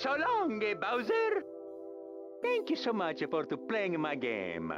So long, Bowser. Thank you so much for playing my game.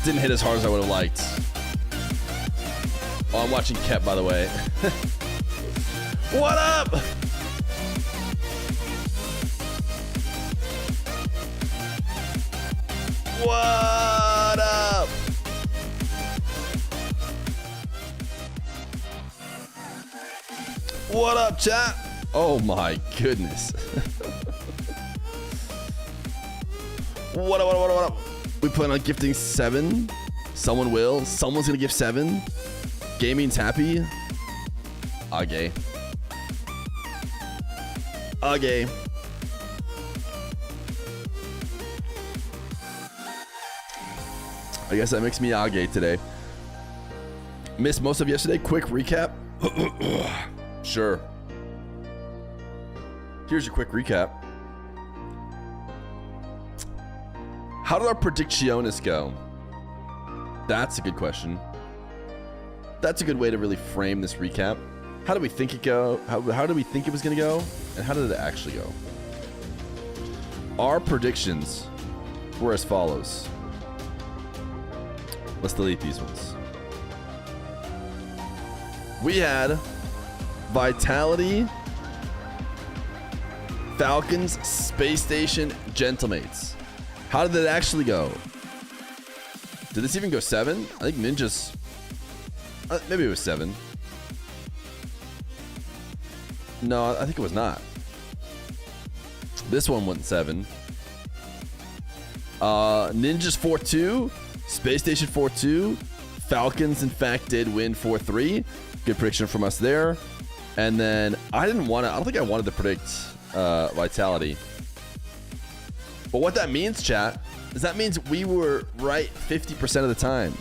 Didn't hit as hard as I would have liked. Oh, I'm watching Kep, by the way. What up? What up? What up, chat? Oh my goodness. What up? We plan on gifting 7. Someone will. Someone's gonna give 7. Gaming's happy. Okay. Okay. I guess that makes me Age today. Missed most of yesterday. Quick recap. Sure. Here's your quick recap. How did our predicciones go? That's a good question. That's a good way to really frame this recap. How did we think it go? How did we think it was going to go? And how did it actually go? Our predictions were as follows. Let's delete these ones. We had Vitality, Falcons, Space Station, Gentlemates. How did that actually go? Did this even go 7? I think Ninjas... maybe it was 7. No, I think it was not. This one went 7. Ninjas 4-2. Space Station 4-2. Falcons, in fact, did win 4-3. Good prediction from us there. And then I don't think I wanted to predict Vitality. But what that means, chat, is that means we were right 50% of the time.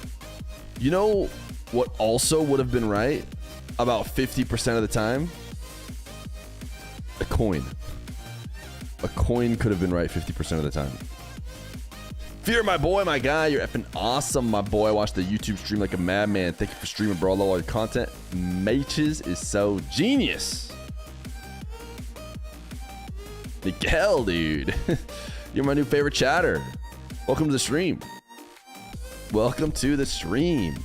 You know what also would have been right about 50% of the time? A coin. A coin could have been right 50% of the time. Fear, my boy, my guy, you're effing awesome, my boy. I watched the YouTube stream like a madman. Thank you for streaming, bro. I love all your content. Maches is so genius. Miguel, dude. You're my new favorite chatter. Welcome to the stream. Welcome to the stream.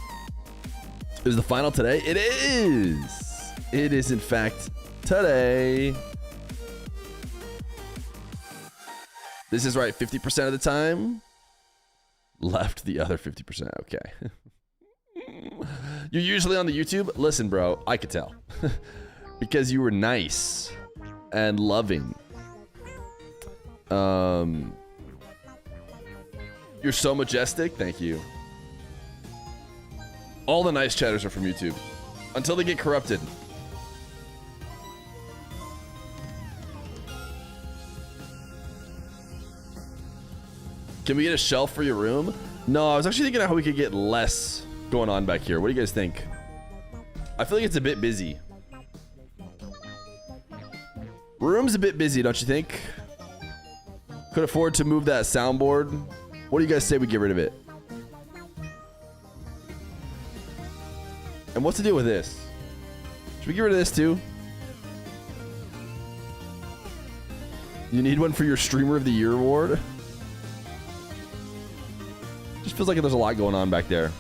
Is the final today? It is. It is, in fact, today. This is right 50% of the time. Left the other 50%. Okay. You're usually on the YouTube? Listen, bro, I could tell. Because you were nice and loving. You're so majestic. Thank you. All the nice chatters are from YouTube. Until they get corrupted. Can we get a shelf for your room? No, I was actually thinking of how we could get less going on back here. What do you guys think? I feel like it's a bit busy. Room's a bit busy, don't you think? Could afford to move that soundboard. What do you guys say we get rid of it? And what's the deal with this? Should we get rid of this too? You need one for your Streamer of the Year award? Just feels like there's a lot going on back there.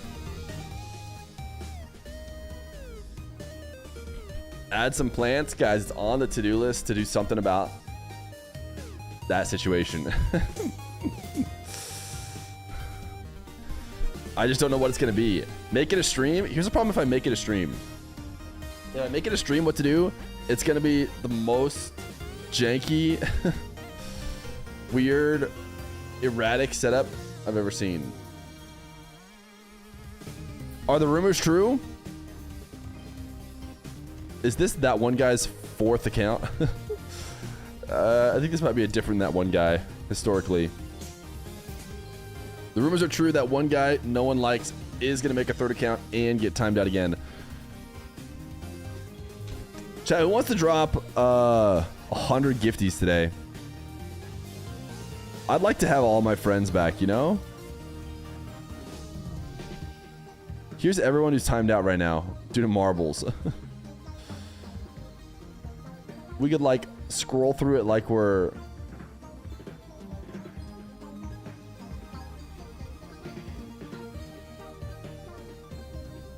Add some plants. Guys, it's on the to-do list to do something about that situation. I just don't know what it's going to be. Make it a stream. Here's the problem if I make it a stream. If I make it a stream, what to do? It's going to be the most janky, weird, erratic setup I've ever seen. Are the rumors true? Is this that one guy's 4th account? I think this might be a different that one guy, historically. The rumors are true that one guy no one likes is going to make a 3rd account and get timed out again. Chat, who wants to drop 100 gifties today? I'd like to have all my friends back, you know? Here's everyone who's timed out right now due to marbles. We could, like, scroll through it like we're...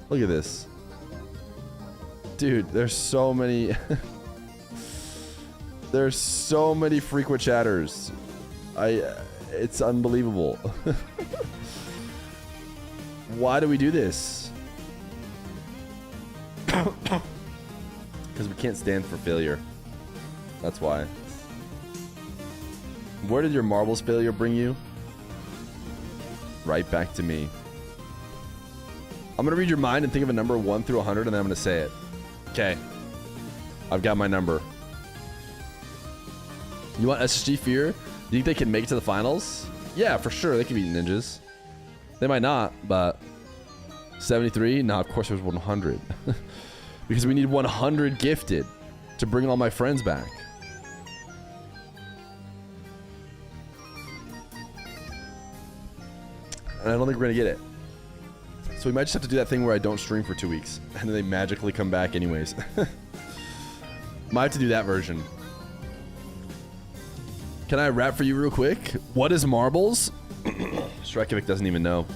Look at this. Dude, there's so many... There's so many frequent chatters. It's unbelievable. Why do we do this? Because we can't stand for failure. That's why. Where did your marbles failure bring you? Right back to me. I'm going to read your mind and think of a number 1 through 100, and then I'm going to say it. Okay. I've got my number. You want SSG Fear? Do you think they can make it to the finals? Yeah, for sure. They can beat Ninjas. They might not, but... 73? No, of course there's 100. Because we need 100 gifted to bring all my friends back. And I don't think we're going to get it. So we might just have to do that thing where I don't stream for 2 weeks. And then they magically come back anyways. Might have to do that version. Can I rap for you real quick? What is marbles? Shrikovic doesn't even know.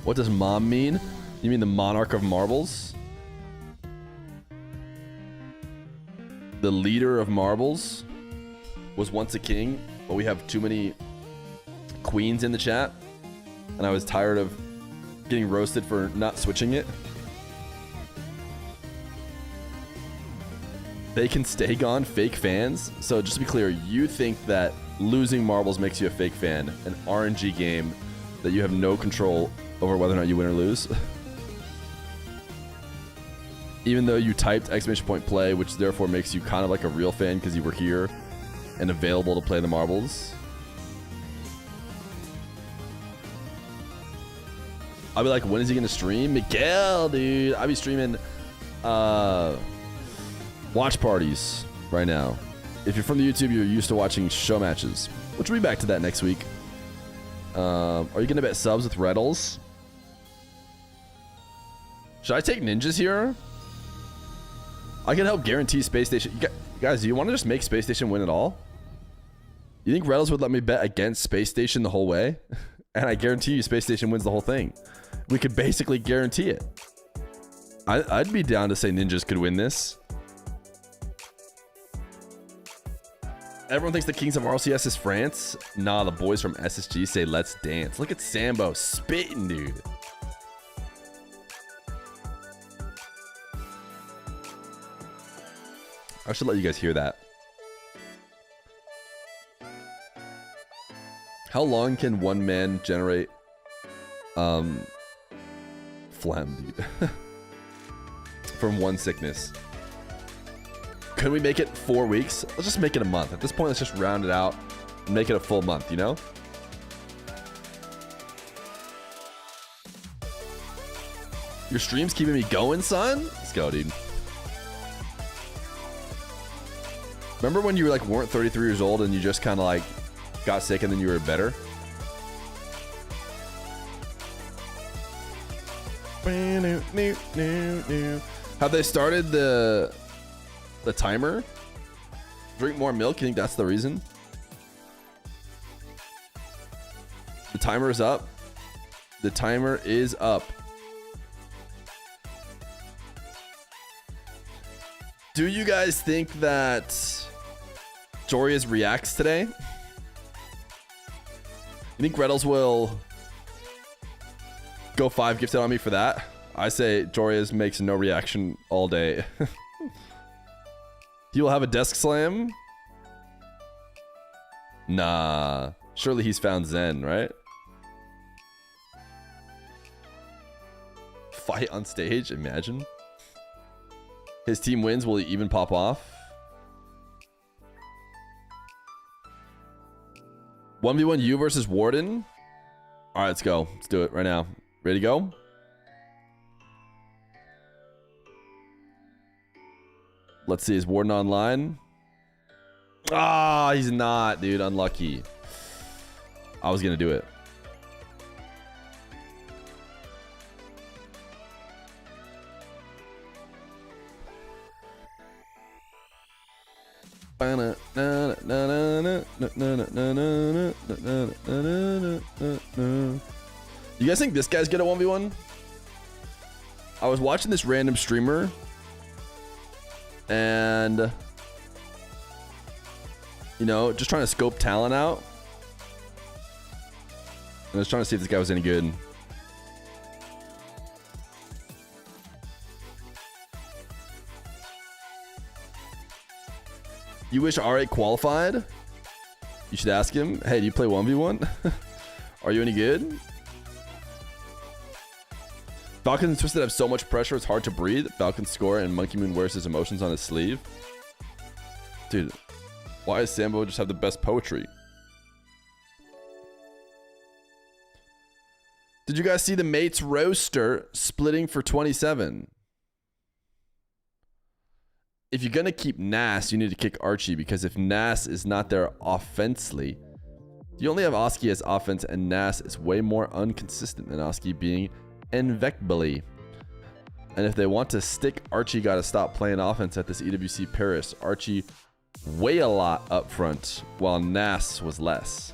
What does mom mean? You mean the monarch of marbles? the leader of marbles, was once a king, but we have too many queens in the chat, and I was tired of getting roasted for not switching it. They can stay gone, fake fans. So just to be clear, you think that losing marbles makes you a fake fan, an RNG game that you have no control over whether or not you win or lose. Even though you typed exclamation point play, which therefore makes you kind of like a real fan because you were here and available to play the marbles. I'll be like, when is he gonna stream? Miguel, dude. I'll be streaming watch parties right now. If you're from the YouTube, you're used to watching show matches, which we'll be back to that next week. Are you gonna bet subs with Reddles? Should I take ninjas here? I can help guarantee Space Station. Guys, do you want to just make Space Station win it all? You think Reddles would let me bet against Space Station the whole way? And I guarantee you Space Station wins the whole thing. We could basically guarantee it. I'd be down to say ninjas could win this. Everyone thinks the Kings of RCS is France. Nah, the boys from SSG say let's dance. Look at Sambo spitting, dude. I should let you guys hear that. How long can one man generate phlegm, dude? From one sickness? Could we make it 4 weeks? Let's just make it a month. At this point, let's just round it out and make it a full month, you know? Your stream's keeping me going, son? Let's go, dude. Remember when you weren't 33 years old and you just kind of like got sick and then you were better? Have they started the timer? Drink more milk? You think that's the reason? The timer is up. The timer is up. Do you guys think that Joria's reacts today? You think Reddles will go 5 gifted on me for that? I say Joria's makes no reaction all day. He will have a desk slam? Nah. Surely he's found Zen, right? Fight on stage? Imagine. His team wins. Will he even pop off? 1v1 you versus Warden? Alright, let's go. Let's do it right now. Ready to go? Let's see. Is Warden online? Ah, he's not, dude. Unlucky. I was going to do it. You guys think this guy's good at 1v1? I was watching this random streamer and just trying to scope talent out. And I was trying to see if this guy was any good. You wish R8 qualified? You should ask him, hey, do you play 1v1? Are you any good? Falcon and Twisted have so much pressure, it's hard to breathe. Falcon score and Monkey Moon wears his emotions on his sleeve. Dude, why does Sambo just have the best poetry? Did you guys see the mates roster splitting for 27? If you're going to keep Nas, you need to kick Archie, because if Nas is not there offensively, you only have Oski as offense, and Nas is way more inconsistent than Oski being invectibly. And if they want to stick Archie, got to stop playing offense at this EWC Paris. Archie way a lot up front, while Nas was less.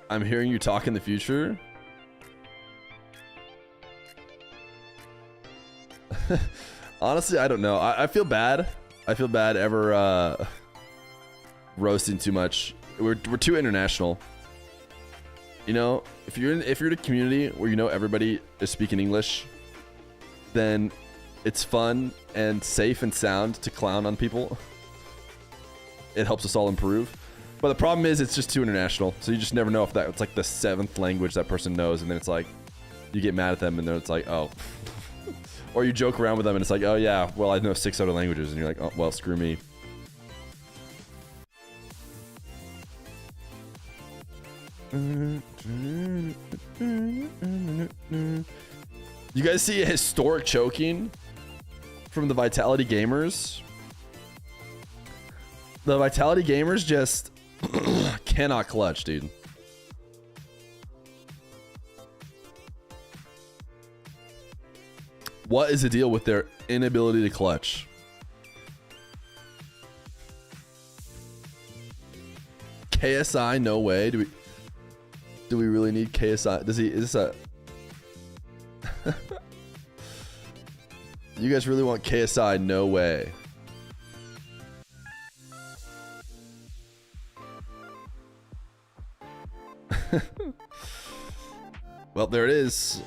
I'm hearing you talk in the future. Honestly, I don't know. I feel bad. I feel bad ever roasting too much. We're too international. You know, if you're in a community where you know everybody is speaking English, then it's fun and safe and sound to clown on people. It helps us all improve. But the problem is it's just too international. So you just never know if that's like the 7th language that person knows, and then it's like you get mad at them and then it's like, oh. Or you joke around with them and it's like, oh yeah, well I know 6 other languages, and you're like, oh well, screw me. You guys see a historic choking from the Vitality Gamers? The Vitality Gamers just cannot clutch, dude. What is the deal with their inability to clutch? KSI, no way. Do we really need KSI? Is this a You guys really want KSI? No way. Well, there it is.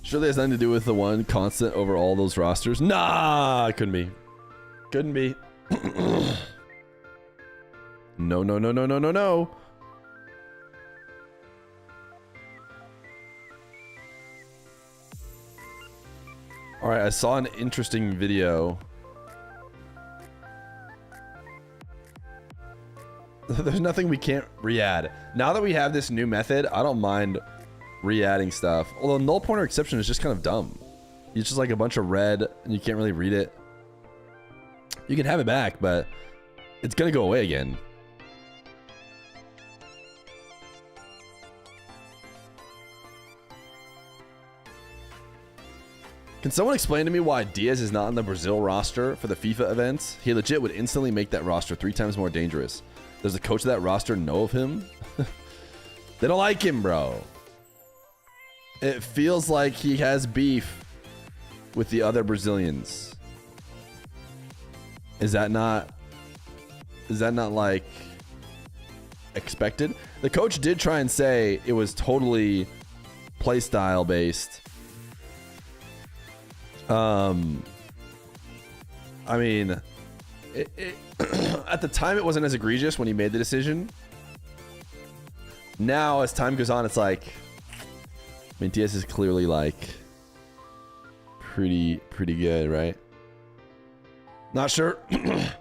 Surely it has nothing to do with the one constant over all those rosters. Nah, it couldn't be. Couldn't be. No, no, no, no, no, no, no. All right, I saw an interesting video. There's nothing we can't re-add. Now that we have this new method, I don't mind re-adding stuff. Although null pointer exception is just kind of dumb. It's just like a bunch of red and you can't really read it. You can have it back, but it's gonna go away again. Can someone explain to me why Diaz is not on the Brazil roster for the FIFA events? He legit would instantly make that roster 3 times more dangerous. Does the coach of that roster know of him? They don't like him, bro. It feels like he has beef with the other Brazilians. Is that not like expected? The coach did try and say it was totally playstyle based. I mean, at the time it wasn't as egregious when he made the decision. Now, as time goes on, it's like, I mean, Diaz is clearly like pretty good, right? Not sure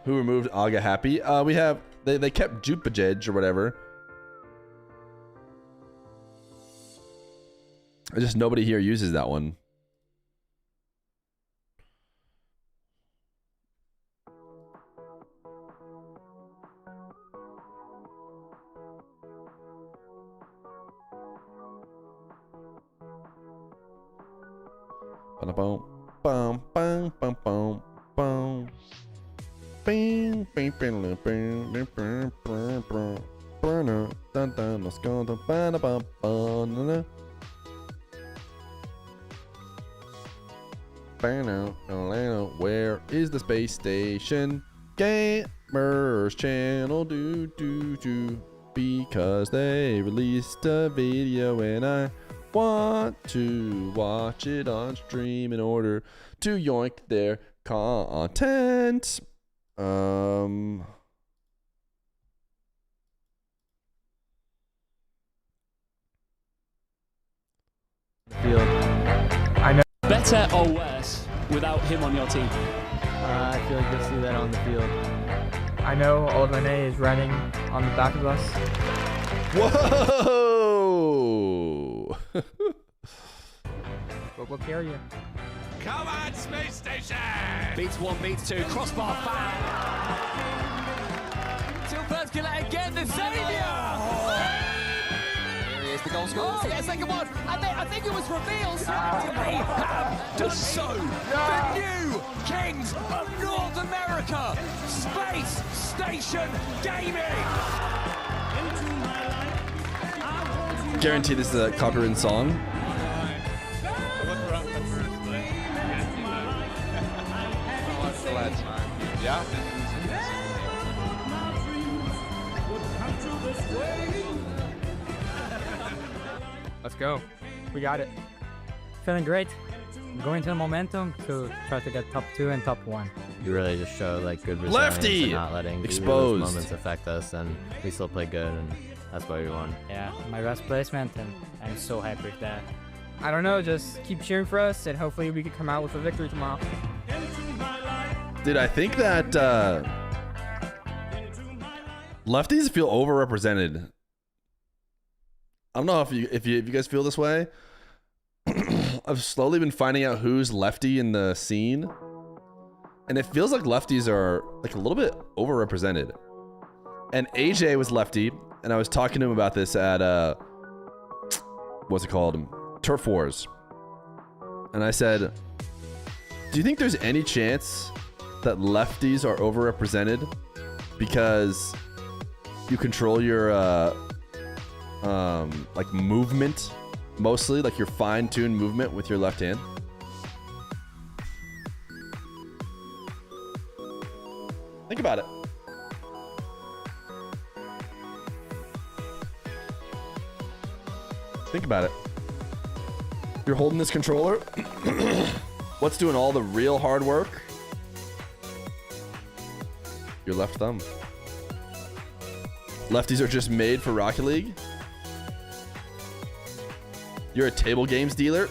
who removed Aga Happy. We have they kept Jupajej or whatever. Just nobody here uses that one. Bum bum bum bum bum bum. Bing bing bing bing bing bing bing bing. Dun dun. Let's go. Dun bum bum bum. Where is the space station? Gamers channel do do do. Because they released a video and I want to watch it on stream in order to yoink their content. Field. I know. Better or worse without him on your team? I feel like you'll see that on the field. I know Olivene is running on the back of us. Whoa! But we'll carry you. Come on, space station! Beats 1, beats 2, crossbar foul. Tilburg's gonna again the saviour! Here he is, the goal scorer. Oh, yeah, second one. I think it was revealed. They have done so. The new kings of North America. Station Gaming. Guarantee this is a copyrighted song. Yeah. Let's go. We got it. Feeling great. I'm going to the momentum to try to get top 2 and top 1. You really just show like good resilience Lefty! and not letting Exposed. those moments affect us, and we still play good, and that's why we won. Yeah, my best placement, and I'm so happy with that. I don't know, just keep cheering for us, and hopefully we can come out with a victory tomorrow. Dude, I think that lefties feel overrepresented. I don't know if you guys feel this way. I've slowly been finding out who's lefty in the scene, and it feels like lefties are like a little bit overrepresented. And AJ was lefty, and I was talking to him about this at what's it called? Turf Wars. And I said, do you think there's any chance that lefties are overrepresented because you control your like movement, mostly like your fine-tuned movement with your left hand? Think about it. Think about it. You're holding this controller. What's doing all the real hard work? Your left thumb. Lefties are just made for Rocket League. You're a table games dealer.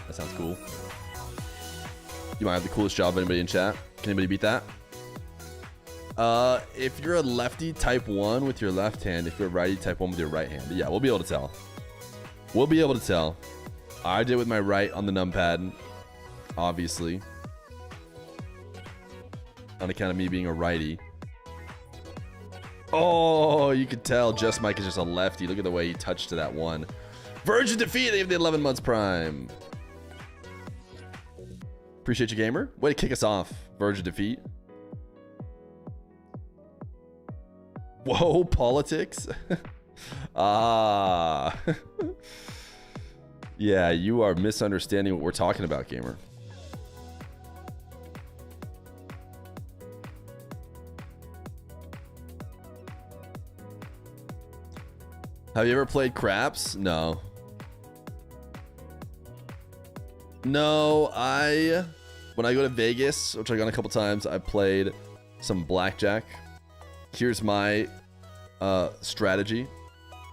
That sounds cool. You might have the coolest job of anybody in chat. Can anybody beat that? If you're a lefty type 1 with your left hand, if you're a righty type 1 with your right hand, yeah, we'll be able to tell. We'll be able to tell. I did with my right on the numpad, obviously. On account of me being a righty. Oh, you could tell Just Mike is just a lefty. Look at the way he touched to that one. Virgin Defeat, they have the 11 months prime. Appreciate you, gamer. Way to kick us off, Virgin Defeat. Whoa, politics. Ah. Yeah, you are misunderstanding what we're talking about, gamer. Have you ever played craps? No. No, when I go to Vegas, which I've gone a couple times, I played some blackjack. Here's my strategy.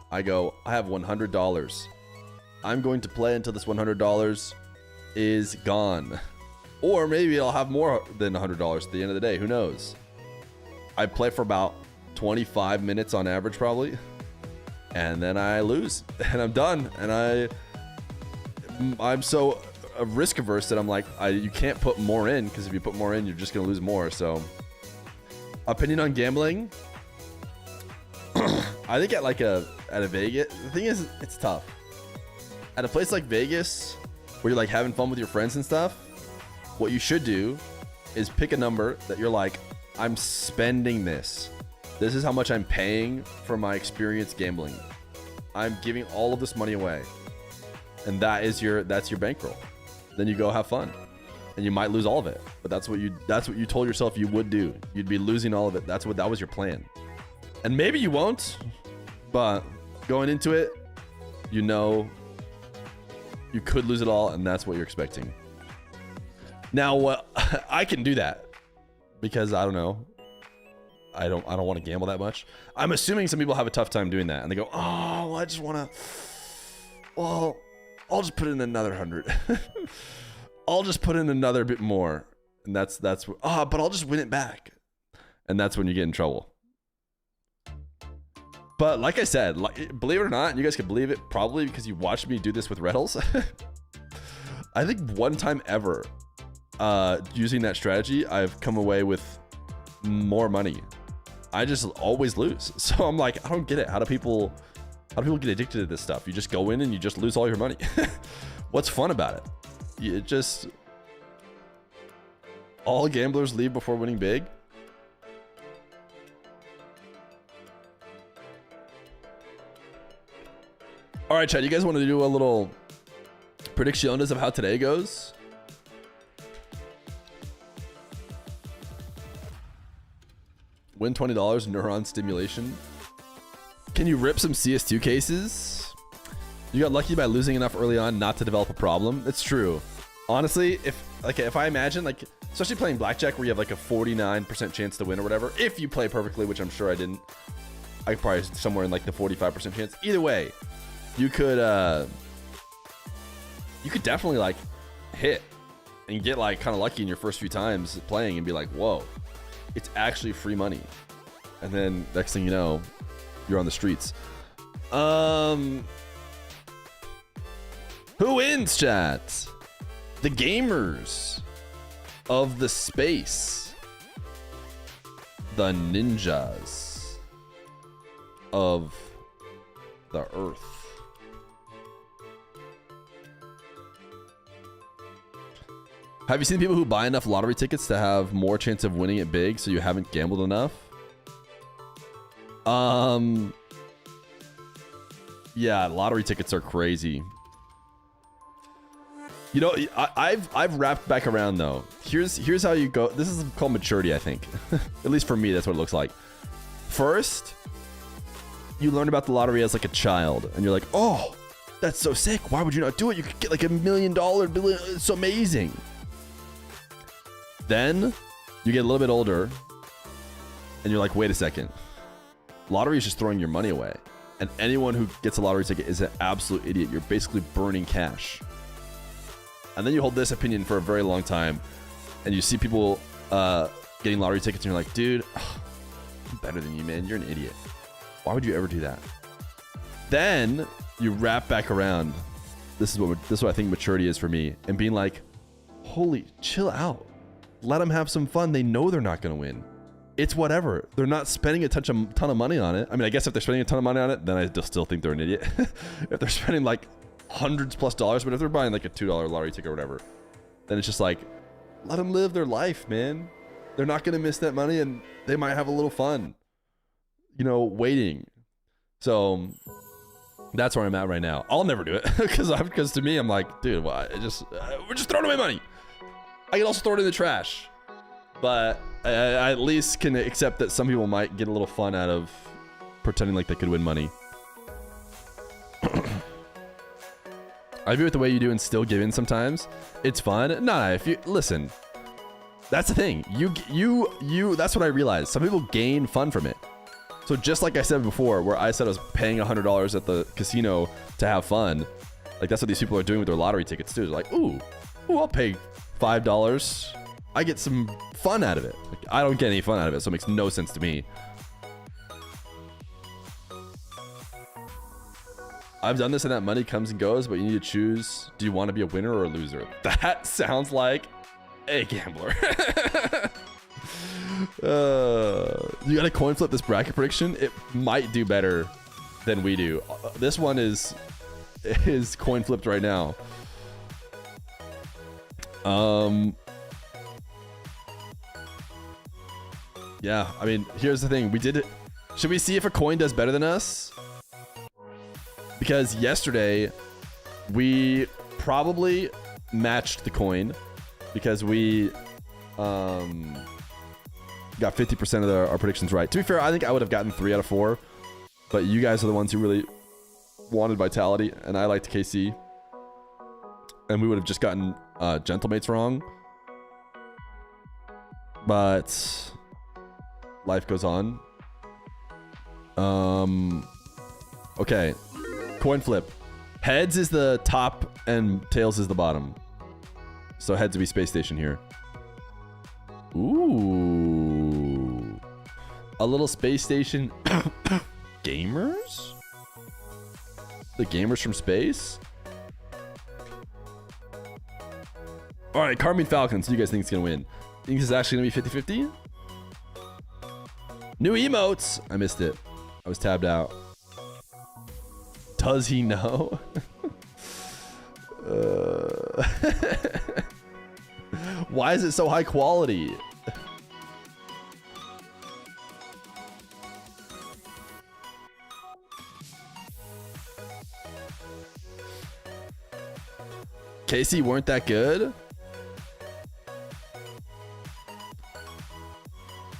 I go, I have $100. I'm going to play until this $100 is gone. Or maybe I'll have more than $100 at the end of the day. Who knows? I play for about 25 minutes on average, probably. And then I lose. And I'm done. And I'm so risk averse that I'm like, you can't put more in, because if you put more in, you're just going to lose more. So, opinion on gambling? I think at a Vegas, the thing is, it's tough. At a place like Vegas, where you're like having fun with your friends and stuff, what you should do is pick a number that you're like, I'm spending this. This is how much I'm paying for my experience gambling. I'm giving all of this money away. And that's your bankroll. Then you go have fun. And you might lose all of it. But that's what you told yourself you would do. You'd be losing all of it. That was your plan. And maybe you won't, but going into it, you know you could lose it all, and that's what you're expecting. Now, I can do that because I don't know. I don't want to gamble that much. I'm assuming some people have a tough time doing that, and they go, "Oh, well, I just want to. Well, I'll just put in another 100. I'll just put in another bit more, and that's but I'll just win it back." And that's when you get in trouble. But like I said, believe it or not, you guys can believe it probably because you watched me do this with Reynolds. I think one time ever using that strategy, I've come away with more money. I just always lose. So I'm like, I don't get it. How do people get addicted to this stuff? You just go in and you just lose all your money. What's fun about it? All gamblers leave before winning big. All right, Chad, you guys want to do a little predicciones of how today goes? Win $20 neuron stimulation. Can you rip some CS2 cases? You got lucky by losing enough early on not to develop a problem. It's true. Honestly, if I imagine, like, especially playing blackjack where you have like a 49% chance to win or whatever, if you play perfectly, which I'm sure I didn't, I could probably somewhere in like the 45% chance. Either way, you could definitely like hit and get like kind of lucky in your first few times playing and be like, whoa, it's actually free money. And then next thing you know, you're on the streets. Who wins, chat? The gamers of the space. The ninjas of the earth. Have you seen people who buy enough lottery tickets to have more chance of winning it big so you haven't gambled enough? Yeah, lottery tickets are crazy. You know, I've wrapped back around though. Here's how you go. This is called maturity, I think. At least for me, that's what it looks like. First, you learn about the lottery as like a child, and you're like, oh, that's so sick. Why would you not do it? You could get like $1 million. It's so amazing. Then you get a little bit older, and you're like, wait a second. Lottery is just throwing your money away. And anyone who gets a lottery ticket is an absolute idiot. You're basically burning cash. And then you hold this opinion for a very long time, and you see people getting lottery tickets, and you're like, dude, I'm better than you, man. You're an idiot. Why would you ever do that? Then you wrap back around. This is what I think maturity is for me, and being like, holy, chill out. Let them have some fun. They know they're not going to win. It's whatever. They're not spending a ton of money on it. I mean, I guess if they're spending a ton of money on it, then I still think they're an idiot. If they're spending like hundreds plus dollars, but if they're buying like a $2 lottery ticket or whatever, then it's just like, let them live their life, man. They're not going to miss that money, and they might have a little fun, you know, waiting. So that's where I'm at right now. I'll never do it because to me, I'm like, dude, why? We're just throwing away money. I can also throw it in the trash, but I at least can accept that some people might get a little fun out of pretending like they could win money. I agree with the way you do and still give in sometimes. It's fun. Nah, if you listen, that's the thing. You. That's what I realized. Some people gain fun from it. So just like I said before, where I said I was paying $100 at the casino to have fun, like that's what these people are doing with their lottery tickets too. They're like, ooh, I'll pay $5. I get some fun out of it. Like, I don't get any fun out of it, so it makes no sense to me. I've done this, and that money comes and goes, but you need to choose, do you want to be a winner or a loser? That sounds like a gambler. You gotta coin flip this bracket prediction. It might do better than we do. This one is coin flipped right now. Yeah, I mean, here's the thing. We did it. Should we see if a coin does better than us? Because yesterday, we probably matched the coin because we got 50% of our predictions right. To be fair, I think I would have gotten 3 out of 4, but you guys are the ones who really wanted Vitality, and I liked KC. And we would have just gotten Gentlemates wrong. But life goes on. Okay. Coin flip. Heads is the top and tails is the bottom. So heads would be space station here. Ooh. A little space station. Gamers? The gamers from space? Alright, Carmine Falcons. Who do you guys think is going to win? Think this is actually going to be 50-50? New emotes. I missed it. I was tabbed out. Does he know? Why is it so high quality? KC weren't that good?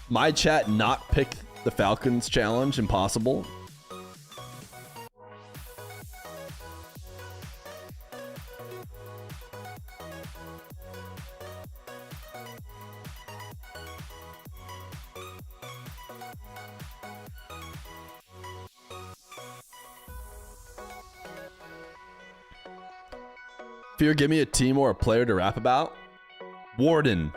My chat not pick the Falcons challenge impossible. Fear, give me a team or a player to rap about. Warden.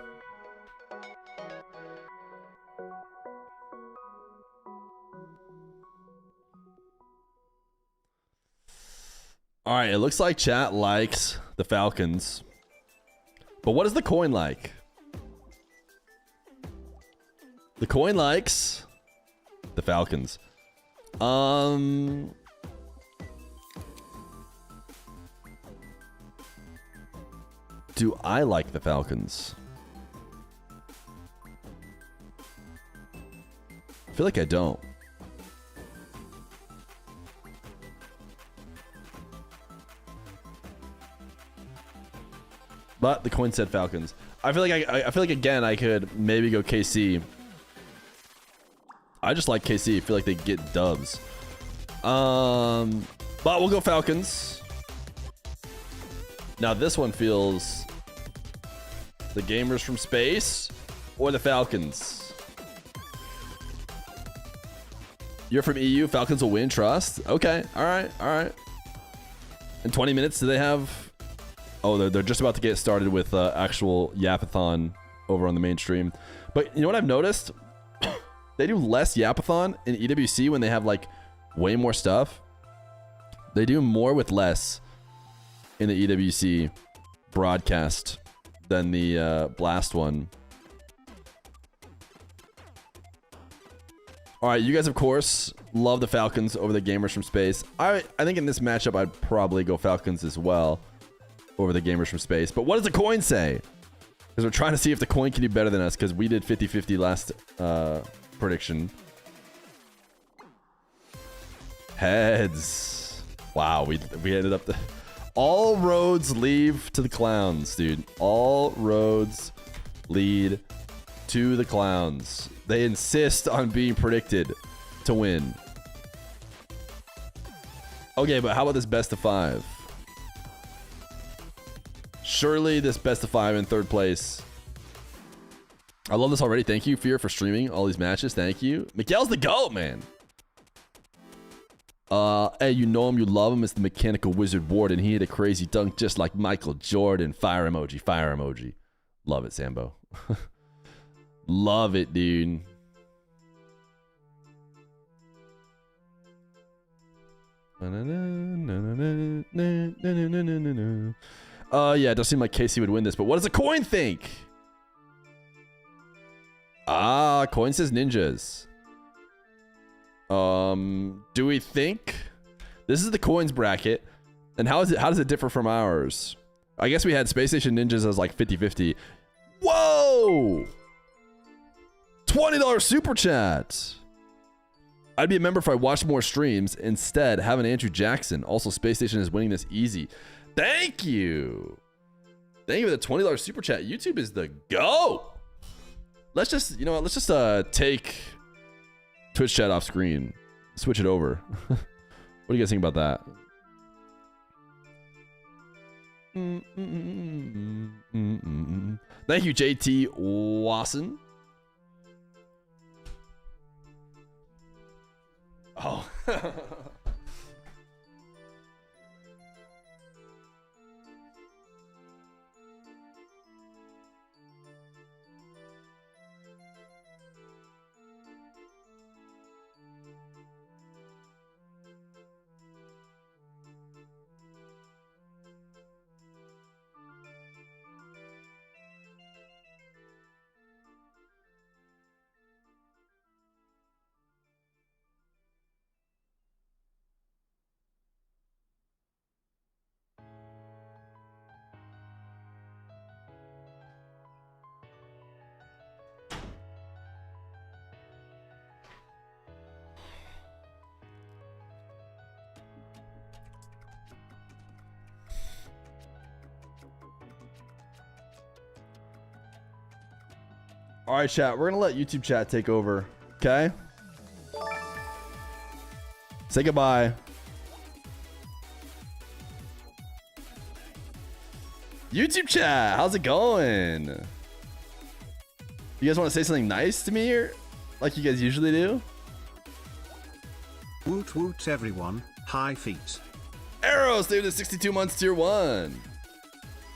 All right, it looks like chat likes the Falcons. But what is the coin like? The coin likes the Falcons. Do I like the Falcons? I feel like I don't. But the coin said Falcons. I feel like I feel like again I could maybe go KC. I just like KC. I feel like they get dubs. But we'll go Falcons. Now this one feels the gamers from space or the Falcons. You're from EU. Falcons will win. Trust. Okay. All right. All right. In 20 minutes, do they have? Oh, they're just about to get started with actual Yapathon over on the mainstream. But you know what I've noticed? They do less Yapathon in EWC when they have like way more stuff. They do more with less in the EWC broadcast than the Blast one. All right, you guys, of course, love the Falcons over the gamers from space. I think in this matchup, I'd probably go Falcons as well over the gamers from space. But what does the coin say? Because we're trying to see if the coin can do better than us, because we did 50-50 last prediction. Heads. Wow, we ended up... All roads lead to the clowns, dude. All roads lead to the clowns. They insist on being predicted to win. Okay, but how about this best of 5? Surely this best of 5 in 3rd place. I love this already. Thank you, Fear, for streaming all these matches. Thank you. Miguel's the GOAT, man. Hey, you know him, you love him. It's the mechanical wizard Warden. He hit a crazy dunk just like Michael Jordan. Fire emoji, fire emoji. Love it, Sambo. Love it, dude. Yeah, it does seem like KC would win this, but what does the coin think? Ah, coin says ninjas. Do we think this is the coins bracket? And how does it differ from ours? I guess we had Space Station Ninjas as like 50-50. Whoa! $20 super chat. I'd be a member if I watched more streams. Instead, have an Andrew Jackson. Also, Space Station is winning this easy. Thank you. Thank you for the $20 super chat. YouTube is the GOAT. Let's just, you know what? Let's just take Twitch chat off screen. Switch it over. What do you guys think about that? Thank you, JT Wasson. Oh. All right, chat. We're gonna let YouTube chat take over. Okay. Say goodbye. YouTube chat, how's it going? You guys want to say something nice to me, or like you guys usually do? Woot woot everyone, high feet. Arrow, stay with the 62 months tier 1.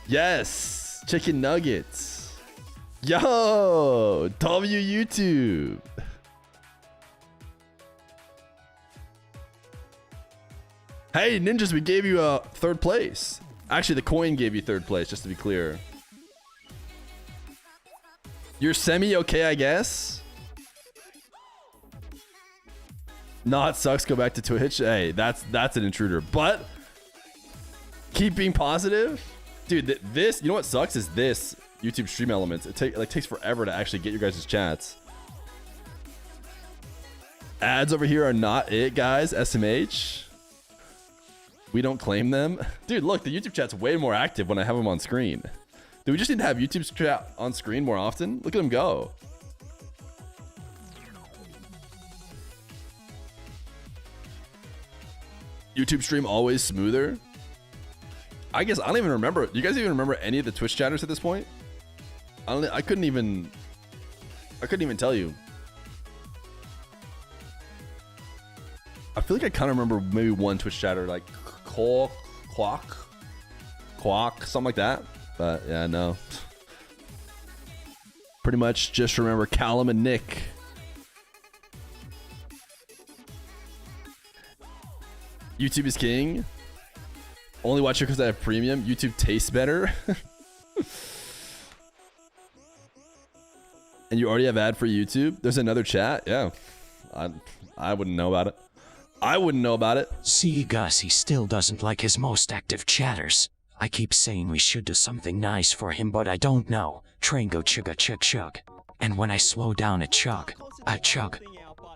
Yes, chicken nuggets. Yo, W YouTube. Hey, ninjas, we gave you a 3rd place. Actually, the coin gave you 3rd place, just to be clear. You're semi-okay, I guess? Nah, it sucks. Go back to Twitch. Hey, that's an intruder. But keep being positive. Dude, this, you know what sucks is this YouTube stream elements. It takes forever to actually get your guys' chats. Ads over here are not it, guys. SMH. We don't claim them. Dude, look, the YouTube chat's way more active when I have them on screen. Do we just need to have YouTube's chat on screen more often? Look at them go. YouTube stream always smoother. I guess I don't even remember. Do you guys even remember any of the Twitch chatters at this point? I couldn't even tell you. I feel like I kind of remember maybe one Twitch chatter, like Quack, something like that. But yeah, no. Pretty much just remember Callum and Nick. YouTube is king. Only watch it because I have premium. YouTube tastes better. And you already have ad-free YouTube? There's another chat? Yeah. I wouldn't know about it. I wouldn't know about it. See, Gus, he still doesn't like his most active chatters. I keep saying we should do something nice for him, but I don't know. Train go chugga chug chug. And when I slow down a chug, I chug.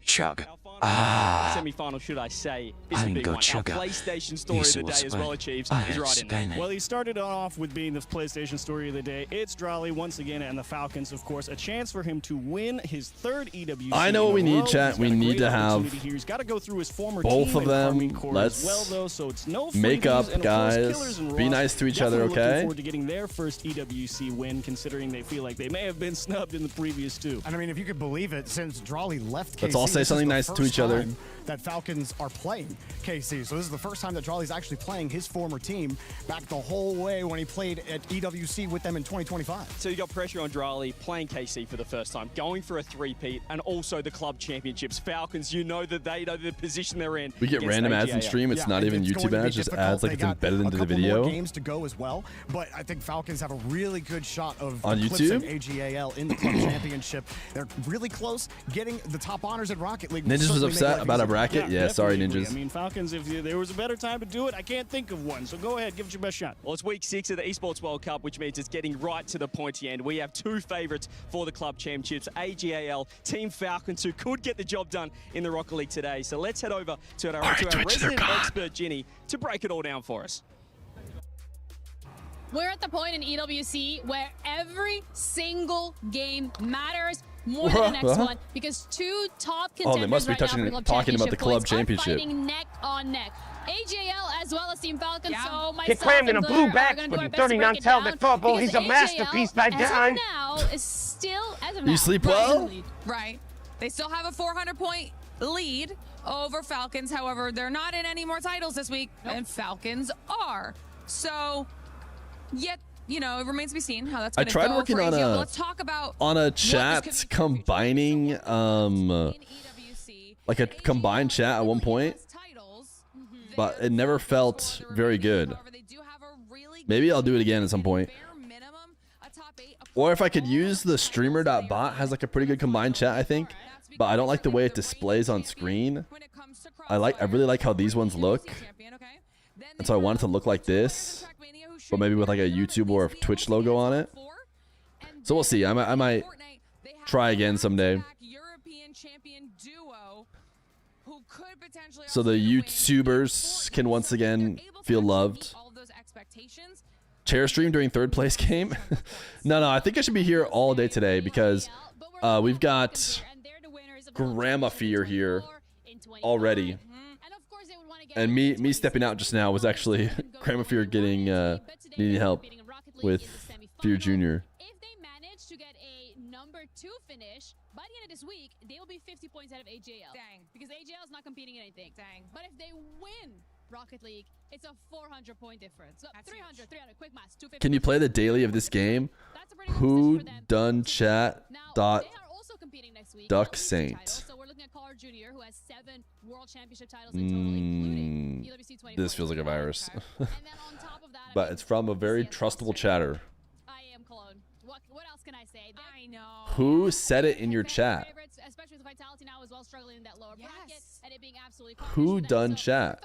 Chug. Semi-final, should I say, is I a didn't big go one. Our chugga. PlayStation story of the day as well, Chiefs, is right in there. Well, he started off with being the PlayStation story of the day. It's Drawley once again, and the Falcons, of course, a chance for him to win his 3rd EWC. I know what we need, chat. We need to have He's got to go through his former both team of them. Let's well, though, so it's no make up, and guys. Be nice to each other, okay? Looking forward to getting their first EWC win, considering they feel like they may have been snubbed in the previous 2. And I mean, if you could believe it, since Drawley left KC, let's all say something nice to each other. That Falcons are playing KC. So this is the first time that Drawley's actually playing his former team back the whole way when he played at EWC with them in 2025. So you got pressure on Drawley playing KC for the first time, going for a 3-peat, and also the club championships. Falcons, you know that they know the position they're in. We get random ads in stream. It's not even YouTube ads, just ads like it's embedded into the video. More games to go as well, but I think Falcons have a really good shot of on YouTube. AGAL in the club championship. They're really close, getting the top honors at Rocket League. Ninjas was upset about a bracket. Yeah, sorry, Ninjas. I mean, Falcons, if there was a better time to do it, I can't think of one. So go ahead, give it your best shot. Well, it's week 6 of the Esports World Cup, which means it's getting right to the pointy end. We have 2 favorites for the club championships, AGAL, Team Falcons, who could get the job done in the Rocket League today. So let's head over to our resident expert, Ginny, to break it all down for us. We're at the point in EWC where every single game matters more than the next one, because 2 top contenders they must be talking about the club championship. Fighting neck on neck. AJL as well as Team Falcons. Yeah. So myself Get crammed in and a blue Blair back, but 39 Talbot football. He's a masterpiece by design. design. Now is still as of You sleep well? Right. They still have a 400-point lead over Falcons. However, they're not in any more titles this week, and Falcons are. So, yet, you know, it remains to be seen how that's going to go. I tried working on let's talk about a chat combining like a combined chat at one point, but it never felt very good. Maybe I'll do it again at some point. Or if I could use the streamer.bot, has like a pretty good combined chat, I think, but I don't like the way it displays on screen. I really like how these ones look, and so I want it to look like this, but maybe with like a YouTube or a Twitch logo on it. So we'll see. I might try again someday. So the YouTubers can once again feel loved. Chair stream during 3rd place game? No, I think I should be here all day today because We've got Grandma Feer here already. And me stepping out just now was actually Grandma Feer getting needing help with Feer Jr. If they manage to get a number 2 finish by the end of this week, they will be 50 points out of AJL. Dang. Because AJL is not competing in anything. Dang. But if they win Rocket League, it's a 400-point difference. So 300, quick maths, 250. Can you play the daily of this game? Who done chat dot Duck Saint. So we're looking at Caller Jr., who has 7 World Championship titles in total, including EWC 24. This feels like a virus. But it's from a very trustable chatter. I am Cologne. What else can I say? I know. Who said it in your chat? Especially with Vitality now as well, struggling in that lower bracket, and it being absolutely Who done chat?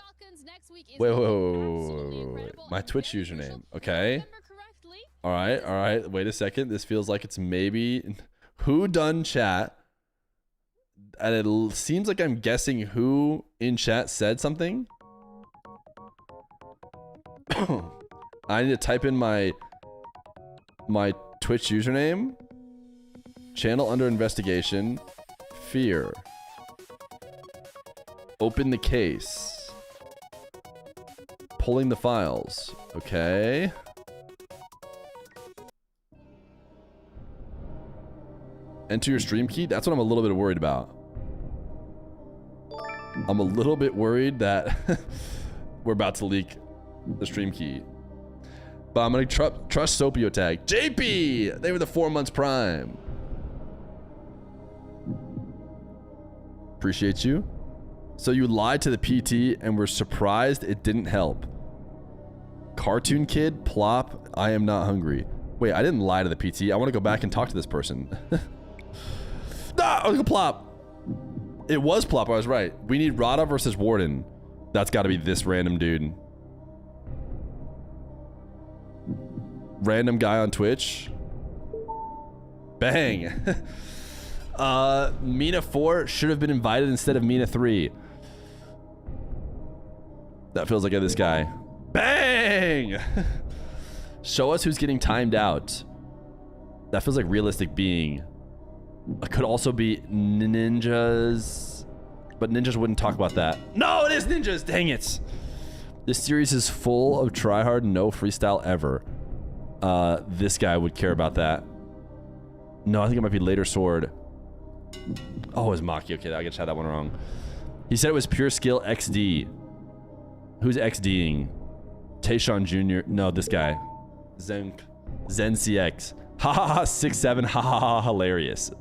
Wait. My Twitch username. Okay. All right. Wait a second. This feels like it's maybe who done chat. And it seems like I'm guessing who in chat said something. I need to type in my Twitch username. Channel under investigation. Feer. Open the case. Pulling the files. Okay. Enter your stream key. That's what I'm a little bit worried about. I'm a little bit worried that we're about to leak the stream key. But I'm going to trust Sopio tag. JP! They were the 4 months prime. Appreciate you. So you lied to the PT and were surprised it didn't help. Cartoon kid, plop, I am not hungry. Wait, I didn't lie to the PT. I want to go back and talk to this person. I was gonna plop. It was plop, I was right. We need Rada versus Warden. That's gotta be this random dude. Random guy on Twitch. Bang. Mina 4 should have been invited instead of Mina 3. That feels like this guy. Bang! Show us who's getting timed out. That feels like realistic being. It could also be ninjas. But ninjas wouldn't talk about that. No, it is ninjas! Dang it! This series is full of tryhard, no freestyle ever. This guy would care about that. No, I think it might be Later Sword. Oh, it was Maki. Okay, I just had that one wrong. He said it was pure skill XD. Who's XDing? Tayshawn Jr. No, this guy. Zen CX. Ha ha ha, 6'7", ha ha ha, hilarious.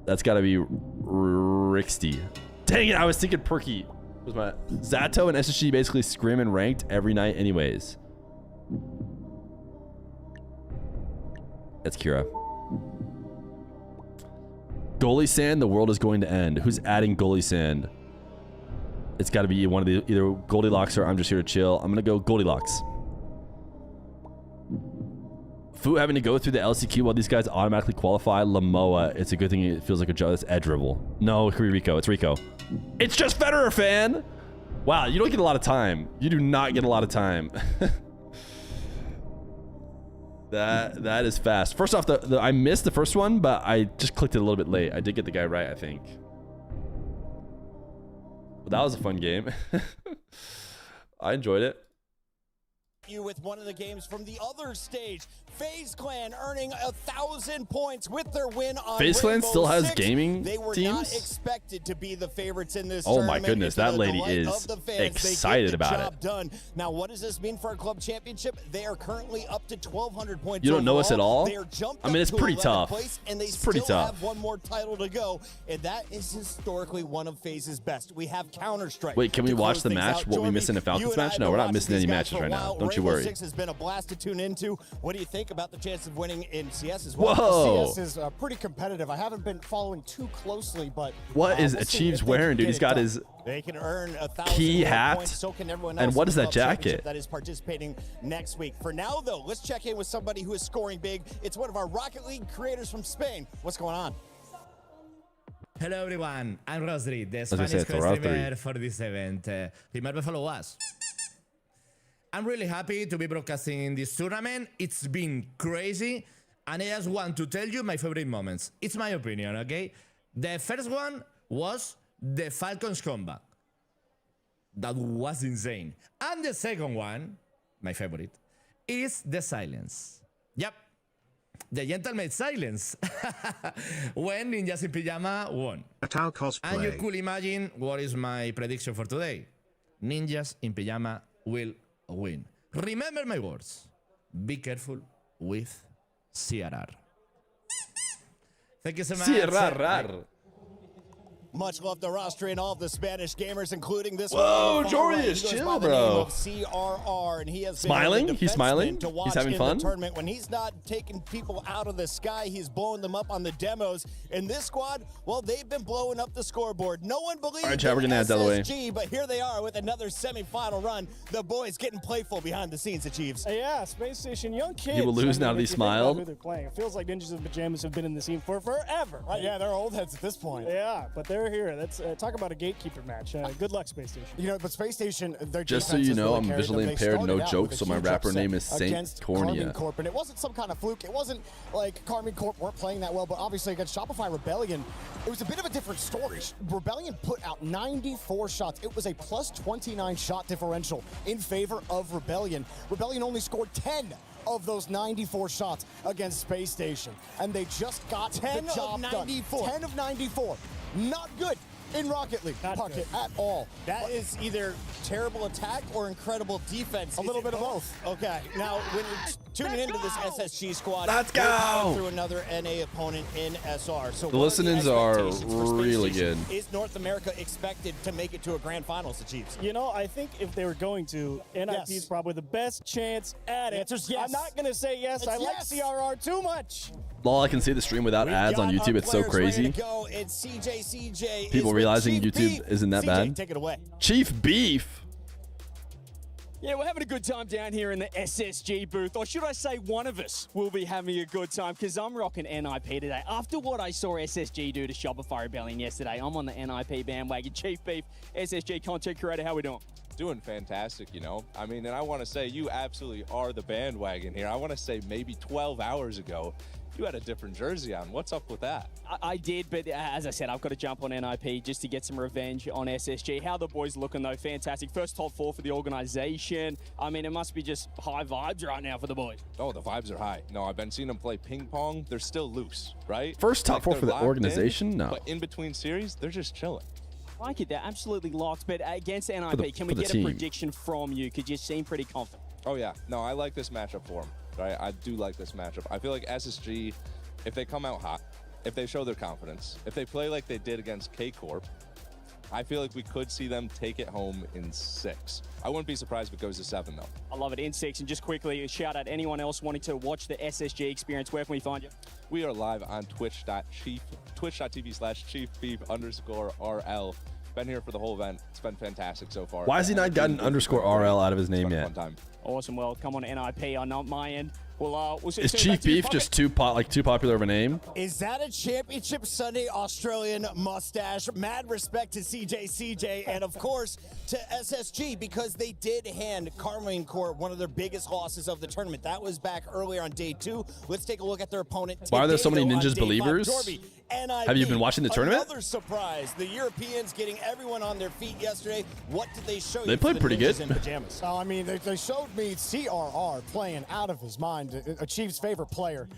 That's gotta be Rixty. Dang it, I was thinking Perky. Was my Zato and SSG basically scrim and ranked every night anyways. That's Kira. Goalie Sand, the world is going to end. Who's adding Goalie Sand? It's gotta be one of the either Goldilocks or I'm just here to chill. I'm gonna go Goldilocks. Fu having to go through the LCQ while these guys automatically qualify. Lamoa. It's a good thing it feels like a job. It's Ed Dribble. No, it could be Rico. It's Rico. It's just Federer, fan! Wow, you don't get a lot of time. You do not get a lot of time. That is fast. First off, I missed the first one, but I just clicked it a little bit late. I did get the guy right, I think. But that was a fun game. I enjoyed it. You with one of the games from the other stage. FaZe Clan earning 1,000 points with their win on FaZe Clan Rainbow still has Six. gaming They were teams? not expected to be the favorites in this Oh tournament. my goodness, To that the lady delight is of the fans, excited they get the about job it. Done. Now, what does this mean for our club championship? They are currently up to 1,200 points. You don't know us at overall. all? They are jumped I mean, up it's to pretty 11th tough. Place, and they It's pretty still tough. have one more title to go, and that is historically one of FaZe's best. We have Counter-Strike. Wait, can we to watch close the things match? out. What we Jordy, missing in a you Falcons and I match? have No, been we're not watching missing these any guys matches for a right now. while. Don't you Rainbow worry. Six has been a blast to tune into. What do you think about the chance of winning in CS as Whoa. well? CS is pretty competitive. I haven't been following too closely, but What is we'll see Achieves if they wearing, can dude? get He's it got done. his They can earn 1,000 key more hat. points. So can everyone And else what in is the that club championship jacket? that is participating next week. For now, though, let's check in with somebody who is scoring big. It's one of our Rocket League creators from Spain. What's going on? Hello everyone, I'm Rosri, the As I Spanish said, it's Rosri. streamer for this event. Primer follow us. I'm really happy to be broadcasting this tournament. It's been crazy. And I just want to tell you my favorite moments. It's my opinion, okay? The first one was the Falcons comeback. That was insane. And the second one, my favorite, is the silence. Yep. The gentleman silence. When Ninjas in Pyjama won. Tao cosplay. And you could imagine what is my prediction for today. Ninjas in Pyjama will win. Remember my words. Be careful with CRR. Thank you so much. CRR. Much love to roster and all of the Spanish gamers, including this Whoa, one. Jorius, chill, bro. CRR, and he has Smiling? been He's smiling? to watch He's having in fun? the tournament. When he's not taking people out of the sky, he's blowing them up on the demos. And this squad, well, they've been blowing up the scoreboard. No one believes All right, Chad, we're gonna add Delaware. SSG, but here they are with another semifinal run. The boys getting playful behind the scenes at Chiefs. Yeah, Space Station, young kids. He will lose now that he if you think about smiled. who they're playing. It feels like Ninjas in Pajamas have been in the scene for forever. Right, yeah, they're old heads at this point. Yeah, but they're here. That's talk about a gatekeeper match. Good luck, Space Station. You know, but Space Station, their Just so defense you has know, really I'm carried visually them. They impaired, started no out joke, with a so my huge rapper upset name is Saint against Cornea. Carmine Corp, and it wasn't some kind of fluke. It wasn't like Carmine Corp weren't playing that well, but obviously against Shopify Rebellion, it was a bit of a different story. Rebellion put out 94 shots. It was a plus 29 shot differential in favor of Rebellion. Rebellion only scored 10 of those 94 shots against Space Station, and they just got 10 the job of 94. done. 10 of 94. Not good in Rocket League Pocket at all. That is either terrible attack or incredible defense. A little bit of both. Okay, now when you're tuning into this SSG squad, Let's we're go! going through another NA opponent in SR. So The what listenings are expectations for Space really Station? good. Is North America expected to make it to a grand finals, the Chiefs? You know, I think if they were going to, NIP is probably the best chance at it. Answer's yes. I'm not going to say yes. It's I yes. like CRR too much. All I can see the stream without ads on YouTube. It's so crazy. It's CJ. People realizing YouTube isn't that CJ, bad. take it away. Chief Beef. Yeah, we're having a good time down here in the SSG booth. Or should I say one of us will be having a good time because I'm rocking NIP today. After what I saw SSG do to Shopify Rebellion yesterday, I'm on the NIP bandwagon. Chief Beef, SSG content creator, how we doing? Doing fantastic, you know. I mean, and I want to say you absolutely are the bandwagon here. I want to say maybe 12 hours ago, you had a different jersey on. What's up with that? I did, but as I said, I've got to jump on NIP just to get some revenge on SSG. How the boys looking, though? Fantastic. First top 4 for the organization. I mean, it must be just high vibes right now for the boys. Oh, the vibes are high. No, I've been seeing them play ping pong. They're still loose, right? First top 4 they're for the locked organization? in, No. But in between series, they're just chilling. I like it. They're absolutely locked. But against NIP, can we for the get team. a prediction from you? Because you seem pretty confident. Oh, yeah. No, I like this matchup for them, right? I do like this matchup. I feel like SSG, if they come out hot, if they show their confidence, if they play like they did against K-Corp, I feel like we could see them take it home in 6. I wouldn't be surprised if it goes to 7, though. I love it. In 6. And just quickly, a shout out anyone else wanting to watch the SSG experience. Where can we find you? We are live on twitch.tv/chief_beef_RL. Been here for the whole event. It's been fantastic so far. Why has he not gotten _RL out of his name yet? Awesome. Well, come on NIP on my end. We'll see Is you Chief back to you. Beef just too popular of a name? Is that a Championship Sunday Australian mustache? Mad respect to CJ, and of course to SSG because they did hand Carmine Corp one of their biggest losses of the tournament. That was back earlier on day 2. Let's take a look at their opponent. Why are there so many today, though, on Ninjas day believers? 5. Dorby, NIP, Have you been watching the tournament? Another surprise. The Europeans getting everyone on their feet yesterday. What did they show you? They played for the pretty Ninjas good. in pajamas? I mean, they showed me CRR playing out of his mind, a Chiefs' favorite player.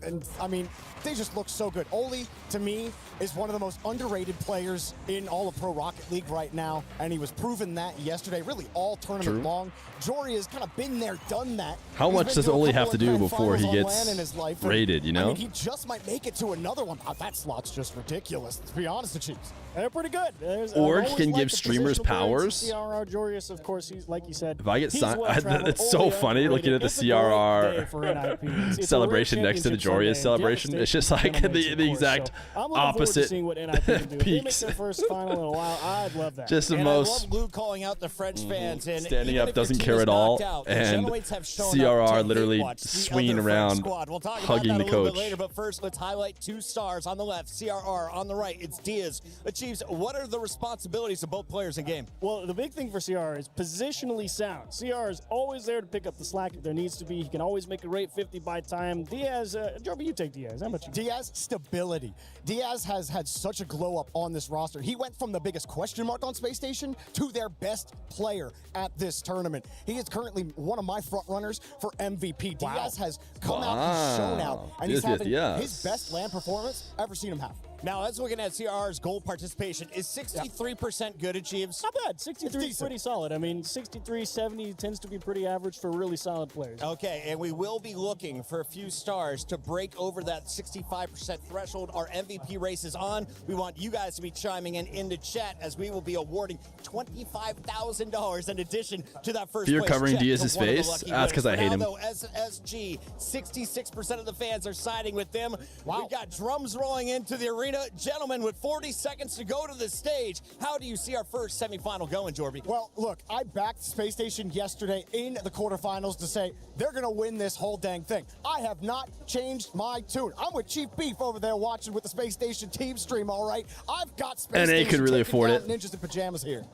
And, I mean, they just look so good. Oli, to me, is one of the most underrated players in all of Pro Rocket League right now, and he was proven that yesterday, really all tournament long. Jory has kind of been there, done that. How He's much been does to a Oli couple have to of do grand before he finals on gets LAN in his life, and, rated, you know? I mean, he just might make it to another one. That slot's just ridiculous, to be honest, the Chiefs. They're pretty good. Org can give streamers powers. CRR Jorius, of course, he's like you said. If I get he's signed, well-traveled, it's so Oli funny looking at the underrated. It's a great day CRR for NIP. It's a celebration real next to the championship Jorius Sunday. celebration. It's just like Devastating the of course. exact So I'm looking forward to opposite seeing what NIP can do. If they make peaks. their first final in a while, I'd love that. Just the And most I love Luke calling out the French fans. And standing even up if your doesn't team care is at all, knocked out, the and Genoates have shown CRR up to literally hate watch the swinging other French around, squad. We'll talk hugging about that the a little coach. bit later, but first let's highlight 2 stars on the left, CRR on the right. It's Diaz. Chiefs, what are the responsibilities of both players in game? Well, the big thing for CR is positionally sound. CR is always there to pick up the slack if there needs to be. He can always make a rate 50 by time. Diaz, Joby, you take Diaz. How about you? Diaz, stability. Diaz has had such a glow up on this roster. He went from the biggest question mark on Space Station to their best player at this tournament. He is currently one of my front runners for MVP. Diaz has come out and shown out, and he's having his best LAN performance ever seen him have. Now, let's looking at CR's goal participation. Is 63% good at Chiefs? Not bad. 63 is pretty solid. I mean, 63, 70 tends to be pretty average for really solid players. Okay, and we will be looking for a few stars to break over that 65% threshold. Our MVP race is on. We want you guys to be chiming in the chat as we will be awarding $25,000 in addition to that first Fear place covering check Diaz's to one of the face? lucky That's 'cause winners. I hate For him. now, though, SSG, 66% of the fans are siding with them. Wow. We've got drums rolling into the arena. Gentlemen, with 40 seconds to go to the stage, how do you see our first semifinal going, Jorby? Well, look, I backed Space Station yesterday in the quarterfinals to say they're going to win this whole dang thing. I have not changed my tune. I'm with Chief Beef over there watching with the Space Station team stream, all right? I've got Space NA Station could really taking afford down it. Ninjas in pajamas here.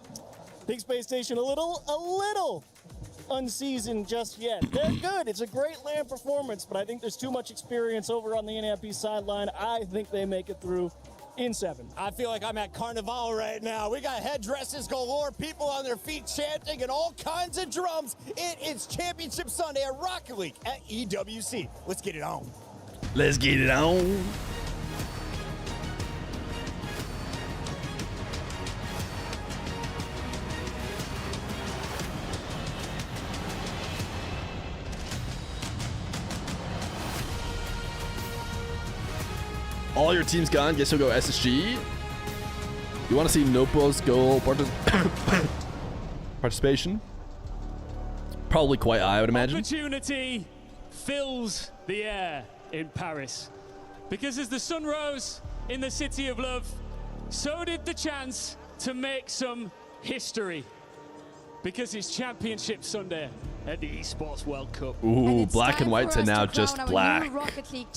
Big Space Station, a little unseasoned just yet. They're good. It's a great LAN performance, but I think there's too much experience over on the NAP sideline. I think they make it through in 7. I feel like I'm at Carnival right now. We got headdresses galore, people on their feet chanting, and all kinds of drums. It is Championship Sunday at Rocket League at EWC. Let's get it on. Let's get it on. All your team's gone. Guess you'll go SSG. You want to see Nopo's goal participation? Probably quite high, I would imagine. Opportunity fills the air in Paris. Because as the sun rose in the City of Love, so did the chance to make some history. Because it's Championship Sunday at the Esports World Cup. Ooh, black and white to now just black.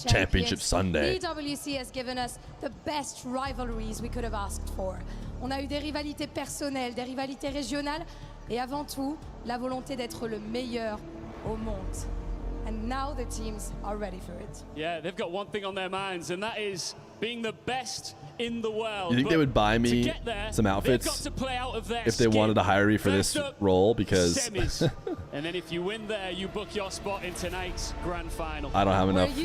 Championship Sunday. EWC has given us the best rivalries we could have asked for. On a eu des rivalités personnelles, des rivalités régionales, et avant tout, la volonté d'être le meilleur au monde. And now the teams are ready for it. Yeah, they've got one thing on their minds, and that is being the best in the world. You think they would buy me some outfits if they wanted to hire me for this role? Because semis. And then if you win there, you book your spot in tonight's grand final. I don't have enough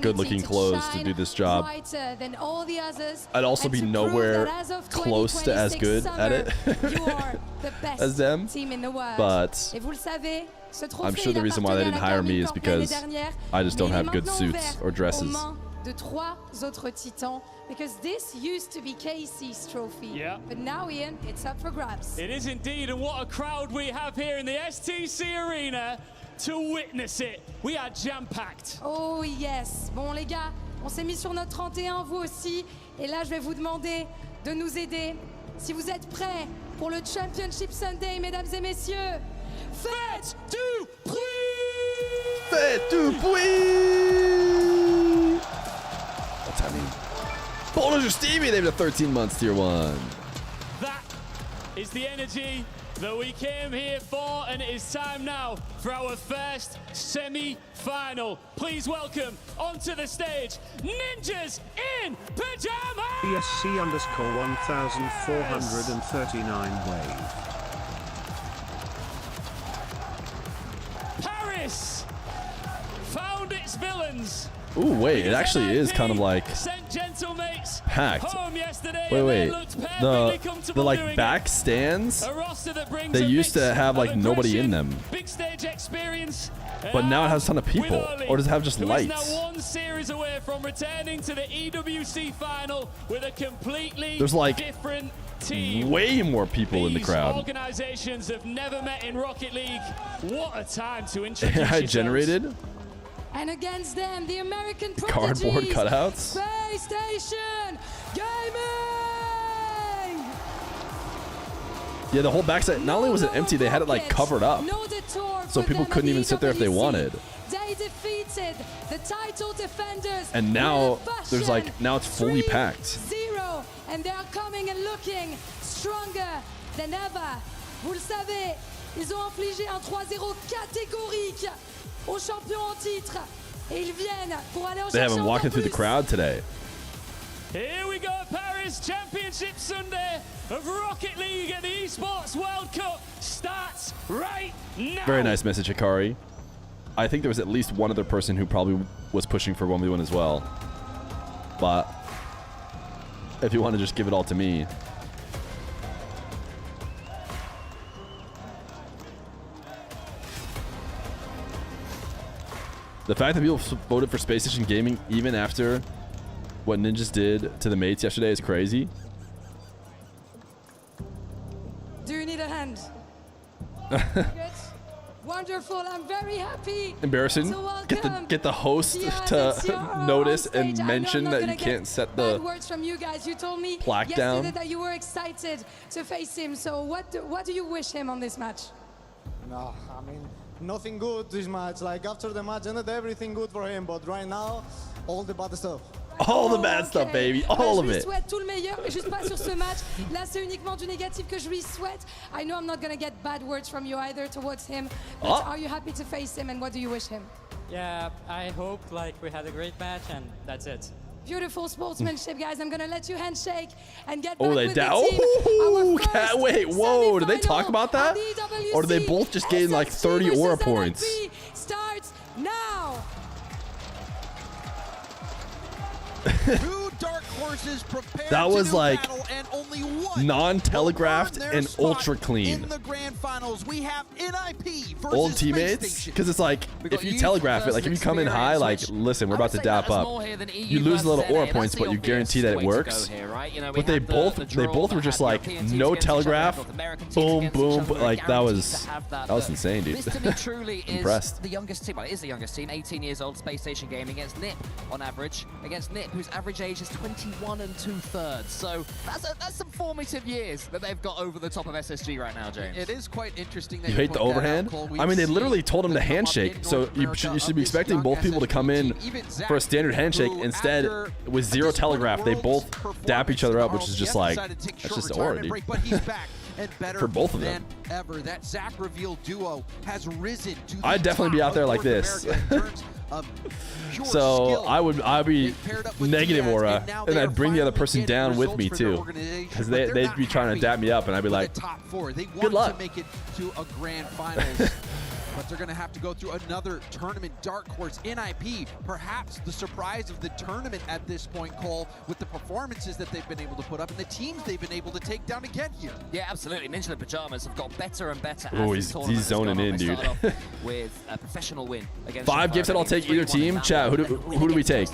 good-looking clothes to do this job. Than all the others, I'd also be nowhere close to as good at it as them. But I'm sure the reason why they didn't hire me is because I just don't have good suits or dresses. De 3 autres titans, because this used to be Casey's trophy. Yeah. But now, Ian, it's up for grabs. It is indeed, and what a crowd we have here in the STC Arena to witness it. We are jam-packed. Oh yes. Bon les gars, on s'est mis sur notre 31, vous aussi. Et là, je vais vous demander de nous aider. Si vous êtes prêts pour le Championship Sunday, mesdames et messieurs, faites du bruit! Faites du bruit! What's that mean? Boulders or Stevie, they've been 13 months, tier 1. That is the energy that we came here for, and it is time now for our first semi-final. Please welcome onto the stage, Ninjas in Pajamas! ESC_1439 wave. Paris found its villains. Ooh, wait, it actually is kind of like packed. Wait. The like back stands, they used to have like nobody in them. But now it has a ton of people. Or does it have just lights? Now one series away from returning to the EWC final with a completely There's like different team. way more people in the crowd. Organizations have never met in Rocket League. What a time to introduce AI generated? And against them, the American Cardboard prodigies, cutouts? Space Station Gaming! Yeah, the whole backside, not only was it empty, they had it like covered up. So people couldn't even sit there if they wanted. They they defeated the title defenders. And now with there's like, passion. now it's fully packed. 3-0, and they are coming and looking stronger than ever. Vous le savez, ils ont infligé un 3-0 catégorique aux champions en titre. Et ils viennent pour aller en They have chercher him encore walking through the plus. crowd today. Here we go, Paris Championship Sunday of Rocket League at the Esports World Cup starts right now. Very nice message, Hikari. I think there was at least one other person who probably was pushing for 1v1 as well. But if you want to just give it all to me. The fact that people voted for Space Station Gaming even after what Ninjas did to the mates yesterday is crazy. Do you need a hand? Good. Wonderful. I'm very happy. Embarrassing. to Get the host Ciara to Ciara notice on stage. I and know mention I'm not that gonna you get can't set bad the words from you guys. You told me plaque yesterday down. that you were excited to face him. So what do you wish him on this match? No, I mean, nothing good this match. Like, after the match ended, everything good for him. But right now, all the bad stuff. All the bad stuff, baby. All of Je lui it. souhaite tout le meilleur, mais juste pas sur ce match. Là, c'est uniquement du négatif que je lui souhaite. I know I'm not gonna get bad words from you either towards him. But Oh. are you happy to face him, and what do you wish him? Yeah, I hope like we had a great match, and that's it. Beautiful sportsmanship, guys. I'm gonna let you handshake and get Oh, back they with down. the team. Oh, Our first wait, whoa. Did they talk semifinal about that? of the EWC Or did they both just gain like 30 SSG aura versus points? NIP starts now. Two dark horses prepared That was to do like battle, and only one non-telegraphed will earn their and spot ultra clean. In the grand finals, we have NIP versus Old Space teammates, Station. because it's like if you telegraph it, like if you come in high, like listen, we're about to dap up. You lose a little aura points, but you guarantee that it works. But they both were just like no telegraph, boom, boom, like that was insane, dude. This to me truly is Impressed. the youngest team. Well, it is the youngest team, 18 years old, Space Station Gaming against NIP on average. Against NIP, whose average age is 21 2/3. So that's some formative years that they've got over the top of SSG right now, James. It is quite interesting that You hate the overhand? I mean, they literally told him to handshake, so you should be expecting both people to come in for a standard handshake. Instead, with zero telegraph, they both dap each other up, which is just like, that's just aura, dude. But he's back and better For both of them. than ever. That Zach reveal duo has risen to the I'd definitely be top out there of like North this. America in terms of pure So skill. I'd be negative aura, and I'd bring the other person down with me results for their too, organization, because but they're they'd not be trying to happy dap me up, and I'd be like, top four. They good want luck. to make it to a grand finals. But they're going to have to go through another tournament dark horse. NIP, perhaps the surprise of the tournament at this point, Cole, with the performances that they've been able to put up and the teams they've been able to take down again here. Yeah, absolutely. Ninja the Pajamas have got better and better as Oh, this he's tournament has zoning gone on. in, They dude. started off with a professional win against 5 gifts that I'll take either team. Chat, who do we take?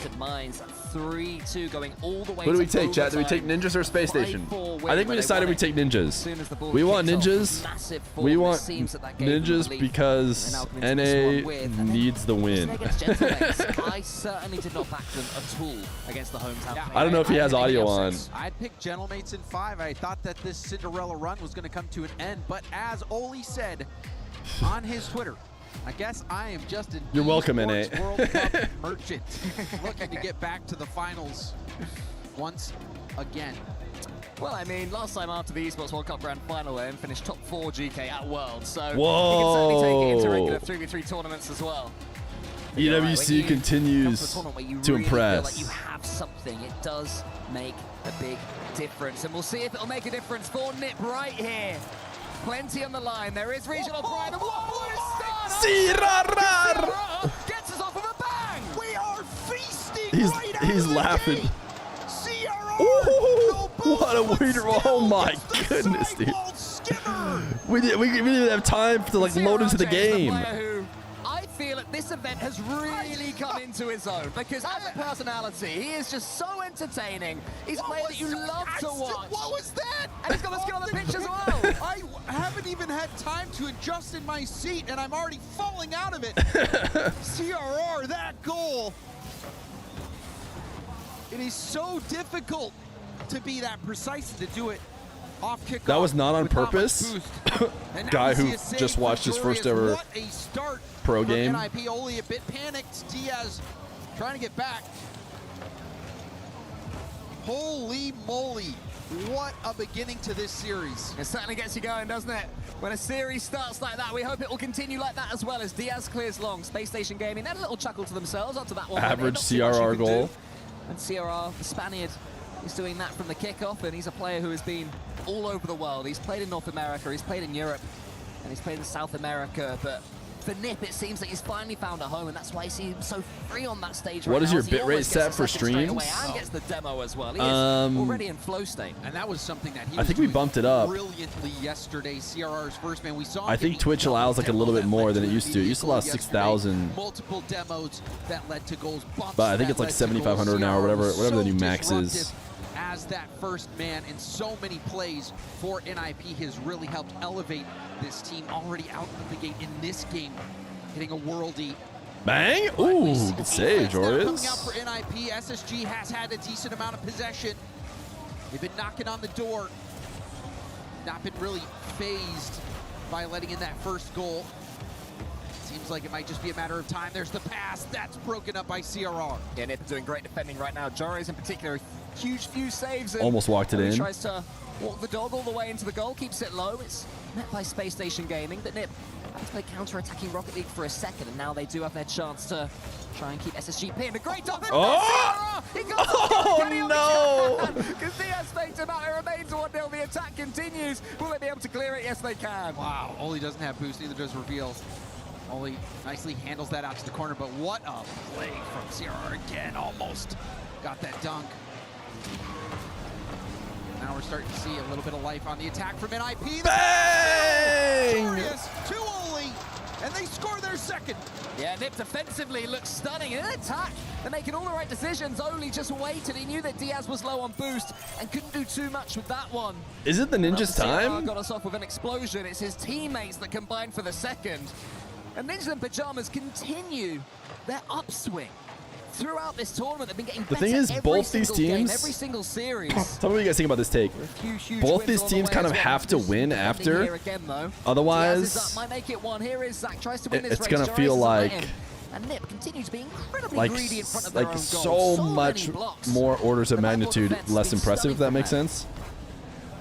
3-2 going all the way Who do we to take, chat? Do we overtime. take Ninjas or Space Station? 5-4 I think we win, decided where we take they won it. Ninjas. As soon as the ball We want kicked off, Ninjas. massive form. We It want seems that gave them Ninjas the lead. because And now coming into this NA one with- and then needs the win. against Gentlemates, I certainly did not back them at all against the hometown. I don't know if he has audio on. I'd pick Gentlemates in 5. I thought that this Cinderella run was going to come to an end, but as Oli said on his Twitter, I guess I am just an You're welcome, esports NA. World Cup merchant looking to get back to the finals once again. Well, I mean, last time after the Esports World Cup Grand Final, they finished top 4 GK at World, so you can certainly take it into regular 3v3 tournaments as well. EWC continues to Really feel like impress. you have something. It does make a big difference, and we'll see if it'll make a difference for NIP right here. Plenty on the line. There is regional pride. And what a start! Gets us off with a bang. We are feasting. He's laughing. Ooh, what a weird! Oh my goodness, dude. We didn't even have time to like load into the game. I feel at this event has really come into his own, because as a personality, he is just so entertaining. He's a player that you love to watch. What was that? And he's got the skill on the pitch as well. I haven't even had time to adjust in my seat, and I'm already falling out of it. CRR, that goal. It is so difficult to be that precise and to do it off kickoff. That was not on with not much purpose. boost. And now Guy we see who a save just from watched his first Dorius. ever What a start pro from game. NIP. Oli a bit panicked. Diaz trying to get back. Holy moly. What a beginning to this series. It certainly gets you going, doesn't it? When a series starts like that, we hope it will continue like that as well as Diaz clears long. Space Station Gaming, they had a little chuckle to themselves onto that one. Average Not too much you CRR can goal. do. And CRR, the Spaniard, is doing that from the kickoff, and he's a player who has been all over the world. He's played in North America, he's played in Europe, and he's played in South America, but for Nip, it seems that he's finally found a home, and that's why you see him so free on that stage right What is now, your as he bit rate almost set gets for the second straight away streams? and gets the demo as well. He is already in flow state. And that was something that he I was think we doing bumped it up. brilliantly yesterday. CRR's first man. We saw him I think getting Twitch allows like a little bit more than it used to. It used to allow yesterday. 6,000, Multiple demos that led to goals. Bumps but I think that it's like led to goals. 7,500 an hour, whatever CRR the new so max is. disruptive as that first man in so many plays for NIP has really helped elevate this team already out of the gate in this game, hitting a worldie. Bang! Ooh, good save, Coming out Joris. for NIP, SSG has had a decent amount of possession. They've been knocking on the door, not been really phased by letting in that first goal. Seems like it might just be a matter of time. There's the pass. That's broken up by CRR. Yeah, Nip doing great defending right now. Joris in particular, huge few saves. And Almost walked it he in. Tries to walk the dog all the way into the goal, keeps it low. It's met by Space Station Gaming, but Nip had to play counter-attacking Rocket League for a second, and now they do have their chance to try and keep SSG pinned. A great dog. Oh! He got Oh, no! Because Diaz faked him out. It remains 1-0. The attack continues. Will they be able to clear it? Yes, they can. Wow, Oli doesn't have boost, neither does Reveal. Oli nicely handles that out to the corner, but what a play from CRR again. Almost got that dunk. Now we're starting to see a little bit of life on the attack from NIP. Bang! Glorious to Oli, and they score their second. Yeah, Nip defensively looks stunning. In attack, they're making all the right decisions. Oli just waited. He knew that Diaz was low on boost and couldn't do too much with that one. Is it the Ninja's time? Got us off with an explosion. It's his teammates that combined for the second. And Ninjas in Pajamas continue their upswing throughout this tournament. They've been getting better. The thing is, every both these single game, teams. every single series. Tell me what you guys think about this take. Huge Both wins these all the teams way kind as of well. have to Who's win defending after. here again, though. Diaz is Otherwise, up, might make it one. Here is Zach tries to win this it's race. gonna Joris feel is like right in. And Nip continues to be incredibly like greedy in front of their own so goal. much many blocks. more orders of The backboard magnitude defense less being impressive, if that stunning makes from sense.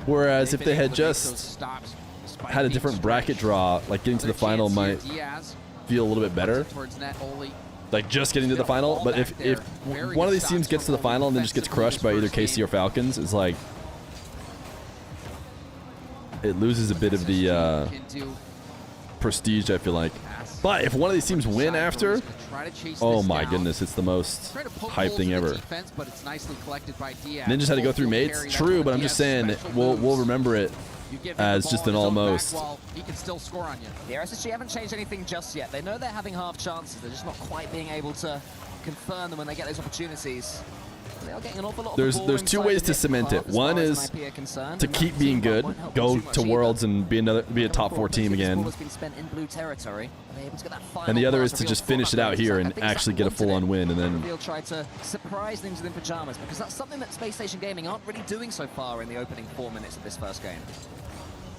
Whereas if They've they been had able to make those just stops despite had a being different bracket stretched. draw, like getting to the Another final chance might here. Diaz feel a little bit better. towards net. Oli. Like just getting to the final, but if Very one of good these teams stops gets to the from final and then just gets defensively crushed by either this first KC or Falcons, it's like it loses a bit of the Can do prestige, I feel like. But if one of these teams win after, try to chase oh this my down. goodness, it's the most Try to poke hype holes thing in the ever. defense, but it's nicely collected by Diaz. Ninjas had to go through Full field mates, carry, that's true, one but of I'm just Diaz's saying special we'll moves. remember it You give him as the just ball an in his own back almost. wall, he can still score on you. The SSG haven't changed anything just yet. They know they're having half chances. They're just not quite being able to confirm them when they get those opportunities. They are getting an awful lot of the ball There's two inside ways the to net cement half it. as One far as is NIP are concerned, to and keep that being team good, won't help go too much to either. Worlds and be a top 4 team This ball again. has been spent in blue territory. Are they able to get that final And the other pass is to revealed just for finish it out Buckley? here I and think Zach actually get a wanted full-on it. win, and then Reveal tried to surprise Ninjas in Pajamas because that's something that Space Station Gaming aren't really doing so far in the opening 4 minutes of this first game.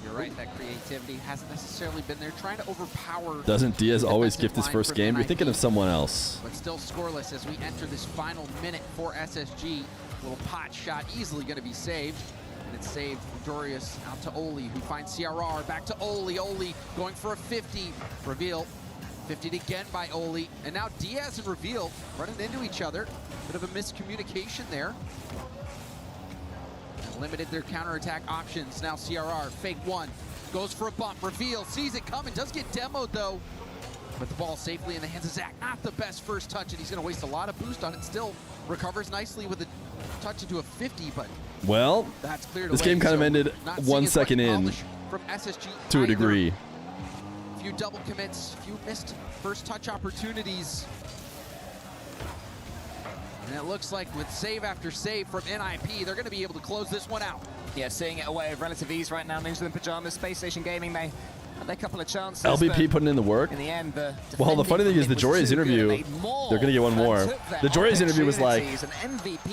You're right, that creativity hasn't necessarily been there. Trying to overpower. doesn't Diaz the always defensive gift his line first from game? You're NIP, thinking of someone else. But still scoreless as we enter this final minute for SSG. Little pot shot, easily going to be saved. And it's saved from Dorius out to Oli, who finds CRR. Back to Oli. Oli going for a 50. Reveal. 50'd again by Oli. And now Diaz and Reveal running into each other. Bit of a miscommunication there. And limited their counterattack options. Now CRR, fake one. Goes for a bump. Reveal, sees it coming. Does get demoed though. But the ball safely in the hands of Zach. Not the best first touch, and he's going to waste a lot of boost on it. Still recovers nicely with a touch into a 50, but Well, that's cleared this away, game kind of so ended not 1 seeing as second much in polish from SSG to a either. degree. Few double commits, few missed first touch opportunities. And it looks like with save after save from NIP, they're going to be able to close this one out. Yeah, seeing it away with relative ease right now. Ninjas in Pajamas, Space Station Gaming, they A couple of chances. LBP putting in the work. In the end, Well, the funny thing is the Jory's interview, they're going to get one more. The Jory's interview was like,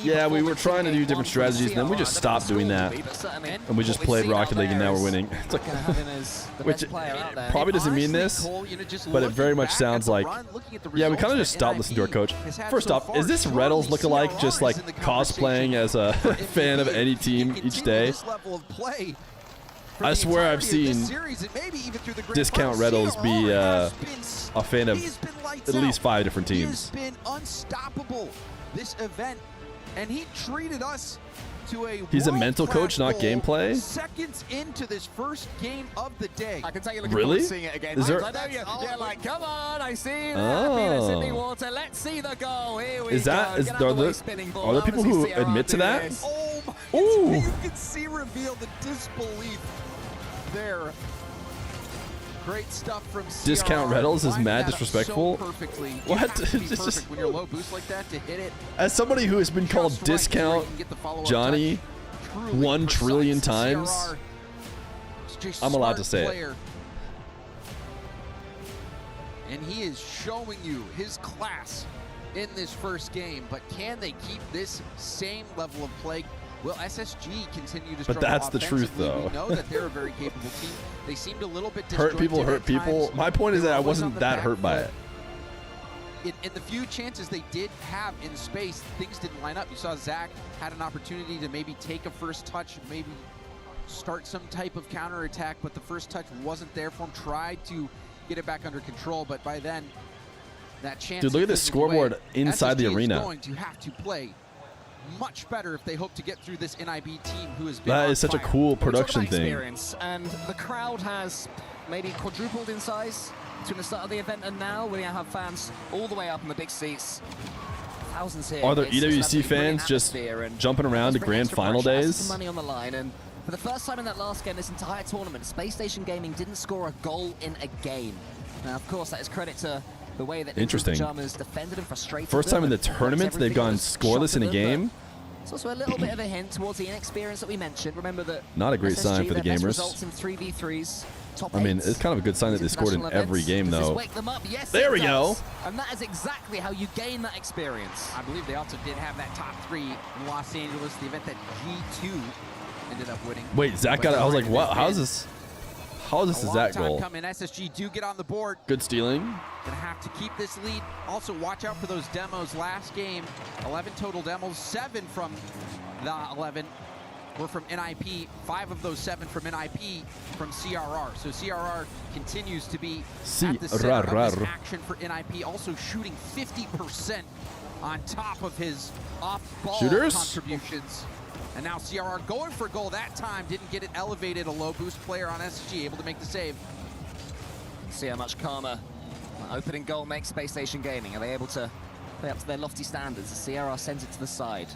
yeah, we were trying to do different strategies, and then we just stopped doing that. And we just played Rocket League, and now we're winning. It's like, which probably doesn't mean this, but it very much sounds like, yeah, we kind of just stopped listening to our coach. First off, is this Reddles lookalike just like cosplaying as a fan of any team each day? I swear I've seen Discount Reddles be a fan of at least 5 different teams. He has been unstoppable this event, and he treated us to a He's a mental coach, not gameplay. Seconds into this first game of the day. I can tell you looking Really? forward to seeing it again. Is there? I know you're like, come on, I see the happiness in the water. Let's see the goal. Here we Is that go. is are there people who admit to that? Oh my! Ooh. You can see reveal the disbelief there. Great stuff from CRR. Discount Reddles is Lining mad that up disrespectful. So perfectly. You What? have to be It's just- perfect when you're low boost like that to hit it. As somebody who has been called Discount Johnny 1 trillion times, I'm allowed to say it. And he is showing you his class in this first game, but can they keep this same level of play? Will SSG continue to struggle? But that's the truth, offensively? though. We know that they're a very capable team. They seemed a little bit hurt people disjointed hurt at people. times. My point is They that I were always on wasn't the that back hurt by foot. it. In the few chances they did have in space, things didn't line up. You saw Zach had an opportunity to maybe take a first touch, maybe start some type of counterattack, but the first touch wasn't there for him. Tried to get it back under control, but by then, that chance. Dude, look at this fizzled away. scoreboard inside the SSG is arena. going to have to play much better if they hope to get through this NIB team who has been That on is such a fire. cool production thing. Experience, and the crowd has maybe quadrupled in size between the start of the event and now. We now have fans all the way up in the big seats. Thousands here. Are there It's an EWC absolutely brilliant fans just atmosphere, and jumping around to bring grand extra final pressure, has days? some money on the line, and for the first time in that last game, this entire tournament, Space Station Gaming didn't score a goal in a game. Now, of course, that is credit to the way that Interesting. Pajamas defended and frustrated First them time in the and blocked tournament they've everything gone that was scoreless shot in a at them, game. but it's also a little bit of a hint towards the inexperience that we mentioned. Remember that Not a great SSG, sign for the their best gamers. results in 3v3s, top I mean, eights. it's kind of a good sign that they scored in International every events. game, Does this though. wake them up? Yes, There it we go. does. And that is exactly how you gain that experience. I believe they also did have that top 3 in Los Angeles, the event that G2 ended up winning. Wait, Zach got it. I was like, what? How is this? How is this a Zach Time goal? coming. SSG do get on the board. Good stealing. Gonna have to keep this lead. Also, watch out for those demos. Last game, 11 total demos. 7 from the 11 were from NIP. 5 of those 7 from NIP from CRR. So CRR continues to be at the center of this action for NIP. Also shooting 50% on top of his off-ball Shooters? contributions. And now CRR going for a goal that time. Didn't get it elevated. A low boost player on SSG able to make the save. See how much calmer opening goal makes Space Station Gaming. Are they able to play up to their lofty standards? The CRR sends it to the side.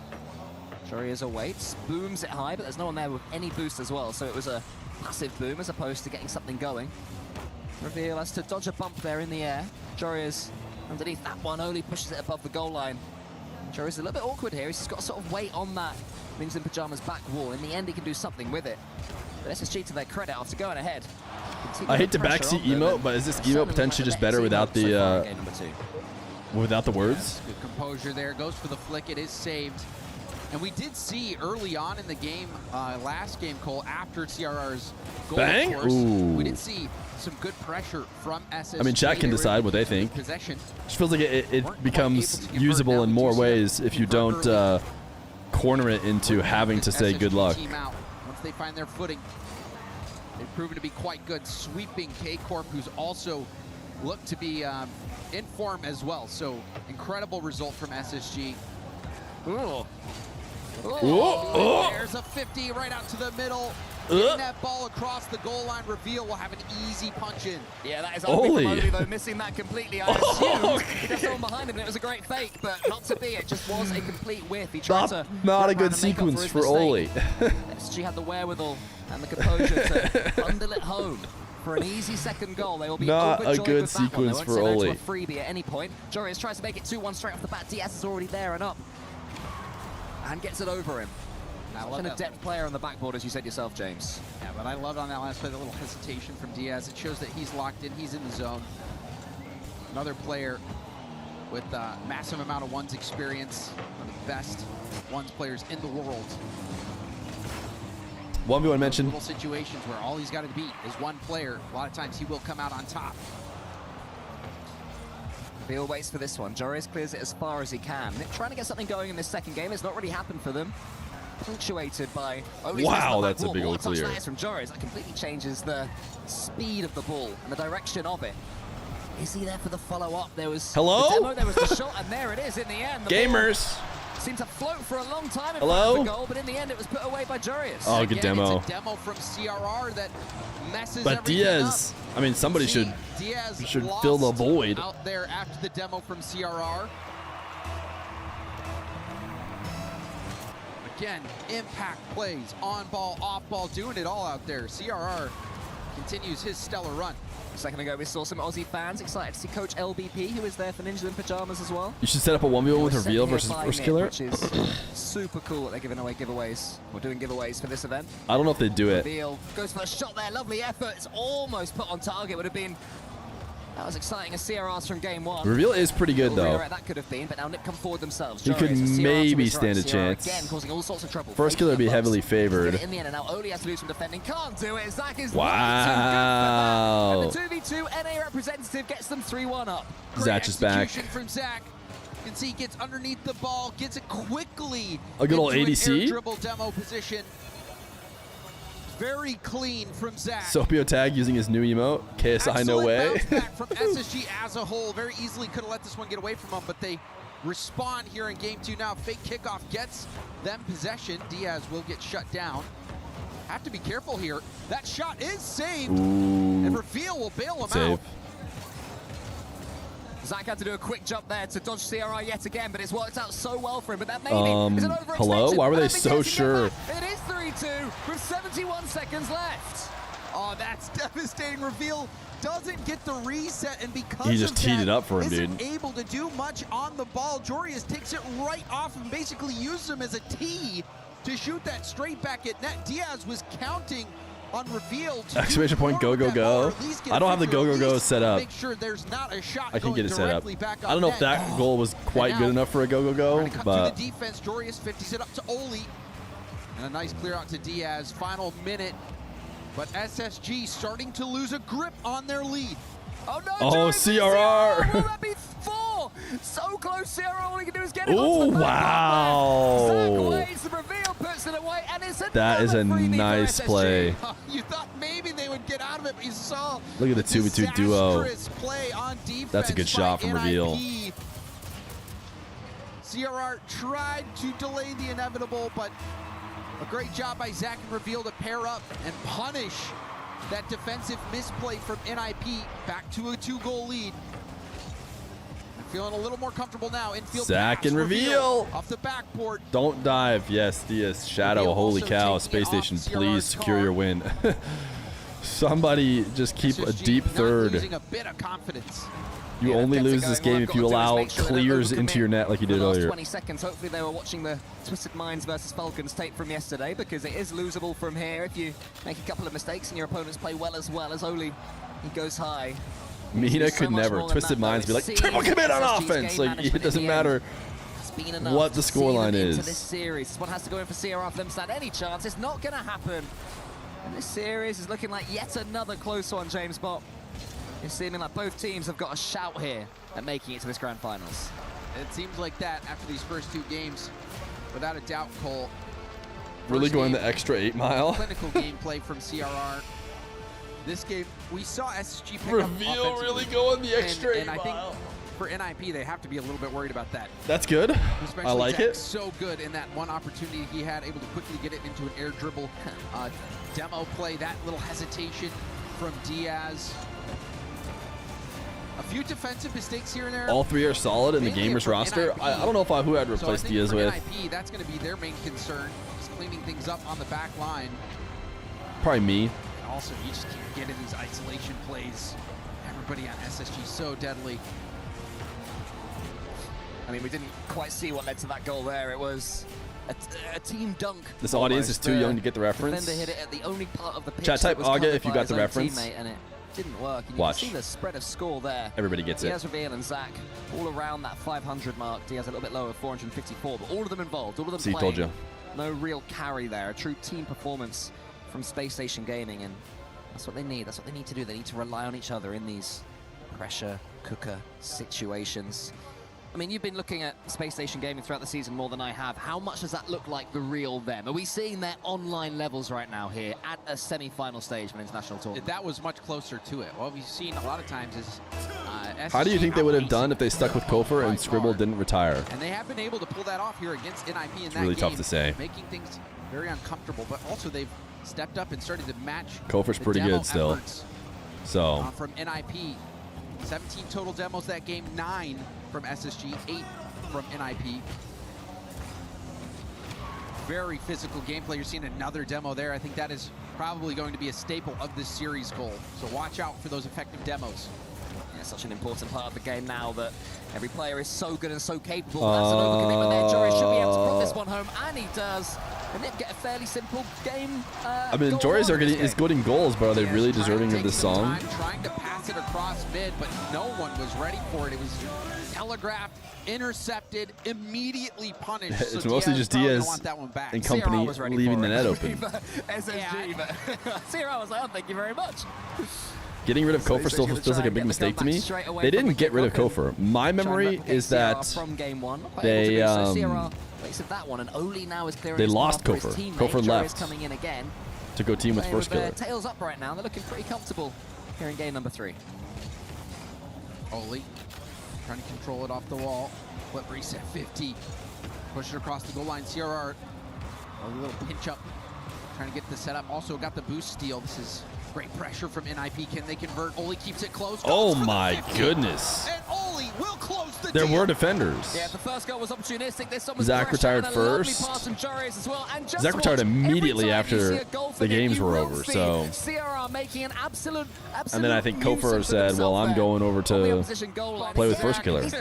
Jorias awaits, booms it high, but there's no one there with any boost as well, so it was a passive boom as opposed to getting something going. Reveal has to dodge a bump there in the air. Jorias underneath that one only pushes it above the goal line. Jorias a little bit awkward here. He's just got to sort of wait on that Wings in Pajamas back wall. In the end, he can do something with it. But SSG, to their credit, after going ahead. I hate to backseat emote, but is this emote potentially just better without the words? Good composure there. Goes for the flick. It is saved. And we did see early on in the game, last game, Cole, after CRR's goal, Bang? of course, Ooh. we did see some good pressure from SSG. I mean, chat can They were decide able what to they keep think. possession. Just feels like it becomes usable in more ways if you don't corner it into having to say good luck. Team out. Once they find their footing, they've proven to be quite good, sweeping K-Corp, who's also looked to be in form as well. So incredible result from SSG. Ooh. Oh. There's a 50 right out to the middle. Getting that ball across the goal line. Reveal will have an easy punch in. Yeah, that is Holy. Oli, though, missing that completely. I assumed he got someone behind him, and it was a great fake, but not to be. It just was a complete whiff. He tried to Not a run good around and make up for sequence his for mistake. Oli. SG had the wherewithal and the composure to bundle it home for an easy second goal. They will be Not a overjoyed good with that one. sequence They for won't say no Oli. to a freebie at any point. Jorias tries to make it 2-1 straight off the bat. Diaz is already there and up. And gets it over him. Such an adept player on the backboard, as you said yourself, James. Yeah, but I loved on that last play the little hesitation from Diaz. It shows that he's locked in, he's in the zone. Another player with a massive amount of ones experience, one of the best ones players in the world. 1v1 mentioned. Little situations where all he's got to beat is one player. A lot of times he will come out on top. Veal waits for this one. Joris clears it as far as he can. They're trying to get something going in this second game. It's not really happened for them. Punctuated by... Wow, that's a big old clear. That is from Joris. That completely changes the speed of the ball and the direction of it. Is he there for the follow-up? There was Hello? the demo, there was the shot, and there it is in the end. The Gamers. Seemed to float for a long time in Hello? front of the goal, but in the end it was put away by Joris. Oh, good demo. It's a demo from CRR that messes But everything Diaz, up. I mean, somebody should Diaz fill the void. Out there after the demo from CRR. Again, impact plays, on ball, off ball, doing it all out there. CRR continues his stellar run. A second ago, we saw some Aussie fans excited to see Coach LBP, who is there for Ninjas in Pajamas as well. You should set up a 1v1 with Set Reveal here versus by First Nick, Killer. Which is super cool that they're giving away giveaways, or doing giveaways for this event. I don't know if they do it. Reveal goes for the shot there, lovely effort. It's almost put on target, would have been... That was exciting as CRRs from game one. Reveal is pretty good, though. That could have been, but now Nick come forward themselves. He could maybe stand a chance. Again, causing all sorts of trouble. First Killer would be heavily favored. In the end, and now Oli has to do some defending. Can't do it. Zach is wow. And the 2v2 NA representative gets them 3-1 up. Zach is back. From Zach. You can see he gets underneath the ball, gets it quickly. A good old into an ADC. air dribble demo position. Very clean from Zach. Sopio tag using his new emote. KSI, no way. Bounce back from SSG as a whole. Very easily could have let this one get away from them, but they respond here in game two now. Fake kickoff gets them possession. Diaz will get shut down. Have to be careful here. That shot is saved. Ooh. And Reveal will bail him out. Zach had to do a quick jump there to dodge CRI yet again, but it's worked out so well for him. But that maybe is an overextension. Hello? Why were they so sure? It is 3-2 with 71 seconds left. Oh, that's devastating. Reveal doesn't get the reset, and because he just teed it up for him, isn't dude. able to do much on the ball. Jorius takes it right off and basically uses him as a tee to shoot that straight back at net. Diaz was counting on Reveal. Exclamation point, go, go, go. I don't have the go, go, go set up. Make sure there's not a shot I can get it set up. back I don't know if that goal was quite good enough for a go, go, go, but... the defense, Jorius 50s it up to Oli. And a nice clear out to Diaz. Final minute. But SSG starting to lose a grip on their lead. Oh, no, oh, CRR. Will that be 4? So close, CRR. All he can do is get it. Oh, wow. Zach waits, the Reveal puts it away, and it's that is a nice play. You thought maybe they would get out of it, but you saw look at the 2v2 duo. Play on defense. That's a good shot from Reveal. CRR tried to delay the inevitable, but a great job by Zach and Reveal to pair up and punish that defensive misplay from NIP back to a 2-goal lead. I'm feeling a little more comfortable now. Infield Zach and Reveal off the backboard. Don't dive. Yes, Diaz. Shadow. Holy cow. Space Station, please secure your win. Somebody just keep a deep third. Losing a bit of confidence. You only lose this game if you allow clears into your net like you did earlier. 20 seconds. Hopefully they were watching the Twisted Minds versus Falcons tape from yesterday, because it is losable from here if you make a couple of mistakes and your opponents play well as Oli, he goes high. Mina could never. Twisted Minds be like, triple commit on offense. Like, it doesn't matter what the scoreline is. This series. This one has to go in for CRR for them to stand any chance. It's not going to happen. And this series is looking like yet another close one, James Bott. It's seeming like both teams have got a shout here at making it to this grand finals. It seems like that after these first 2 games. Without a doubt, Cole. Really going the extra 8 mile. Clinical gameplay from CRR. This game, we saw SSG pick Reveal really going the extra 8 mile. And I think for NIP, they have to be a little bit worried about that. That's good. Especially I like Zach's it. So good in that one opportunity he had, able to quickly get it into an air dribble demo play. That little hesitation from Diaz. A few defensive mistakes here and there. All 3 are solid in the Gamers roster. I don't know who I'd replace Diaz with. NIP, that's going to be their main concern, is cleaning things up on the back line. Probably me. And also, you just can't get in these isolation plays. Everybody on SSG so deadly. I mean, we didn't quite see what led to that goal there. It was a team dunk. This audience is too young to get the reference. Defender hit it at the only part of the pitch Chat, type that was Aga covered if you by got the his own reference. teammate, and it didn't work. And Watch. You can see the spread of score there. Everybody gets it. Diaz, Reveal, and Zach all around that 500 mark. Diaz a little bit lower, 454, but all of them involved, all of them See, playing. told you. No real carry there. A true team performance from Space Station Gaming, and that's what they need. That's what they need to do. They need to rely on each other in these pressure cooker situations. I mean, you've been looking at Space Station Gaming throughout the season more than I have. How much does that look like the real them? Are we seeing their online levels right now here at a semi-final stage of an international tournament? That was much closer to it. What we've seen a lot of times is How do you think they would have outpacing done if they stuck with Kofor and Scribble didn't retire? And they have been able to pull that off here against NIP in It's that really game, tough to say. making things very uncomfortable, but also they've stepped up and started to match Kofor's the pretty demo good still. efforts, So from NIP. 17 total demos that game, 9 from SSG, 8 from NIP. Very physical gameplay. You're seeing another demo there. I think that is probably going to be a staple of this series, Cole. So watch out for those effective demos. Yeah, such an important part of the game now that every player is so good and so capable. That's an overcommitment there. Joris should be able to prop this one home, and he does. And then get a fairly simple game. I mean, Joris is good in goals, but are they really deserving of this song? Trying to pass it across mid, but no one was ready for it. It was telegraphed, intercepted, immediately punished. It's So mostly Diaz just probably gonna Diaz want that one back. and company leaving the net open. SSG, but Sierra was like, oh, thank you very much. Getting rid of Kofor still feels like a big mistake to me. They didn't get rid of Kofor. My memory is that they that one, and Oli now is clearing they his lost path for his Kofor. teammate. Kofor Joris left coming in again. to go team with Playing First Killer. tails up right now. They're looking pretty comfortable here in game number 3. Oli trying to control it off the wall. Flip reset 50. Push it across the goal line. CRR, a little pinch up. Trying to get the setup. Also got the boost steal. This is great pressure from NIP. Can they convert? Oli keeps it close. Oh my goodness. And Oli will close the There deal. were defenders. Yeah, the first goal was opportunistic. This one was Zach pressure retired and a lovely first. pass from Joris as well. And just Zach retired watch, immediately every time you after see a goal for the them, games you were will over, see so- CRR making an absolute And then I think use Kofor of said, well, I'm himself going over there on the to opposition goal line. play with Yeah, First Killer. It's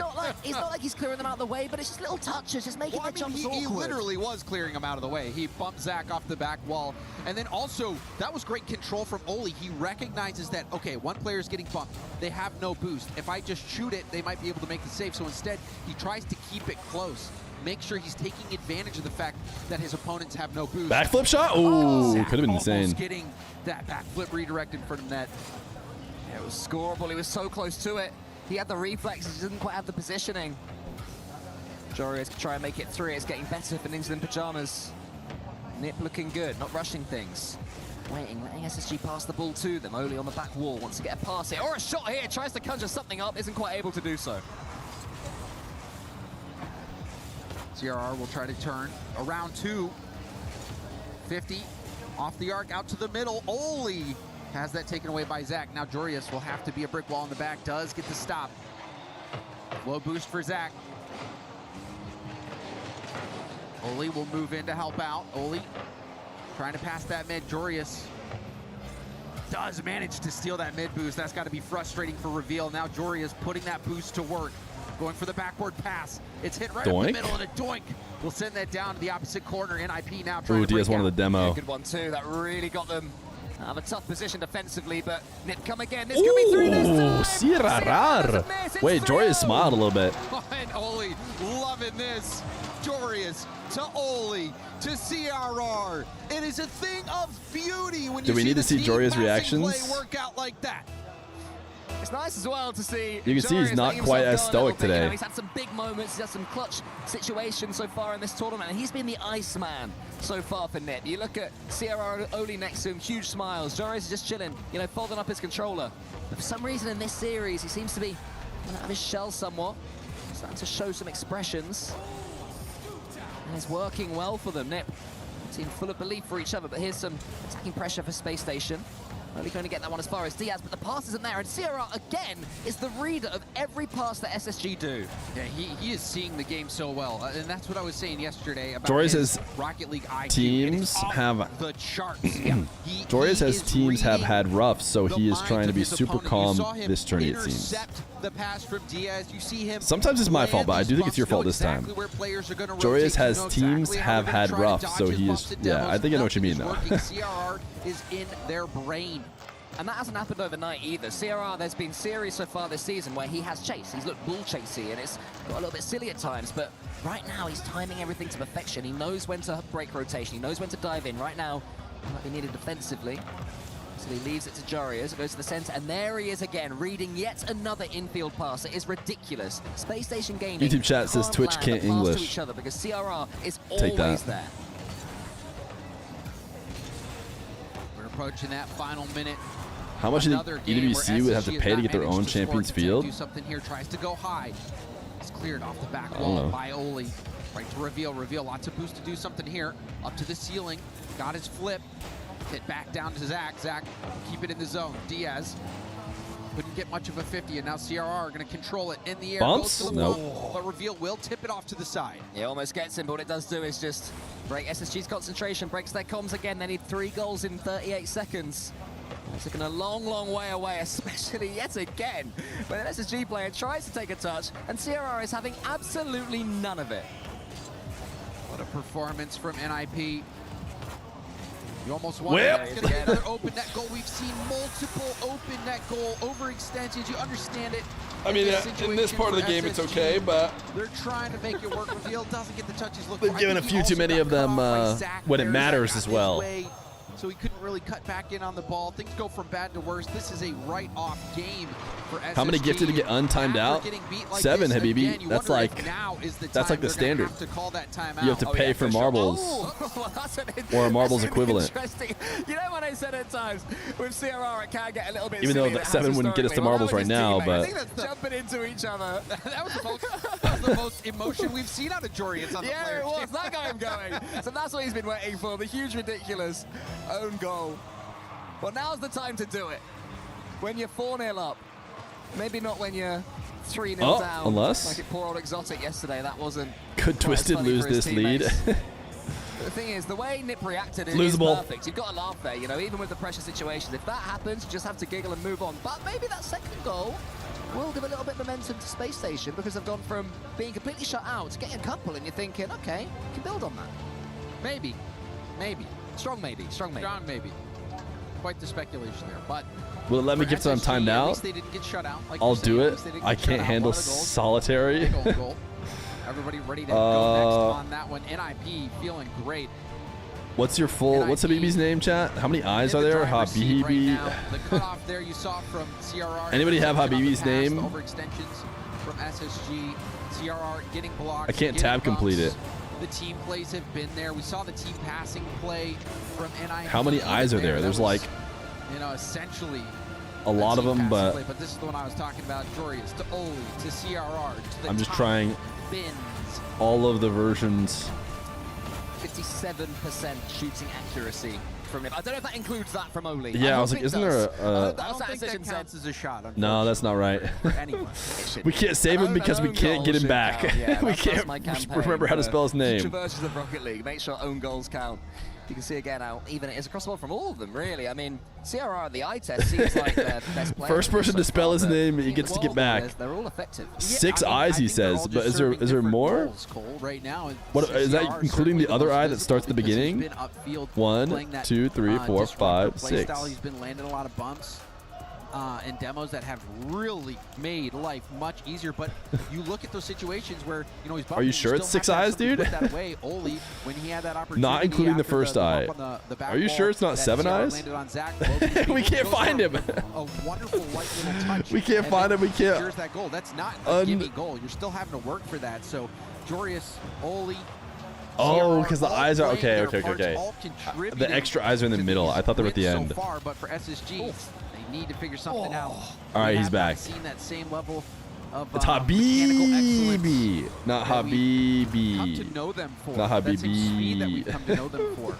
not like he's clearing them out of the way, but it's just little touches, just making the jumps He awkward. literally was clearing him out of the way. He bumped Zach off the back wall. And then also, that was great control from Oli. He recognizes that, okay, one player is getting bumped. They have no boost. If I just shoot it, they might be able to make the save. So instead, he tries to keep it close. Make sure he's taking advantage of the fact that his opponents have no boost. Backflip shot? Ooh, Zach could have been almost insane. getting that backflip redirect in front of net. It was scoreable. He was so close to it. He had the reflexes, he didn't quite have the positioning. Joris can try and make it 3. It's getting better for Ninja in Pajamas. Nip looking good, not rushing things. Waiting, letting SSG pass the ball to them. Oli on the back wall wants to get a pass here, or a shot here, tries to conjure something up, isn't quite able to do so. CRR will try to turn around 2. 50 off the arc out to the middle. Oli has that taken away by Zach. Now Jorius will have to be a brick wall in the back. Does get the stop. Low boost for Zach. Oli will move in to help out. Oli trying to pass that mid. Jorius does manage to steal that mid boost. That's got to be frustrating for Reveal. Now Jorius putting that boost to work. Going for the backward pass. It's hit right up the middle, and a doink will send that down to the opposite corner. NIP now trying Ooh, to Diaz break wanted out. the demo. Yeah, good one too. That really got them out of a tough position defensively, but Nip come again. This could be 3 this time. Sirarar. Wait, Joris smiled a little bit. And Oli loving this. Jorius to Oli to CRR. It is a thing of beauty when Do you we see need to the see team Jorius passing reactions? play work out like that. It's nice as well to see. You can see he's Joris not letting quite himself as go a little stoic bit. You know, today. he's had some big moments. He's had some clutch situations so far in this tournament, and he's been the Iceman so far for Nip. You look at CRR Oli next to him, huge smiles. Joris is just chilling, you know, folding up his controller. But for some reason in this series, he seems to be coming out of his shell somewhat, starting to show some expressions. And it's working well for them. Nip, team full of belief for each other, but here's some attacking pressure for Space Station. Only going to get that one as far as Diaz, but the pass isn't there, and CRR again is the reader of every pass that SSG do. Yeah, he is seeing the game so well, and that's what I was saying yesterday about Joris his has Rocket League IQ. teams have the charts. Yeah, Joris he has is teams have reading had roughs, so he is minds trying to of be his super opponent. You calm saw him this tourney, it seems. intercept the pass from Diaz. You see him. Sometimes it's my fault, but I do think it's your fault this time. Joreas has teams have had rough, so he is. Yeah, I think I know what you mean, though. CRR is in their brain. And that hasn't happened overnight either. CRR, there's been series so far this season where he has chased. He's looked bull chasey, and it's got a little bit silly at times. But right now, he's timing everything to perfection. He knows when to break rotation. He knows when to dive in. Right now, he might be needed defensively. So he leaves it to Joreas. It goes to the center, and there he is again, reading yet another infield pass. It is ridiculous. Space Station Gaming. YouTube chat says Twitch can't English. To each other because CRR is Take always that. there. We're approaching that final minute. How much do you think EWC would have to pay to get their own Champions Field? Do something here, tries to go high. It's cleared off the back wall by Oli. Right to reveal. Lots of boost to do something here. Up to the ceiling. Got his flip. Hit back down to Zach. Zach, keep it in the zone. Diaz couldn't get much of a 50, and now CRR are going to control it in the air. Bumps? Nope. But reveal will tip it off to the side. It almost gets him, but what it does do is just break SSG's concentration, breaks their comms again. They need 3 goals in 38 seconds. It's taken a long, long way away, especially yet again when an SSG player tries to take a touch, and CRR is having absolutely none of it. What a performance from NIP. You almost wonder if it's going to be another open net goal. We've seen multiple open net goal overextensions. You understand it. I mean, in this part of the game, it's okay, but they're trying to make it work. Reveal doesn't get the touches. they've given a few too many of them when it matters as well. So he couldn't really cut back in on the ball. Things go from bad to worse. This is a write-off game for SSG. How many gifted to get untimed out? 7, Habibi. That's like the standard. You have to pay for marbles or a marbles equivalent. You know what I said at times with CRR, it can get a little bit Even though that 7 wouldn't get us to marbles right now, but jumping into each other. That was the most emotion we've seen out of Joreas on the player. Yeah, it was. That got him going. So that's what he's been waiting for. The huge, ridiculous own goal. Well, now's the time to do it. When you're 4-0 up. Maybe not when you're 3-0 down. Unless. Like poor old Exotic yesterday. That wasn't. Could Twisted lose this lead? The thing is, the way Nip reacted is perfect. You've got to laugh there, you know, even with the pressure situations. If that happens, you just have to giggle and move on. But maybe that second goal will give a little bit of momentum to Space Station because they've gone from being completely shut out to getting a couple, and you're thinking, okay, you can build on that. Maybe. Strong maybe. Quite the speculation there, but will it let me get some timed out? At least they didn't get shut out. Like I'll do it. I can't handle solitary. Everybody ready to go next on that one. NIP feeling great. What's your full? What's Habibi's name, chat? How many eyes are there? Habibi. The cutoff there you saw from CRR. Anybody have Habibi's name? Overextensions from SSG. CRR getting blocked. I can't tab complete it. The team plays have been there. We saw the team passing play from NIP. How many eyes are there? There's like, you know, essentially a lot of them, but this is the one I was talking about. Joreas to Oli to CRR to the I'm just trying bins. all of the versions. 57% shooting accuracy from Nip. I don't know if that includes that from Oli. Yeah, I was like, isn't there a... I don't think that counts as a shot. No, that's not right. We can't save him because we can't get him back. Yeah, we can't remember how to spell his name. Future versions of Rocket League. Make sure own goals count. You can see again how even it is across the board from all of them, really. I mean, CRR at the eye test seems like their best player. First person to spell his name, he gets to get back. They're all effective. 6 eyes, he says, but is there more? Right now, what is that, including the other eye that starts at the beginning? 1, 2, 3, 4, 5, 6. He's been landing a lot of bumps and demos that have really made life much easier. But you look at those situations where he's. Are you sure it's 6 eyes, dude? Oli, when he had that opportunity, not including the first eye. Are you sure it's not 7 eyes? We can't find him. A wonderful light little touch. We can't find him. We can't. Here's that goal. That's not a gimme goal. You're still having to work for that. So, Joreas, Oli. Oh, because the eyes are okay. The extra eyes are in the middle. I thought they were at the end. So far, but for SSG, they need to figure something out. All right, he's back. Seen that same level of it's Habibi, not Habibi. Come to know them for. Not Habibi. That's speed that we've come to know them for.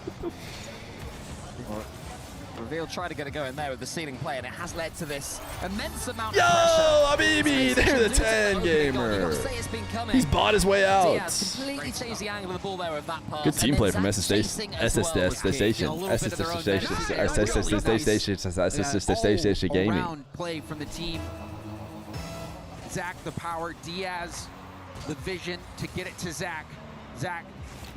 Reveal tried to get a go in there with the ceiling play, and it has led to this immense amount of pressure. Habibi, they're the 10 gamer. He's bought his way out. Diaz completely changed the angle of the ball there with that pass. Good team play from SS Station Gaming. Play from the team. Zach the power, Diaz the vision to get it to Zach. Zach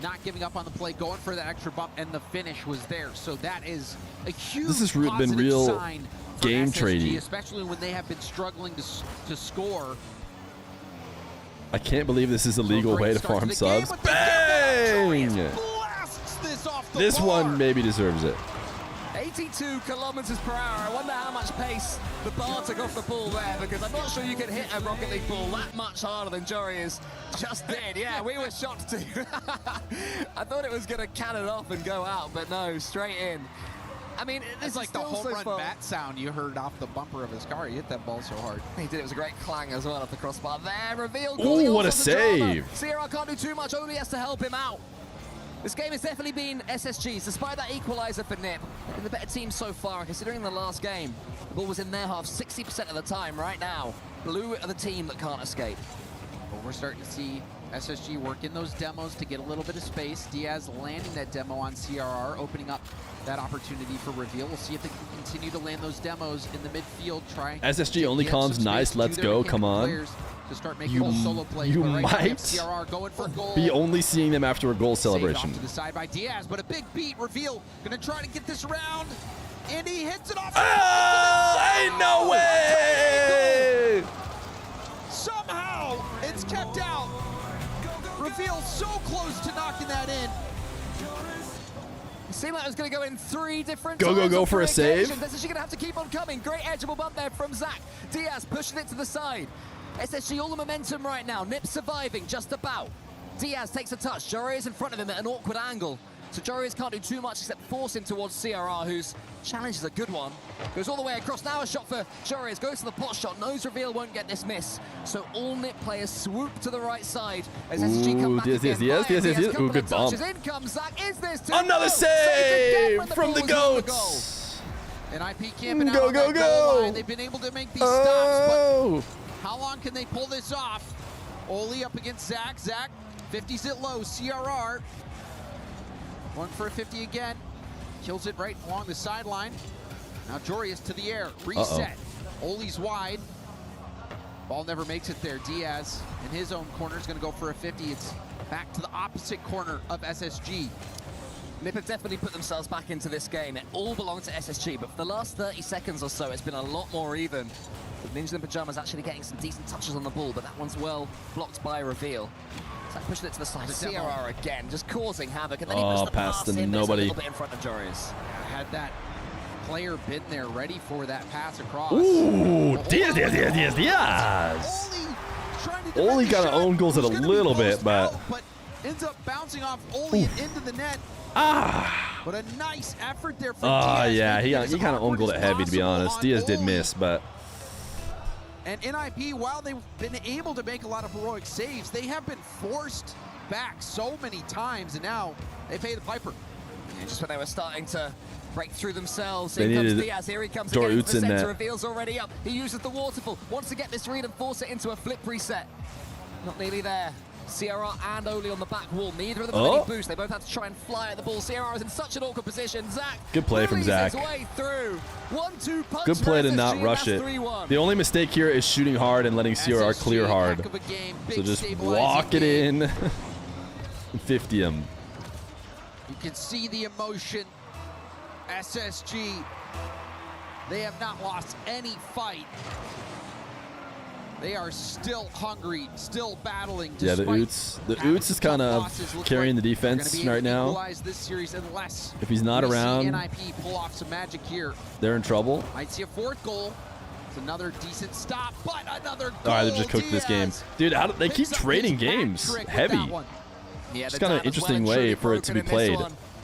not giving up on the play, going for that extra bump, and the finish was there. So that is a huge This has been positive real sign for game SSG, trading. especially when they have been struggling to score. I can't believe this is a legal way to farm subs. Bang! This one maybe deserves it. 82 kilometers per hour. I wonder how much pace the bar took off the ball there, because I'm not sure you can hit a Rocket League ball that much harder than Joreuz just did. Yeah, we were shocked too. I thought it was going to cannon off and go out, but no, straight in. I mean, this It's like the home run bat sound you heard off the bumper of his car. He hit that ball so hard. He did. It was a great clang as well off the crossbar there. Reveal. Ooh, what a save. Sierra can't do too much. Only has to help him out. This game has definitely been SSG's, despite that equalizer for Nip. Been the better team so far, and considering the last game, the ball was in their half 60% of the time. Right now, Blue are the team that can't escape. But we're starting to see SSG work in those demos to get a little bit of space. Diaz landing that demo on CRR, opening up that opportunity for reveal. We'll see if they can continue to land those demos in the midfield. SSG only columns nice. Let's go. Come on. To start making those solo plays. You Right might CRR going for goal. be only seeing them after a goal celebration. Saved off to the side by Diaz, but a big beat. Reveal gonna try to get this around, and he hits it off. Oh, ain't no way! Somehow it's kept out. Reveal so close to knocking that in. It seemed like it was going to go in 3 different Go, times go, go on for a 3 save. occasions. SSG going to have to keep on coming. Great edgeable bump there from Zach. Diaz pushing it to the side. SSG all the momentum right now. Nip surviving just about. Diaz takes a touch. Joreuz in front of him at an awkward angle. So Joreuz can't do too much except force him towards CRR, whose challenge is a good one. Goes all the way across. Now a shot for Joreuz. Goes to the pot shot. Knows Reveal won't get this miss. So all Nip players swoop to the right side as SSG come back again. Diaz. Ooh, good bump. In comes Zach. Is this Another save from the goats. And IP camping out Go, on go, that go. goal line. They've been able to make these stops, but how long can they pull this off? Oli up against Zach. Zach, 50s it low. CRR going for a 50 again. Kills it right along the sideline. Now Joreuz to the air. Reset. Oli's wide. Ball never makes it there. Diaz in his own corner is going to go for a 50. It's back to the opposite corner of SSG. Nip have definitely put themselves back into this game. It all belongs to SSG, but for the last 30 seconds or so, it's been a lot more even. With Ninjas in Pajamas actually getting some decent touches on the ball, but that one's well blocked by Reveal. So pushing it to the side. CRR again, just causing havoc, and then he puts the pass in, but it's a little bit in front of Joreuz. Had that player been there ready for that pass across. Ooh, Diaz. Oli got own goals it a little bit, but ends up bouncing off Oli and into the net. But a nice effort there from Diaz. Yeah, he kind of own goaled it heavy, to be honest. Diaz did miss, but. And NIP, while they've been able to make a lot of heroic saves, they have been forced back so many times, and now they pay the piper. Yeah, just when they were starting to break through themselves, They here comes needed Diaz. Here he comes Dor again. Utz The in center that. Reveal's already up. He uses the waterfall. Wants to get this read and force it into a flip reset. Not nearly there. CRR and Oli on the back wall. Neither of them have any boost. They both have to try and fly at the ball. CRR is in such an awkward position. Zach Good play from Zach. his way through. 1-2 punch Good for play to SSG, not and rush that's it. 3-1. The only mistake here is shooting hard and letting CRR clear hard. So just walk it in and 50 him. You can see the emotion. SSG, they have not lost any fight. They are still hungry, still battling. Yeah, the Utz is kind of carrying the defense right now. This series unless If he's not around, NIP pull off some magic here. they're in trouble. Might see a 4th goal. It's another decent stop, but another goal. All right, they're just cooked this game. Dude, how do they keep trading games? Heavy. Yeah, It's kind of an interesting way for it to be played.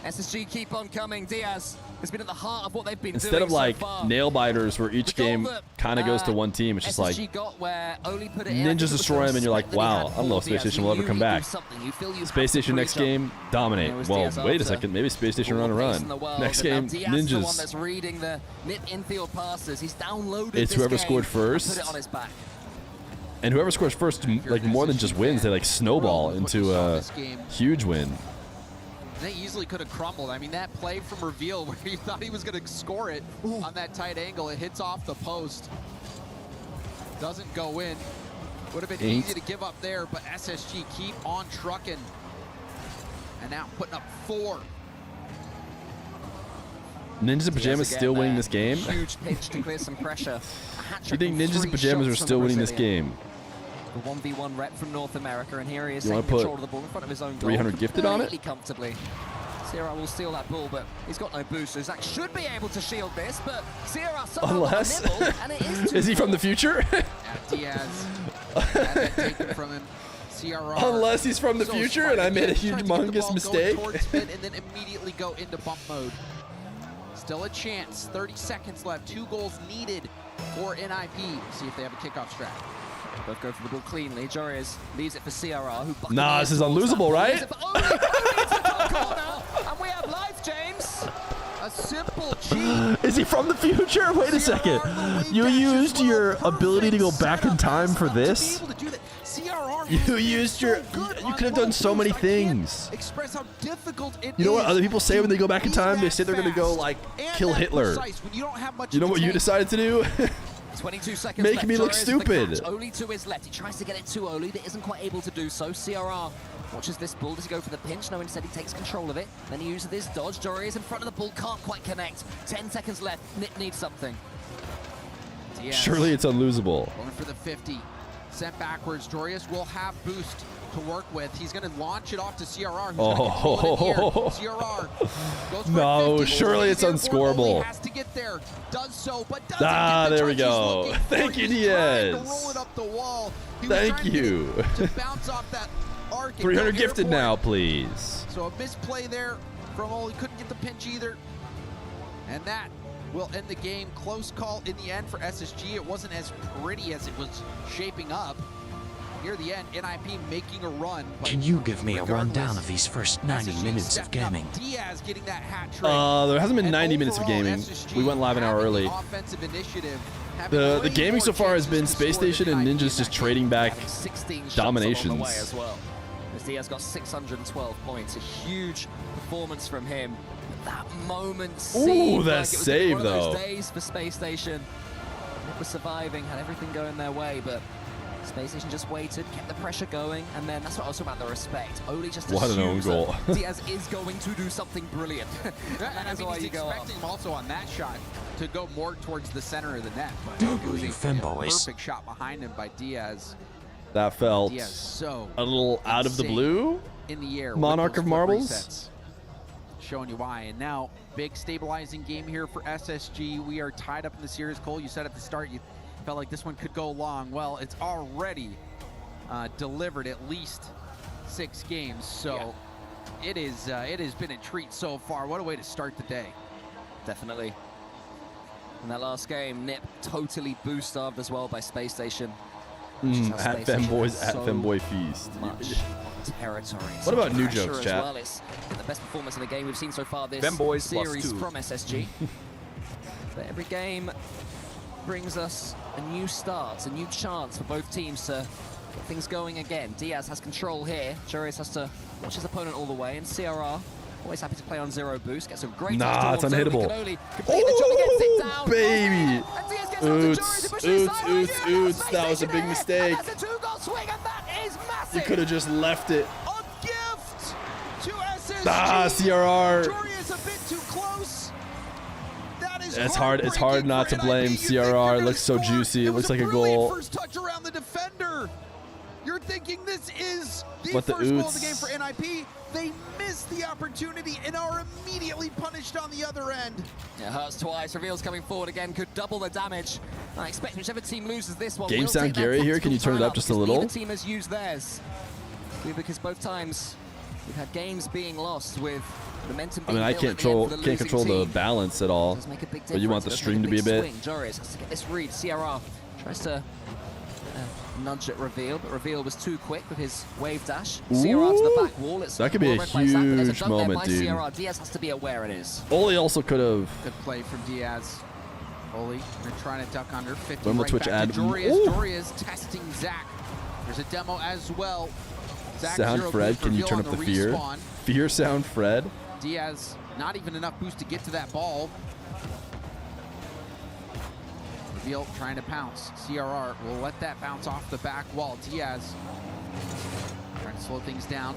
SSG keep on coming. Diaz has been at the heart of what they've been Instead doing of like so far. nail biters where each game kind of goes to one team, it's just like SSG got where Oli put it in. I think it ninjas was destroy him and you're like, respect that he wow, had I don't know if for Space Diaz. Station will ever You come do back. something. You feel you Space have to Station next preach game, dominate. It was Well, Diaz wait a after. second, maybe Space Station All run a the pace in run. the world, Next and now game, Diaz is the one ninjas. that's reading the Nip infield passes. He's downloaded It's this whoever game scored and first. put it on his back. And whoever scores first, like more than just wins, they like snowball into a huge win. They easily could have crumbled. I mean, that play from Reveal where you thought he was going to score it on that tight angle. It hits off the post. Doesn't go in. Would have been Ain't. easy to give up there, but SSG keep on trucking. And now putting up 4. Ninjas in Pajamas still winning this game? Huge pitch to clear some pressure. You think Ninjas in Pajamas are still winning this game? The 1v1 rep from North America, and here he is You taking wanna put control of the ball in front of his own goal. 300 gifted on it? Completely comfortably. Sierra will steal that ball, but he's got no boost, so Zach should be able to shield this, but Sierra somehow Unless. got a nibble, and it is Is he from the future? Diaz had that taken from him. CRR. Unless he's from the So future smart and I made a again, trying to get the humongous ball mistake. going towards mid and then immediately go into bump mode. Still a chance. 30 seconds left. 2 goals needed for NIP. See if they have a kickoff strat. Both go for the ball cleanly. Joris leaves it for CRR, who Nah, this is unlosable, right? And we have life, James. A simple cheat. Is he from the future? Wait a second. You used your ability to go back in time for this? You used your... You could have done so many things. Express how difficult it You know what is other people say when they go back in time? They say they're going to go, like, kill Hitler. You know what you decided to do? 22 seconds Make left. me look Joris stupid. with the catch. Oli to his left. He tries to get it to Oli, but isn't quite able to do so. CRR watches this ball. Does he go for the pinch? No, instead he takes control of it. Then he uses this dodge. Joris in front of the ball. Can't quite connect. 10 seconds left. Nip needs something. Diaz Surely it's unlosable. going for the 50. Sent backwards. Jorius will have boost to work with. He's going to launch it off to CRR. Who's gonna control it here. CRR goes for No, 50. surely it's unscorable. Has to get there. Does so, but doesn't Ah, get the there we touch he's go. looking for. Thank you, He was trying Diaz. to roll it up the wall. He was Thank trying to get you. it to bounce off that arc and 300 go gifted airborne. now, please. So a misplay there from Oli. Couldn't get the pinch either. And that will end the game. Close call in the end for SSG. It wasn't as pretty as it was shaping up. Near the end, NIP making a run. but Can you give me a regardless, rundown of these first 90 SSG minutes of stepping up. gaming? Diaz getting that hat trick. There hasn't been And 90 minutes of overall, gaming. SSG We went live an hour having early. the offensive initiative, having The way gaming more so far has chances been to Space score than Station and NIP Ninjas just trading back 16 shots dominations. on the way as well. As Diaz got 612 points. A huge performance from him. That moment seemed that like it was gonna be save, one of those though. days for Space Station. It was surviving, had everything going their way, but Space Station just waited, kept the pressure going, and then that's what I was talking about, the respect. Oli just What an own assumes goal. Oh, that Diaz is going to do something brilliant. And That's I mean, why he's you go expecting him also on that shot to go more towards the center of the net. But Dogo, it was you a femboys. perfect shot behind him by Diaz. That felt Diaz so a little out of the insane blue. in the air. Monarch with those of flip Marbles. resets. Showing you why. And now, big stabilizing game here for SSG. We are tied up in the series. Cole, you said at the start you felt like this one could go long. Well, it's already delivered at least 6 games. So it has been a treat so far. What a way to start the day. Definitely. In that last game, Nip totally boosted as well by Space Station. At Femboys at Femboy Feast. Much territory. What about Such new pressure jokes, as chat? well. It's the best performance in the game we've seen so far this Femboys series +2. from SSG. But every game brings us a new start, a new chance for both teams to get things going again. Diaz has control here. Joris has to watch his opponent all the way, and CRR always happy to play on 0 boost. Gets a great Nah, touch it's towards unhittable. Oli. Complete the job, he gets it down. Baby. And Diaz gets onto Joris, he pushes it sideways. Oots. Yeah, that's That was a Space big Station mistake. And that's a 2-goal swing, and that is massive. You could have just left it. A gift to SSG. Ah, CRR. Jory is a bit too close. That is It's hard not to blame CRR. It looks so juicy. It looks like a brilliant goal. First touch around the defender. You're thinking this is the What the first goal of the oots? game for NIP. They missed the opportunity and are immediately punished on the other end. It hurts twice. Reveals coming forward again. Could double the damage. I expect whichever team loses this one. Game will sound take their Gary here. Can you tactical turn it up timeout just a because little? Neither team has used theirs. Because both times we've had games being lost with momentum. I mean, I can't control the balance at all. Does make a big But you want the difference. stream to be a bit. Swing. Joris has to get this read. CRR tries to nudge at Reveal, but Reveal was too quick with his wave dash. CRR to the back wall. It's That could be well a read by Zach, but there's huge dunk there moment, by dude. CRR. Diaz has to be aware it is. Oli also could have. Good play from Diaz. Oli, they're trying to duck under. 50 When will right Twitch back add- to Jorius. Ooh. Jorius testing Zach. There's a demo as well. Zach Sound 0 Fred, boost can you reveal turn on up the the fear? respawn. Fear sound Fred. Diaz, not even enough boost to get to that ball. Reveal trying to pounce. CRR will let that bounce off the back wall. Diaz trying to slow things down.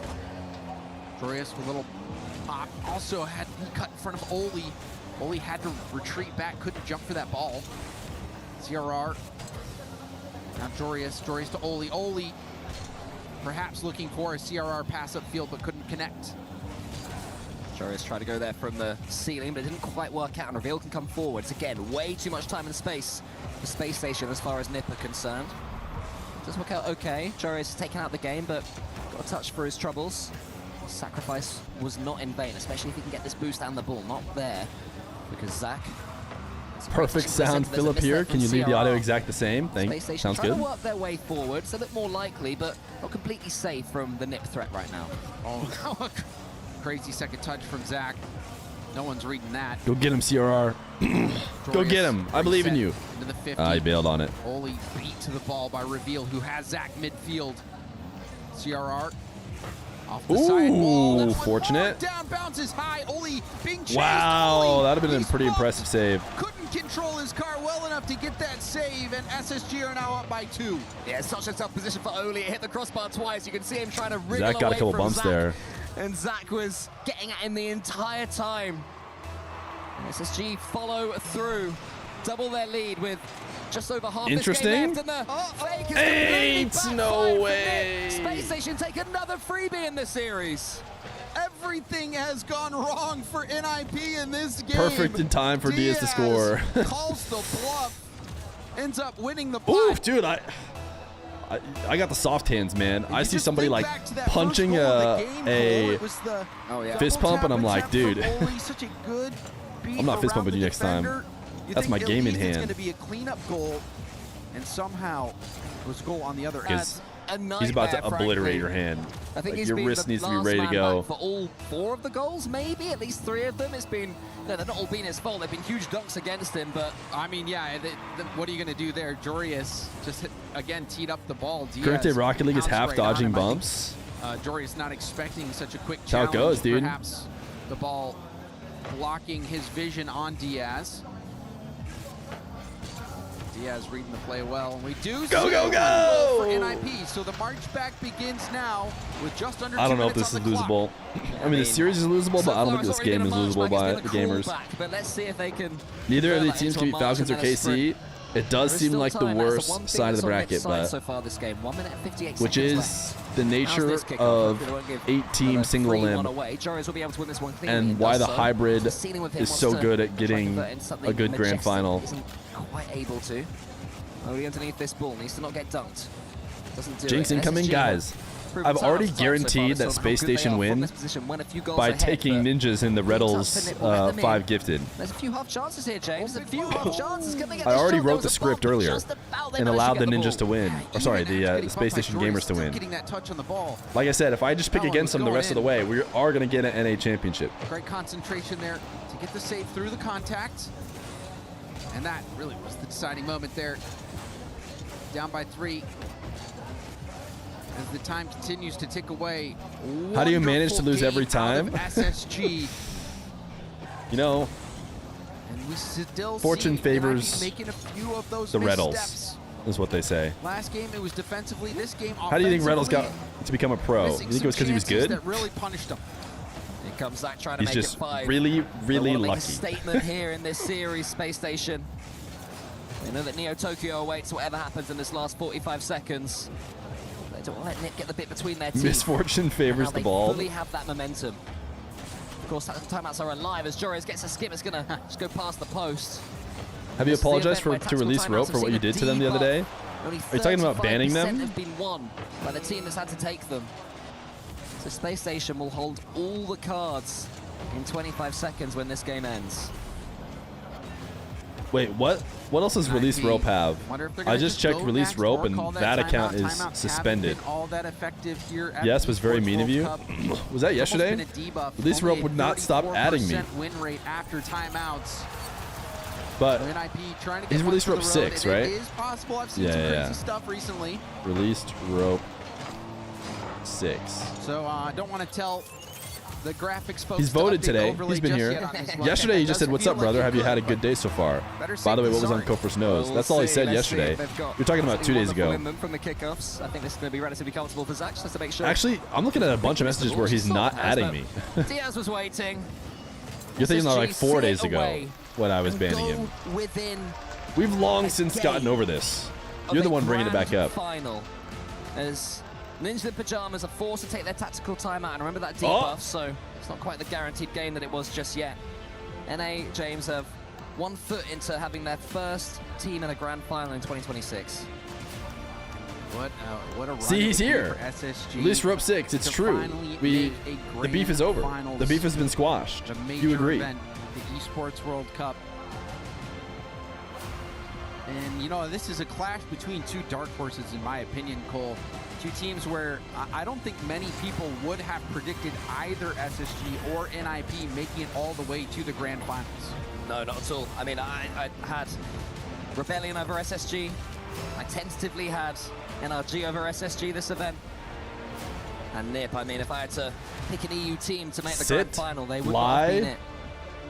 Joyous with a little pop. Also had he cut in front of Oli. Oli had to retreat back, couldn't jump for that ball. CRR. Now Joyous to Oli. Oli perhaps looking for a CRR pass upfield, but couldn't connect. Joris tried to go there from the ceiling, but it didn't quite work out, and Reveal can come forwards. Again, way too much time and space for Space Station as far as Nip are concerned. Does work out okay. Joris has taken out the game, but got a touch for his troubles. Sacrifice was not in vain, especially if he can get this boost and the ball. Not there, because Zach... Perfect sound, Philip here. Can you leave the audio exact the same? Thanks. Sounds good. Trying to work their way forward. It's a bit more likely, but not completely safe from the Nip threat right now. Oh, crazy second touch from Zach. No one's reading that. Go get him, CRR. Go get him. I believe in you. Into the 50. I bailed on it. Oli beat to the ball by Reveal, who has Zach midfield. CRR off the sidewall. Fortunate. Down bounces high. Oli being chased. Wow, that would have been a pretty impressive save. Couldn't control his car well enough to get that save, and SSG are now up by 2. Yeah, such a tough position for Oli. It hit the crossbar twice. You can see him trying to wriggle Zach got a couple bumps Zach. there. And Zach was getting at him the entire time. SSG follow through, double their lead with just over half Interesting. this game left. And the fake is Ain't no way. Space Station take another freebie in the series. Everything has gone wrong for NIP in this game. Perfect in time for Diaz to score. Calls the bluff, ends up winning the pot. Ooh, dude, I got the soft hands, man. I see somebody like punching a fist pump, and I'm like, dude, I'm not fist pumping you next time. That's my game in hand. It's going to be a cleanup goal, and somehow it was a goal on the other end. He's about to obliterate your hand. I think like your wrist needs to be ready to go. For all 4 of the goals, maybe at least 3 of them. It's been, no, they're not all been his fault. They've been huge dunks against him, but I mean, yeah, what are you going to do there? Jorius just again teed up the ball. Current day Rocket League is half dodging bumps. Jorius not expecting such a quick That's how it goes, dude. Perhaps the ball blocking his vision on Diaz. Diaz reading the play well. We do go for NIP. So the march back begins now with just under 2 minutes. I don't know if this is losable. I mean, the series is losable, but I don't think this game is losable by the gamers. But let's see if they can. Neither of these teams can beat Falcons or KC. It does seem like the worst side of the bracket, but so far this game, 1 minute 58 which seconds is left. the nature of 8-team single limb, and why the hybrid is so good at getting a good grand final. Quite able to. Only underneath this ball, needs to not get dunked. Doesn't do Jinx it. incoming, guys. I've already guaranteed that Space Station win by taking ninjas in the Riddles 5 gifted. There's a few half chances here, James. A few half chances. Can they get I already wrote the script earlier and allowed the ninjas to win. Or sorry, the Space Station gamers to win. Like I said, if I just pick against them the rest of the way, we are going to get an NA championship. Great concentration there to get the save through the contact. And that really was the deciding moment there. Down by 3. As the time continues to tick away. How do you manage to lose every time? SSG. You know, and we still fortune favors making a few of those the Reddles, missteps. is what they say. Last game it was defensively. This game How do you think Reddles got to become a pro? You think it was because he was good? That really punished him. Here comes Zach trying to He's make just it 5. really, really They want to lucky. make a statement here in this series, Space Station. They know that Neo Tokyo awaits whatever happens in this last 45 seconds. They don't want to let Nick get the bit between their teeth. Misfortune favors the ball. They fully have that momentum. Of course, timeouts are alive as Joris gets a skip. It's going to just go past the post. Have you apologized to release rope for what you did to them the other day? Are you talking about banning them? Have been won by the team that's had to take them. So Space Station will hold all the cards in 25 seconds when this game ends. Wait, what? What else does release rope have? I just checked release rope, and that account is suspended. Yes, was very mean of you. Was that yesterday? Release rope would not stop adding me. Win rate after timeouts. But trying to he's get released rope 6, right? It is possible. I've seen some crazy stuff recently. Released rope 6. So I don't want to tell the graphics folks. He's voted today. He's been here. Yesterday he just said, "What's up, brother? Have you had a good day so far?" By the way, what was on Kofor's nose? That's all he said yesterday. You're talking about 2 days ago. From the kickoffs. I think this is going to be relatively comfortable for Zach, just to make sure. Actually, I'm looking at a bunch of messages where he's not adding me. Diaz was waiting. You're thinking like 4 days ago when I was banning him. We've long since gotten over this. You're the one bringing it back up. Final, as Ninja in Pajamas are forced to take their tactical timeout, and remember that debuff, so it's not quite the guaranteed game that it was just yet. NA, James, have 1 foot into having their first team in a grand final in 2026. What a run. See, he's here. SSG. At least we're up 6. It's true. The beef is over. The beef has been squashed. You agree? Event, the Esports World Cup. And, you know, this is a clash between 2 dark horses, in my opinion, Cole. 2 teams where I don't think many people would have predicted either SSG or NIP making it all the way to the grand finals. No, not at all. I mean, I had Rebellion over SSG. I tentatively had NRG over SSG this event. And NIP, I mean, if I had to pick an EU team to make the grand final, they would not have been it.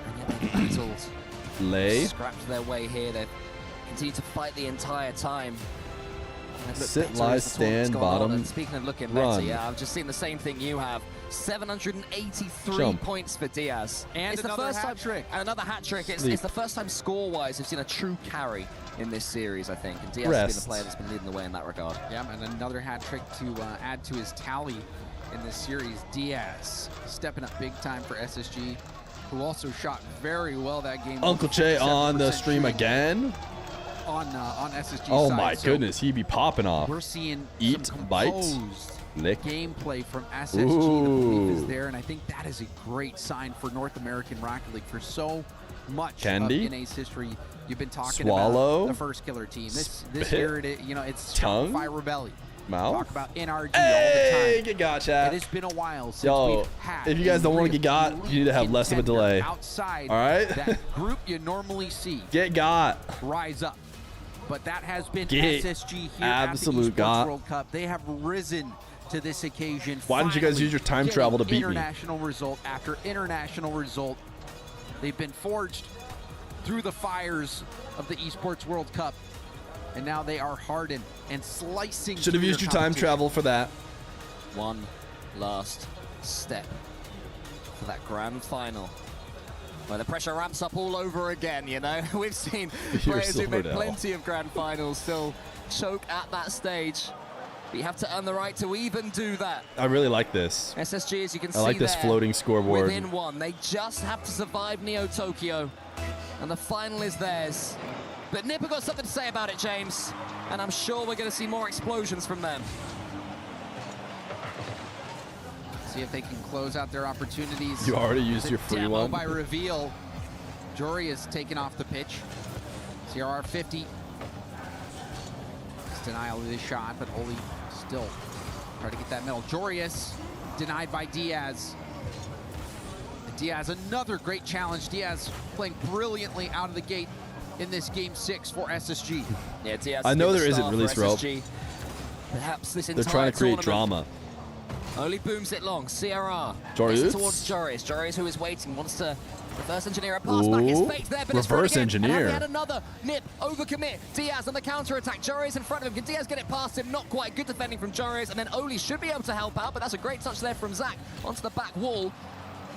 And yet they battled. Scrapped their way here. They've continued to fight the entire time. Sit, lie, stand, bottom, and speaking of looking run. better, yeah, I've just seen the same thing you have. 783 Jump. points for Diaz. And it's another the first hat time, trick. And another hat trick. It's the first time score-wise we've seen a true carry in this series, I think. And Diaz has been the player that's been leading the way in that regard. Yeah, and another hat trick to add to his tally in this series. Diaz stepping up big time for SSG, who also shot very well that game. Uncle Che on the stream again. On SSG Oh side. my So goodness, he be popping off. we're seeing Eat, some bite, composed lick. gameplay from SSG. The belief is there, and I think that is a great sign for North American Rocket League. For so much Candy? of NA's history, you've been talking Swallow? about the first killer team. This Spit? year, you know, it's Tongue? Shopify Rebellion. Mouth? Talk about NRG all Hey, the time. get got, chat. It has been a while since Yo, we've had if you guys don't want to get got, you need to have less of a delay. Outside all right? that group you normally see. Get got. Rise up. But that has been Get SSG here absolute at the Esports got. World Cup. They have risen to this occasion. Why didn't you guys use your time travel to beat me? International result after international result. They've been forged through the fires of the Esports World Cup, and now they are hardened and slicing. Should have through used their your time competition. travel for that. One last step for that grand final. Well, the pressure ramps up all over again, you know. We've seen players who've made plenty of grand finals still choke at that stage. But you have to earn the right to even do that. I really like this. SSG, as you can see, I like this there, floating scoreboard. within 1. They just have to survive Neo Tokyo, and the final is theirs. But NIP have got something to say about it, James, and I'm sure we're going to see more explosions from them. See if they can close out their opportunities. You already used The your free demo one. by Reveal. Jory is taken off the pitch. CRR 50. It's denial of this shot, but Oli still try to get that middle. Jorius denied by Diaz. And Diaz, another great challenge. Diaz playing brilliantly out of the gate in this game 6 for SSG. Yeah, Diaz. I know there isn't release rope. Perhaps this They're entire trying to create tournament. drama. Only booms it long. CRR. Jorius? Gets it towards Jorius. Jorius, who is waiting, wants to reverse engineer a pass back. His Ooh, fake there, but it's reverse again. engineer. And we had another NIP overcommit. Diaz on the counter attack. Jorius in front of him. Can Diaz get it past him? Not quite. Good defending from Jorius, and then Oli should be able to help out, but that's a great touch there from Zach onto the back wall.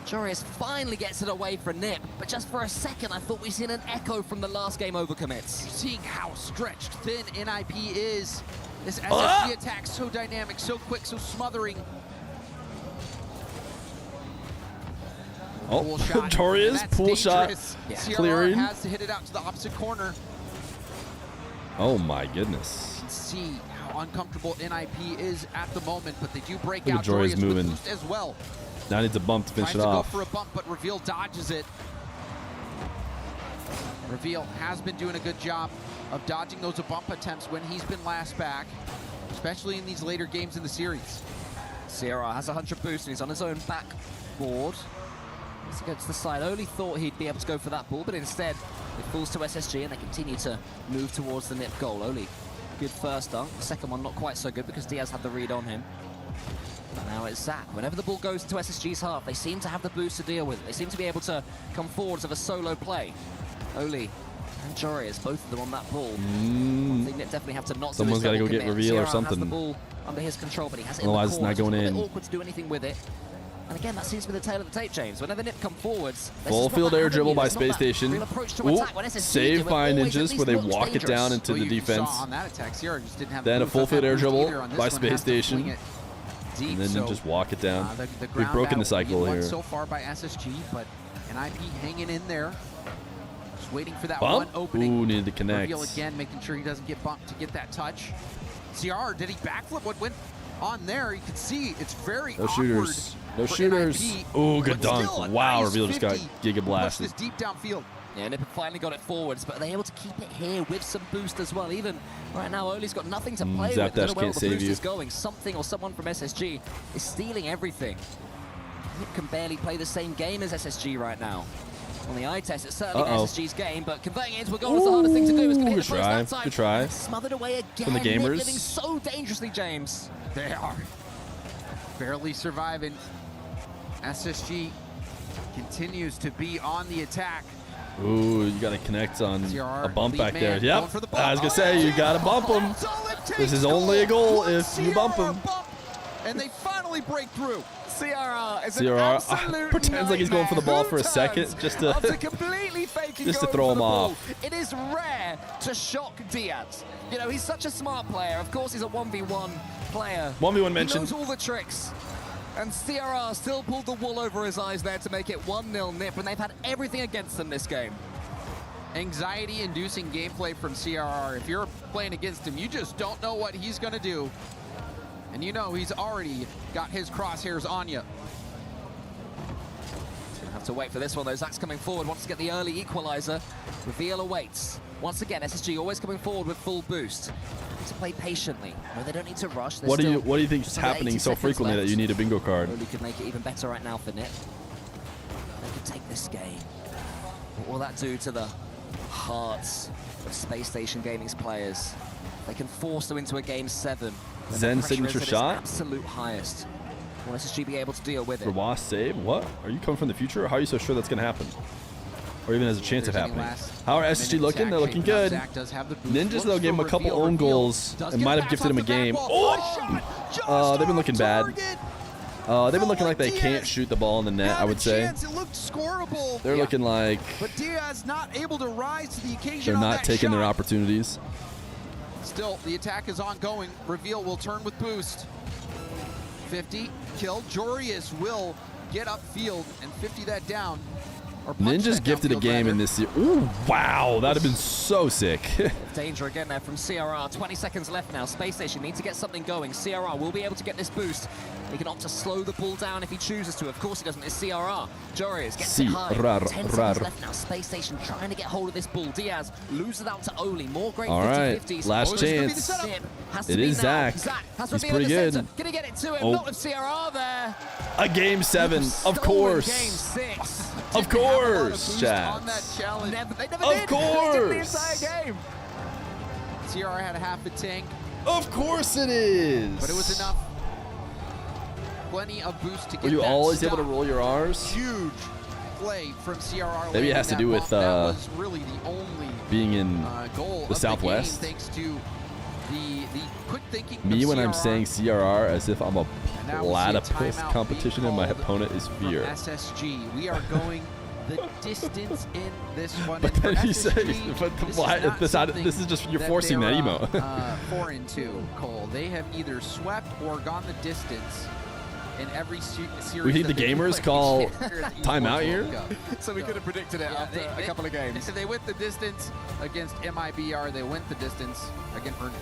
Jorius finally gets it away for NIP, but just for a second, I thought we'd seen an echo from the last game overcommits. Seeing how stretched thin NIP is. This SSG attack so dynamic, so quick, so smothering. Oh, Pool shot. Torius, That's pool shot, dangerous. CRR clearing. has to hit it out to the opposite corner. Oh my goodness. You can see how uncomfortable NIP is at the moment, but they do break Look at out. Jorius Jorius moving. with boost as well. Now needs a bump to finish Tries it to off. go for a bump, but Reveal dodges it. Reveal has been doing a good job of dodging those bump attempts when he's been last back, especially in these later games in the series. CRR has 100 boost and he's on his own backboard. Let's go to the side. Only thought he'd be able to go for that ball, but instead it falls to SSG and they continue to move towards the NIP goal. Only good first dunk. The second one not quite so good because Diaz had the read on him. And now it's Zach. Whenever the ball goes to SSG's half, they seem to have the boost to deal with it. They seem to be able to come forwards of a solo play. Oli and Jorius, both of them on that ball. I think Nip definitely have to not Someone's got to go get reveal or something. Has the ball under his control, but he has it Otherwise, in the it's not going a in. bit awkward to do anything with it. And again, that seems to be the tail of the tape, James. Whenever Nip come forwards, Full field air dribble by Space Station. Ooh, save by Ninjas where they walk it down into the defense. Then a full field air dribble by Space Station. And then Ninjas walk it down. We've broken the cycle here. So far by SSG, but NIP hanging in there. Just waiting for that Bump? one opening. Ooh, needed to connect. Reveal again, making sure he doesn't get bumped to get that touch. CR, did he backflip? What went on there? You can see it's very No shooters. No shooters. Ooh, good dunk. Wow, Reveal just got Giga blasted. Deep downfield. Yeah, Nip finally got it forwards, but they're able to keep it here with some boost as well. Even right now, Oli's got nothing to play with. I don't know where all the boost is going. Something or someone from SSG is stealing everything. Nip can barely play the same game as SSG right now. On the eye test, it's certainly SSG's game, but converting it into a goal is the hardest thing to do. It's going to hit the post that time. Good try. Smothered away again. From the gamers. Nip living so dangerously, James. They are barely surviving. SSG continues to be on the attack. Ooh, you got to connect on a bump back there. man, Yep. going for the I was going to say, you got to bump him. This is only a goal if you bump him. And they finally break through. CRR is an CRR absolute pretends like he's going for the ball for a second just to throw him off. It is rare to shock Diaz. You know, he's such a smart player. Of course, he's a 1v1 player. 1v1 mention. He knows all the tricks. And CRR still pulled the wool over his eyes there to make it 1-0 Nip, and they've had everything against them this game. Anxiety-inducing gameplay from CRR. If you're playing against him, you just don't know what he's going to do. And you know he's already got his crosshairs on you. Gonna have to wait for this one though. Zach's coming forward, wants to get the early equalizer. Reveal awaits. Once again, SSG always coming forward with full boost. Need to play patiently. No, they don't need to rush. What do you think is happening so frequently that you need a bingo card? Really could make it even better right now for Nip. They could take this game. What will that do to the hearts of Space Station Gaming's players? They can force them into a game 7. Zen signature shot? Absolute highest. Will SSG be able to deal with it? Rawas save? What? Are you coming from the future? Or how are you so sure that's going to happen? Or even has a chance of happening? How are SSG looking? They're looking good. Ninjas, though, gave him a couple own goals and might have gifted him a game. Oh! They've been looking bad. They've been looking like they can't shoot the ball in the net, I would say. It looked scoreable. They're looking like But Diaz not able to rise to the occasion. they're not taking their opportunities. Still, the attack is ongoing. Reveal will turn with boost. 50 killed. Jorius will get upfield and 50 that down. Ninjas gifted a game in this. Ooh, wow, that'd have been so sick. Danger again there from CRR. 20 seconds left now. Space Station need to get something going. CRR will be able to get this boost. He can opt to slow the ball down if he chooses to. Of course he doesn't. It's CRR. Jorius gets it high. 10 seconds left now. Space Station trying to get hold of this ball. Diaz loses out to Oli. More great 50-50s. Last chance. It is Zach. He's pretty good. Gonna get it to him. Not with CRR there. A game 7, of course. Game 6. Of course, Chad. They never of did. course. They did the entire game. CR had a half a tank. Of course it is. But it was enough. Plenty of boost to get Were you that always stop. able to roll your R's? Huge play from CRR. Maybe it has to do with that was really the only being in goal the of Southwest. The game, thanks to the quick thinking. Me of when CRR. I'm saying CRR as if I'm a now we'll see a platypus timeout competition and my opponent is from Feer. SSG. We are going the distance in this one. But then you say, but why? This is just you're forcing that emo. 4-2, Cole. They have either swept or gone the distance in every series. We think the that they've gamers played call here at the timeout Esports here? World Cup. So we could have predicted it after a couple of games. They went the distance against MIBR. They went the distance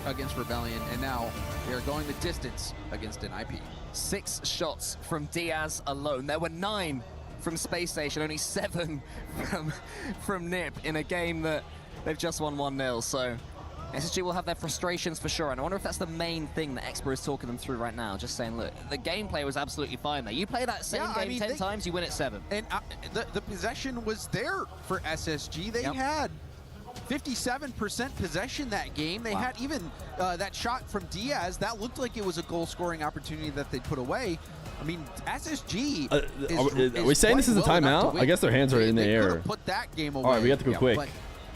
against Rebellion, and now they are going the distance against NIP. 6 shots from Diaz alone. There were 9 from Space Station, only 7 from Nip in a game that they've just won 1-0. So SSG will have their frustrations for sure, and I wonder if that's the main thing that Expo is talking them through right now. Just saying, look, the gameplay was absolutely fine there. You play that same game 10 times, you win it 7. And the possession was there for SSG. They had 57% possession that game. They had even that shot from Diaz. That looked like it was a goal-scoring opportunity that they put away. I mean, SSG are we saying this is a timeout? I guess their hands are in the air. Put that game away. All right, we have to go quick. But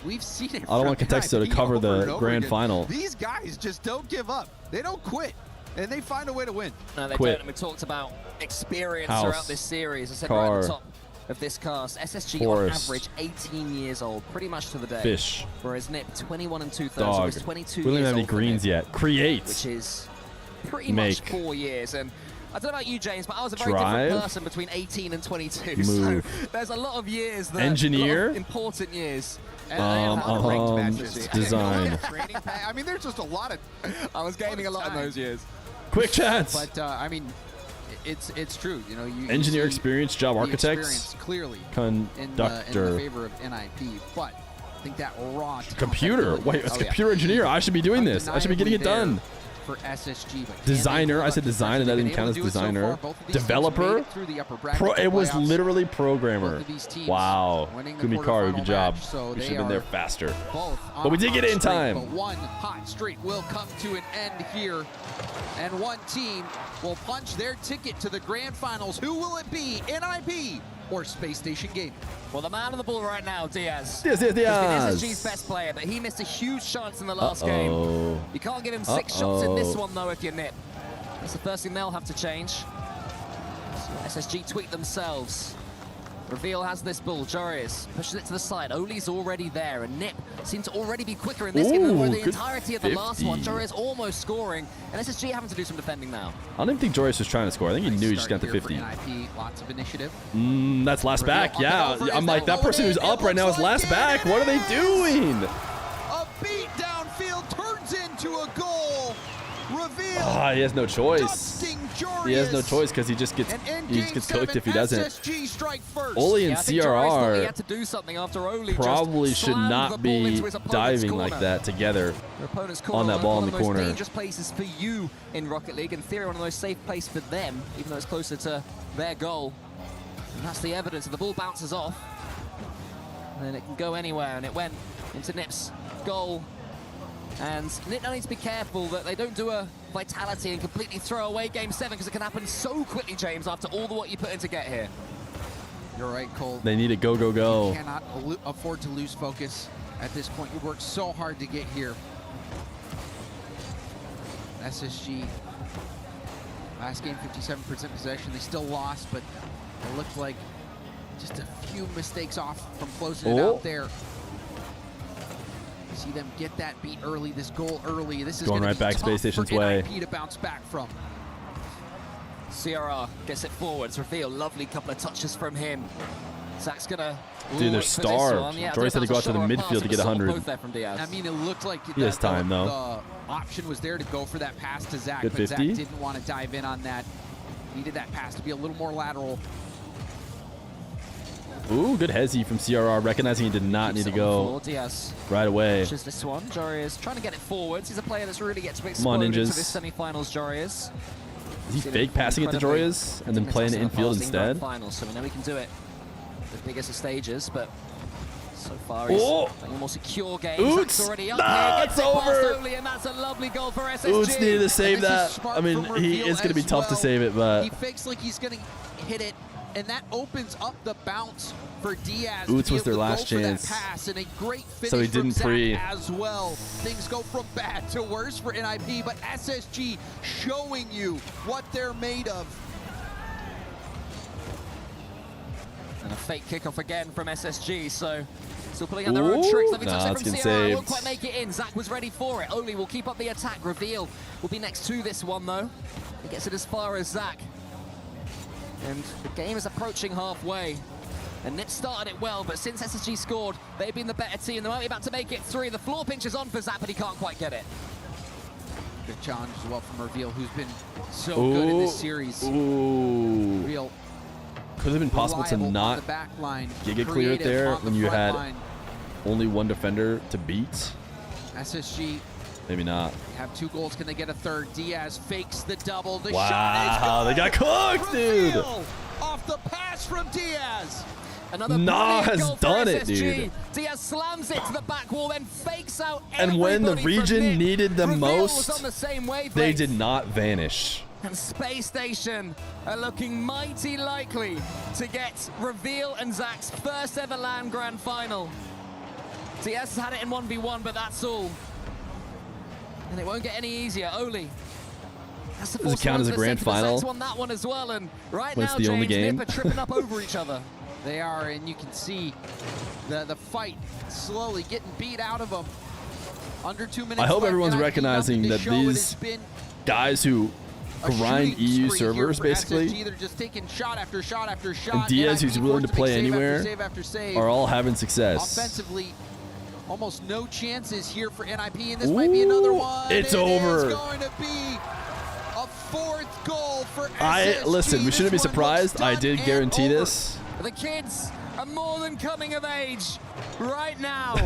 we've seen it. I don't want Contexto to cover the grand final. These guys just don't give up. They don't quit, and they find a way to win. No, they Quit. don't. We talked about experience House. throughout this series. I said Car. right at the top of this cast, SSG Forest. on average 18 years old, pretty much to the day. Fish. Whereas Nip 21 2/3, so Dog. it's 22 We don't even years have any old for greens Nip, yet. Create. which is pretty Make. much 4 years. And I don't know about you, James, but I was a very Drive. different person between 18 and 22. Move. So there's a lot of years that Engineer. a lot of important years. Design. I mean, there's just a lot of. I was gaining a lot in those years. Quick chats. But I mean, it's true. You know, you Engineer see experience, job the architects, experience clearly conductor. in the favor of NIP, but I think that raw Computer. Wait, it's computer engineer. I should be doing this. I should be getting it done. For SSG, but Designer. I said design, and that didn't count as designer. Developer. It was literally programmer. Wow. Kumikaru, good job. We should have been there faster. But we did get it in time. But one hot streak will come to an end here, and one team will punch their ticket to the grand finals. Who will it be? NIP or Space Station Gaming? Well, the man on the ball right now, Diaz. Diaz. He's been SSG's best player, but he missed a huge chance in the last game. You can't give him 6 shots in this one, though, if you're Nip. That's the first thing they'll have to change. So SSG tweak themselves. Reveal has this ball. Jarius pushes it to the side. Oli's already there, and Nip seems to already be quicker in this game than the entirety of the last one. Jarius almost scoring, and SSG having to do some defending now. I don't even think Joris was trying to score. I think he knew he just got to 50. Lots of initiative. That's last back. Yeah, I'm like, that person who's up right now is last back. What are they doing? A beat downfield turns into a goal. Reveal. He has no choice. He has no choice because he just gets cooked if he doesn't. Oli and CRR probably should not be diving like that together on that ball in the corner. Dangerous places for you in Rocket League, and Feer one of the most safe places for them, even though it's closer to their goal. And that's the evidence. If the ball bounces off, then it can go anywhere, and it went into Nip's goal. And Nip now needs to be careful that they don't do a vitality and completely throw away Game 7, because it can happen so quickly, James, after all the what you put in to get here. You're right, Cole. They need to go. You cannot afford to lose focus at this point. You worked so hard to get here. SSG, last game, 57% possession. They still lost, but it looked like just a few mistakes off from closing it out there. See them get that beat early, this goal early. This is going right back Space Station's way. NIP to bounce back from. CRR gets it forwards. Reveal, lovely couple of touches from him. Zach's gonna. Dude, they're starved. Joris had to go out to the midfield to get 100. I mean, it looked like he has time though. The option was there to go for that pass to Zach, Good but 50. Zach didn't want to dive in on that. Needed that pass to be a little more lateral. Ooh, good hezzy from CRR, recognizing he did not need to go right away. Just this one, Jarius trying to get it forwards. He's a player that's really gets to Come on, explode into ninjas. this semi-finals, Jarius. Is he fake passing it to Jarius and then playing it infield instead? Finals, so we know we can do it the biggest of stages, but so far he's playing a more secure game. Oots! Zach's already up Nah, here, it's over! Oli, and that's a lovely goal for SSG. Oots needed to save that. I mean, it's going to be tough to save it, but He fakes like he's going to hit it, and that opens up the bounce for Diaz. Oots was their last chance. Pass, and a great finish So he didn't from pre. Zach as well. Things go from bad to worse for NIP, but SSG showing you what they're made of. And a fake kickoff again from SSG, so still pulling out their own tricks. Let me touch it from CRR. Won't quite make it in. Zach was ready for it. Oli will keep up the attack. Reveal will be next to this one, though. He gets it as far as Zach. And the game is approaching halfway. And Nip started it well, but since SSG scored, they've been the better team. They might be about to make it 3. The floor pinch is on for Zach, but he can't quite get it. Good challenge as well from Reveal, who's been so good in this series. Real could have been possible to not get it cleared there when you had only one defender to beat. SSG. Maybe not. They have 2 goals. Can they get a third? Diaz fakes the double. The wow, shot is they got cooked, dude. Off the pass from Diaz. Another Nah brilliant has goal for done it, SSG. dude. Diaz slams it to the back wall, then fakes out And when the everybody from region Nip. needed them Reveal was most, on the same wavelength. they did not vanish. And Space Station are looking mighty likely to get Reveal and Zach's first ever LAN Grand Final. DS has had it in 1v1, but that's all. And it won't get any easier. Oli. That's the Does it count as a grand final? Zach's won that one as well, and right When now it's the only James game? Nip are tripping up over each other. They are, and you can see the fight slowly getting beat out of them. Under 2 minutes I hope left, everyone's NIP recognizing nothing to that show. It has these been guys who a grind shooting EU spree servers, here for basically, SSG. They're just taking shot after shot after shot. and Diaz, NIP who's willing to forced play make save after anywhere, save after save. are all having success. Offensively, almost no chances here for NIP, and this might be another one. It's It over. is going to be a fourth goal for SSG. Listen, we shouldn't be This one surprised. I looks did done guarantee and over. this. The kids are more than coming of age right now.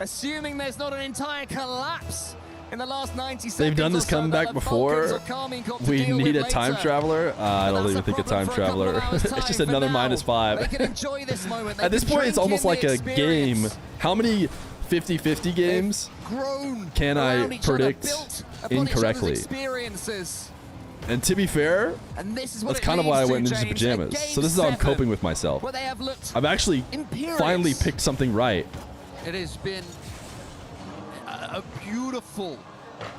Assuming there's not an entire collapse in the last 90 seconds. They've done this or so, comeback that the before. Falcons or Carmine Corp to We deal need with a time later. traveler. I But don't that's even a think a problem time for a couple traveler. of hours' It's time just for another now. -5. They can enjoy this moment. They At this can point, it's drink almost in like the a game. experience. How many 50-50 games Grown can I around each other, predict built upon incorrectly? each other's experiences. And to be fair, And this is what that's it kind of why I leads went to, into James, pajamas. a So this is how I'm game seven, coping with myself. where they have looked I've actually imperious. finally picked something right. It has been a beautiful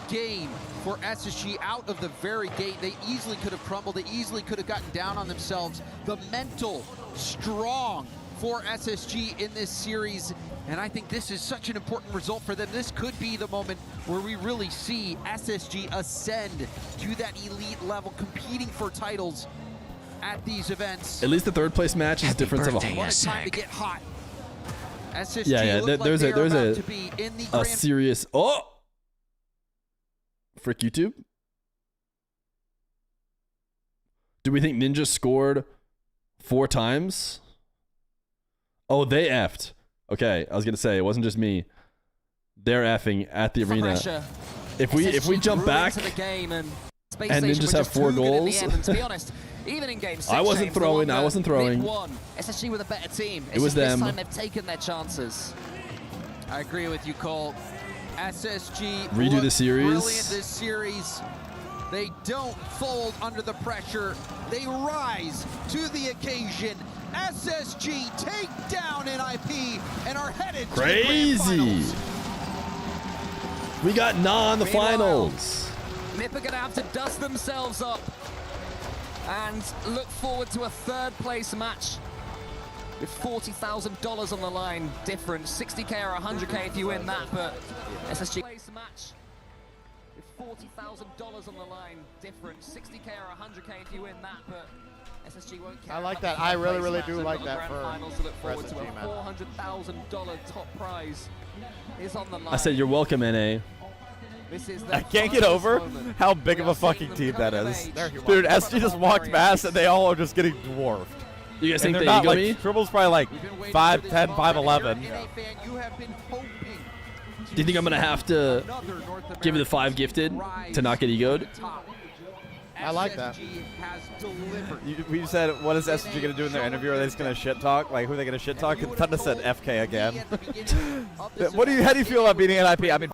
game for SSG out of the very gate. They easily could have crumbled. They easily could have gotten down on themselves. The mental strong for SSG in this series. And I think this is such an important result for them. This could be the moment where we really see SSG ascend to that elite level, competing for titles at these events. At least the third place match is a difference of a What a time to get hot. SSG Yeah. look like There's they are a about to be in the grand serious frick YouTube. Do we think Ninja scored 4 times? Oh, they effed. Okay, I was gonna say it wasn't just me. They're effing at the arena. Pressure. If we jump back into the game and Space and then Station just were have 4 too good in the goals. end. And to be honest, even in game 6, I wasn't James, the throwing, one I that wasn't throwing. Nip won, SSG with a better team. It was just them. This time they've taken their chances. I agree with you, Cole. SSG Redo looked the series. Brilliant this series. They don't fold under the pressure. They rise to the occasion. SSG take down NIP and are headed to the grand Crazy. finals. We got in the finals. Nip are going to have to dust themselves up and look forward to a third place match with $40,000 on the line difference. 60K or 100K if you win that, but SSG place match with $40,000 on the line difference. 60K or 100K if you win that, but SSG won't care. I like about that. the I third really, place really match. do They've like got the that grand for finals to look forward to. SSG, A man. $400,000 top prize is on the line. I said you're welcome, NA. This is I can't get over how big of a fucking team that is. Dude, SG just walked past and they all are just getting dwarfed. You guys And think they're they not ego like, me? Tribble's probably like 5'10", 5'11". Do you think I'm gonna have to give you the 5 gifted to not get egoed? I like that. We said, what is SG going to do in their interview? Are they just going to shit talk? Like, who are they going to shit talk? Thunder said FK again. How do you feel about beating NIP? I mean,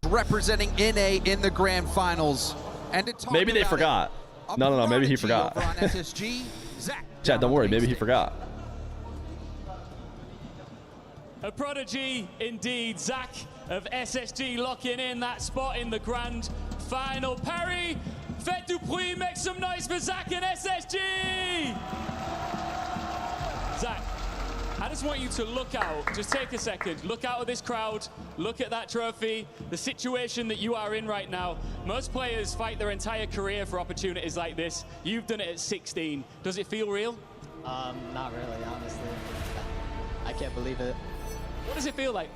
Representing NA in the grand finals. And to talk Maybe they about forgot. it, No. Maybe he prodigy forgot. over on SSG, Zach. Chat, don't worry. Maybe he forgot. A prodigy indeed, Zach of SSG locking in that spot in the grand final. Parry, faites du bruit, make some noise for Zach and SSG! Zach, I just want you to look out, just take a second, look out at this crowd, look at that trophy, the situation that you are in right now. Most players fight their entire career for opportunities like this. You've done it at 16. Does it feel real? Not really, honestly. I can't believe it. What does it feel like?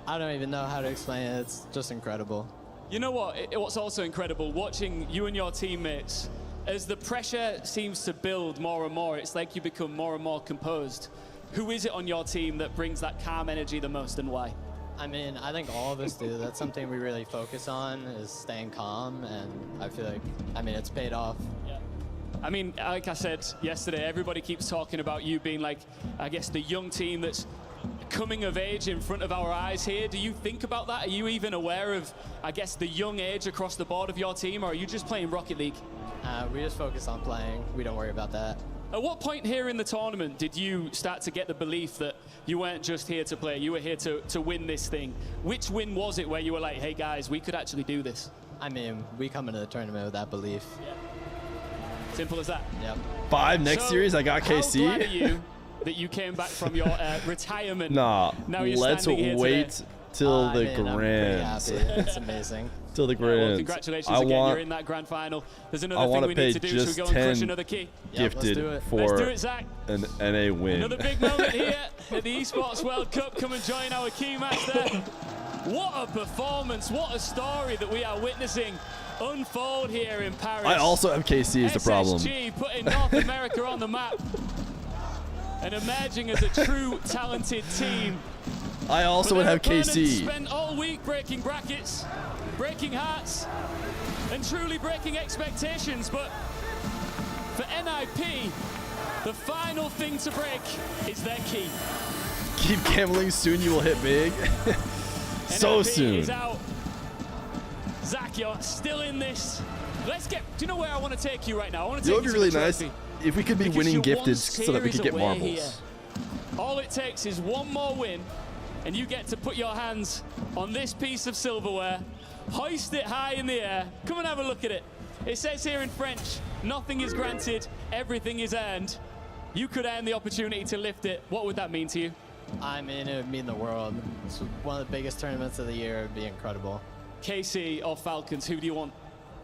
I don't even know how to explain it. It's just incredible. You know what? What's also incredible, watching you and your teammates, as the pressure seems to build more and more, it's like you become more and more composed. Who is it on your team that brings that calm energy the most, and why? I mean, I think all of us do. That's something we really focus on, is staying calm, and I feel like, I mean, it's paid off. Yeah. I mean, like I said yesterday, everybody keeps talking about you being like, I guess, the young team that's coming of age in front of our eyes here. Do you think about that? Are you even aware of, I guess, the young age across the board of your team, or are you just playing Rocket League? We just focus on playing. We don't worry about that. At what point here in the tournament did you start to get the belief that you weren't just here to play, you were here to win this thing? Which win was it where you were like, hey guys, we could actually do this? I mean, we come into the tournament with that belief. Yeah. Simple as that. Yep. 5 next series, I got KC. How glad are you that you came back from your retirement? Nah, now you're let's wait till the Grands. It's amazing. Till the Yeah, Grands. well, congratulations again, you're in that grand final. There's another thing we need to do. Should we go and crush another key? Gifted for let's do it, Zach. an NA win. Another big moment here at the Esports World Cup. Come and join our key master. What a performance, what a story that we are witnessing unfold here in Paris. I also have KC is the problem. SSG putting North America on the map and emerging as a true talented team. I also would have KC. Spent all week breaking brackets, breaking hearts, and truly breaking expectations. But for NIP, the final thing to break is their key. Keep gambling, soon you will hit big. So NIP soon. Is out. Zach, you're still in this. Let's get. Do you know where I want to take you right now? I want to It take would you be to really the nice trophy. if we could be Because winning you're gifted one so that we could series get away marbles. here. All it takes is one more win, and you get to put your hands on this piece of silverware, hoist it high in the air. Come and have a look at it. It says here in French, nothing is granted, everything is earned. You could earn the opportunity to lift it. What would that mean to you? I mean, it would mean the world. It's one of the biggest tournaments of the year. It would be incredible. KC or Falcons, who do you want?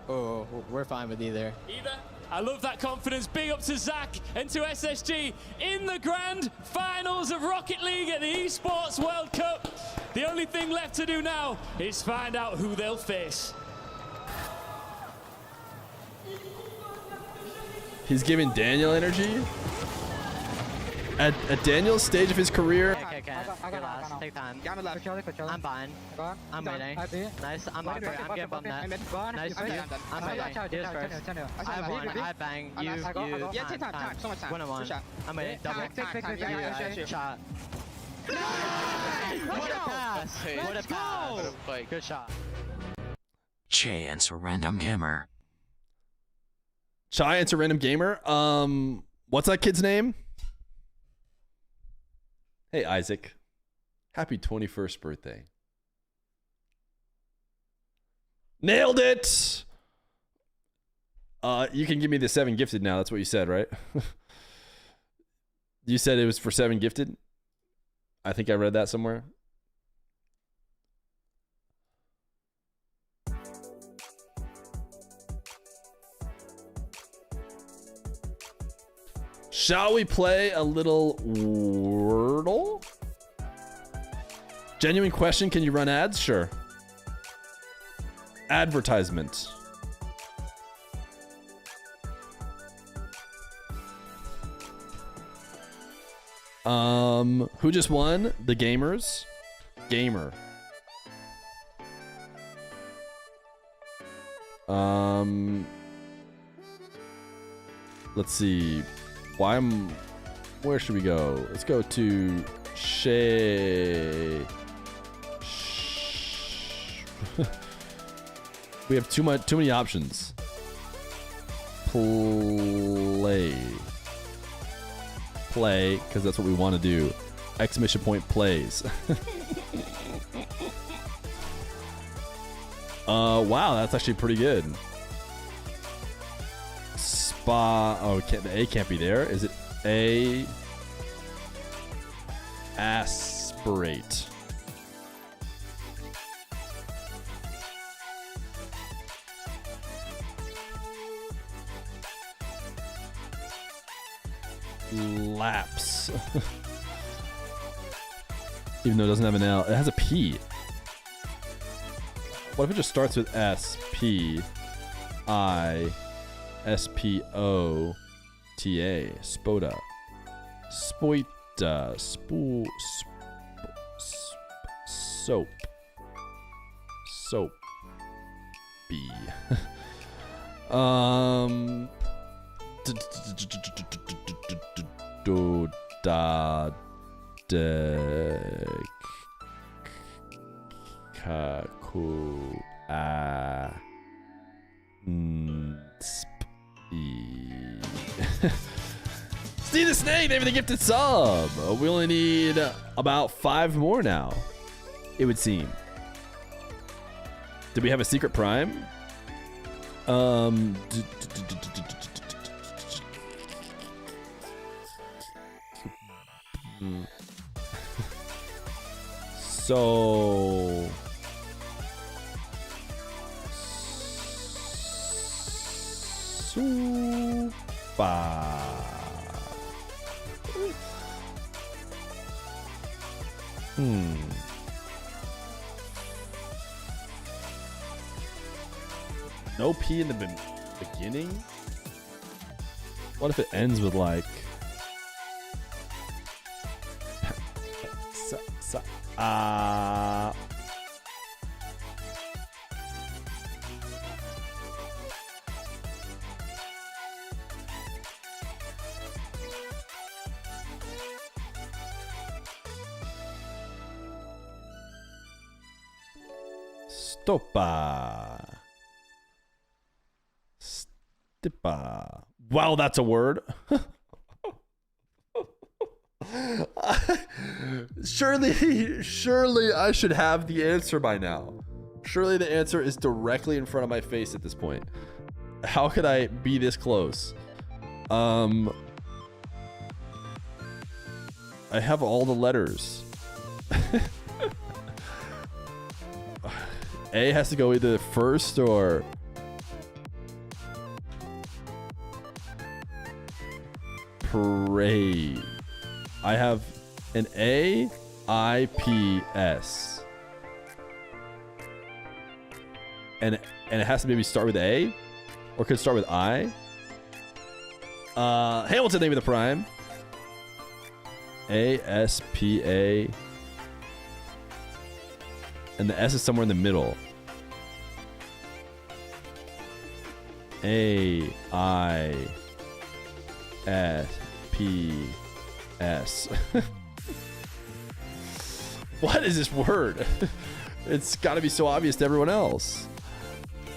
Oh, we're fine with either. Either? I love that confidence. Big up to Zach and to SSG in the grand finals of Rocket League at the Esports World Cup. The only thing left to do now is find out who they'll face. He's giving Daniel energy. At Daniel's stage of his career. Okay. You're last. Take time. I'm fine. I'm waiting. Nice. I'm back. I'm getting bumped net. Nice. I'm waiting. Here's first. I have one. I bang. You. Yeah, take time. So much time. 1-on-1. I'm waiting. Double. Shot. What a pass. What a pass. Good shot. Chance or random gamer. Giants a random gamer. What's that kid's name? Hey, Isaac. Happy 21st birthday. Nailed it! You can give me the 7 gifted now. That's what you said, right? You said it was for 7 gifted? I think I read that somewhere. Shall we play a little Wordle? Genuine question, can you run ads? Sure. Advertisement. Who just won? The gamers? Gamer. Let's see. Where should we go? Let's go to Shay. We have too many options. Play, because that's what we want to do. Exclamation point plays. Wow, that's actually pretty good. The A can't be there. Is it A? Aspirate. Lapse. Even though it doesn't have an L, it has a P. What if it just starts with S, P, I, S-P-O-T-A. Spoda. Spoita. Soap. Soapy. Do da de kaku a Steve the Snake, thank you for the gifted sub. We only need about 5 more now, it would seem. Did we have a secret prime? So super. No P in the beginning? What if it ends with like Stopa. Stipa. Wow, that's a word. Surely I should have the answer by now. Surely the answer is directly in front of my face at this point. How could I be this close? I have all the letters. A has to go either first or parade. I have an A, I, P, S. And it has to maybe start with A? Or could it start with I? Hamilton, name of the prime. A, S, P, A. And the S is somewhere in the middle. A, I, S, P, S. What is this word? It's got to be so obvious to everyone else.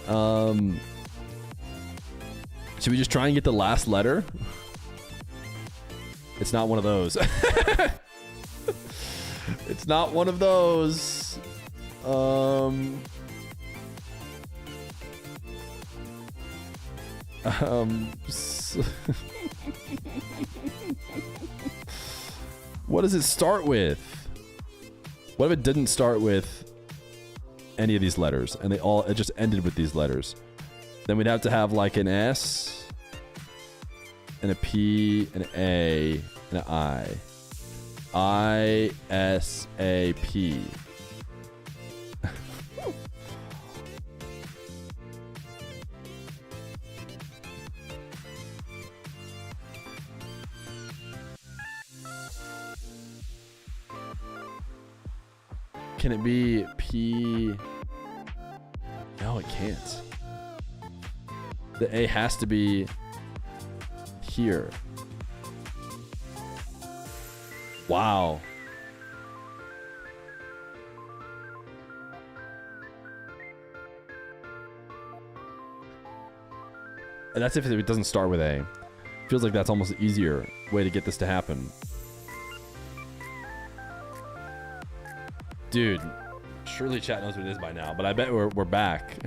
Should we just try and get the last letter? It's not one of those. It's not one of those. What does it start with? What if it didn't start with any of these letters and it just ended with these letters? Then we'd have to have like an S and a P, an A, and an I. I-S-A-P. Can it be P? No, it can't. The A has to be here. Wow. And that's if it doesn't start with A. Feels like that's almost an easier way to get this to happen. Dude, surely chat knows what it is by now, but I bet we're back.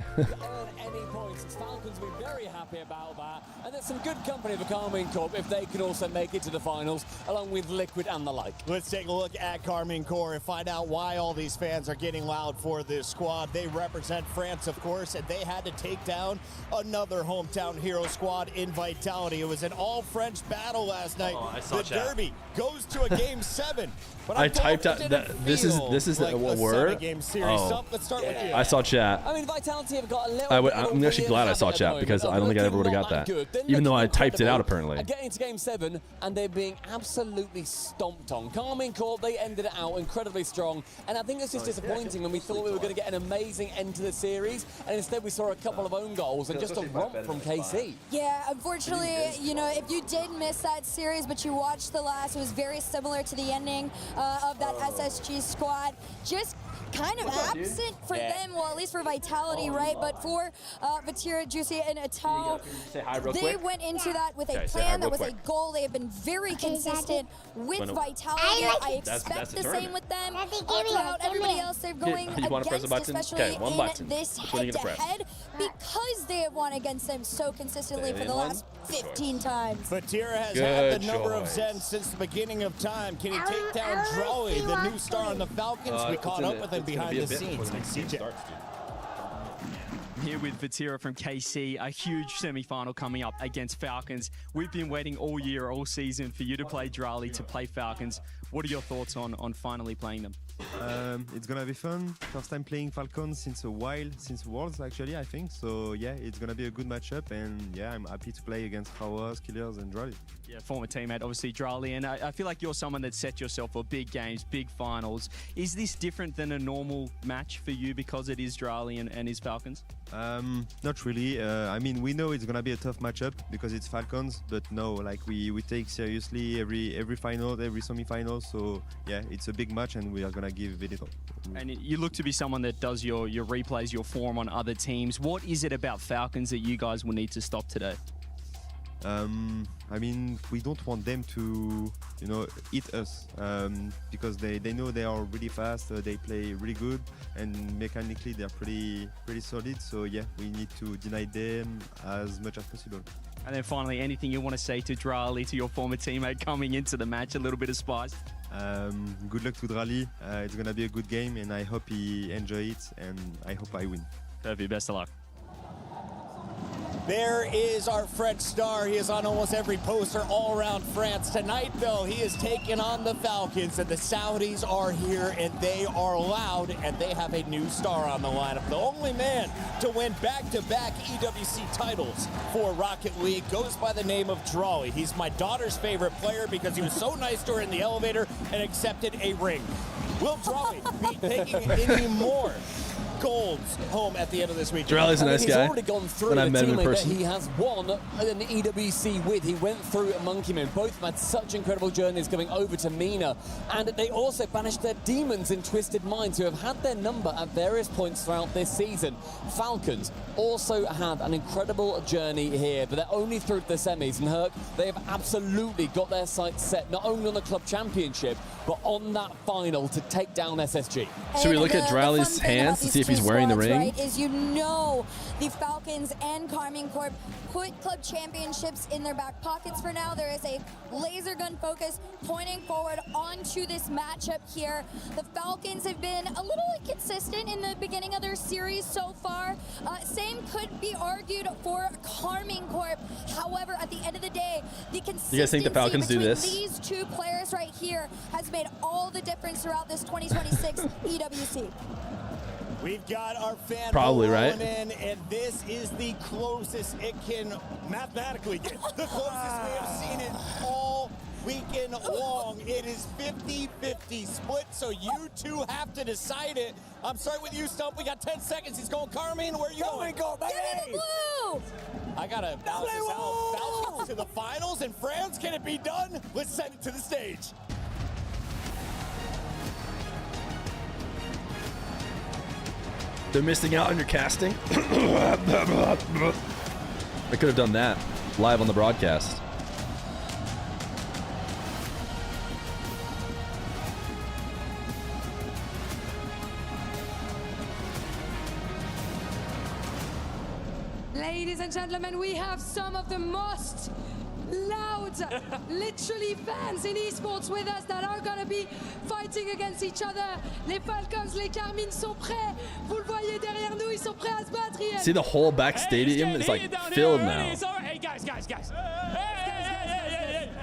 Falcons will be very happy about that, and there's some good company for Carmine Corp if they can also make it to the finals along with Liquid and the like. Let's take a look at Carmine Corp and find out why all these fans are getting loud for this squad. They represent France, of course, and they had to take down another hometown hero squad in Vitality. It was an all-French battle last night. I saw the chat. Derby goes to a game 7. But I typed out that this is like a word. Game series. Oh, Let's start with you. I saw chat. I mean, Vitality have got a little I'm actually glad I saw chat because I don't think I ever would have got that. Even though I typed it out apparently. Getting to Game 7 and they're being absolutely stomped on. Carmine Corp, they ended it out incredibly strong, and I think it's just disappointing when we thought we were going to get an amazing end to the series, and instead we saw a couple of own goals and just a romp from KC. Yeah, unfortunately, you know, if you did miss that series, but you watched the last, it was very similar to the ending of that SSG squad. Just kind of absent for them, well, at least for Vitality, right? But for Vatira, Juicy, and Atal, they went into that with a plan that was a goal. They have been very consistent with Vitality. I expect the same with them throughout everybody else they're going against, especially in this head-to-head, because they have won against them so consistently for the last 15 times. Vatira has had the number of Zen since the beginning of time. Can he take down Droey, the new star on the Falcons? We caught up with him behind the scenes. CJ. Here with Vatira from KC, a huge semi-final coming up against Falcons. We've been waiting all year, all season for you to play Drali, to play Falcons. What are your thoughts on finally playing them? It's gonna be fun. First time playing Falcons since a while, since Worlds actually, I think. So yeah, it's gonna be a good matchup, and yeah, I'm happy to play against Howard, Killers, and Drali. Yeah, former teammate, obviously Drali, and I feel like you're someone that set yourself for big games, big finals. Is this different than a normal match for you because it is Drali and his Falcons? Not really. I mean, we know it's gonna be a tough matchup because it's Falcons, but no, like we take seriously every final, every semi-final. So yeah, it's a big match, and we are gonna give it all. And you look to be someone that does your replays, your form on other teams. What is it about Falcons that you guys will need to stop today? I mean, we don't want them to, you know, eat us because they know they are really fast, they play really good, and mechanically they're pretty solid. So yeah, we need to deny them as much as possible. And then finally, anything you want to say to Drali, to your former teammate coming into the match, a little bit of spice? Good luck to Drali. It's gonna be a good game, and I hope he enjoys it, and I hope I win. Perfect. Best of luck. There is our French star. He is on almost every poster all around France. Tonight, though, he is taking on the Falcons, and the Saudis are here, and they are loud, and they have a new star on the lineup. The only man to win back-to-back EWC titles for Rocket League goes by the name of Droly. He's my daughter's favorite player because he was so nice to her in the elevator and accepted a ring. Will Droly be taking any more golds home at the end of this week? Droly's a nice guy. He's already gone through when I the met him in teammate that person. he has won an EWC with. He went through Monkey Man. Both had such incredible journeys going over to Mina. And they also banished their demons in Twisted Minds, who have had their number at various points throughout this season. Falcons also had an incredible journey here, but they're only through to the semis. And Herc, they have absolutely got their sights set not only on the club championship, but on that final to take down SSG. Should we look at Droly's hands to see if he's wearing the ring? Right, is, you know, the Falcons and Carmine Corp put club championships in their back pockets for now. There is a laser gun focus pointing forward onto this matchup here. The Falcons have been a little inconsistent in the beginning of their series so far. Same could be argued for Carmine Corp. However, at the end of the day, the consistency You guys think the Falcons do this? These two players right here has made all the difference throughout this 2026 EWC. We've got our fan Probably, right? in, and this is the closest it can mathematically get. The closest we have seen it all weekend long. It is 50-50 split, so you two have to decide it. I'm starting with you, Stump. We got 10 seconds. He's going Carmine. Where are you going? Go, baby! Blue! I gotta bounce this out. Falcons to the finals in France. Can it be done? Let's send it to the stage. They're missing out on your casting. I could have done that live on the broadcast. Ladies and gentlemen, we have some of the most loud, literally fans in esports with us that are gonna be fighting against each other. Les Falcons, les Carmines sont prêts. Vous le voyez derrière nous, ils sont prêts à se battre hier. See, the whole back stadium is like filled now. Hey, guys. Hey.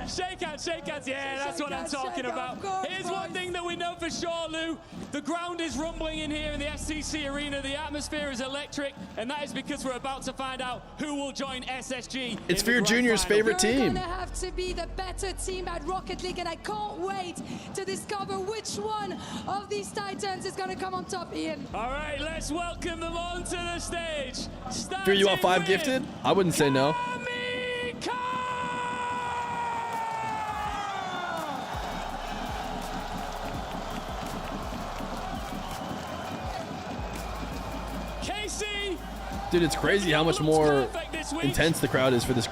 Shake hands. Yeah, that's what I'm talking about. Here's one thing that we know for sure, Lou. The ground is rumbling in here in the SCC arena. The atmosphere is electric, and that is because we're about to find out who will join SSG. It's Feer Jr.'s favorite team. You're gonna have to be the better team at Rocket League, and I can't wait to discover which one of these titans is gonna come on top, Ian. All right, let's welcome them onto the stage. Fear, you want 5 gifted? I wouldn't say no. Dude, it's crazy how much more intense the crowd is for this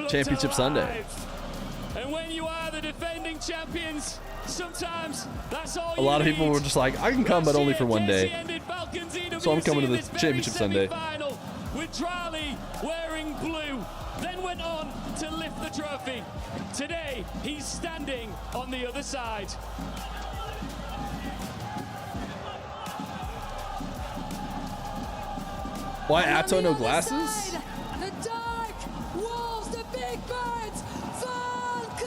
championship Sunday. And when you are the defending champions, sometimes that's all A lot of people were just like, I can come, but only for one day. So I'm coming to the championship Sunday. With Drali wearing blue, then went on to lift the trophy. Today, he's standing on the other side. Why Atto no glasses? The dark wolves, the big birds, Falcons!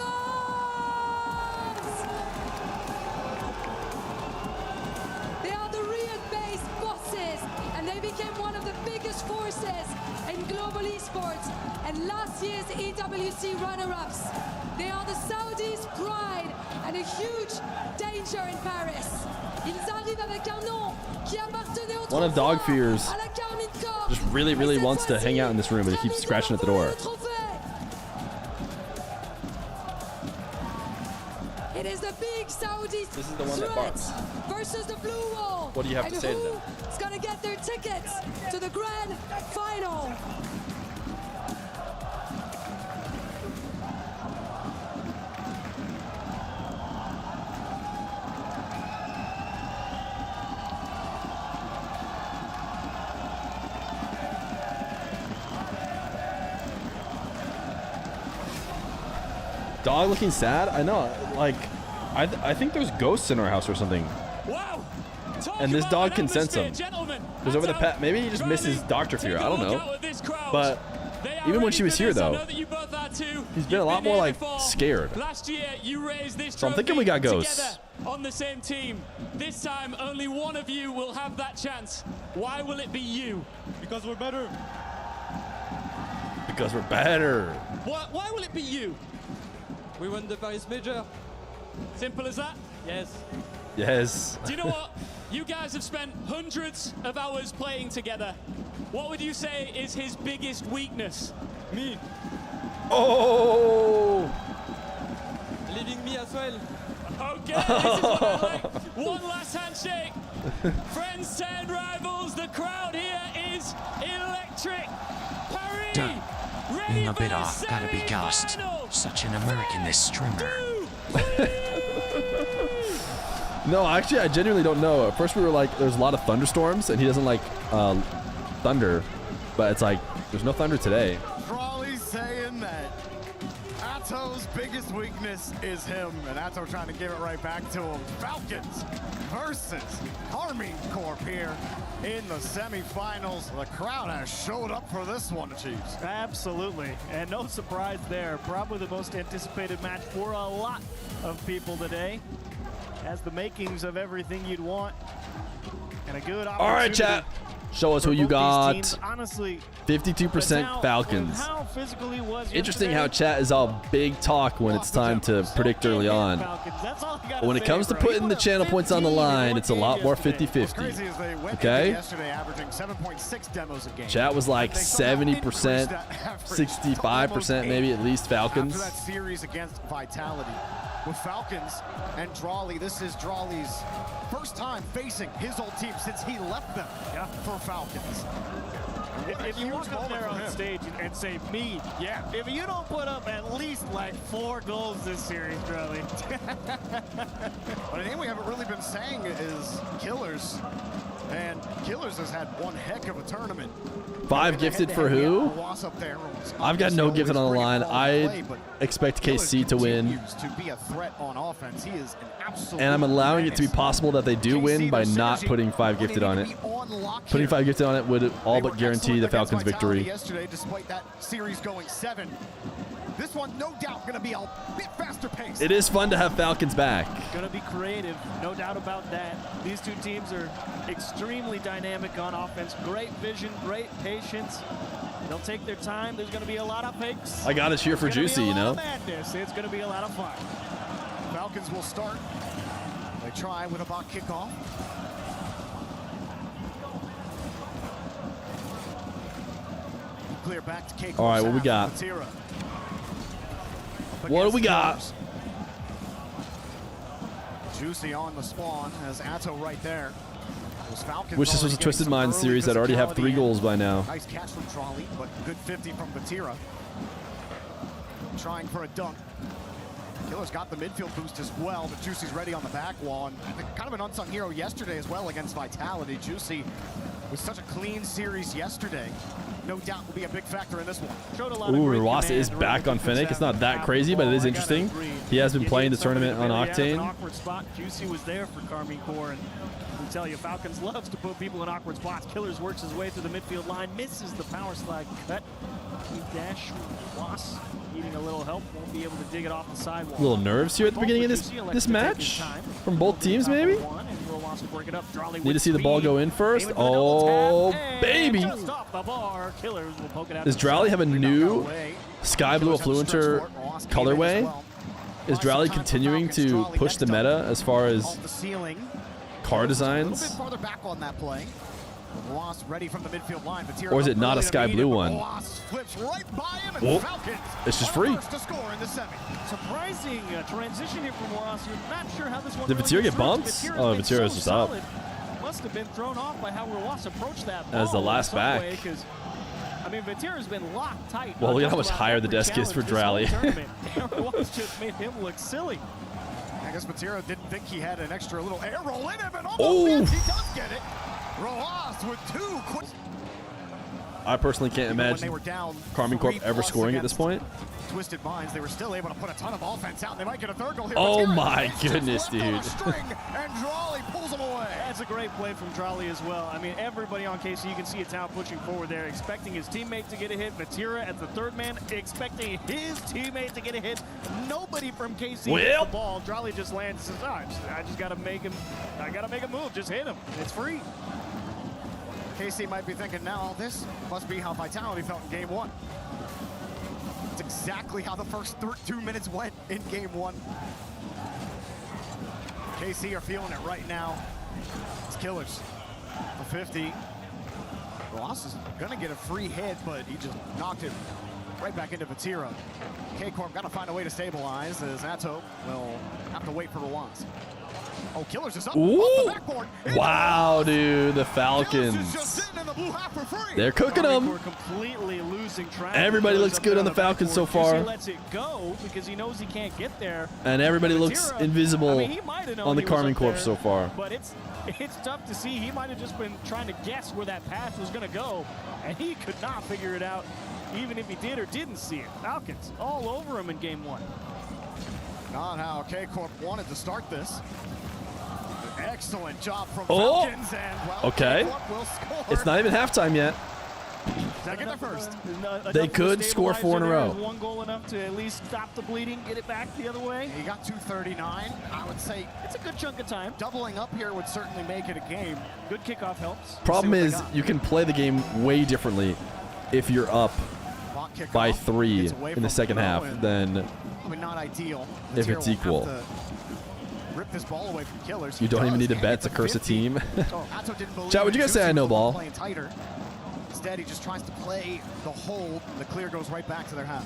They are the Riyadh-based bosses, and they became one of the biggest forces in global esports and last year's EWC runner-ups. They are the Saudis' pride and a huge danger in Paris. Ils arrivent avec un nom qui appartenait au One of Dog Fear's just really wants to hang out in this room, but he keeps scratching at the door. It is the big Saudi This is the one that barks. versus the blue wall. What do you have to say to them? Who's gonna get their tickets to the grand final? Dog looking sad? I know. Like, I think there's ghosts in our house or something. Wow. And this dog can sense them. Because over the pet, maybe he just misses Dr. Fear. I don't know. But even when she was here, though, he's been a lot more like scared. Last year, you raised this So I'm thinking we got ghosts. together on the same team. This time, only one of you will have that chance. Why will it be you? Because we're better. Because we're better. Why will it be you? We won the Paris Major. Simple as that? Yes. Yes. Do you know what? You guys have spent hundreds of hours playing together. What would you say is his biggest weakness? Me. Oh! Leaving me as well. Okay, this is what I like. One last handshake. Friends turned rivals. The crowd here is electric. Paris, ready No for bit the off, gotta be gassed. Such an American, this streamer. No, actually, I genuinely don't know. At first, we were like, there's a lot of thunderstorms, and he doesn't like thunder. But it's like, there's no thunder today. Crawley's saying that Atto's biggest weakness is him, and Atto trying to give it right back to him. Falcons versus Army Corp here in the semifinals. The crowd has showed up for this one, Chiefs. Absolutely, and no surprise there. Probably the most anticipated match for a lot of people today. Has the makings of everything you'd want, and a good opportunity. All right, chat. Show us who you got. Honestly, 52% Falcons. how physical he was Interesting yesterday. how chat is all big talk when it's time to predict early on. But when it comes to putting the channel points on the line, it's a lot more 50-50. Okay? Yesterday, averaging 7.6 demos a game. Chat was like 70%, 65% maybe at least Falcons. After that series against Vitality with Falcons and Drawley, this is Drawley's first time facing his old team since he left them for Falcons. If you walk up there on stage and say, me, if you don't put up at least like 4 goals this series, Drelly. But I think we haven't really been saying is Killers. And Killers has had one heck of a tournament. 5 gifted for who? I've got no gifted on the line. I expect KC to win. To be a threat on offense. He is an absolute And I'm allowing it to be possible that they do win by not putting 5 gifted on it. Putting 5 gifted on it would all but guarantee the Falcons' victory. Yesterday, despite that series going 7. This one, no doubt, going to be a bit faster paced. It is fun to have Falcons back. Going to be creative, no doubt about that. These two teams are extremely dynamic on offense. Great vision, great patience. They'll take their time. There's going to be a lot of fakes. I got to cheer for Juicy, you know. Madness. It's going to be a lot of fun. Falcons will start. They try with a bot kickoff. Clear back to K. All right, what we got? What do we got? Juicy on the spawn as Atto right there. Wish this was a Twisted Minds series that already have 3 goals by now. Nice catch from Trolley, but good 50 from Vatira. Trying for a dunk. Killer's got the midfield boost as well, but Juicy's ready on the back wall. And kind of an unsung hero yesterday as well against Vitality. Juicy with such a clean series yesterday. No doubt will be a big factor in this one. Ooh, Rwasa is back on Fennec. It's not that crazy, but it is interesting. He has been playing the tournament on Octane. Awkward spot. Juicy was there for Carmine Corps, and I tell you, Falcons loves to put people in awkward spots. Killers works his way through the midfield line, misses the power slide cut. He dash Was needing a little help, won't be able to dig it off the sidewall. A little nerves here at the beginning of this match from both teams, maybe. Need to see the ball go in first. Oh, baby! Does Drowley have a new Sky Blue Affluenter colorway? Is Drowley continuing to push the meta as far as car designs? Or is it not a Sky Blue one? Oh, it's just free. Surprising transition here from Ross. You're not sure how this one. Did Vatira get bumped? Oh, Vatira's just up. Must have been thrown off by how Ross approached that ball. As the last back. I mean, Vatira's been locked tight. Well, look at how much higher the desk is for Drowley. Ross just made him look silly. I guess Vatira didn't think he had an extra little air roll in him, and almost he does get it. Roas with 2 quick. I personally can't imagine Carmine Corp ever scoring at this point. Twisted Minds, they were still able to put a ton of offense out. They might get a 3rd goal here. Oh my goodness, dude. And Drawley pulls him away. That's a great play from Drawley as well. I mean, everybody on KC, you can see it's out pushing forward there, expecting his teammate to get a hit. Vatira as the 3rd man, expecting his teammate to get a hit. Nobody from KC hits the ball. Drawley just lands and says, oh, I just got to make him, I got to make a move. Just hit him. It's free. KC might be thinking now, this must be how Vitality felt in game 1. It's exactly how the first 2 minutes went in game 1. KC are feeling it right now. It's Killers. The 50. Ross is gonna get a free hit, but he just knocked it right back into Vatira. K-Corp got to find a way to stabilize as Atto will have to wait for Rwans. Oh, Killers is up the backboard. Wow, dude, the Falcons. They're cooking them. Completely losing track. Everybody looks good on the Falcons so far. He lets it go because he knows he can't get there. And everybody looks invisible on the Carmine Corp so far. But it's tough to see. He might have just been trying to guess where that pass was going to go, and he could not figure it out, even if he did or didn't see it. Falcons all over him in game 1. Not how K-Corp wanted to start this. Excellent job from Falcons, and well, okay. It's not even halftime yet. They could score 4 in a row. 1 goal enough to at least stop the bleeding, get it back the other way. He got 239. I would say it's a good chunk of time. Doubling up here would certainly make it a game. Good kickoff helps. Problem is, you can play the game way differently if you're up by 3 in the second half than not ideal. If it's equal. Rip this ball away from Killers. You don't even need to bet to curse a team. Chat, would you guys say I know ball? Playing tighter. Instead, he just tries to play the hold. The clear goes right back to their half.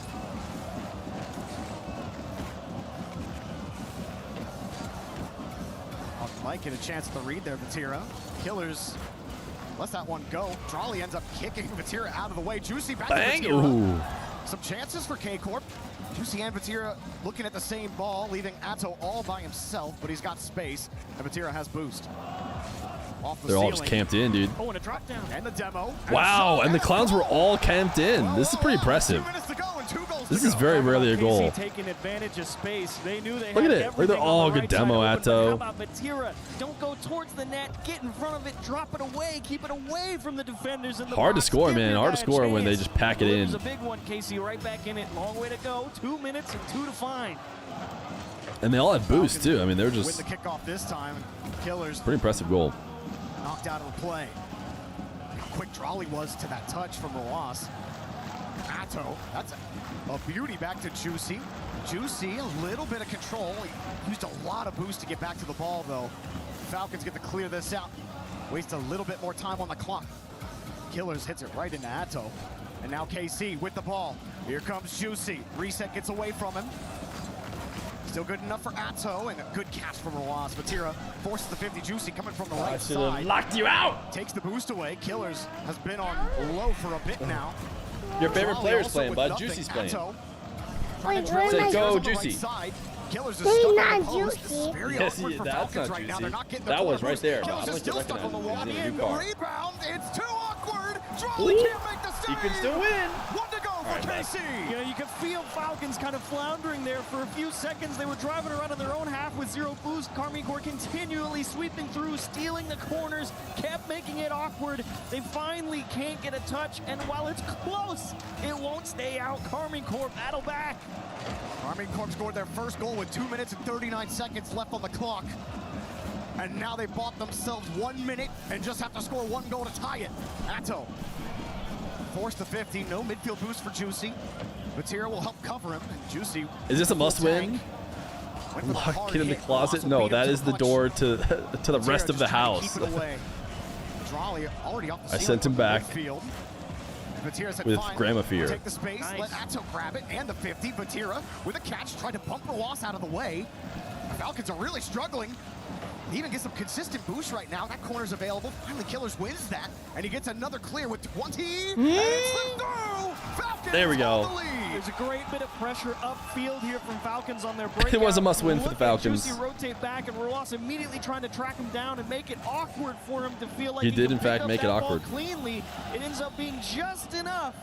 Might get a chance to read there, Vatira. Killers lets that one go. Drawley ends up kicking Vatira out of the way. Juicy back to Vatira. Some chances for K-Corp. Juicy and Vatira looking at the same ball, leaving Atto all by himself, but he's got space, and Vatira has boost. They're all just camped in, dude. Oh, and a drop down. And the demo. Wow, and the clowns were all camped in. This is pretty impressive. 2 minutes to go, This is very rarely a goal. Taking advantage of space. They knew they Look at had it. Look at all good demo, Atto. How about Feer? Don't go towards the net. Get in front of it. Drop it away. Keep it away from the defenders in the Hard to box. score, Give man. your Hard guy to a score when they chance. just pack it Well, in. It was a big one, Casey. Right back in it. Long way to go. 2 minutes and 2 to find. And they all had boosts, too. I mean, they were With just the kickoff this time, Killers pretty impressive goal. knocked out of the play. How quick Drolley was to that touch from Rojas. Atto, that's a beauty back to Juicy. Juicy, a little bit of control. He used a lot of boost to get back to the ball, though. Falcons get to clear this out. Waste a little bit more time on the clock. Killers hits it right into Atto. And now KC with the ball. Here comes Juicy. Reset gets away from him. Still good enough for Atto, and a good catch from Rojas. Vatira forces the 50. Juicy coming from the right side. Locked you out. Takes the boost away. Killers has been on low for a bit now. Your favorite Drolley player's also playing, with bud. nothing. Juicy's playing. Atto Wait, trying to where am drill I? it on the Juicy. right side. Killers is He's stuck not on the post. This is Juicy. very Yes, awkward for that's Falcons not right now. Juicy. They're not getting the That was corner right there. boost. I Killers don't is think you still stuck on the wall. recognize it. He's in a new car. Rebound. It's too awkward. Drolley Ooh. can't make the save. He can still win. One to go for KC. You know, you could feel Falcons kind of floundering there for a few seconds. They were driving around in their own half with 0 boost. Carmine Corps continually sweeping through, stealing the corners, kept making it awkward. They finally can't get a touch, and while it's close, it won't stay out. Carmine Corps battle back. Carmine Corps scored their first goal with 2 minutes and 39 seconds left on the clock. And now they bought themselves 1 minute and just have to score 1 goal to tie it. Atto forced the 50. No midfield boost for Juicy. Vatira will help cover him. And Juicy. Is this a must-win? Lock it in the closet? No, that is the door to the rest of the house. I sent him back with Grandma Feer. Take the space, nice. Let Atto grab it, and the 50. Vatira with a catch, tried to bump Rojas out of the way. The Falcons are really struggling. He even gets some consistent boost right now. That corner's available. Finally, Killers wins that, and he gets another clear with 20. And it's the through. Falcons there we go. The lead. There's a great bit of pressure upfield here from Falcons on their breakout. It was a must-win for the Falcons. Juicy rotate back, and Rojas immediately trying to track him down and make it awkward for him to feel like he did can in fact pick up make it that ball awkward. Cleanly, it ends up being just enough.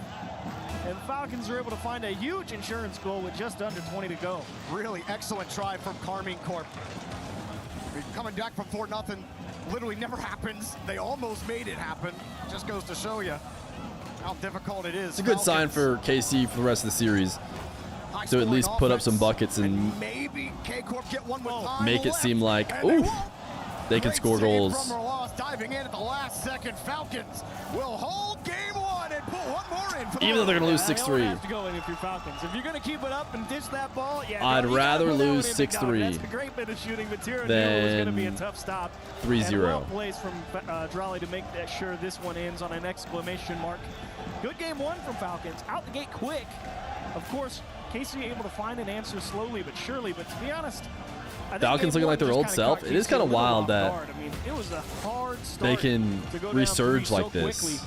And Falcons are able to find a huge insurance goal with just under 20 to go. Really excellent try from Carmine Corp. Coming back from 4-0 literally never happens. They almost made it happen. Just goes to show you how difficult it is. It's a good sign for KC for the rest of the series to at least put up some buckets and maybe K-Corp get one with make it seem like, ooh, they can score goals. From Rojas diving in at the last second. Falcons will hold game 1 and put one more in. Even though they're going to lose 6-3. Have to go in if you're Falcons. If you're going to keep it up and dish that ball, yeah. I'd rather lose 6-3 That's a great bit of shooting material. It was going to be a tough stop. 3-0. Well plays from Drolley to make sure this one ends on an exclamation mark. Good game 1 from Falcons. Out the gate quick. Of course, Casey able to find an answer slowly but surely. But to be honest, I think Falcons looking like their old self. It is kind of wild that it was a hard start they can resurge like this.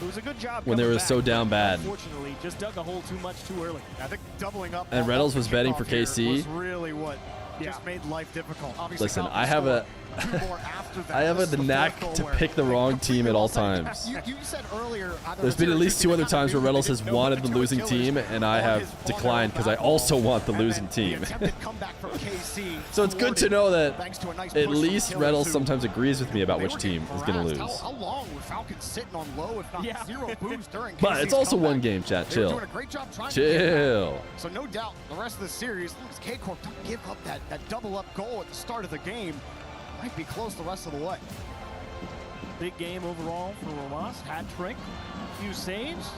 It was a good job when they were so down bad. Unfortunately, just dug a hole too much too early. I think doubling up. And Reynolds was betting for KC. Was really what just made life difficult. Obviously, listen, I have a the knack to pick the wrong team at all times. You said earlier, there's been at least 2 other times where Reynolds has wanted the losing team, and I have declined because I also want the losing team. So it's good to know that at least Reynolds sometimes agrees with me about which team is going to lose. How long were Falcons sitting on low, if not 0 boost during But it's also one game, chat. Chill. Chill. So no doubt the rest of the series, K-Corp don't give up that double-up goal at the start of the game. Might be close the rest of the way. Big game overall for Rojas. Hat trick, few saves.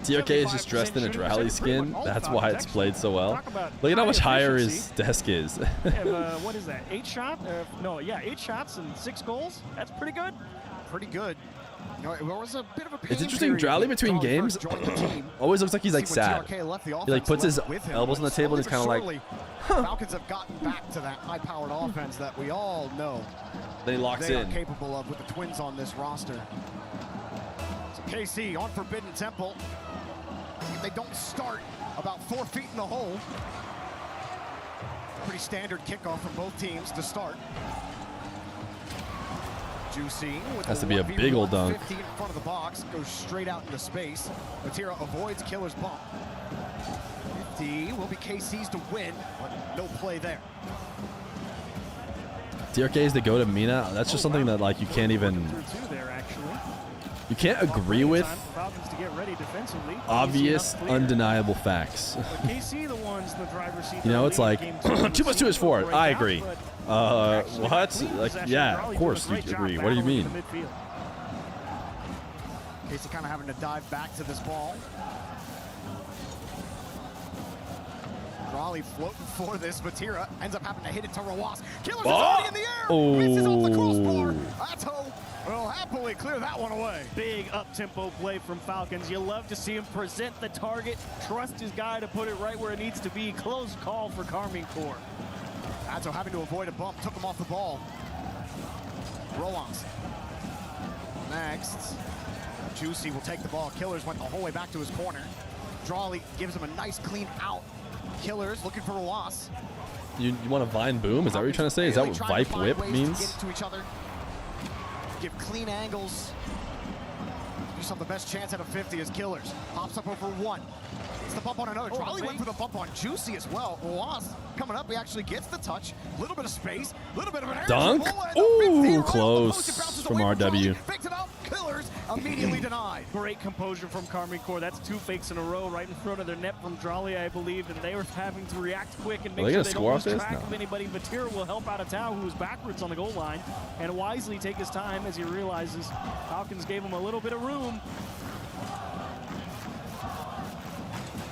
TOK is just dressed in a Drolley skin. That's why it's played so well. Look at how much higher his desk is. What is that? 8 shots? 8 shots and 6 goals. That's pretty good. Pretty good. You know, it was a bit of a it's interesting. Drolley between games always looks like he's like sad. He like puts his elbows on the table and he's kind of like, huh. Falcons have gotten back to that high-powered offense that we all know then he locks they in. are capable of with the Twins on this roster. So KC on Forbidden Temple. If they don't start about 4 feet in the hole. Pretty standard kickoff from both teams to start. Juicy with has to be a big old dunk. 50 in front of the box, goes straight out into space. Vatira avoids Killer's bump. 50 will be KC's to win, but no play there. DRK is the go to Mina. That's just something that like you can't even. You can't agree with obvious, undeniable facts. You know, it's like 2 + 2 is 4. I agree. What? Like, yeah, of course you agree. What do you mean? Casey kind of having to dive back to this ball. Raleigh floating for this. Vatira ends up having to hit it to Rawas. Killers is already in the air. Misses off the crossbar. Atto will happily clear that one away. Big up-tempo play from Falcons. You love to see him present the target, trust his guy to put it right where it needs to be. Close call for Carmine Corps. Atto having to avoid a bump, took him off the ball. Rollons. Next. Juicy will take the ball. Killers went the whole way back to his corner. Drawley gives him a nice clean out. Killers looking for Rawas. You want a Vine Boom? Is that what you're trying to say? Is that what Vipe Whip means? Get it to each other. Give clean angles. You saw the best chance out of 50 as Killers. Pops up over one. It's the bump on another. Drawley went for the bump on Juicy as well. Rawas coming up. He actually gets the touch. A little bit of space. A little bit of an air. Dunk? Ooh, close from RW. Picked it up. Killers immediately denied. Great composure from Carmine Corps. That's 2 fakes in a row right in front of their net from Drawley, I believe, and they were having to react quick and make sure they don't lose track of anybody. Vatira will help out of town, who was backwards on the goal line, and wisely take his time as he realizes Falcons gave him a little bit of room.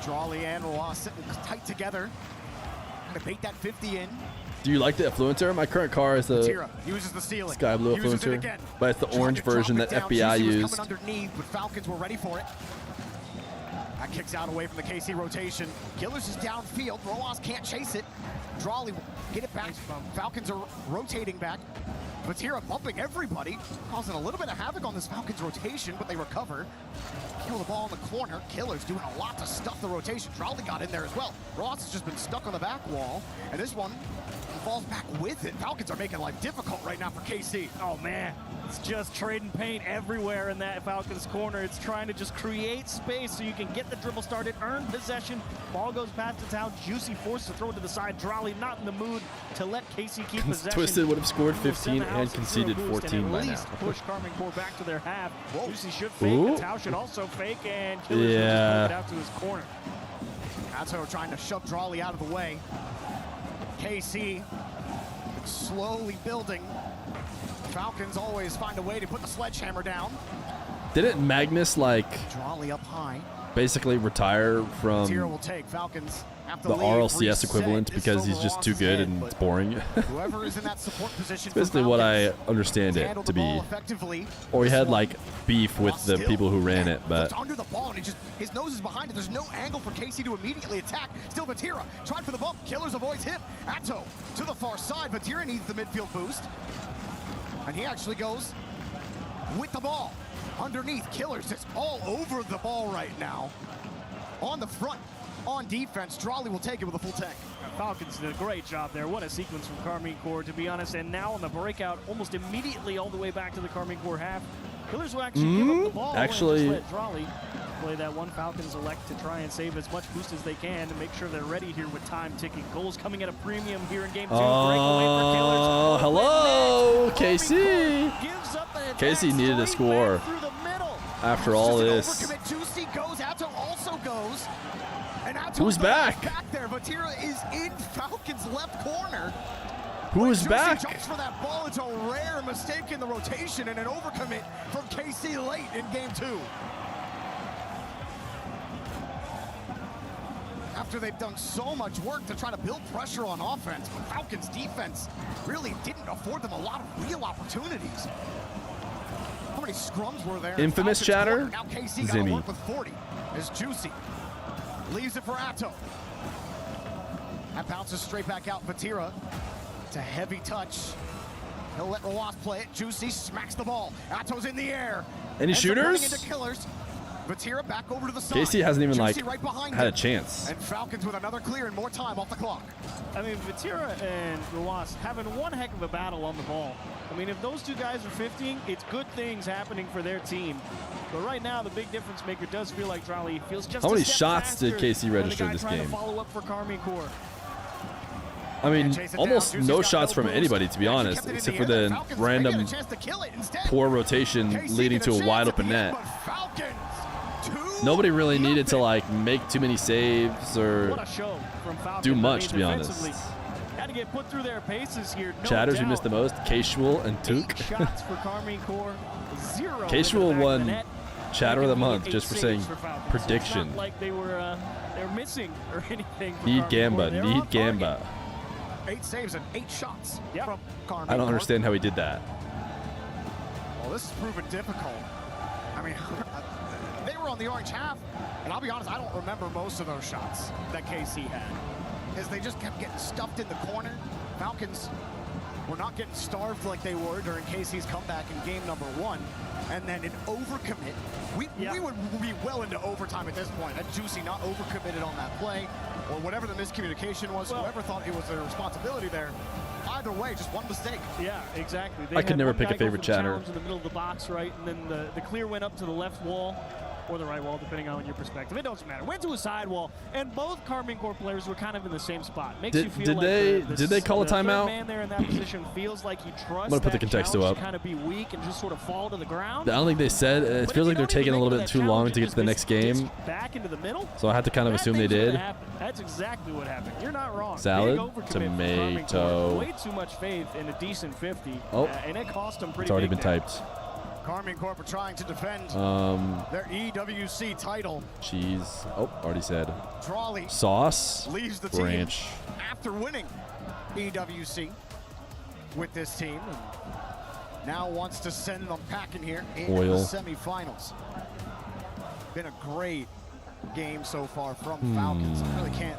Drawley and Rawas sitting tight together. Gonna bait that 50 in. Do you like the Affluencer? My current car is the uses the ceiling. Sky Blue Affluencer, but it's the orange version that FBI used. Coming underneath, but Falcons were ready for it. That kicks out away from the KC rotation. Killers is downfield. Rawas can't chase it. Drawley will get it back. Falcons are rotating back. Vatira bumping everybody, causing a little bit of havoc on this Falcons rotation, but they recover. Kill the ball in the corner. Killers doing a lot to stuff the rotation. Drawley got in there as well. Ross has just been stuck on the back wall, and this one falls back with it. Falcons are making life difficult right now for KC. Oh man, it's just trading paint everywhere in that Falcons corner. It's trying to just create space so you can get the dribble started, earn possession. Ball goes past the town. Juicy forced to throw it to the side. Drawley not in the mood to let KC keep possession. Twisted would have scored 15 and conceded 14 by now. At least push Carmine Corps back to their half. Juicy should fake. The Tau should also fake, and Killers will just poke it out to his corner. Atto trying to shove Drawley out of the way. KC slowly building. Falcons always find a way to put the sledgehammer down. Didn't Magnus like Drawley up high. basically retire from will take. Falcons have to the leave. RLCS equivalent because he's just too good and it's boring? Whoever is in that support position. It's basically what I understand it to be. Or he had like beef with the people who ran it, but under the ball and his nose is behind it. There's no angle for KC to immediately attack. Still Vatira tried for the bump. Killers avoids him. Atto to the far side. Vatira needs the midfield boost, and he actually goes with the ball underneath. Killers is all over the ball right now. On the front, on defense, Drawley will take it with a full tank. Falcons did a great job there. What a sequence from Carmine Corps, to be honest. And now on the breakout, almost immediately all the way back to the Carmine Corps half. Killers will actually give up the ball and just let Drawley play that one. Falcons elect to try and save as much boost as they can to make sure they're ready here with time ticking. Goals coming at a premium here in game 2. Oh, hello, KC. KC needed a score after all this. Juicy goes. Atto also goes. And Who's back? There. Vatira is in Falcons' left corner. Who's back? Jumps for that ball. It's a rare mistake in the rotation and an overcommit from KC late in game 2. After they've done so much work to try to build pressure on offense, but Falcons' defense really didn't afford them a lot of real opportunities. How many scrums were there? Infamous chatter. Now KC got to work with 40 as Juicy leaves it for Atto. That bounces straight back out. Vatira. It's a heavy touch. He'll let Rawas play it. Juicy smacks the ball. Atto's in the air. Any shooters? Into Killers. Batira back over to the side. Casey hasn't even Juicy like right behind had a him. chance. And Falcons with another clear and more time off the clock. I mean, Batira and Ruas having one heck of a battle on the ball. I mean, if those two guys are 15, it's good things happening for their team. But right now, the big difference maker does feel like Drali feels just How a many step shots faster did Casey register than the this guy trying game? to follow up for Carmine Corps. I mean, almost no shots from anybody, to be honest, except for the random poor rotation leading to a wide open net. Nobody really needed to like make too many saves or What a show from Falcons. do I much, mean, to be honest. defensively, had to get put through their paces here. No Chatters we doubt. missed the most, Casual and 8 Took. shots for Carmine Corps, 0 Casual into the back of the won net. Chatter of the month 8 just for saves saying for Falcons. So it's prediction. not like they were missing or anything. for Need Carmine Gamba, Corps. They were need on target. Gamba. 8 saves and 8 shots from Carmine I don't Corps. understand how he did that. Well, this is proven difficult. I mean, they were on the orange half, and I'll be honest, I don't remember most of those shots that KC had, because they just kept getting stuffed in the corner. Falcons were not getting starved like they were during KC's comeback in game number 1, and then an overcommit. We would be well into overtime at this point. Had Juicy not overcommitted on that play, or whatever the miscommunication was, whoever thought it was their responsibility there. Either way, just one mistake. Yeah, exactly. They I could had never one pick guy a go favorite for the chatter. challenge in the middle of the box, right? And then the clear went up to the left wall or the right wall, depending on your perspective. It doesn't matter. Went to a side wall, and both Carmine Corps players were kind of in the same spot. Makes you feel Did like they call a the third timeout? man there in that position feels like he trusts I'm gonna put the that contexto challenge up. to kind of be weak and just sort of fall to the ground. I don't think they said. It feels like they're taking a little bit too long to get to the next game. Back into the middle. So I had to kind of Bad assume they things are gonna did. happen. That's exactly what happened. You're not wrong. Salad, Big overcommit from Carmine Corps. tomato. Way too much faith in a decent 50. Oh. And it cost them pretty It's already big been there. typed. Carmine Corp trying to defend their EWC title. Cheese. Oh, already said. Drali Sauce. leaves the team Ranch. after winning EWC with this team. And now wants to send them packing here in Oil. the semifinals. Been a great game so far from Falcons. I really can't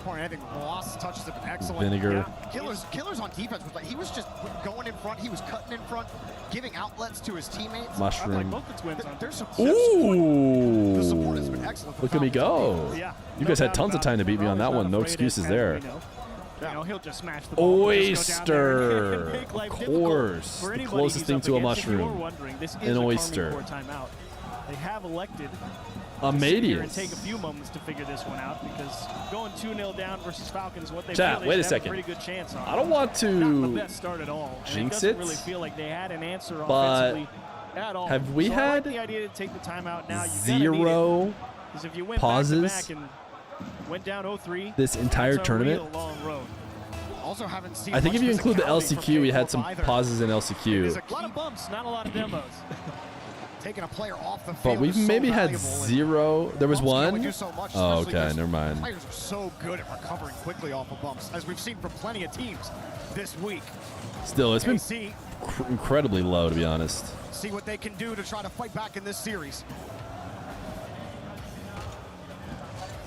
point anything. Ross touches have been excellent. Vinegar. Killers on defense was like he was just going in front. He was cutting in front, giving outlets to his teammates. Mushroom. I like both the twins on. There's some Ooh. The support has been excellent for Look at me go. Yeah, You guys had tons of time to beat me on that one. No excuses there. You know, he'll just smash the ball. Oyster. Of course. The closest thing to a mushroom. An oyster. Timeout. They have elected Amadeus. and take a few moments to figure this one out, because going 2-0 down versus Falcons, what they Chat, feel they wait a should have second. pretty good chance on. I don't want to Not the best start at all. And jinx doesn't it, really feel like they had an answer but offensively at all. have we so I had like the idea to take the timeout now. zero Because if you went pauses back-to-back and went down 0-3, this entire that's a tournament? real long road. Also haven't seen I think much if you include the physicality from LCQ, we had K-Corp some either. pauses in It LCQ. is A lot of bumps, not a lot of demos. Taking a player off the field. But we've is so maybe had valuable, and zero. There was bumps can only one. do so much, Oh, especially okay, because never mind. Players are so good at recovering quickly off of bumps, as we've seen from plenty of teams this week. Still, it's been KC, incredibly low, to be honest. see what they can do to try to fight back in this series.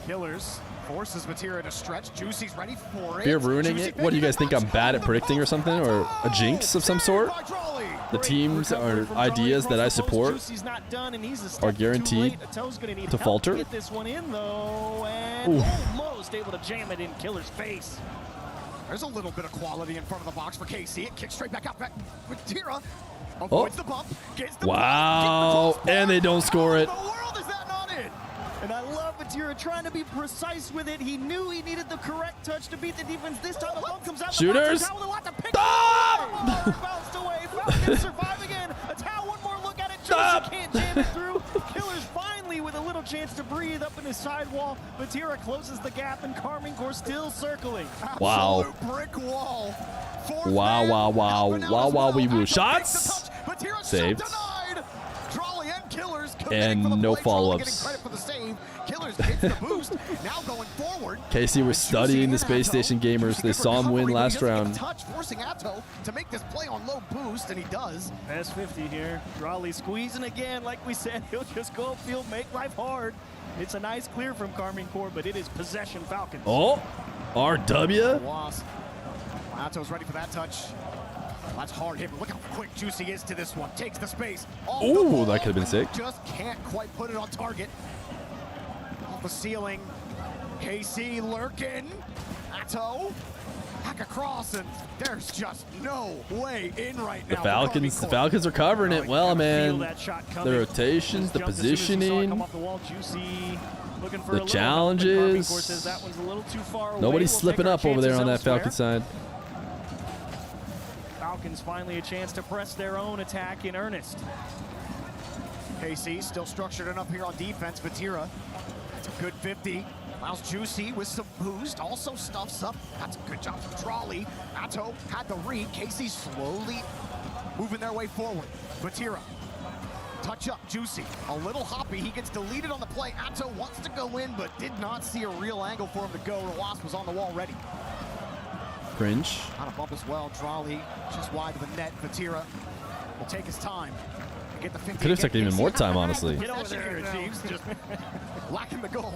Killers forces Materia to stretch. Juicy's ready for it. Fear of ruining Juicy it? What do you guys think? I'm bad at predicting or something? Or a jinx of some sort? The teams or ideas that I support are guaranteed to falter? Get this one in though, and almost able to jam it in Killer's face. There's a little bit of quality in front of the box for KC. It kicks straight back out. Materia avoids the bump. Gets the Wow. And they don't score it. And I love Batira trying to be precise with it. He knew he needed the correct touch to beat the defense. This time the ball comes out. Shooters. Stop! Bounced away. Falcons survive again. A towel, one more look at it. Juicy can't jam it through. Killers finally with a little chance to breathe up in his sidewall. Batira closes the gap, and Carmine Corps still circling. Wow. Absolute brick wall. Wow, wow, wow. Wow, wow, wee woo. Shots. Saved. And no follow-ups. Killers gets the boost. Now going forward. KC was studying the Space Station gamers. They saw him win last round. Touch, forcing Atto to make this play on low boost, and he does. Pass 50 here. Drali squeezing again. Like we said, he'll just go upfield, make life hard. It's a nice clear from Carmine Corps, but it is possession Falcons. Oh, RW. Atto's ready for that touch. That's hard hit, but look how quick Juicy is to this one. Takes the space. Ooh, that could have been sick. Just can't quite put it on target. Off the ceiling. KC lurking. Atto. Back across, and there's just no way in right now. The Falcons are covering it well, man. The rotations, the positioning, the challenges. Nobody's slipping up over there on that Falcon side. Falcons finally a chance to press their own attack in earnest. KC still structured enough here on defense. Vatira, that's a good 50. Allows Juicy with some boost, also stuffs up. That's a good job from Trolley. Atto had the read. KC slowly moving their way forward. Vatira, touch up, Juicy. A little hoppy, he gets deleted on the play. Atto wants to go in, but did not see a real angle for him to go. Wasp was on the wall ready. Cringe. On a bump as well, Trolley just wide of the net. Vatira will take his time. Get the 50. Could have taken even more time, honestly. Get over there, Chiefs. Just lacking the goal.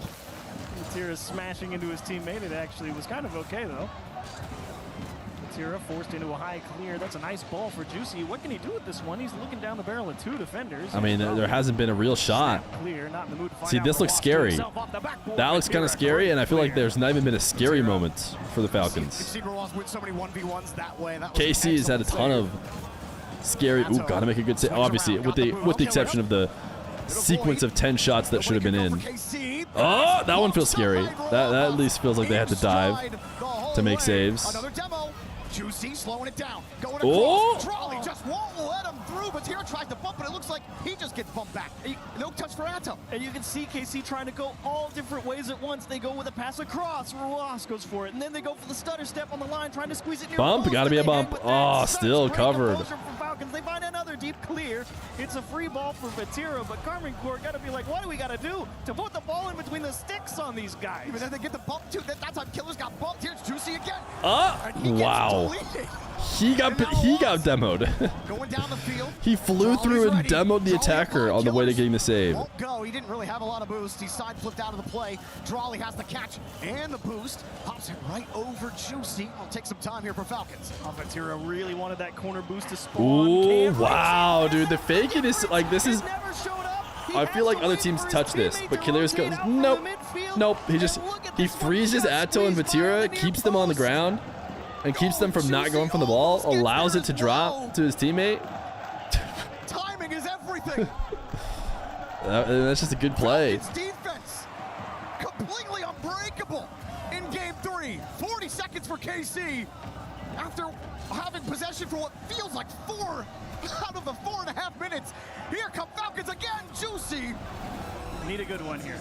Vatira smashing into his teammate. It actually was kind of okay, though. Vatira forced into a high clear. That's a nice ball for Juicy. What can he do with this one? He's looking down the barrel of two defenders. I mean, there hasn't been a real shot. Clear, not in the mood to find See, out. this looks scary. That looks kind of scary, and I feel like there's not even been a scary moment for the Falcons. KC has had a ton of scary. Ooh, gotta make a good save. Obviously, with the exception of the sequence of 10 shots that should have been in. Oh, that one feels scary. That at least feels like they had to dive to make saves. Another demo. Juicy slowing it down. Going across. Oh! Trolley just won't let him through. But here tries to bump, but it looks like he just gets bumped back. No touch for Atto. And you can see KC trying to go all different ways at once. They go with a pass across. Ross goes for it. And then they go for the stutter step on the line, trying to squeeze it near Bump, gotta be a bump. Oh, still covered. They find another deep clear. It's a free ball for Vatira, but Carmen Corps got to be like, what do we got to do to put the ball in between the sticks on these guys? But then they get the bump too. That time Killer's got bumped. Here's Juicy again. Wow. He got demoed. Going down the field. He flew through and demoed the attacker on the way to getting the save. Won't go. He didn't really have a lot of boost. He side flipped out of the play. Trolley has the catch and the boost. Pops it right over Juicy. It'll take some time here for Falcons. Vatira really wanted that corner boost to spawn. Ooh, wow, dude. The fake it is like this is. I feel like other teams touch this, but Killers goes, nope, nope. He freezes Atto and Vatira, keeps them on the ground, and keeps them from not going from the ball, allows it to drop to his teammate. Timing is everything. That's just a good play. It's defense. Completely unbreakable in game 3. 40 seconds for KC after having possession for what feels like 4 out of the 4.5 minutes. Here come Falcons again. Juicy. Need a good one here.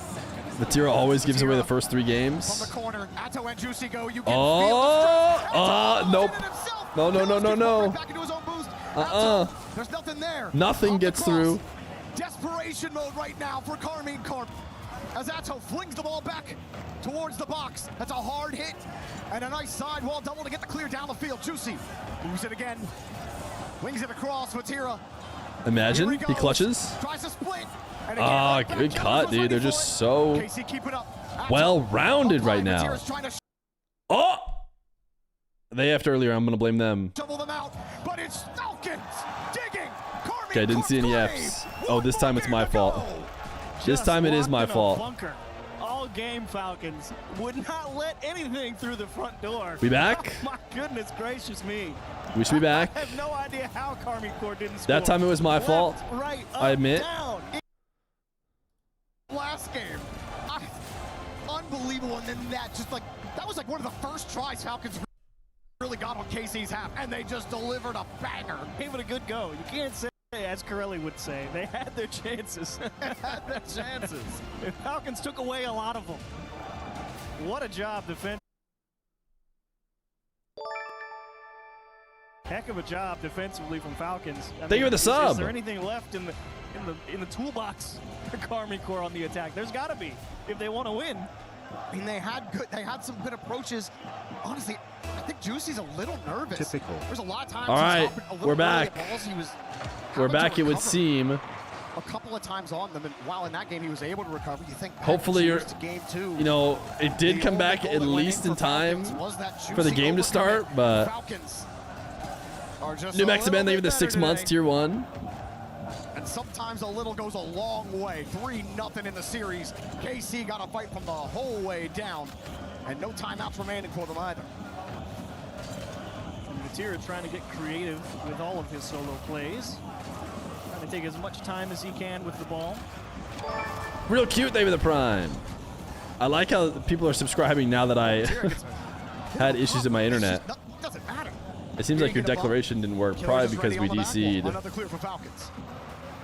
Vatira always gives away the first 3 games. From the corner, Atto and Juicy go. You Nope. No. There's nothing there. Nothing gets through. Desperation mode right now for Carmine Corp. As Atto flings the ball back towards the box. That's a hard hit. And a nice sidewall double to get the clear down the field. Juicy moves it again. Wings it across. Vatira. Imagine he clutches. Tries to split. Ah, good cut, dude. They're just so well-rounded right now. Oh! They effed earlier. I'm going to blame them. Double them out, but it's Falcons digging. Okay, I didn't see any Fs. Oh, this time it's my fault. This time it is my fault. All game Falcons would not let anything through the front door. We back? Oh, my goodness gracious me. We should be back. I have no idea how Carmine Corps didn't score. That time it was my fault. Right, up, I admit. Down. Last game. Unbelievable. And then that was like one of the first tries Falcons really got on KC's half, and they just delivered a banger. Gave it a good go. You can't say, as Corelli would say, they had their chances. The Falcons took away a lot of them. What a job defensively. Heck of a job defensively from Falcons. Thank you for the sub. Is there anything left in the toolbox for Carmine Corps on the attack? There's got to be if they want to win. I mean, they had some good approaches. Honestly, I think Juicy's a little nervous. Typical. There's a lot of times. All right, we're back. We're back. It would seem. A couple of times on them, and while in that game he was able to recover, you think hopefully you're, game 2, you know, it did come back at least in time for the game to start, but are just New a Mexico, little they bit give the better 6 months, today. tier 1. And sometimes a little goes a long way. 3-0 in the series. KC got a fight from the whole way down. And no timeouts remaining for them either. Feer trying to get creative with all of his solo plays. Trying to take as much time as he can with the ball. Real cute, David the Prime. I like how people are subscribing now that I had issues in my internet. Doesn't matter. It seems like your declaration didn't work, probably because we DC'd. Another clear for Falcons.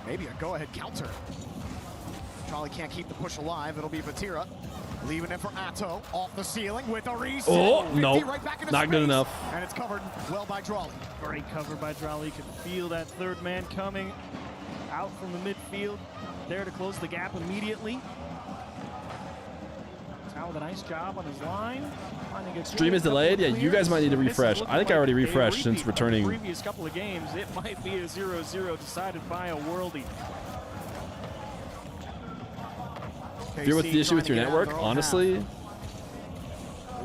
Maybe a go-ahead counter. Charlie can't keep the push alive. It'll be Vatira. Leaving it for Atto. Off the ceiling with a reset. Oh, 50 no. right back into Not good space. enough. And it's covered well by Drawley. Great cover by Drawley. Can feel that third man coming out from the midfield. There to close the gap immediately. Tao with a nice job on his line. Stream is delayed? Yeah, you guys might need to refresh. I think I already refreshed since returning. Previous couple of games, it might be a 0-0 decided by a worldie. Fear what's the issue with your network? Honestly,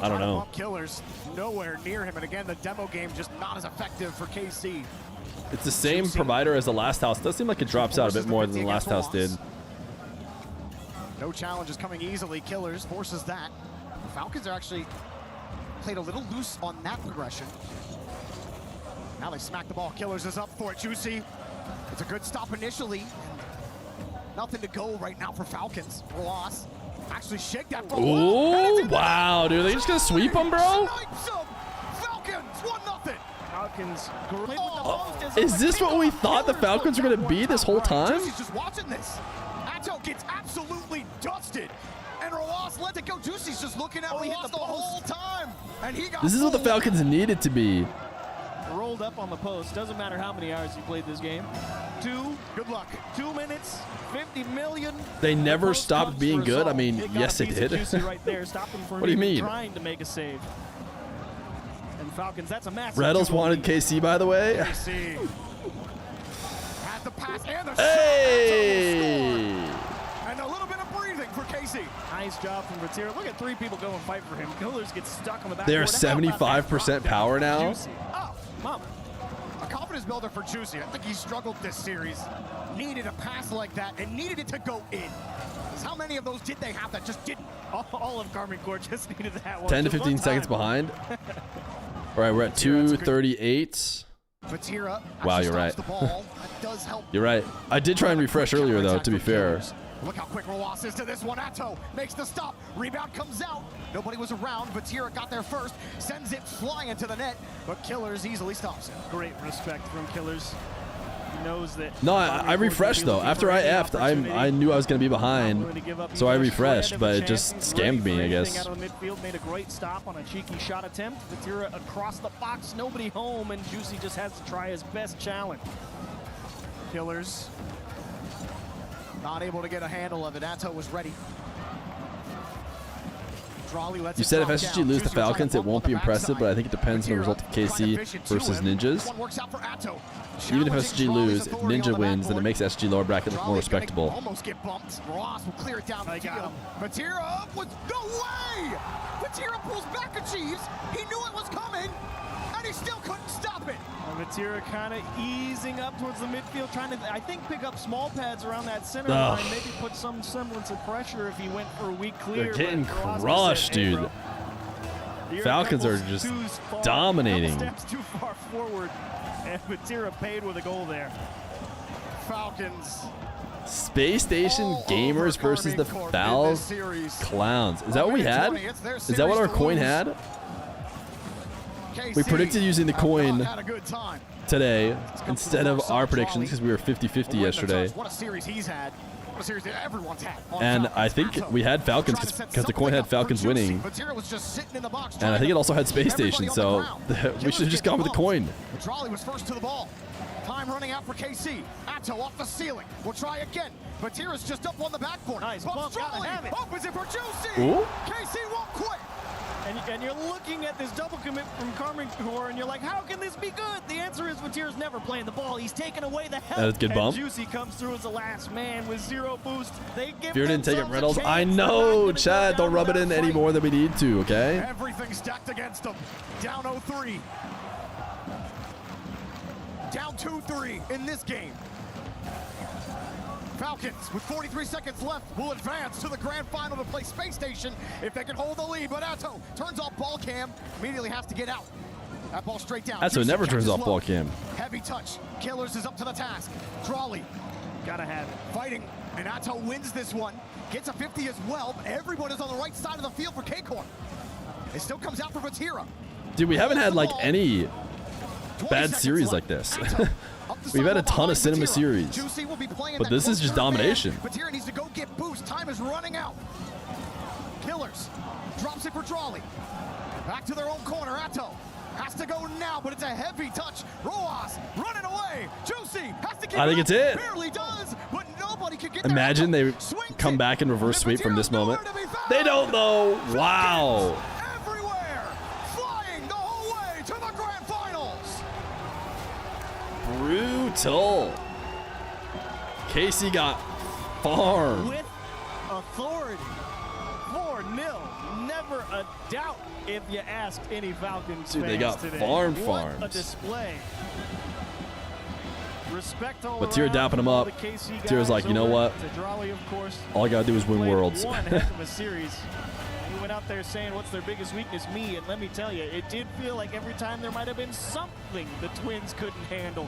I don't know. Killers nowhere near him, and again, the demo game just not as effective for KC. It's the same provider as the last house. It does seem like it drops out a bit more than the last house did. No challenges coming easily. Killers forces that. The Falcons are actually played a little loose on that progression. Now they smack the ball. Killers is up for it. Juicy. It's a good stop initially. Nothing to go right now for Falcons. Ross actually shake that ball. Oh, wow, dude. Are they just going to sweep them, bro? Falcons, 1-0. Falcons. Is this what we thought the Falcons were going to be this whole time? Juicy's just watching this. Atto gets absolutely dusted. And Ross let it go. Juicy's just looking at Ross the whole time. And he got This is what the Falcons needed to be. Rolled up on the post. Doesn't matter how many hours you played this game. Good luck. 2 minutes, 50 million. They never stopped being good. I mean, It got yes, a they piece of did. Juicy right there. Stopped them from What do you even mean? trying to make a save. And Falcons, that's a massive. Reynolds wanted KC, by the way. KC. Had the pass and the Hey! shot. And a little bit of breathing for KC. Nice job from Vatira. Look at 3 people go and fight for him. Killers get stuck on the back. They're 75% power now. Oh, mom. A confidence builder for Juicy. I think he struggled this series. Needed a pass like that and needed it to go in. How many of those did they have that just didn't? All of Carmen Court just needed that one. 10 to Just 15 one seconds time. behind. All right, we're at 2:38. Vatira Wow, you're right. the ball. That does help. You're right. I did try and refresh earlier, though, to be fair. Look how quick Roas is to this one. Atto makes the stop. Rebound comes out. Nobody was around. Vatira got there first. Sends it flying to the net. But Killers easily stops it. Great respect from Killers. He knows that. No, I refreshed, though. After I effed, I knew I was going to be behind. So I refreshed, but it just scammed me, I guess. Out of the midfield, made a great stop on a cheeky shot attempt. Vatira across the box. Nobody home, and Juicy just has to try his best challenge. Killers not able to get a handle of it. Atto was ready. Drawley lets You it said if drop SSG down. lose to Juicy was trying Falcons, to it bump won't on be the impressive, backside. but I think it depends on the result of Vatira KC finds a vision to versus him. Ninjas. This one works out for Atto. Even if Challenging SSG Drawley's lose, if authority on Ninja the wins, then it backboard. makes SSG lower bracket look more Drawley's gonna respectable. almost get bumped. Ross will clear it down the field. Vatira up with no way! Vatira pulls back, achieves. He knew it was coming, and he still couldn't stop it. Vatira kind of easing up towards the midfield, trying to, I think, pick up small pads around that center Ugh. line, maybe put some semblance of pressure if he went for a weak clear. They're getting but Ross crushed, said, "Hey, dude. bro, you're a Falcons couple are just steps far- dominating. couple steps too far forward, and Vatira paid with a goal there. Falcons. Space Station Gamers versus the Foul Clowns. Is that what we had? Is that what our coin had? We predicted using the coin today instead of our predictions because we were 50-50 yesterday. What a series he's had. What a series that everyone's had. on And Falcons. I think we had Falcons because the coin had Falcons winning. Vatira was just sitting in the box. And I think it also had Space Station, so we should have just gone with the coin. Drawley was first to the ball. Time running out for KC. Atto off the ceiling. We'll try again. Vatira's just up on the backboard. Nice Bumps bump, gotta Drawley. have it. Opens it for Juicy. Ooh. KC won't quit. And you're looking at this double commit from Carmen Core, and you're like, how can this be good? The answer is Vatira's never playing the ball. He's taking away the help. That is a good bump. And Juicy comes through as the last man with 0 boost. They give Fear didn't take it, themselves a Reynolds. chance. I They're not know, gonna go Chad. Don't down rub it without in a any fight. more than we need to, okay? Everything stacked against them. Down 0-3. 2-3 in this game. Falcons, with 43 seconds left, will advance to the grand final to play Space Station if they can hold the lead. But Atto turns off ball cam, immediately has to get out. That ball straight down. Atto never turns off ball cam. Heavy touch. Killers is up to the task. Drawley, gotta have it. Fighting, and Atto wins this one. Gets a 50 as well, but everyone is on the right side of the field for K-Corp. It still comes out for Vatira. Dude, we haven't had like any bad series like this. We've had a ton of cinema series, but this is just domination. Vatira needs to go get boost. Time is running out. Killers drops it for Drawley. Back to their own corner. Atto has to go now, but it's a heavy touch. Roas running away. Juicy has to keep I think it's it. Barely does, but nobody can get Imagine they come back and reverse sweep from this moment. They don't though. Wow. Everywhere, flying the whole way to the grand finals. Brutal. Casey got farmed. With authority. 4-0. Never a doubt if you asked any Falcons Dude, fans they got today. farmed. What a display. Respect all But Tira dapping him up. Tira's like, you know what? Drawley, of course, All I gotta do is win worlds. one heck of a series. He went out there saying, what's their biggest weakness? Me. And let me tell you, it did feel like every time there might have been something the Twins couldn't handle.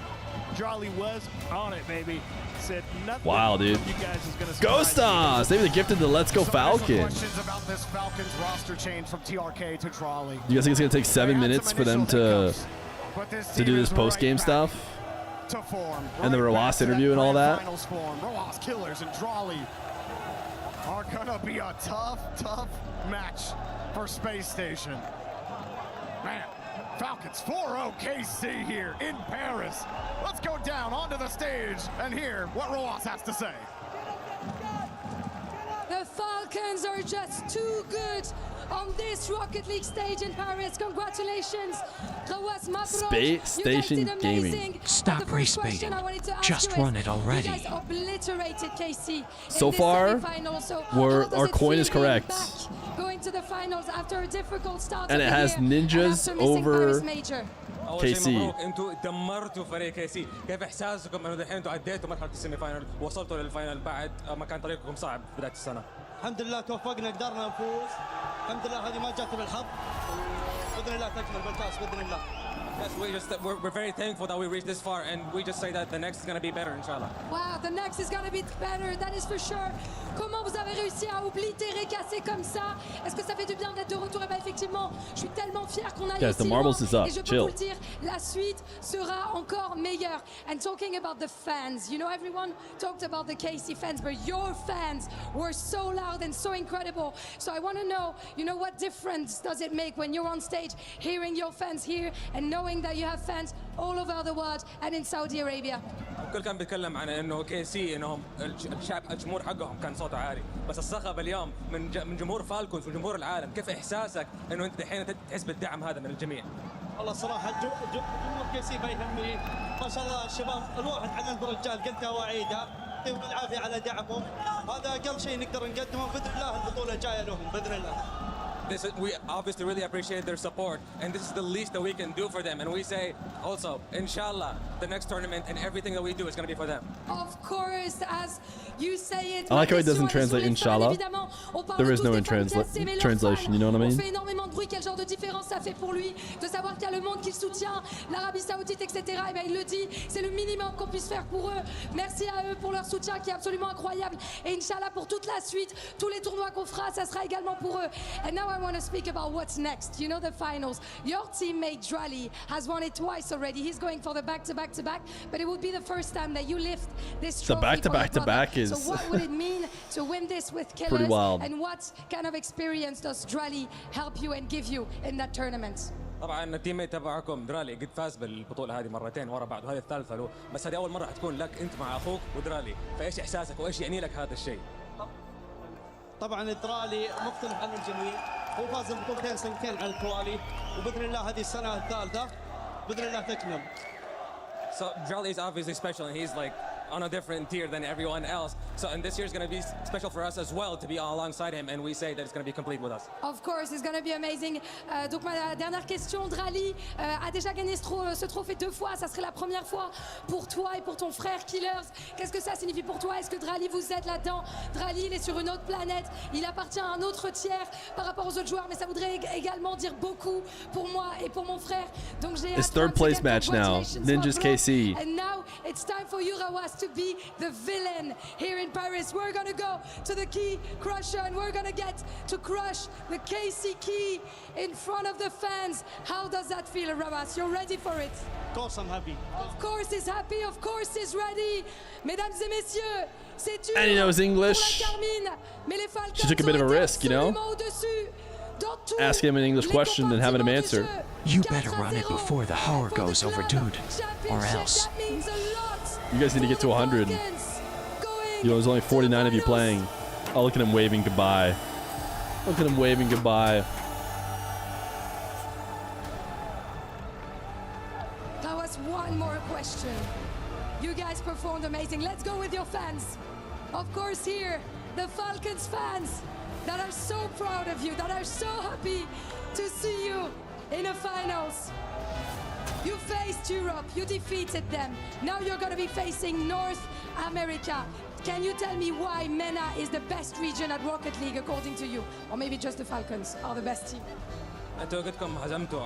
Drawley was on it, baby. Said nothing. Wow, dude. You guys is gonna Go Stars! Maybe they gifted the Let's Go Falcon. Questions about this Falcons roster change from TRK to Drawley. You guys think it's gonna take 7 minutes for them to do this post game stuff? To form. And the Roas interview and all that? Finals form. Roas, Killers, and Drawley are gonna be a tough match for Space Station. Man, Falcons 4-0 KC here in Paris. Let's go down onto the stage and hear what Roas has to say. The Falcons are just too good on this Rocket League stage in Paris. Congratulations. Space Station Gaming. Stop race baiting. Just run it already. You guys obliterated KC So far, our coin is correct. Going to the finals after a difficult start. And it has ninjas over اول شيء KC. مبروك انتوا دمرتوا فريق كيسي، كيف احساسكم انه الحين انتوا عديتوا مرحله السيمي فاينل ووصلتوا للفاينل بعد ما كان طريقكم صعب بدايه السنه؟ الحمد لله توفقنا قدرنا نفوز. الحمد لله هذه ما جات بالحظ. باذن الله تكمل بالكاس باذن الله. Yes, we're very thankful that we reached this far, and we just say that the next is going to be better, inshallah. Wow, the next is going to be better, that is for sure. Comment vous avez réussi à oblitérer KC comme ça? Est-ce que ça fait du bien d'être de retour? Et bien effectivement, je suis tellement fier qu'on aille aussi loin. Et je peux vous le dire, la suite sera encore meilleure. And talking about the fans, you know, everyone talked about the KC fans, but your fans were so loud and so incredible. So I want to know, you know, what difference does it make when you're on stage, hearing your fans here and knowing that you have fans all over the world and in Saudi Arabia? الكل كان بيتكلم عن انه KC انهم الشعب الجمهور حقهم كان صوته عالي، بس الصخب اليوم من جمهور فالكونز وجمهور العالم، كيف احساسك انه انت الحين تحس بالدعم هذا من الجميع؟ والله صراحه جمهور كيسي ما يهمني، ما شاء الله الشباب الواحد عن الرجال قلتها واعيدها، يعطيهم العافيه على دعمهم، هذا اقل شيء نقدر نقدمه باذن الله البطوله الجايه لهم باذن الله. We obviously really appreciate their support, and this is the least that we can do for them. And we say also, inshallah, the next tournament and everything that we do is going to be for them. Of course, as you say it. I like how he doesn't translate inshallah. There is no translation, you know what I On mean? fait énormément de bruit, quel genre de différence ça fait pour lui de savoir qu'il y a le monde qui le soutient, l'Arabie Saoudite, etc. Et bien il le dit, c'est le minimum qu'on puisse faire pour eux. Merci à eux pour leur soutien qui est absolument incroyable. Et Inch'Allah pour toute la suite, tous les tournois qu'on fera, ça sera également pour eux. And now I want to speak about what's next. You know the finals. Your teammate Drawley has won it twice already. He's going for the back-to-back-to-back, but it would be the first time that you lift this trophy. The back-to-back-to-back is So what would it mean to win this with Killers? pretty wild. And what kind of experience does Drawley help you and give you in that tournament? طبعا التيم ميت تبعكم درالي قد فاز بالبطوله هذه مرتين ورا بعض وهذه الثالثه له، بس هذه اول مره حتكون لك انت مع اخوك ودرالي، فايش احساسك وايش يعني لك هذا الشيء؟ طبعا درالي مختلف عن الجميع، هو فاز ببطولتين سنتين على التوالي، وباذن الله هذه السنه الثالثه باذن الله تكمل. So Drali is obviously special, and he's like on a different tier than everyone else. So, and this year is going to be special for us as well to be alongside him, and we say that it's going to be complete with us. Of course, it's going to be amazing. Donc ma dernière question, Drali a déjà gagné ce trophée 2 fois. Ça serait la première fois pour toi et pour ton frère Killers. Qu'est-ce que ça signifie pour toi? Est-ce que Drali vous aide là-dedans? Drali, il est sur une autre planète. Il appartient à un autre tiers par rapport aux autres joueurs, mais ça voudrait également dire beaucoup pour moi et pour mon frère. Donc j'ai It's third place match now. Ninjas KC. And now it's time for Urawas to be the villain here in Paris. We're gonna go to the Key Crusher and we're gonna get to crush the KC Key in front of the fans. How does that feel, Urawas? You're ready for it? Of course I'm happy. Of course he's happy, of course he's ready. Mesdames et messieurs, c'est dur And he knows English. pour la Carmine, mais les Falcons She took a bit of a risk, you know? au-dessus. Ask him an English question and having him answer. You better run it before the hour goes over, dude. Or else. You guys need to get to 100. You know, there's only 49 of you playing. Oh, look at him waving goodbye. Look at him waving goodbye. That was one more question. You guys performed amazing. Let's go with your fans. Of course here, the Falcons fans that are so proud of you, that are so happy to see you in the finals. You faced Europe, you defeated them. Now you're going to be facing North America. Can you tell me why MENA is the best region at Rocket League according to you? Or maybe just the Falcons are the best team? انتوا قدكم هزمتوا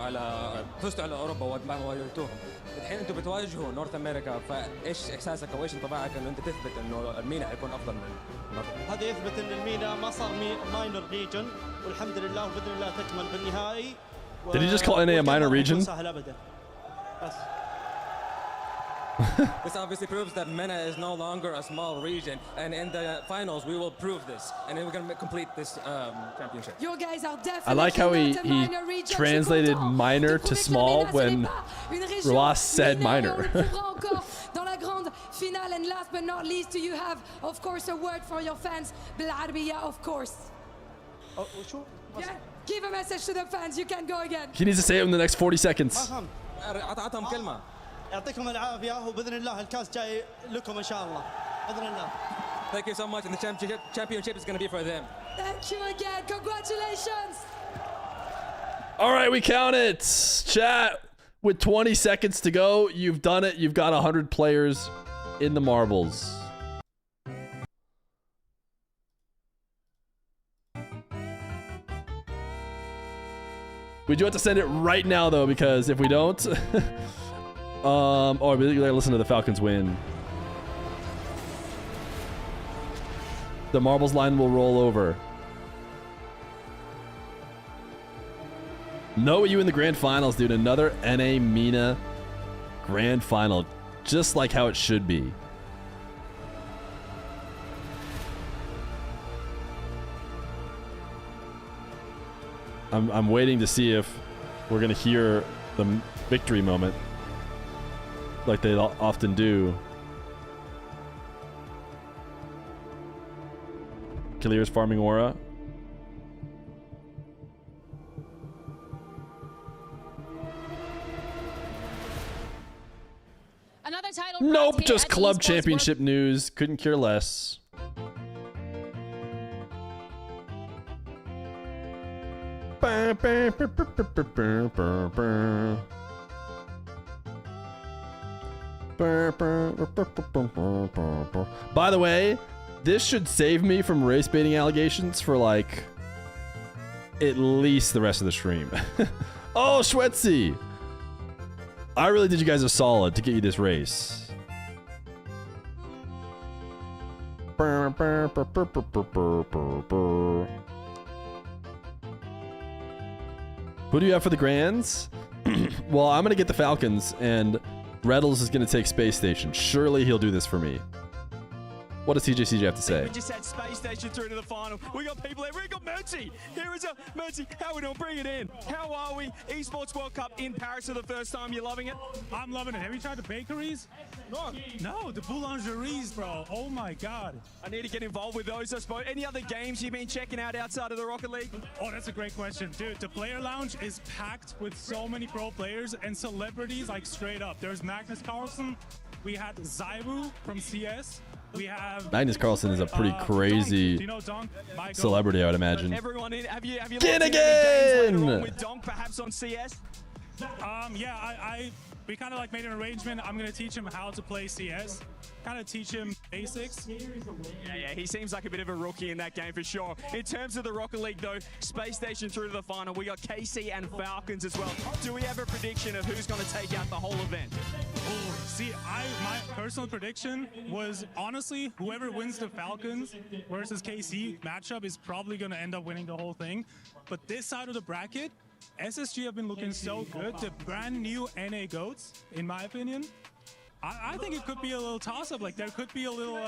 فزتوا على اوروبا وواجهتوهم. الحين انتوا بتواجهوا نورث امريكا، فايش احساسك او ايش انطباعك انه انت تثبت انه المينا حيكون افضل من نورث؟ هذا يثبت ان المينا ما صار ماينر ريجن، والحمد لله وباذن الله تكمل بالنهائي. Did he just call NA a minor region? سهل ابدا. بس. This obviously proves that MENA is no longer a small region, and in the finals we will prove this, and then we're going to complete this championship. You guys are definitely I like how he translated minor to small when Ross said minor. Dans la grande finale, and last but not least, do you have, of course, a word for your fans? بالعربية, of course. Yeah, give a message to the fans. You can go again. He needs to say it in the next 40 seconds. أعطهم كلمة. يعطيكم العافية وبإذن الله الكاس جاي لكم إن شاء الله. بإذن الله. Thank you so much, and the championship is going to be for them. Thank you again. Congratulations. All right, we count it. Chat, with 20 seconds to go, you've done it. You've got 100 players in the marbles. We do have to send it right now, though, because if we don't... oh, we gotta listen to the Falcons win. The marbles line will roll over. Noah, you in the grand finals, dude. Another NA MENA grand final. Just like how it should be. I'm waiting to see if we're gonna hear the victory moment like they often do. Killier's farming aura. Another title. Nope, just club championship news. Couldn't care less. By the way, this should save me from race baiting allegations for like at least the rest of the stream. Oh, Schwetzy! I really did you guys a solid to get you this race. Who do you have for the Grands? Well, I'm going to get the Falcons, and Reddles is going to take Space Station. Surely he'll do this for me. What does TJCJ have to say? We just had Space Station through to the final. We got people there. We got Mercy. Here is a Mercy. How are we doing? Bring it in. How are we? Esports World Cup in Paris for the first time. You loving it? I'm loving it. Have you tried the bakeries? No, the boulangeries, bro. Oh my God. I need to get involved with those, I suppose. Any other games you've been checking out outside of the Rocket League? Oh, that's a great question. Dude, the player lounge is packed with so many pro players and celebrities, like straight up. There's Magnus Carlsen. We had Zyru from CS. We have Magnus Carlsen is a pretty crazy celebrity, I would imagine. Everyone in, have you Get looked at any games later on again! with Donk perhaps on CS? Yeah, we kind of like made an arrangement. I'm gonna teach him how to play CS, kind of teach him basics. Yeah, he seems like a bit of a rookie in that game for sure. In terms of the Rocket League though, Space Station through to the final. We got KC and Falcons as well. Do we have a prediction of who's gonna take out the whole event? See, my personal prediction was honestly whoever wins the Falcons versus KC matchup is probably gonna end up winning the whole thing. But this side of the bracket, SSG have been looking so good. The brand new NA GOATs, in my opinion. I think it could be a little toss-up. Like there could be a little,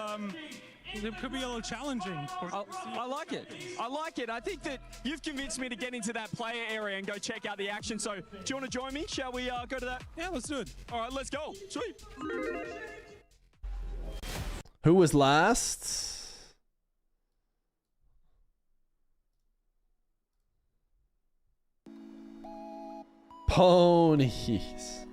challenging. I like it. I like it. I think that you've convinced me to get into that player area and go check out the action. So, do you want to join me? Shall we go to that? Yeah, let's do it. All right, let's go. Sweet. Who was last? Ponies.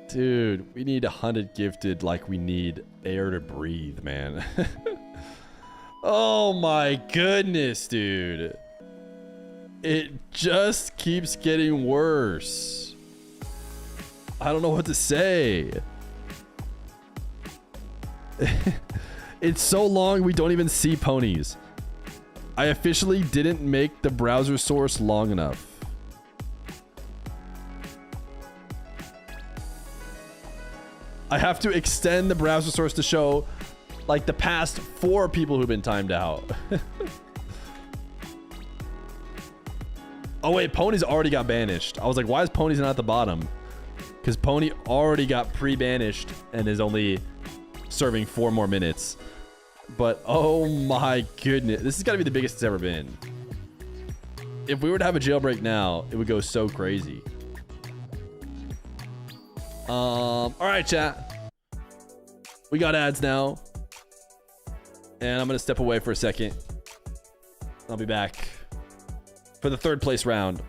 Dude, we need 100 gifted like we need air to breathe, man. Oh my goodness, dude. It just keeps getting worse. I don't know what to say. It's so long we don't even see ponies. I officially didn't make the browser source long enough. I have to extend the browser source to show like the past 4 people who've been timed out. Oh wait, Pony's already got banished. I was like, why is Pony's not at the bottom? Because Pony already got pre-banished and is only serving 4 more minutes. But oh my goodness, this has got to be the biggest it's ever been. If we were to have a jailbreak now, it would go so crazy. All right, chat. We got ads now. And I'm going to step away for a second. I'll be back for the 3rd place round.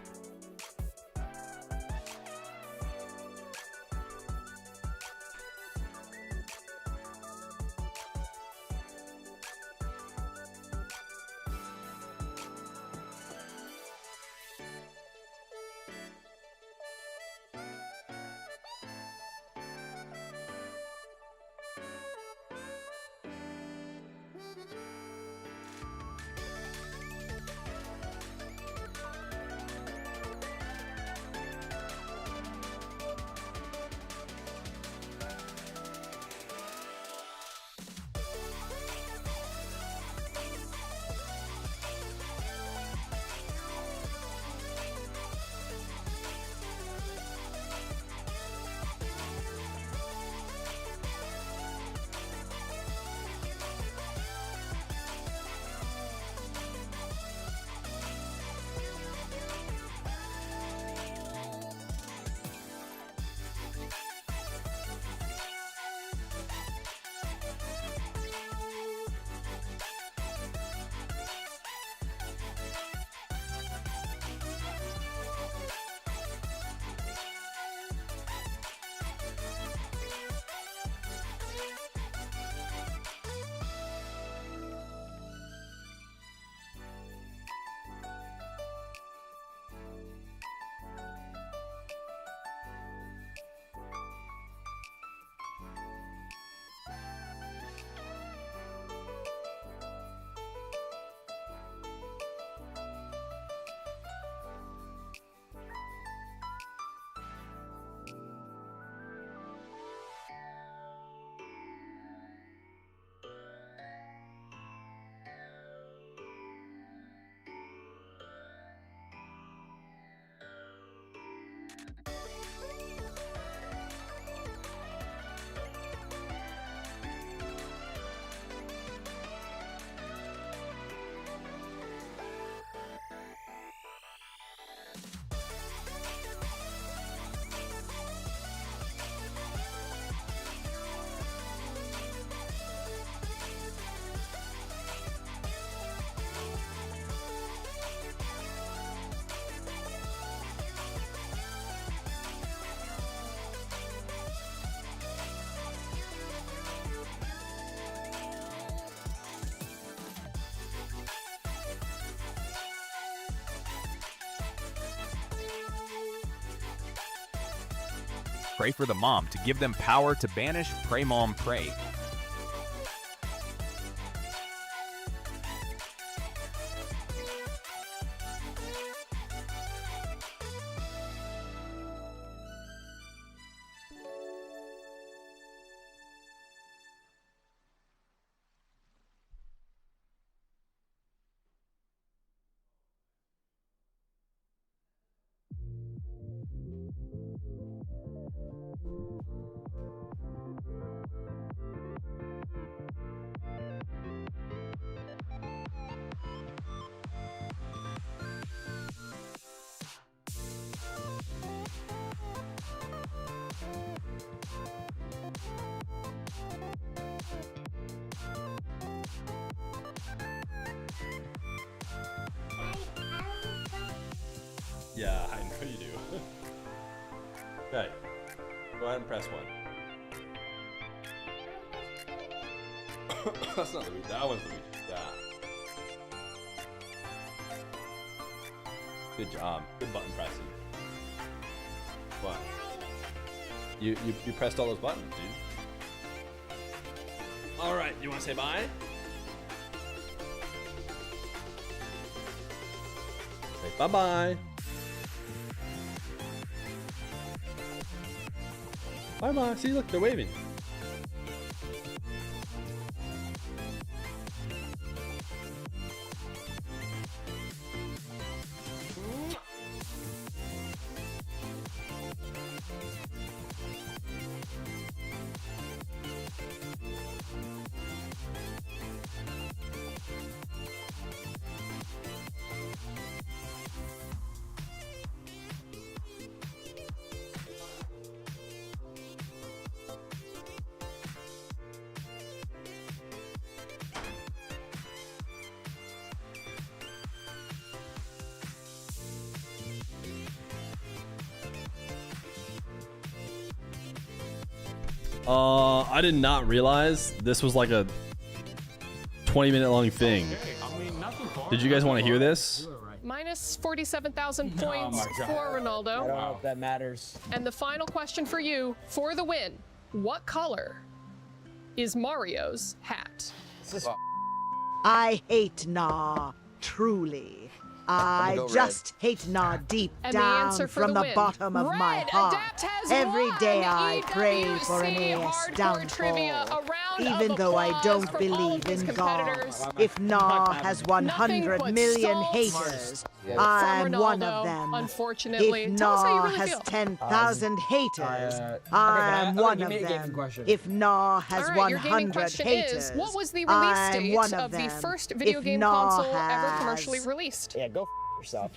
Pray for the mom to give them power to banish Pray Mom Pray. Yeah, I know you do. Okay. Go ahead and press 1. That's not Luigi. That one's Luigi. Yeah. Good job. Good button pressing. What? You pressed all those buttons, dude. All right. You want to say bye? Say bye-bye. Bye-bye. See, look, they're waving. I did not realize this was like a 20-minute long thing. Did you guys want to hear this? Minus 47,000 points for Ronaldo. I don't know if that matters. And the final question for you, for the win, what color is Mario's hat? I hate Nah, truly. I just hate Nah deep And the down answer for from the the win. bottom of my Red heart. Adapt has Every won day the I pray for an EWC ace Hardcore Trivia. downfall. A round Even of though I applause don't from all of believe his in God. competitors. If Nah has Nothing 100 but million salts haters, from I'm one Ronaldo, of them. Unfortunately, If tell us how you Nah really has feel. 10,000 haters, okay, I'm but one give of me a gaming them. question. If Nah has All right, your gaming 100 question haters, is, what was the release I'm date one of the them. first video If game Nah console ever has- commercially released? Yeah, go yourself.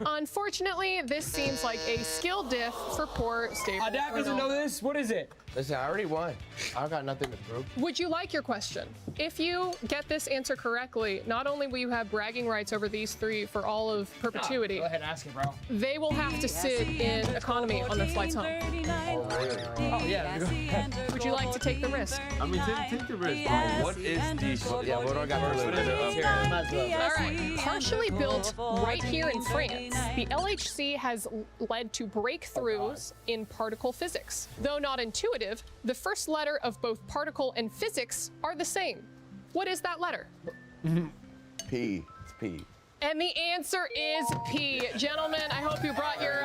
Unfortunately, this seems like a skill diff for poor Stable. Adapt doesn't know this. What is it? Listen, I already won. I got nothing to prove. Would you like your question? If you get this answer correctly, not only will you have bragging rights over these three for all of perpetuity, Go ahead and ask it, bro. they will have to sit in economy on their flights home. Oh, yeah. Go ahead. Would you like to take the risk? I mean, take the risk, bro. What is the... Yeah, what do I got for All right. Partially built right here in France, the LHC has led to breakthroughs in particle physics. Though not intuitive, the first letter of both particle and physics are the same. What is that letter? P. It's P. And the answer is P. Gentlemen, I hope you brought your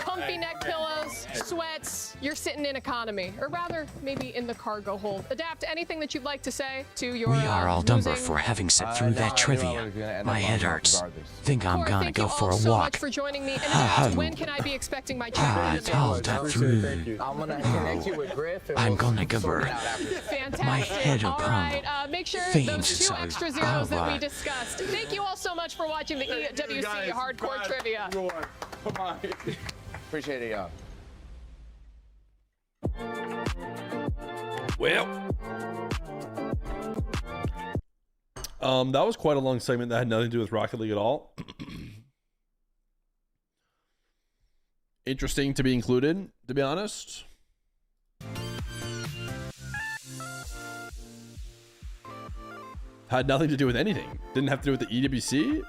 comfy neck pillows, sweats. You're sitting in economy, or rather, maybe in the cargo hold. Adapt, anything that you'd like to say to your We are all dumber losing- for having sat through that trivia. My head hurts. Think I'm Cor, gonna thank go you for all a so much walk. for joining me. And Ha-ha. Adapt, when can I be expecting my Ah, check? it's all done through. I'm gonna connect you with Griff. And I'm we'll gonna give sort her it out after. Fantastic. my head All up right, make sure Things those 2 are extra zeros that we alright. discussed. Thank you all so much for watching the EWC Guys, Hardcore guys, Trivia. Come on. Appreciate it, y'all. Well, that was quite a long segment that had nothing to do with Rocket League at all. Interesting to be included, to be honest. Had nothing to do with anything. Didn't have to do with the EWC.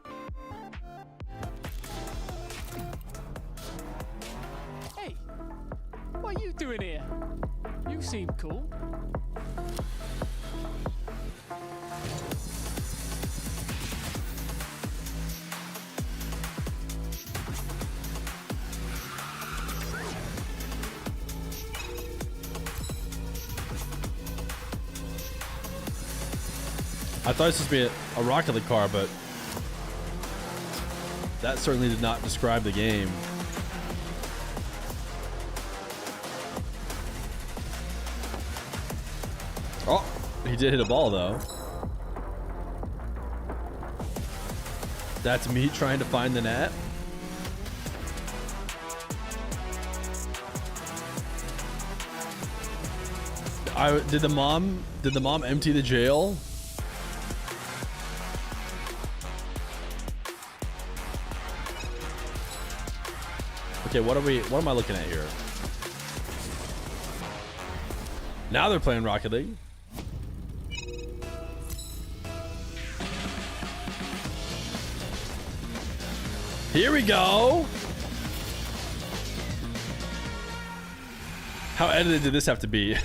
Hey, You seem cool. I thought it was supposed to be a Rocket League car, but that certainly did not describe the game. Oh, he did hit a ball though. That's me trying to find the net. Did the mom empty the jail? Okay, what am I looking at here? Now they're playing Rocket League. Here we go. How edited did this have to be?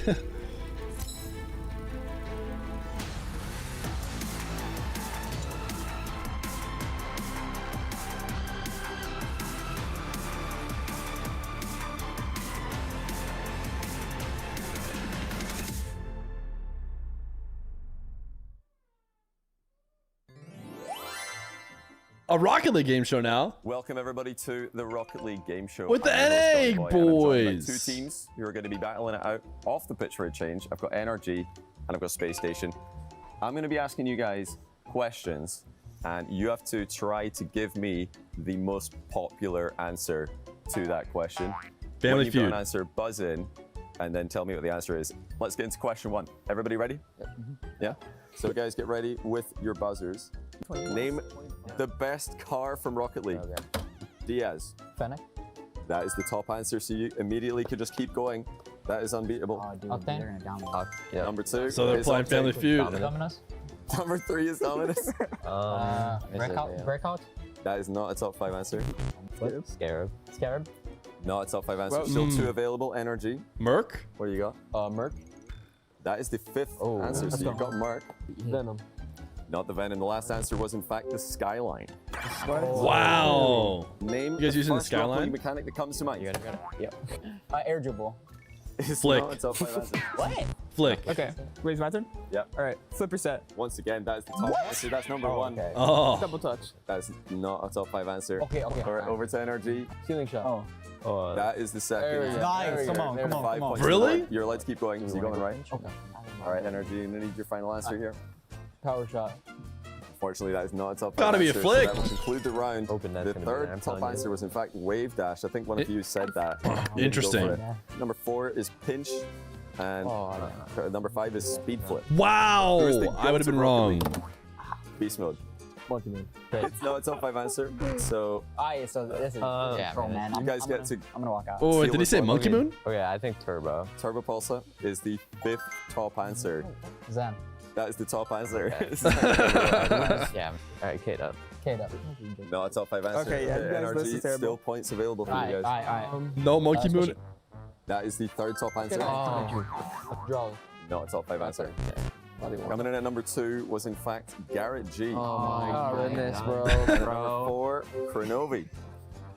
A Rocket League game show now. Welcome everybody to the Rocket League game show. With the I'm your host, NA Johnny Boy, and I'm joined by boys. two teams who are going to be battling it out off the pitch for a change. I've got NRG and I've got Space Station. I'm going to be asking you guys questions and you have to try to give me the most popular answer to that question. Family when you've got Feud. an answer, buzz in and then tell me what the answer is. Let's get into question one. Everybody ready? Yeah? So guys, get ready with your buzzers. Name the best car from Rocket League. Diaz. Fennec. That is the top answer, so you immediately could just keep going. That is unbeatable. Number two. So they're is playing Family Octane. Feud. Dominus. Number three is Dominus. Breakout. That is not a top 5 answer. Scarab. Not a top 5 answer. Well, Still two available. Energy. Merc. What do you got? Merc. That is the fifth answer, so you've got Merc. Venom. Not the Venom. The last answer was in fact the Skyline. Wow. Name You guys the using the first Rocket Skyline? League mechanic that comes to mind. Yep. Air dribble. It's Flick. not a top 5 answer. What? Flick. Okay, raise my turn. Yep. All right, flipper set. Once again, that is the top answer. That's number one. Okay. Oh. Double touch. That's not a top 5 answer. Okay. All right, over to NRG. Ceiling shot. That is the second. Nice. Come on, come on, 5 come on. points. Really? You're allowed to keep going, so you're going right. Okay. All right, Energy, and I need your final answer here. Power shot. Unfortunately, that is not a top 5 Gotta be a answer, so flick. that will conclude the round. Open net's The gonna be third there, I'm top telling you. answer was in fact Wave Dash. I think one of you said that. You need to go Interesting. for it. Number 4 is Pinch. And number 5 is Speed Flip. Wow. Who is the I would have go-to been Rocket wrong. League? Beast Mode. Monkey Moon. It's not a top 5 answer, so So this is man. you guys get to I'm gonna walk out. Oh, wait, Steal did he this say one. Monkey Moon? Okay, I think Turbo. Turbo Pulsar is the 5th top answer. Zen. That is the top answer. Yeah. All right, Kate up. No, a top 5 answer. Okay, yeah, you guys, this NRG, is terrible. still points available for you guys. No Monkey Moon. That is the 3rd top answer. Draw. Not a top 5 answer. Coming in at number 2 was in fact Garrett G. Oh my goodness, bro. Number 4, Kronovi.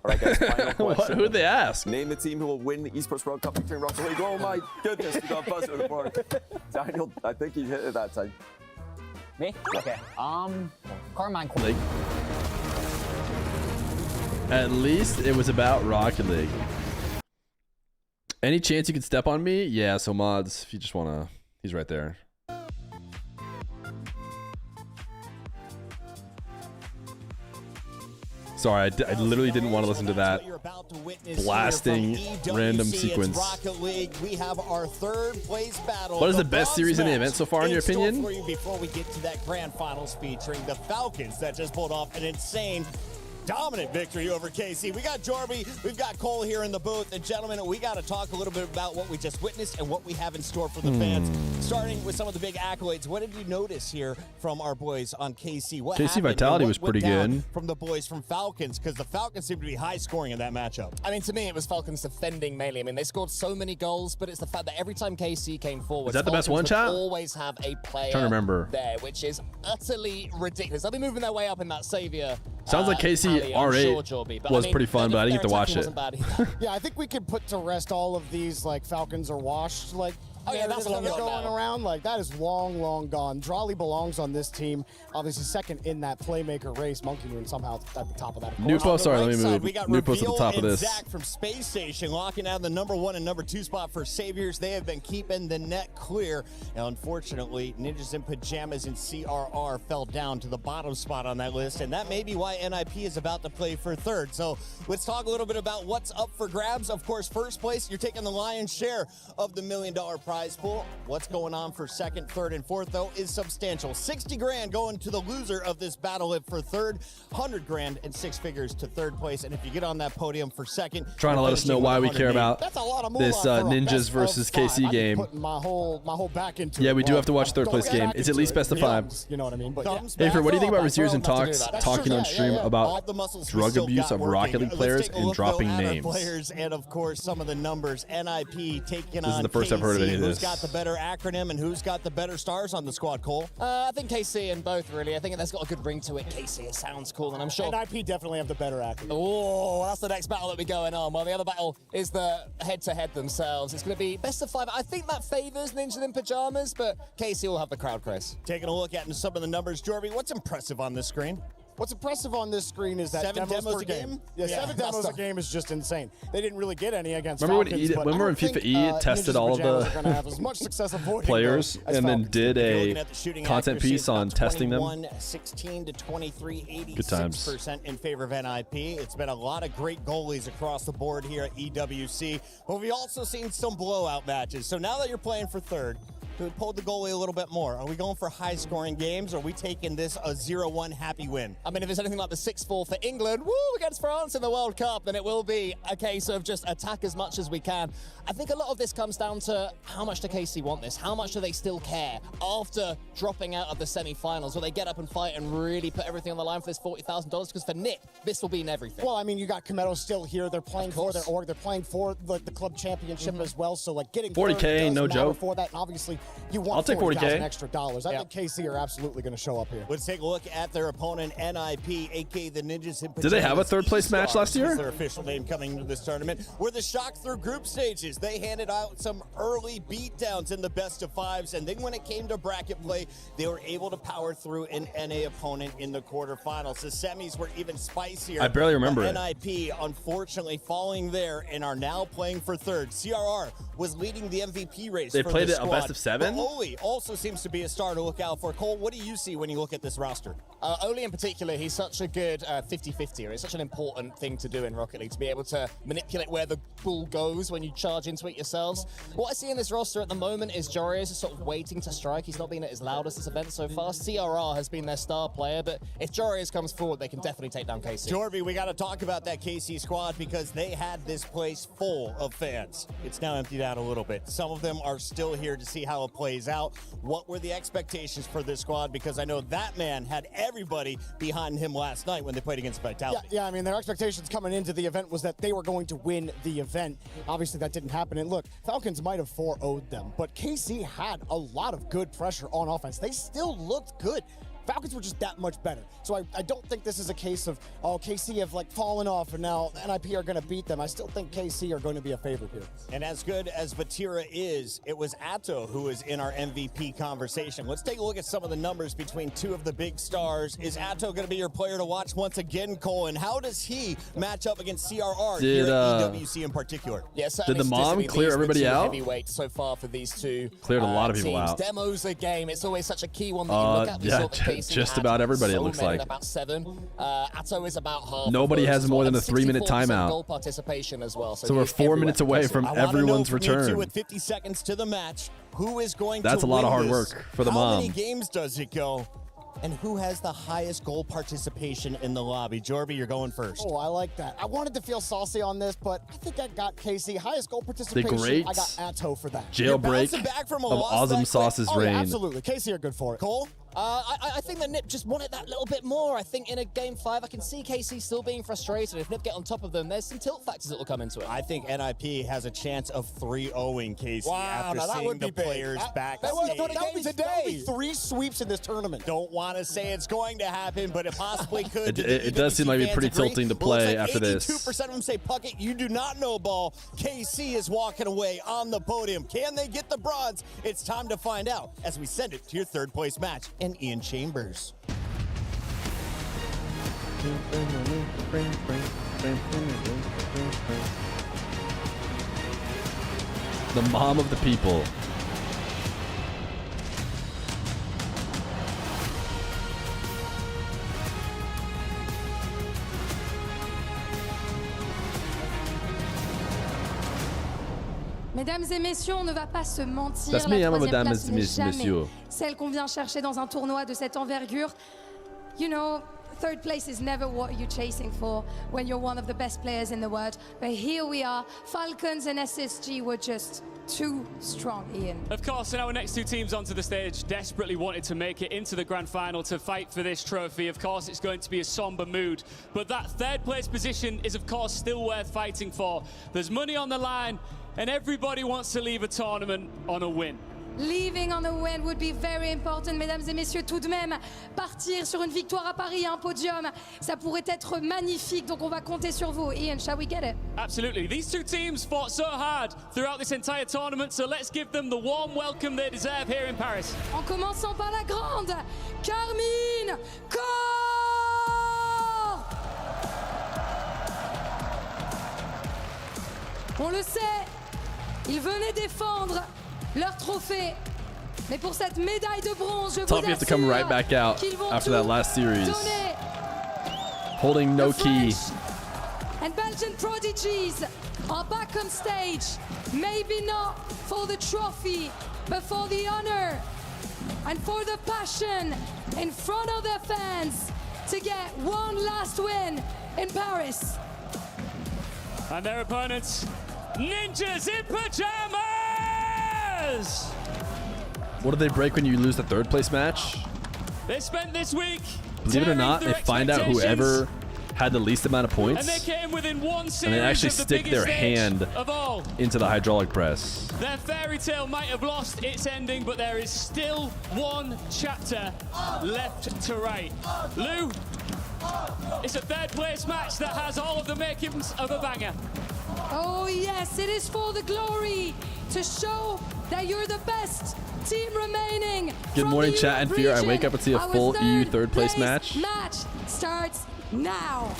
All right, guys, final question. Who'd they ask? Name the team who will win the Esports World Cup featuring Rocket League. Oh my goodness, we got a buzzer on the board. Daniel, I think he hit it that time. Me? Okay. Carmine. League. At least it was about Rocket League. Any chance you could step on me? Yeah, so mods, if you just wanna, he's right there. Sorry, I literally didn't want to listen to that blasting random sequence. Rocket League. We have our 3rd place battle. What is the best series in the event so far, in your opinion? For you before we get to that grand finals featuring the Falcons that just pulled off an insane dominant victory over KC. We got Jorby, we've got Cole here in the booth. And gentlemen, we got to talk a little bit about what we just witnessed and what we have in store for the fans. Starting with some of the big accolades, what did you notice here from our boys on KC? What KC happened vitality and was what pretty went down good. from the boys from Falcons, because the Falcons seem to be high scoring in that matchup. I mean, to me, it was Falcons defending mainly. I mean, they scored so many goals, but it's the fact that every time KC came forward, Is that the best Falcons one, would chat? always have a player Trying to remember. there, which is utterly ridiculous. They'll be moving their way up in that savior. Sounds like KC tally, I'm R8 sure, Jorby, but was I mean, pretty fun, but I didn't get to their watch attacking it. wasn't bad either. Yeah, I think we could put to rest all of these like Falcons are washed. Like, Oh, yeah, that's narratives long that are gone going now. around. Like that is long, long gone. Drawley belongs on this team. Obviously, second in that playmaker race. Monkey Moon somehow at the top of that. of course. Nupo, sorry, let me move. We got Nupo's at the Reveal top of and this. Zach from Space Station locking down the #1 and #2 spot for Saviors. They have been keeping the net clear. Now, unfortunately, Ninjas in Pajamas and CRR fell down to the bottom spot on that list, and that may be why NIP is about to play for third. So let's talk a little bit about what's up for grabs. Of course, first place, you're taking the lion's share of the $1 million prize pool. What's going on for second, third, and fourth, though, is substantial. 60 grand going to the loser of this battle for third, 100 grand and 6 figures to third place. And if you get on that podium for second, Trying to let us know why we care about That's a lot of moolah this for a Ninjas best versus of five. KC I'm game. putting my whole back into Yeah, it. we do Well, have to watch third don't place get game. back It's at into least it. best of The 5. youngs, you know what I mean? But Hey, what do you think about That's Reserves and wrong not to do Talks that. talking on stream All the about muscles we drug still abuse got of working. Rocket League Let's players take a and look, dropping though, at our names? players and, of course, some of the numbers. NIP taking This is on the first I've heard of any of Who's this. got the better acronym and who's got the better stars on the squad, Cole? I think KC and both, really. I think that's got a good ring to it. KC, it sounds cool, and I'm sure. And IP definitely have the better acting. Oh, that's the next battle that we're going on. Well, the other battle is the head-to-head themselves. It's going to be best of 5. I think that favors Ninjas in Pajamas, but KC will have the crowd, Chris. Taking a look at some of the numbers, Jorby, what's impressive on this screen? What's impressive on this screen is that 7 demos per a game? Yeah, Yeah, 7 that's demos a tough. game is just insane. They didn't really get any against Remember when Falcons, E- but when I we were in don't FIFA think, E, tested Ninjas all of Pajamas the are gonna have as much success avoiding players those as and then Falcons. did You're a looking at the shooting content accuracy, piece it's about on testing them. 21, 16 to 23, Good times. 86% in favor of NIP. It's been a lot of great goalies across the board here at EWC, but we've also seen some blowout matches. So now that you're playing for third, we pulled the goalie a little bit more. Are we going for high-scoring games, or are we taking this a 0-1 happy win? I mean, if it's anything like the 6-4 for England, woo, against France in the World Cup, then it will be a case of just attack as much as we can. I think a lot of this comes down to how much do KC want this? How much do they still care after dropping out of the semi-finals? Will they get up and fight and really put everything on the line for this $40,000? Because for Nick, this will be in everything. Well, I mean, you got Kometo still here. They're playing for their org. They're playing for the club championship as well. So, like, getting 40K, third does no matter joke. for that. And obviously, you want I'll take 40K. extra dollars. I think KC are absolutely going to show up here. Let's take a look at their opponent, NIP, aka the Ninjas in Pajamas. Did they have a third place match last year? Is their official name coming into this tournament. Were the shock through group stages. They handed out some early beatdowns in the best of 5s, and then when it came to bracket play, they were able to power through an NA opponent in the quarterfinals. The semis were even spicier. I barely remember but it. NIP, unfortunately, falling there and are now playing for third. CRR was leading the MVP race. They for played this it a best squad. of 7? But Oli also seems to be a star to look out for. Cole, what do you see when you look at this roster? Oli in particular, he's such a good 50-50er. It's such an important thing to do in Rocket League, to be able to manipulate where the ball goes when you charge into it yourselves. What I see in this roster at the moment is Jorius is sort of waiting to strike. He's not been at his loudest this event so far. CRR has been their star player, but if Jorius comes forward, they can definitely take down KC. Jorby, we got to talk about that KC squad because they had this place full of fans. It's now emptied out a little bit. Some of them are still here to see how it plays out. What were the expectations for this squad? Because I know that man had everybody behind him last night when they played against Vitality. Yeah, I mean, their expectations coming into the event was that they were going to win the event. Obviously, that didn't happen. And look, Falcons might have 4-0'd them, but KC had a lot of good pressure on offense. They still looked good. Falcons were just that much better. So I don't think this is a case of, oh, KC have like fallen off and now NIP are going to beat them. I still think KC are going to be a favorite here. And as good as Vatira is, it was Atto who was in our MVP conversation. Let's take a look at some of the numbers between two of the big stars. Is Atto going to be your player to watch once again, Cole? And how does he match up against CRR here at EWC in particular? Yeah, Did the mom clear everybody out? Heavyweights so far for these two. Cleared a lot of people teams. out. Demos a game. It's always such a key one that you look at. We yeah, saw that KC just had about everybody, it so looks many, like. About 7. Atto is about half. Nobody of those has as more well, than a and 3-minute 64% timeout. Goal participation as well. So we're he's 4 minutes everywhere. away from I wanna know everyone's from you two return. with 50 seconds to the match, who is going That's to a lot of win hard this? work for the How mom. many games does it go? and who has the highest goal participation in the lobby. Jorby, you're going first. Oh, I like that. I wanted to feel saucy on this, but I think I got Casey. Highest goal participation. great I got Atto for that. Jailbreak back from a of loss Awesome that Sauce's Oh, yeah, reign. absolutely. Casey are good for it. Cole? I think that Nip just wanted that little bit more. I think in a game 5, I can see KC still being frustrated. If Nip get on top of them, there's some tilt factors that will come into it. I think NIP has a chance of 3-0ing Casey after now that seeing would be the big. players back. That would be 3 sweeps in this tournament. Don't want to say it's going to happen, but it possibly could. It does seem like it'd be pretty tilting to play after this. 82% of them say, Puckett, you do not know ball. KC is walking away on the podium. Can they get the bronze? It's time to find out as we send it to your 3rd place match in Ian Chambers. The mom of the people. Mesdames et messieurs, on ne va pas se mentir. That's La me, troisième mesdames place et n'est jamais messieurs. celle qu'on vient chercher dans un tournoi de cette envergure. You know, 3rd place is never what you're chasing for when you're one of the best players in the world. But here we are. Falcons and SSG were just too strong, Ian. Of course, and our next 2 teams onto the stage desperately wanted to make it into the grand final to fight for this trophy. Of course, it's going to be a somber mood, but that 3rd place position is, of course, still worth fighting for. There's money on the line, and everybody wants to leave a tournament on a win. Leaving on a win would be very important, mesdames et messieurs. Tout de même, partir sur une victoire à Paris, un podium, ça pourrait être magnifique. Donc on va compter sur vous. Ian, shall we get it? Absolutely. These 2 teams fought so hard throughout this entire tournament, so let's give them the warm welcome they deserve here in Paris. En commençant par la grande, Carmine Corr. On le sait, ils venaient défendre leur trophée. Mais pour cette médaille de bronze, je vous Tough you have to come right back out qu'ils vont after tout that last series. donner. Holding no key. And Belgian prodigies are back on stage. Maybe not for the trophy, but for the honor and for the passion in front of their fans to get one last win in Paris. And their opponents, Ninjas in Pajamas! What do they break when you lose the 3rd place match? They spent this week, Believe it or not, they find out whoever had the least amount of points, and they came within 1 series and they actually of the stick their biggest stage hand of all. into the hydraulic press. Their fairy tale might have lost its ending, but there is still 1 chapter left to write. Lou, it's a 3rd place match that has all of the makings of a banger. Oh yes, it is for the glory to show that you're the best team remaining. Good morning, chat and Fear. I wake up and see a Our full EU 3rd third place match. Match starts now.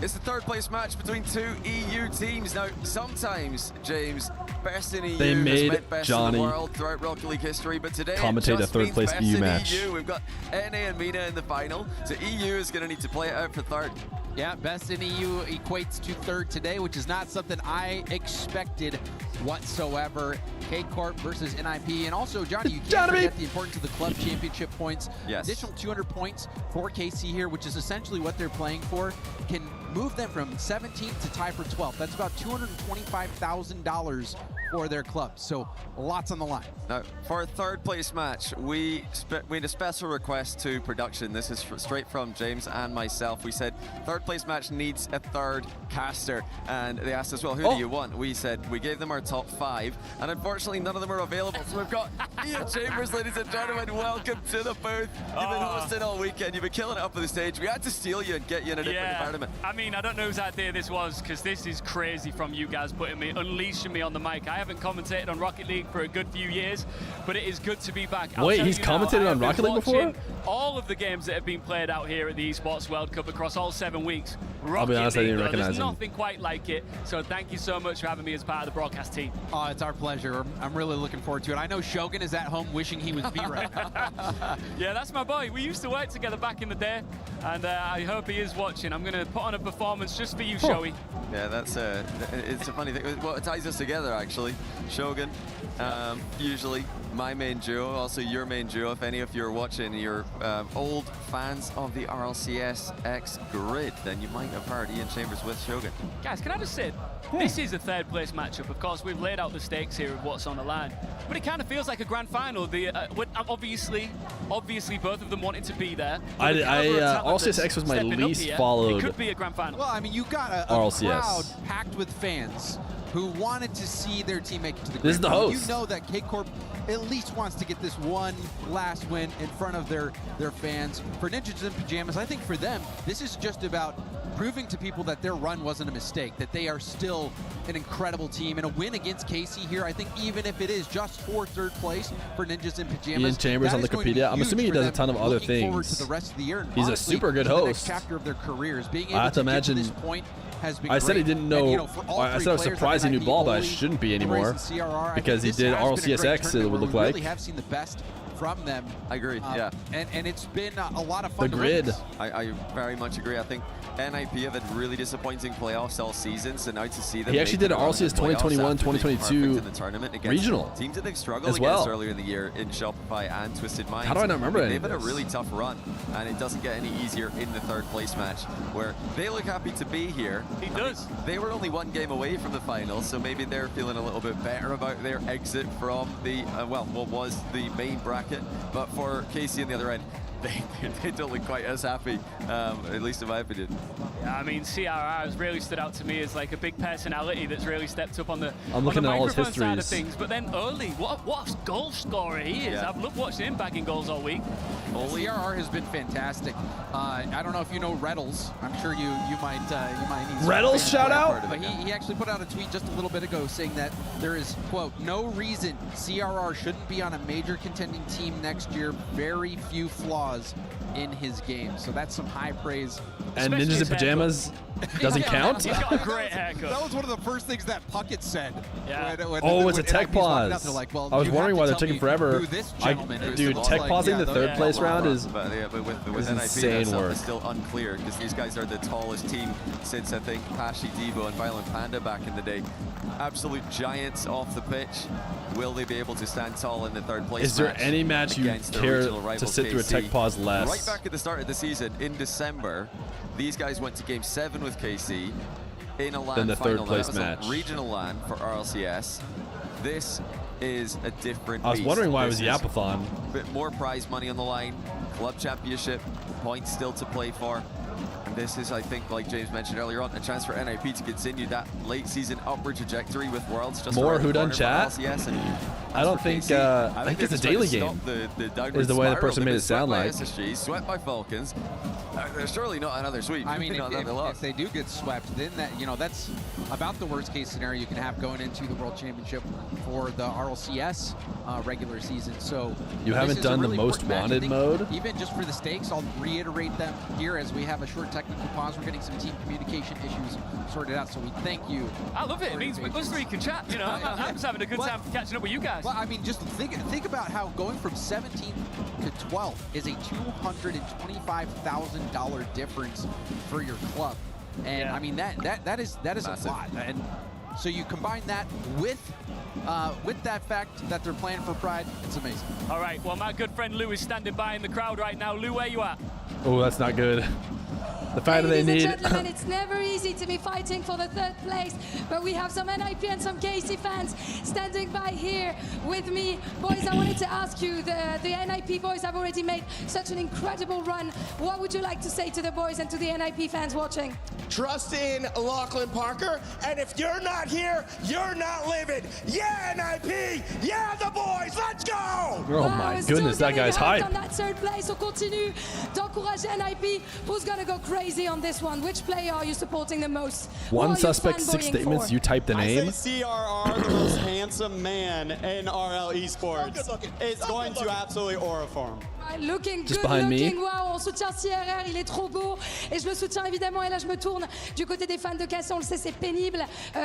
It's the 3rd place match between 2 EU teams. Now, sometimes, James, best in EU They has made meant best Johnny in the world throughout Rocket League history, but today commentate it just a 3rd means place best EU in match. EU. We've got NA and Mina in the final, so EU is going to need to play it out for 3rd. Yeah, best in EU equates to 3rd today, which is not something I expected whatsoever. K-Corp versus NIP. And also, Johnny, you can't forget the importance of the club championship points. Yes. Additional 200 points for KC here, which is essentially what they're playing for, can move them from 17th to tie for 12th. That's about $225,000 for their club. So lots on the line. Now, for a 3rd place match, we made a special request to production. This is straight from James and myself. We said 3rd place match needs a 3rd caster, and they asked us, well, who do you want? We said we gave them our top 5, and unfortunately none of them are available. So we've got Ian Chambers, ladies and gentlemen. Welcome to the booth. You've been hosting all weekend. You've been killing it up on the stage. We had to steal you and get you in a different environment. I mean, I don't know whose idea this was, because this is crazy from you guys unleashing me on the mic. I haven't commentated on Rocket League for a good few years, but it is good to be back. Wait, he's commentated on Rocket League before? All of the games that have been played out here at the Esports World Cup across all 7 weeks. I'll be honest, I didn't recognize There's him. nothing quite like it, so thank you so much for having me as part of the broadcast team. Oh, it's our pleasure. I'm really looking forward to it. I know Shogun is at home wishing he was me right now. Yeah, that's my boy. We used to work together back in the day, and I hope he is watching. I'm going to put on a performance just for you, Shoei. Yeah, that's it's a funny thing. Well, it ties us together, actually. actually. Shogun, usually my main duo, also your main duo. If any of you are watching, you're old fans of the RLCS X grid, then you might have heard Ian Chambers with Shogun. Guys, can I just say, this is a third place matchup. Of course, we've laid out the stakes here of what's on the line, but it kind of feels like a grand final. Obviously both of them wanted to be there. RLCS X was my least followed. It could be a grand final. Well, I mean, you got a crowd packed with fans who wanted to see their team make it to the grand This is the final. host. You know that K-Corp at least wants to get this one last win in front of their fans. For Ninjas in Pajamas, I think for them, this is just about proving to people that their run wasn't a mistake, that they are still an incredible team. And a win against KC here, I think even if it is just for third place for Ninjas in Pajamas. Ian Chambers on Wikipedia. I'm assuming he does a ton of other forward things. to the rest of the year. And He's honestly, a super good to the next host. chapter of their careers, being able I have to imagine. get to this point has been I said he great. didn't know. And, you know, for all I three said I was players, surprised he I knew mean, ball, but I Oli, shouldn't be Torres, anymore and CRR, I because he think did this has been a RLCS great X. It tournament would where look we like. really have seen the best from them. I agree, yeah. And it's been a lot of fun. The to grid. witness. I very much agree. I think NIP have had really disappointing playoffs all season, so now to see them. He actually did an RLCS 2021, 2022 in the tournament against regional teams that they've struggled as well. against earlier in the year in Shopify and Twisted Minds. How do I not remember any They've of had a this? really tough run, and it doesn't get any easier in the third place match, where they look happy to be here. He does. They were only one game away from the finals, so maybe they're feeling a little bit better about their exit from the, what was the main bracket. But for KC on the other end, they don't look quite as happy, at least in my opinion. Yeah, I mean, CRR has really stood out to me as like a big personality that's really stepped up on the, I'm looking at all his microphone side of histories. things. But then Oli, what a goal scorer he is. Yeah. I've loved watching him bagging goals all week. CRR has been fantastic. I don't know if you know Reddles. I'm sure you might need some Reddles, fans shout for that out? part of it. But he actually put out a tweet just a little bit ago saying that there is, quote, no reason CRR shouldn't be on a major contending team next year. Very few flaws in his game. So that's some high praise. And Especially Ninjas in his Pajamas doesn't count? He's got a great haircut. That was one of the first things that Puckett said. Yeah. Oh, it's a tech pause. Like, well, I was you wondering have why to they're tell taking me forever. who this gentleman is. Dude, tech pausing the third place round is but with NIP, insane that work. is still unclear because these guys are the tallest team since I think Pashi, Devo, and Violent Panda back in the day. Absolute giants off the pitch. Will they be able to stand tall in the third place? Is there any match you against their care regional to rival sit through a tech KC? pause less? Right back at the start of the season in December, these guys went to Game 7 with KC in a LAN Then the third final. place That was match. a regional LAN for RLCS. This is a different I was beast. wondering why it was This the is Applethon. a bit more prize money on the line, club championship, points still to play for. And this is, I think, like James mentioned earlier on, a chance for NIP to continue that late season upward trajectory with Worlds. Just More around the Who Done corner for Chat? RLCS. And I don't for think, KC, I think it's a they're just daily trying to game, stop the downward is the way the spiral. person They've made been it sound swept like. by SSG, swept by Falcons. There's surely not another sweep. I mean, Not another loss. if they do get swept, then that, you know, that's about the worst case scenario you can have going into the World Championship for the RLCS regular season. So You this haven't is a done the really most important match. I wanted think mode? Even just for the stakes, I'll reiterate them here as we have a short technical pause. We're getting some team communication issues sorted out, so we thank you. I love it. It means us three can chat. You know, I'm just having a good time catching up with you guys. Well, I mean, just think about how going from 17th to 12th is a $225,000 difference for your club, and I mean that is Massive. a lot. And so you combine that with that fact that they're playing for pride, it's amazing. All right, well, my good friend Lou is standing by in the crowd right now. Lou, where you at? Oh, that's not good. The fact that they Ladies need. and gentlemen, it's never easy to be fighting for the third place, but we have some NIP and some KC fans standing by here with me. Boys, I wanted to ask you, the NIP boys have already made such an incredible run. What would you like to say to the boys and to the NIP fans watching? Trust in Lachlan Parker, and if you're not here, you're not living. Yeah, NIP! Yeah, the boys! Let's go! Oh my goodness, that guy's hype. On that third place, on continue d'encourager NIP. Who's gonna go crazy on this one? Which player are you supporting the most? One Who are you suspect, 6 fanboying statements. for? You type the name. I say CRR, the most handsome man in RL Esports, is going to absolutely aura-form. Looking Just good, behind me. looking wow, on soutient CRR, il est trop beau et je le soutiens évidemment. Et là je me tourne du côté des fans de KC, on le sait, c'est pénible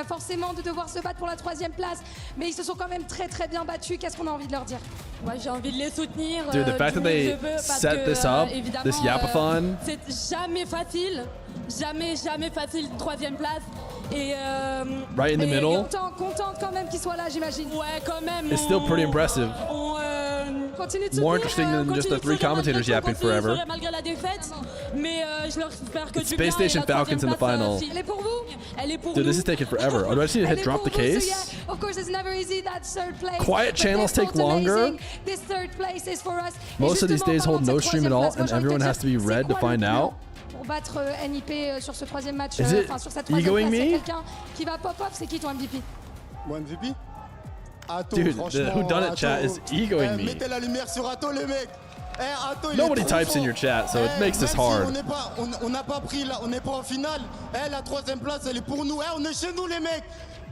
forcément de devoir se battre pour la 3e place, mais ils se sont quand même très très bien battus. Qu'est-ce qu'on a envie de leur dire? Moi j'ai envie de les soutenir. Dude, the fact that they set this up, this Yapathon. C'est jamais facile, jamais facile 3e place. Right in the middle. Contente quand même qu'il soit là, j'imagine. Ouais, quand même. It's still pretty impressive. Continue de More soutenir, interesting than just the three commentators yapping forever. Malgré la défaite, mais je leur espère que It's du Space bien et Station la Falcons in the troisième final. place, Elle est pour vous. Elle est pour Dude, nous. this is taking forever. Oh, do I just need to hit drop the case? Of course, it's never easy that third place. Quiet but channels they take fought longer. amazing. This third place is for us. Most of these days hold no stream at all, and Moi, j'ai envie de everyone te has to be dire, red c'est to quoi le find plan out. Pour battre NIP sur ce troisième match, Is it enfin sur cette troisième egoing place, il y a me? quelqu'un qui va pop-off, c'est qui ton MVP? Mon MVP Atto, Dude, the franchement, whodunit Atto, chat is egoing me. Mettez la lumière sur Atto, les mecs. Atto, il Nobody est trop types in fort. your chat, so it makes this Même si hard. on n'a pas pris là, on n'est pas en finale. La troisième place, elle est pour nous. On est chez nous, les mecs.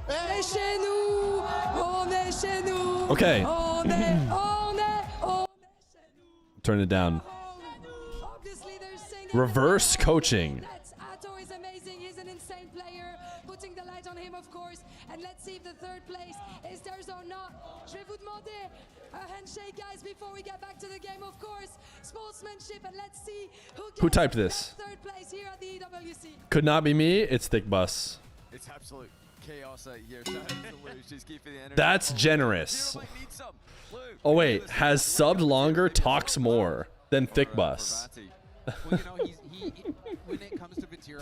On est chez nous. On est chez nous. Okay. On est chez nous. Turn it down. Reverse coaching. Atto is amazing. He's an insane player. Putting the light on him, of course. And let's see if the third place is theirs or not. Je vais vous demander a handshake, guys, before we get back to the game, of course. Sportsmanship, and let's see Who typed this? third place here at the EWC. Could not be me. It's Thick Bus. It's absolute chaos out here. Just keep the energy. That's generous. Oh wait, has subbed longer, talks more than Thick Bus. Well, you know, he when it comes to Vatira,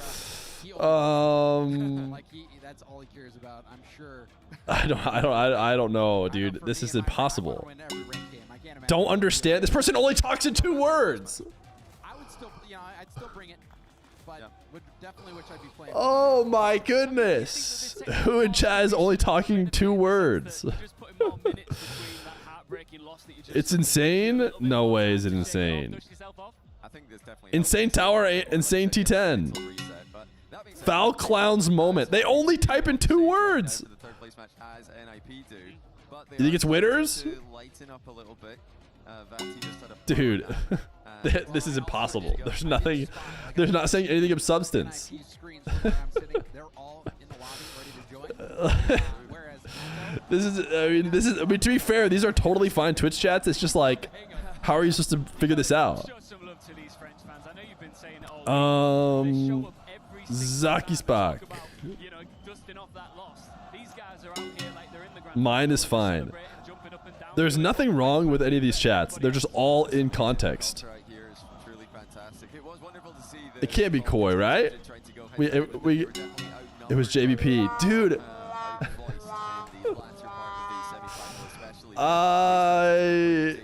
he like that's all he cares about. I'm sure. I don't know, dude. This is impossible. Don't understand. This person only talks in 2 words. I would still, you know, I'd still bring it, but would definitely wish I'd be playing. Oh my goodness. Who in chat is only talking 2 words? It's insane? No way is it insane. Insane Tower, Insane T10. Foul Clown's moment. They only type in 2 words. You think it's Witters? Dude, this is impossible. There's nothing, they're not saying anything of substance. This is, I mean, to be fair, these are totally fine Twitch chats. It's just like, how are you supposed to figure this out? Zaki Spock. Mine is fine. There's nothing wrong with any of these chats. They're just all in context. It can't be Koi, right? It was JBP. Dude. I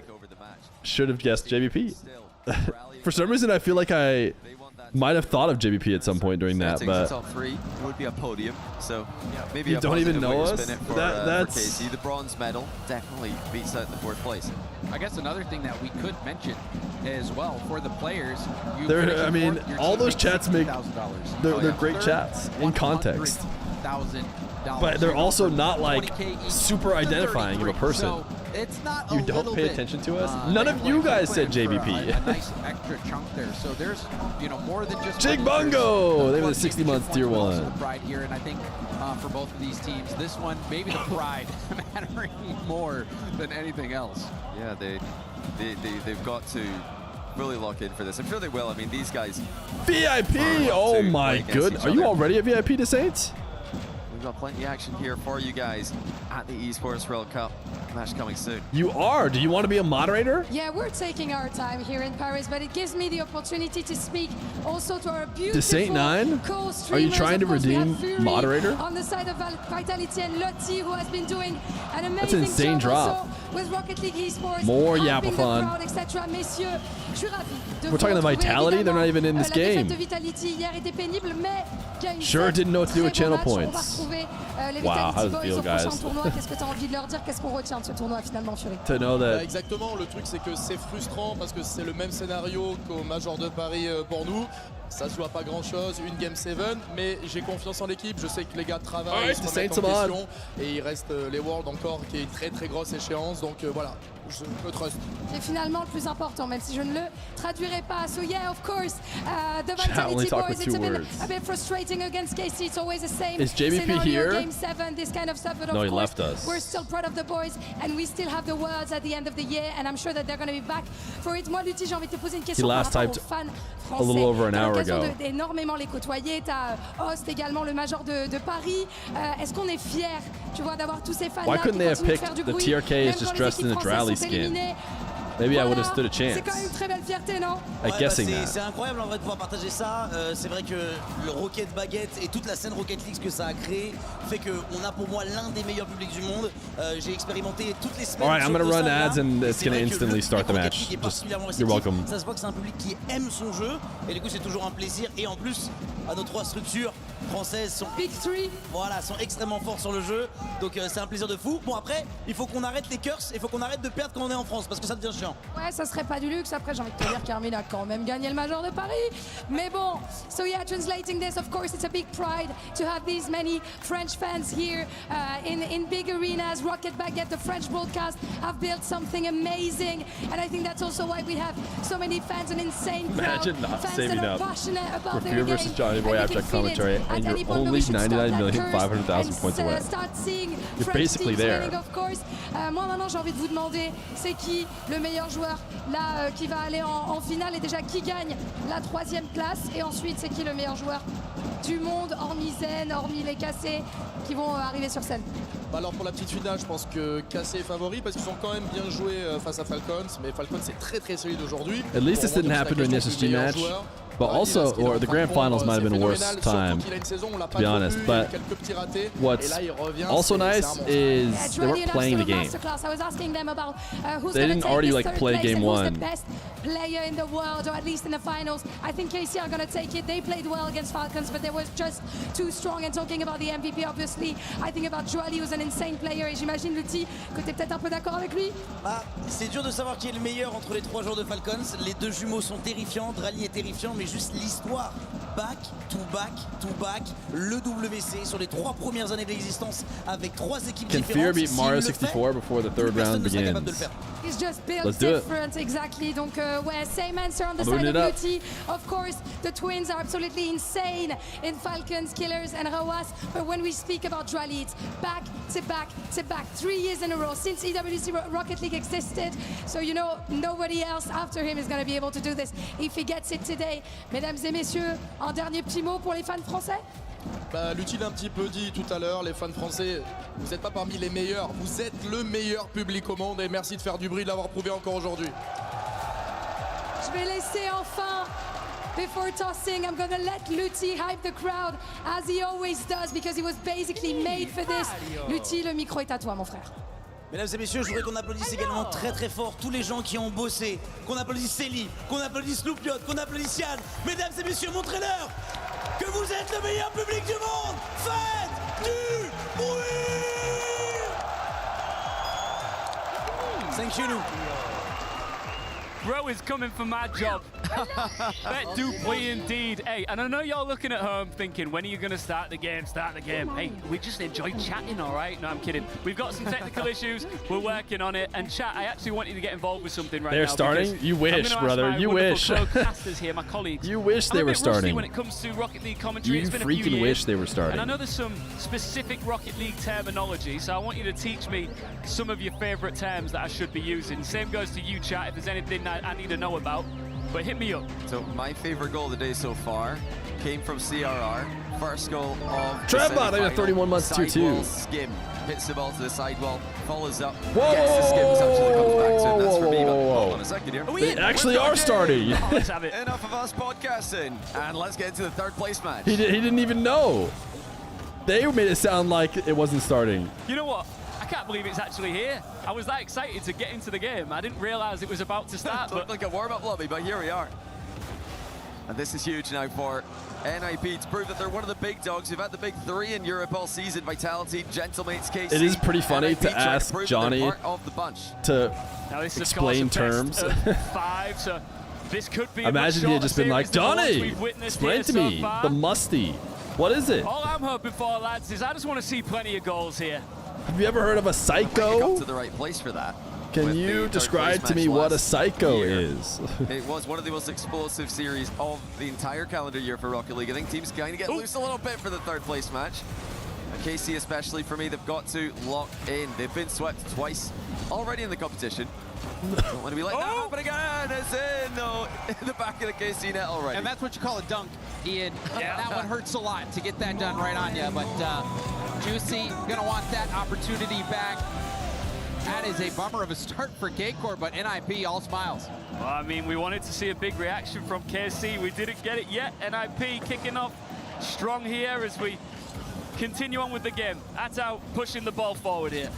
should have guessed JBP. For some reason, I feel like I might have thought of JBP at some point during that, but top 3 would be a podium. So maybe you don't even know us. That's Casey. The bronze medal definitely beats out the 4th place. I guess another thing that we could mention as well for the players. I mean, all those chats make they're great chats in context. But they're also not like super identifying of a person. So it's not you don't pay attention to us. None of you guys said JBP. A nice extra chunk there. So there's, you know, more than just Jig Bungo. They have the 60 months tier 1. Pride here, and I think for both of these teams, this one maybe the pride mattering more than anything else. Yeah, they've got to really lock in for this. I'm sure they will. I mean, these guys. VIP. Oh my goodness. Are you already a VIP to Saints? We've got plenty of action here for you guys at the Esports World Cup match coming soon. You are. Do you want to be a moderator? Yeah, we're taking our time here in Paris, but it gives me the opportunity to speak also to our beautiful Saint 9? co-streamers. Are you trying to Of course, we have redeem Fury moderator? on the side of Vitality and Lottie, who has been doing an amazing That's an insane job drop. also with Rocket League Esports. More helping the Yapathon. crowd, etc. Messieurs, je suis ravi de We're talking vous about retrouver, Vitality? They're not even in this la défaite game. de Vitality hier était pénible, mais il y a une Sure didn't know what to do with très bon channel match. On va points. retrouver les Wow, how Vitality does it Boys feel, au prochain guys? tournoi. Qu'est-ce que tu as envie de leur dire? Qu'est-ce qu'on retient de ce tournoi finalement, Fury? To know that. Exactement, le truc c'est que c'est frustrant parce que c'est le même scénario qu'au Major de Paris pour nous. Ça se joue à pas grand chose, une Game 7, mais j'ai confiance en l'équipe. Je sais que les gars travaillent, ils se remettent en question et il reste les Worlds encore qui est une très très grosse échéance. Donc voilà, je me trust. C'est finalement le plus important, même si je ne le traduirai pas. So yeah, of course, the only Vitality talk Boys, with it's 2 words. a bit frustrating against KC. It's always the same Is JBP scenario, here? Game 7, this kind of stuff. But No, of he course, left us. we're still proud of the boys, and we still have the Worlds at the end of the year, and I'm sure that they're going to be back for it. Moi, Lutti, j'ai envie de te poser une question par last rapport typed aux fans a little français. over an Dans le hour l'occasion ago. d'énormément les côtoyer. T'as Host également, le Major de Paris. Est-ce qu'on est fiers, tu vois, d'avoir tous ces fans Why là couldn't qui they have continuent de picked faire du the bruit, TRK même is quand just les dressed in équipes a françaises Drally sont skin? éliminées. Maybe I would Voilà. have stood a C'est chance. quand même une très belle fierté, non? I'm guessing that. C'est incroyable en vrai de pouvoir partager ça. C'est vrai que le Rocket Baguette et toute la scène Rocket League que ça a créé fait qu'on a pour moi l'un des meilleurs publics du monde. J'ai expérimenté toutes les semaines. All right, I'm sur gonna deux run salles, ads là. and Et it's c'est gonna vrai que instantly le start the public match. Rocket League est Just particulièrement you're réceptif. welcome. Ça se voit que c'est un public qui aime son jeu et du coup c'est toujours un plaisir. Et en plus, à nos trois structures françaises sont Big Three. Voilà, sont extrêmement forts sur le jeu. Donc c'est un plaisir de fou. Bon après, il faut qu'on arrête les curses, il faut qu'on arrête de perdre quand on est en France parce que ça devient chiant. Ouais, ça serait pas du luxe. Après, j'ai envie de te dire qu'Armin a quand même gagné le Major de Paris. Mais bon, so yeah, translating this, of course, it's a big pride to have these many French fans here in big arenas. Rocket Baguette, the French broadcast, have built something amazing. And I think that's also why we have so many fans, an insane crowd. Imagine not fans saving that are up passionate about for their Fear game. versus Johnny Boy And you can abstract feel it commentary, at and any you're point, but only we should stop that 99,500,000 curse points and, away. start seeing You're French basically teams there. winning, of course. Moi maintenant j'ai envie de vous demander, c'est qui le meilleur joueur là qui va aller en finale et déjà qui gagne la 3e place et ensuite c'est qui le meilleur joueur du monde hormis Zen, hormis les cassés qui vont arriver sur scène. Bah alors pour la petite finale, je pense que Cassé est favori parce qu'ils ont quand même bien joué face à Falcons, mais Falcons c'est très solide aujourd'hui. At least this Pour didn't moi, happen donc, in the c'est la SSG question du match, meilleur joueur. but also, or the grand finals might have been a worse time, to be honest. But what's also nice is they weren't playing the game. I was asking them about who's They didn't already like play game who's one. the best player in the world, or at least in the finals. I think KC are going to take it. They played well against Falcons, but they were just too strong. And talking about the MVP, obviously, I think about Joali, who's an insane player. Et j'imagine, Lutti, que tu es peut-être un peu d'accord avec lui. Ah, c'est dur de savoir qui est le meilleur entre les trois joueurs de Falcons. Les deux jumeaux sont terrifiants, Drally est terrifiant, mais juste l'histoire. Back to back to back, le WC sur les 3 premières années d'existence avec 3 équipes Can différentes. Fear beat S'il Mario le 64 before the third round begins? He's just built Let's do it. different, exactly. Donc, ouais, same answer on the I'm side moving of it up. Lutti. Of course, the twins are absolutely insane in Falcons, Killers, and Rawas. But when we speak about Drali, it's back to back to back, 3 years in a row since EWC Rocket League existed. So, you know, nobody else after him is going to be able to do this if he gets it today. Mesdames et messieurs, un dernier petit mot pour les fans français? Bah, Lutti l'a un petit peu dit tout à l'heure, les fans français, vous n'êtes pas parmi les meilleurs, vous êtes le meilleur public au monde et merci de faire du bruit, de l'avoir prouvé encore aujourd'hui. Je vais laisser enfin, before tossing, I'm gonna let Lutti hype the crowd as he always does because he was basically made for this. Lutti, le micro est à toi, mon frère. Mesdames et messieurs, je voudrais qu'on applaudisse également très fort tous les gens qui ont bossé, qu'on applaudisse Célie, qu'on applaudisse Loupiot, qu'on applaudisse Yann. Mesdames et messieurs, montrez-leur que vous êtes le meilleur public du monde. Faites du bruit. Thank you. Bro is coming for my job. Bet do play indeed. Hey, and I know y'all looking at home thinking, when are you going to start the game? Hey, we just enjoy chatting, all right? No, I'm kidding. We've got some technical issues. We're working on it. And chat, I actually want you to get involved with something right now. They're starting? You wish, brother. You wish. Here, my colleagues. You wish they I'm a were bit rusty starting. when it comes to Rocket League commentary. You It's been a few freaking years. wish they were starting. And I know there's some specific Rocket League terminology, so I want you to teach me some of your favorite terms that I should be using. Same goes to you, chat, if there's anything I need to know about. But hit me up. So my favorite goal of the day so far came from CRR. First goal of Trevbot, I got 31 months tier 2. Sidewall skim. Hits the ball to the sidewall, follows up, Whoa, gets the skim, actually comes back to it. That's for me, but whoa. hold on a second here. They actually are starting. Oh, let's have it. Enough of us podcasting, and let's get into the third place match. He didn't even know. They made it sound like it wasn't starting. You know what? I can't believe it's actually here. I was that excited to get into the game. I didn't realize it was about to start. It looked like a warm-up lobby, but here we are. And this is huge now for NIP to prove that they're one of the big dogs. We've had the big 3 in Europe all season. Vitality, Gentlemates, KC. It is pretty funny NIP to trying ask prove that Johnny they're part of the bunch. to Now this is, explain of course, a terms. best of 5, so this could be a Imagine much he had just been shorter like, series than the ones Johnny, we've witnessed explain here to so me far. the musty. What is it? All I'm hoping for, lads, is I just want to see plenty of goals here. Have you ever heard of a I think you psycho? got to the right place for that. Can with the you third describe place to me match what a last psycho year. is? It was one of the most explosive series of the entire calendar year for Rocket League. I think teams kind of get loose a little bit for the third place match. KC especially for me, they've got to lock in. They've been swept twice already in the competition. Don't want to be like, that happen again. It's in, though, in the back of the KC net already. And that's what you call a dunk, Ian. That one hurts a lot to get that done right on you. But Juicy gonna want that opportunity back. That is a bummer of a start for K-Core, but NIP all smiles. Well, I mean, we wanted to see a big reaction from KC. We didn't get it yet. NIP kicking off strong here as we continue on with the game. Atto pushing the ball forward here.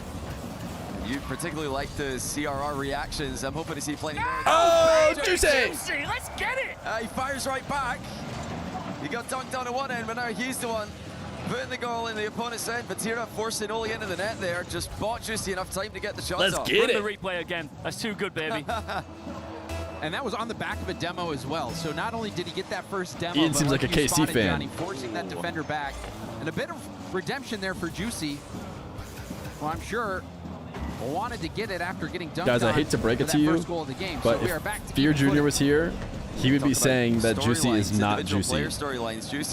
You particularly like the CRR reactions. I'm hoping to see plenty more. Oh, Juicy! Let's get it! He fires right back. He got dunked on at one end, but now he's the one putting the goal in the opponent's end. Vatira forcing Oli into the net there. Just bought Juicy enough time to get the shots off. Run the replay again. That's too good, baby. And that was on the back of a demo as well. So not only did he get that first demo, Ian but seems like a you KC spotted, fan. Johnny, forcing that defender back. And a bit of redemption there for Juicy. Well, I'm sure wanted to get it after getting dunked Guys, I on hate to break for it to that you, first goal of the game. but So we are back to Feer even Jr. was here, he would be saying that Juicy is not Juicy.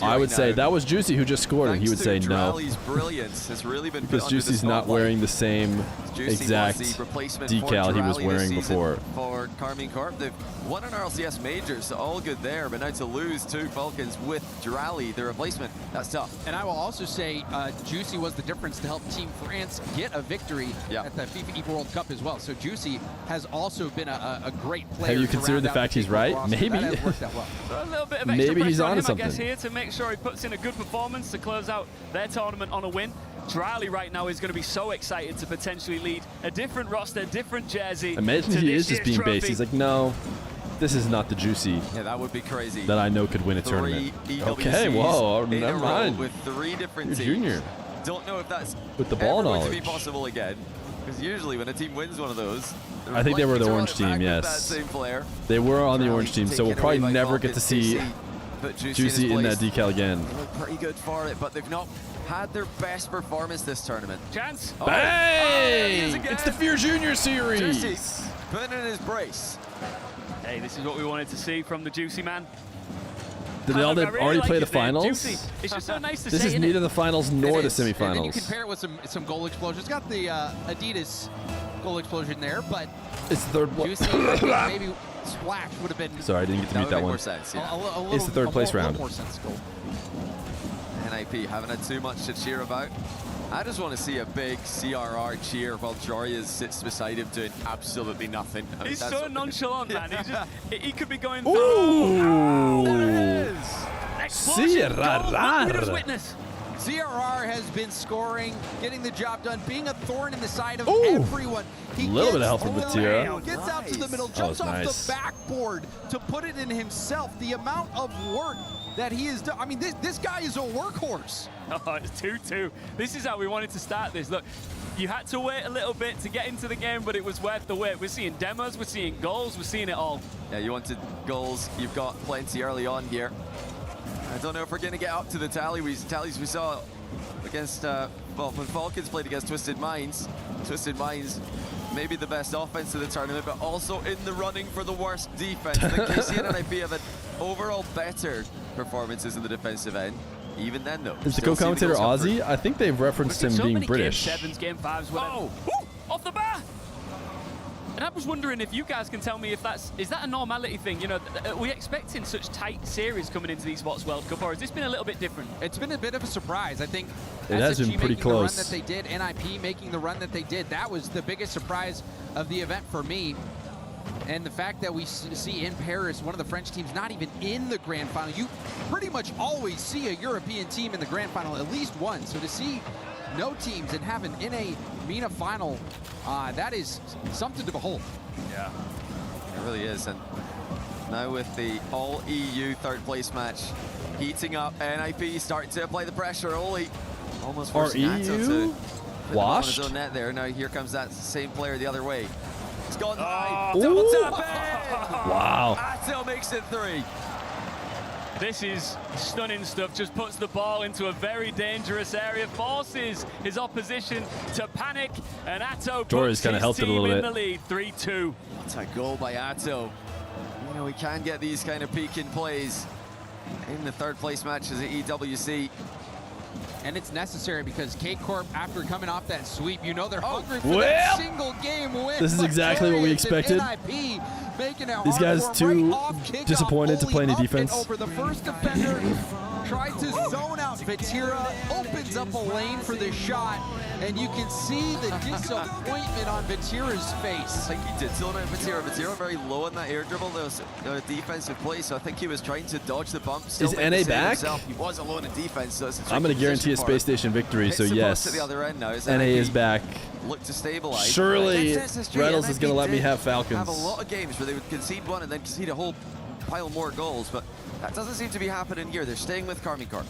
I would say that was Juicy who just scored, and he would say no. Brilliance has really been Because Juicy's not wearing the same exact decal he was wearing before. For Carmine Corp, they've won an RLCS major, so all good there. But now to lose to Falcons with Durali, the replacement, that's tough. And I will also say Juicy was the difference to help Team France get a victory at the FIFA Evo World Cup as well. So Juicy has also been a great player. Have you considered the fact he's right? Maybe. So a little bit of extra Maybe he's pressure on onto him, something. I guess, here to make sure he puts in a good performance to close out their tournament on a win. Durali right now is going to be so excited to potentially lead a different roster, different jersey. Imagine to he this is just year's being based. trophy. He's like, no, this is not the Juicy Yeah, that would be crazy. that I know could win a tournament. Okay, EWCs whoa, in a never row mind. with 3 different You're teams. junior. Don't know if that's With the ball ever going to be knowledge. possible again. Because usually when a team wins one of those, I think they were the likely to orange run it team, back with yes. that same player. They were on the Durali orange team, so we'll taken probably away by never get to Falcons. see KC put Juicy in that place. decal again. They look pretty good for it, but they've not had their best performance this tournament. Chance. Oh, there he is Bang! again. It's the Fear Junior series. Juicy putting in his brace. Hey, this is what we wanted to see from the Juicy man. Did they I really already like play it the there, finals? Juicy. It's just so nice to This see, is innit? neither the finals nor It the is. And then you semifinals. compare it with some goal explosions. Got the Adidas goal explosion there, but It's the third one. Juicy, I think maybe Splash would have been Sorry, I didn't get to That mute would that make one. more sense, yeah. a little, It's the third place a round. little more sensible. NIP haven't had too much to cheer about. I just want to see a big CRR cheer while Joria sits beside him doing absolutely nothing. I mean, He's that's so what- nonchalant, man. He just he could be going. Ooh! There it is. Explosion. Goal. Witness, CRR. witness. CRR has been scoring, getting the job done, being a thorn in the side of Ooh. everyone. He Little bit of gets help from to the Vatira. middle, gets out to the middle, That was jumps off nice. the backboard to put it in himself. The amount of work that he has done. I mean, this guy is a workhorse. Oh, it's 2-2. This is how we wanted to start this. Look, you had to wait a little bit to get into the game, but it was worth the wait. We're seeing demos, we're seeing goals, we're seeing it all. Yeah, you wanted goals. You've got plenty early on here. I don't know if we're going to get up to the tallies we saw against, well, when Falcons played against Twisted Minds. Twisted Minds, maybe the best offense of the tournament, but also in the running for the worst defense. I think KC and NIP have had overall better performances in the defensive end. Even then, though. Is the still see co-commentator goals come through. Aussie? I think they've referenced him So being many British. Game 7s, Game 5s, whatever. Oh, off the bar! And I was wondering if you guys can tell me if is that a normality thing? You know, are we expecting such tight series coming into these Spots World Cup, or has this been a little bit different? It's been a bit of a surprise. I think It has SSG been pretty making the run close. that they did, NIP making the run that they did, that was the biggest surprise of the event for me. And the fact that we see in Paris one of the French teams not even in the grand final. You pretty much always see a European team in the grand final, at least one. So to see no teams and have an NA MENA final, that is something to behold. Yeah, it really is. And now with the all-EU third place match heating up, NIP starting to apply the pressure. Oli almost forcing Are Atto EU to washed? on his own net there. Now here comes that same player the other way. It's gone high. Oh, Double Ooh. tap in. Wow. Atto makes it 3. This is stunning stuff. Just puts the ball into a very dangerous area, forces his opposition to panic, and Atto Jory's puts kinda his helped it a team little in bit. the lead, 3-2. It's a goal by Atto. You know, we can get these kind of peaking plays in the third place matches at EWC. And it's necessary because K-Corp, after coming off that sweep, you know they're hungry for that single game win. This is exactly what we expected. These guys too disappointed to play any defense. Over the first defender, tried to zone out Vatira, opens up a lane for the shot, and you can see the disappointment on Vatira's face. I think he did zone out Vatira. Vatira very low on that air dribble. There was defensive play, so I think he was trying to dodge the bump. Is NA back? He was alone in defense, so it's I'm going to guarantee a Space Station victory, so yes. To the other end now. NA is back. Look to stabilize. Surely Reynolds is going to let me have Falcons. Have a lot of games where they would concede one and then concede a whole pile more goals, but that doesn't seem to be happening here. They're staying with Karmine Corp.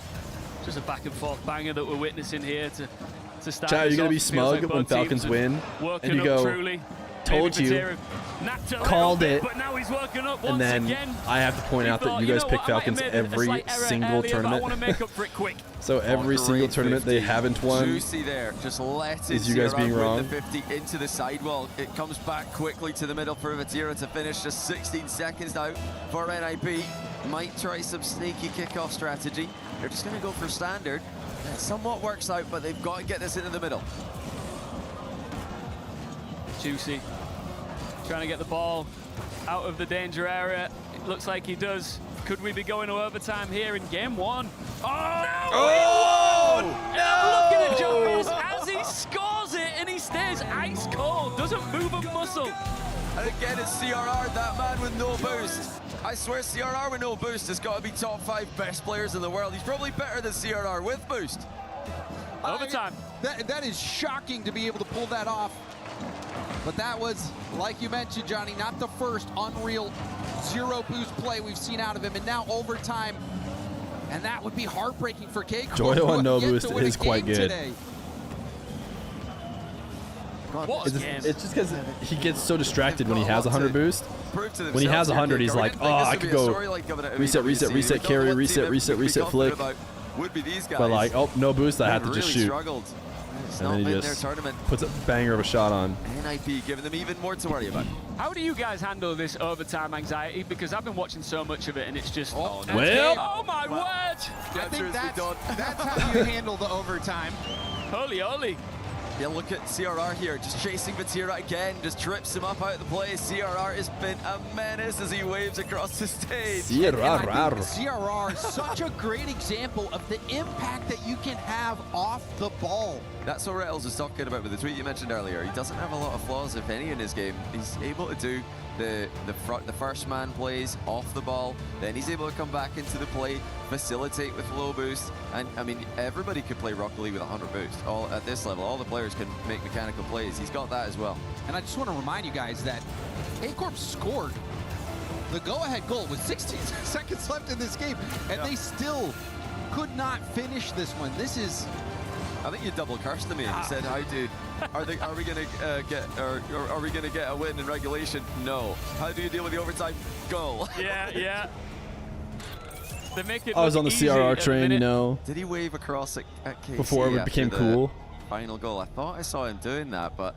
Just a back and forth banger that we're witnessing here to start. Chad, you're going to be smug when Falcons win, and you go, truly. told you, called it, but now he's working up once and then again. I have to point out that you guys pick Falcons every single tournament. I want to make up for it quick. So every single tournament they haven't won Juicy there, just let it is you guys being wrong. The 50 into the sidewall. It comes back quickly to the middle for Vatira to finish. Just 16 seconds now for NIP. Might try some sneaky kickoff strategy. They're just going to go for standard. It somewhat works out, but they've got to get this into the middle. Juicy trying to get the ball out of the danger area. It looks like he does. Could we be going to overtime here in game one? Oh, no! Looking at Joris as he scores it, and he stays ice cold, doesn't move a muscle. And again, it's CRR, that man with no boost. I swear CRR with no boost has got to be top 5 best players in the world. He's probably better than CRR with boost. Overtime. That is shocking to be able to pull that off. But that was, like you mentioned, Johnny, not the first unreal zero boost play we've seen out of him. And now overtime. And that would be heartbreaking for K. Joyo on no boost is quite good. Today. It's just because he gets so distracted when he has 100 boost. When he has 100, he's like, oh, I could go reset, carry, reset, flick. But like, oh, no boost, I have to just shoot. And then he just puts a banger of a shot on. NIP giving them even more to worry about. How do you guys handle this overtime anxiety? Because I've been watching so much of it, and it's just... Oh my word! I think that's how you handle the overtime. Holy, holy. Yeah, look at CRR here, just chasing Vatira again, just trips him up out of the play. CRR has been a menace as he waves across the stage. CRR is such a great example of the impact that you can have off the ball. That's what Reynolds was talking about with the tweet you mentioned earlier. He doesn't have a lot of flaws, if any, in his game. He's able to do the first man plays off the ball, then he's able to come back into the play, facilitate with low boost, and I mean everybody could play Rocket League with 100 boost. All at this level, all the players can make mechanical plays. He's got that as well. And I just want to remind you guys that A-Corp scored the go-ahead goal with 16 seconds left in this game, and they still could not finish this one. This is... I think you double cursed me and you said, "How do? Are we gonna are we gonna get a win in regulation? No. How do you deal with the overtime goal?" Yeah. They make it I was on the CRR train, you know. Did he wave across at KC before it became cool? Final goal. I thought I saw him doing that, but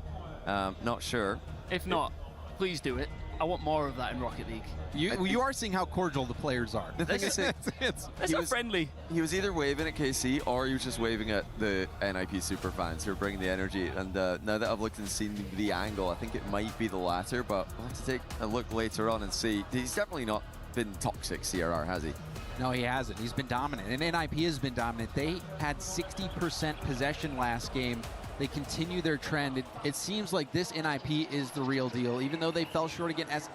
not sure. If not, please do it. I want more of that in Rocket League. You are seeing how cordial the players are. The thing is, it's not friendly. He was either waving at KC or he was just waving at the NIP super fans who are bringing the energy. And now that I've looked and seen the angle, I think it might be the latter, but we'll have to take a look later on and see. He's definitely not been toxic, CRR, has he? No, he hasn't. He's been dominant, and NIP has been dominant. They had 60% possession last game. They continue their trend. It seems like this NIP is the real deal. Even though they fell short against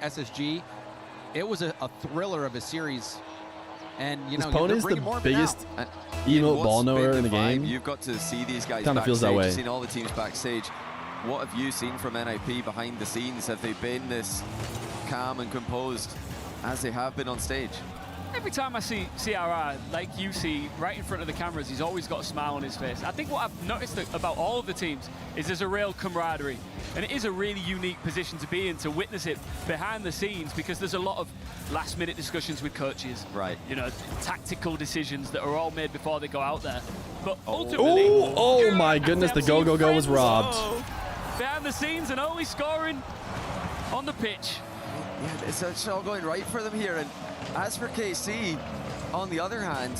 SSG, it was a thriller of a series. And, you know, Pony's the biggest emote ball knower in the game. You've got to see these guys kind of feels that way. You've seen all the teams backstage. What have you seen from NIP behind the scenes? Have they been this calm and composed as they have been on stage? Every time I see CRR, like you see, right in front of the cameras, he's always got a smile on his face. I think what I've noticed about all of the teams is there's a real camaraderie. And it is a really unique position to be in, to witness it behind the scenes, because there's a lot of last-minute discussions with coaches. Right. You know, tactical decisions that are all made before they go out there. But ultimately... Oh my goodness, the go-go-go was robbed. Behind the scenes and only scoring on the pitch. Yeah, it's all going right for them here. And as for KC, on the other hand,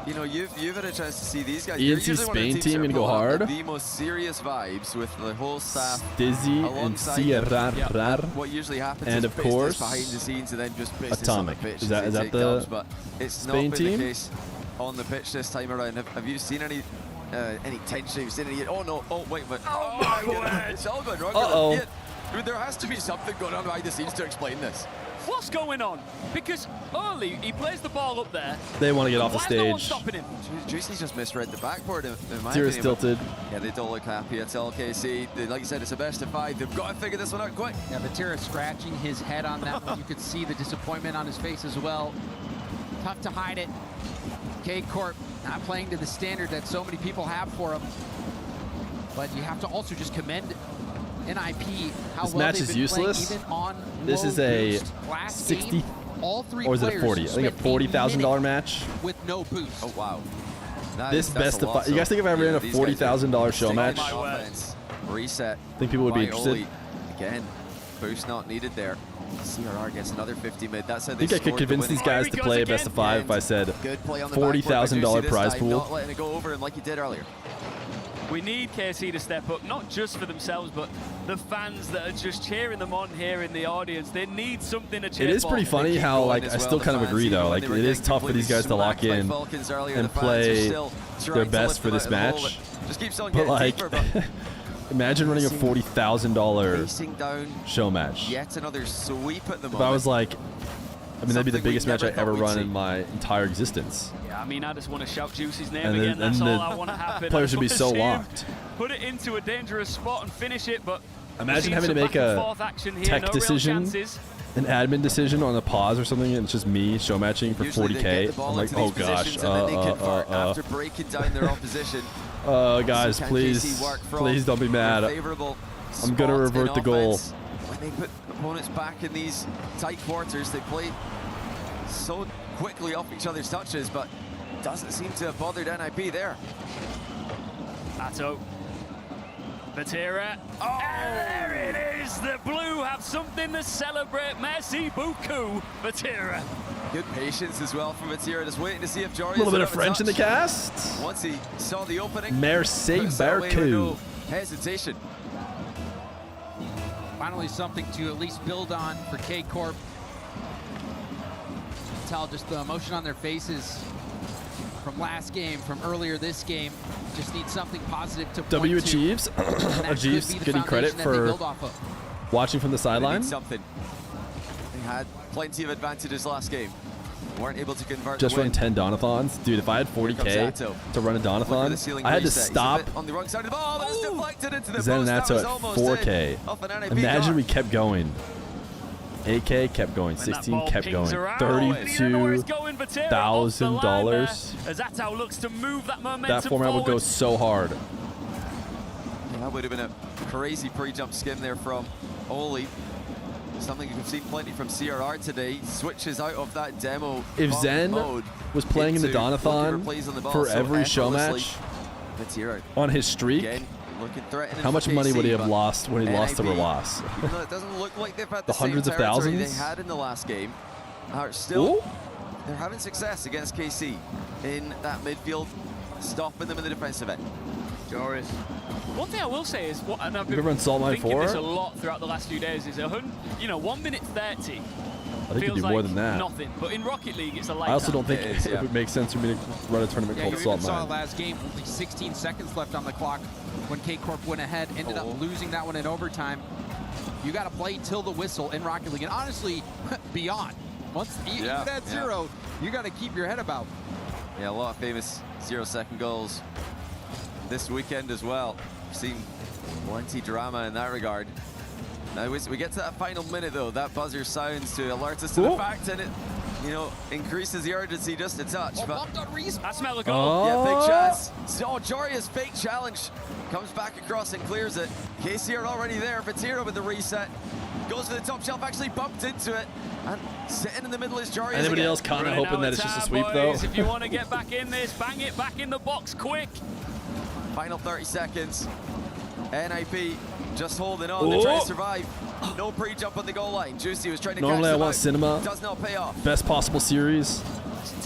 you know, you've had a chance to see these guys. ENC Spain team gonna go hard. The most serious vibes with the whole staff. Dizzy and alongside Sierra. What usually happens And is of business course, behind the scenes and then just business Atomic. on the pitch. Is that as they take the dubs, but it's Spain not been team? the case on the pitch this time around. Have you seen any tension? Have you seen any? Oh no! Oh wait, but oh my goodness! It's all going wrong. Uh-oh. Yeah, I mean, there has to be something going on behind the scenes to explain this. What's going on? Because early he plays the ball up there. They want to get off the Why is no one stage. stopping him? Juicy's just misread the backboard. In my Zero's opinion, tilted. but yeah, they don't look happy at all. KC, like you said, it's a best of 5. They've got to figure this one out quick. Yeah, Vatira scratching his head on that one. You could see the disappointment on his face as well. Tough to hide it. K-Corp not playing to the standard that so many people have for him. But you have to also just commend NIP how This well match they've is been useless. playing even on This low is a boost. Last 60, game, all 3 or is it a players 40? I think a spent $40,000 match. with no boost. Oh wow. This best of 5. You guys think if I ran a $40,000 show match? Reset. I think people would be by interested. Oli. Again, boost not needed there. CRR gets another 50 mid. That's how I they think I could convince these guys to play a best of 5 if I said $40,000 prize pool. Not letting it go over him like he did earlier. We need KC to step up, not just for themselves, but the fans that are just cheering them on here in the audience. They need something to cheer It is for. pretty funny how, like, I still kind of agree though. Like, it is tough for these guys to lock in and play their best for this match. But like, imagine running a $40,000 show match. Yet another sweep at the moment. If I was like, I mean, that'd be the biggest match I ever run in my entire existence. Yeah, I mean, I just want to shout Juicy's name And then- again. That's and all the I want to happen. players I would be just so wanna see him locked. Put it into a dangerous spot and finish it, but Imagine we've having to seen make some a back-and-forth action here, tech no real decision, chances. an admin decision on a pause or something, and it's just me show matching for Usually they get 40K. the ball I'm like, into oh these gosh, positions and then they convert after breaking down their opposition. guys, So can please, KC work from please don't be mad. their favorable I'm gonna spot revert in the goal. offense. When they put opponents back in these tight quarters, they play so quickly off each other's touches, but doesn't seem to have bothered NIP there. Atto. Vatira. Oh, there it is. The blue have something to celebrate. Merci beaucoup, Vatira. Good patience as well from Vatira, just waiting to see if Jory. A little bit of French in the cast. Once he saw the opening, Merci puts that away with beaucoup. no hesitation. Finally something to at least build on for K-Corp. Tell just the emotion on their faces from last game, from earlier this game. Just need something positive to W point to. achieves. And that Achieves could be the getting credit foundation that they for build off of. watching from the They sideline. need something. They had plenty of advantages last game. They weren't able to convert. Just the run win. 10 Donathons. Dude, if I had 40K Atto. to run a Look at the Donathon, ceiling I had to reset. He's a stop bit on the wrong side of the ball. That's deflected into the Zen and post. That was Atto at almost 4K. in. Off an NIP Imagine guard. we kept going. 8K kept going. 16 kept going. $32,000. As Atto looks to move that momentum That format would go forward. so hard. Yeah, that would have been a crazy pre-jump skim there from Oli. Something you've seen plenty from CRR today. Switches out of that demo If bomb Zen mode was playing in the into Donathon plays on the ball for so every show effortlessly. match Vatira on his streak, again, looking threatening how for much money KC, would he have but lost when he lost to NIP, Relas? even though it doesn't look like they've had The the same hundreds of territory thousands? they had in the last game, are still they're having success against KC in that midfield, stopping them in the defensive end. Joris. One thing I will say is, what, and I've You been ever run Salt Mine thinking 4? this a lot throughout the last few days, is 1 minute 30 I think feels it'd be like more than that. nothing. But in Rocket League, it's a lifetime. I also don't think it would make sense for me to run a tournament Yeah, called you Salt even saw Mine. last game, only 16 seconds left on the clock when K-Corp went ahead, ended up losing that one in overtime. You got to play till the whistle in Rocket League, and honestly, beyond. Once even at zero, you got to keep your head about. Yeah, a lot of famous 0-second goals this weekend as well. We've seen plenty drama in that regard. Now we get to that final minute though, that buzzer sounds to alert us to the fact, and it, you know, increases the urgency just a touch. But I smell a goal. yeah, big chance. So Joria's fake challenge comes back across and clears it. KC are already there. Vatira with the reset. Goes for the top shelf, actually bumped into it. And sitting in the middle is Joria. Anybody else kind of hoping that it's just a sweep though? If you want to get back in this, bang it back in the box quick. Final 30 seconds. NIP just holding on. They're trying to survive. No pre-jump on the goal line. Juicy was trying to Normally catch I them want out. cinema. Does not pay off. Best possible series.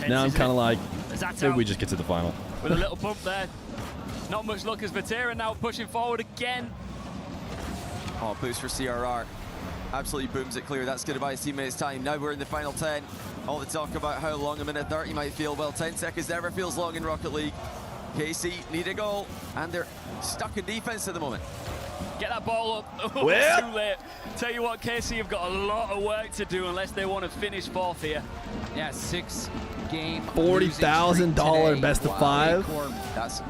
Now I'm kind of like, Zato Maybe we just get to the final. with a little bump there. Not much luck as Vatira now pushing forward again. Oh, boost for CRR. Absolutely booms it clear. That's going to buy his teammates time. Now we're in the final 10. All the talk about how long a minute 30 might feel. Well, 10 seconds never feels long in Rocket League. KC need a goal, and they're stuck in defense at the moment. Get that ball up. Oh, Well. too late. Tell you what, KC have got a lot of work to do unless they want to finish fourth here. Yeah, 6-game $40,000 best of 5. That's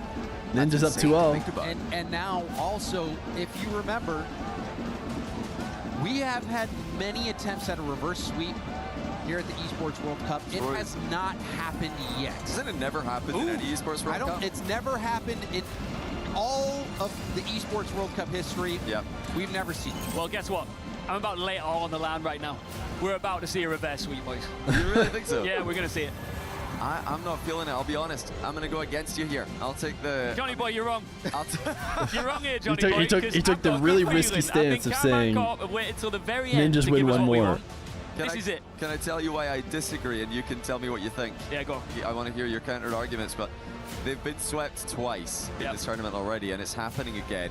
Ninja's up insane to 2-0. think about. And now also, if you remember, we have had many attempts at a reverse sweep here at the Esports World Cup. It has not happened yet. Doesn't it never happen in an Esports World Cup? It's never happened in all of the Esports World Cup history. Yep. We've never seen it. Well, guess what? I'm about to lay it all on the line right now. We're about to see a reverse sweep, boys. You really think so? Yeah, we're going to see it. I'm not feeling it, I'll be honest. I'm going to go against you here. I'll take the... Johnny boy, you're wrong. You're wrong here, He Johnny took, boy. he took, 'cause he took I've the got a really good risky feeling. I stance think of Caravan saying Corp have waited till the very end Ninjas to win give us one what we more. want. This is it. Can I tell you why I disagree, and you can tell me what you think? Yeah, go on. I want to hear your counter arguments, but they've been swept twice in this tournament already, and it's happening again.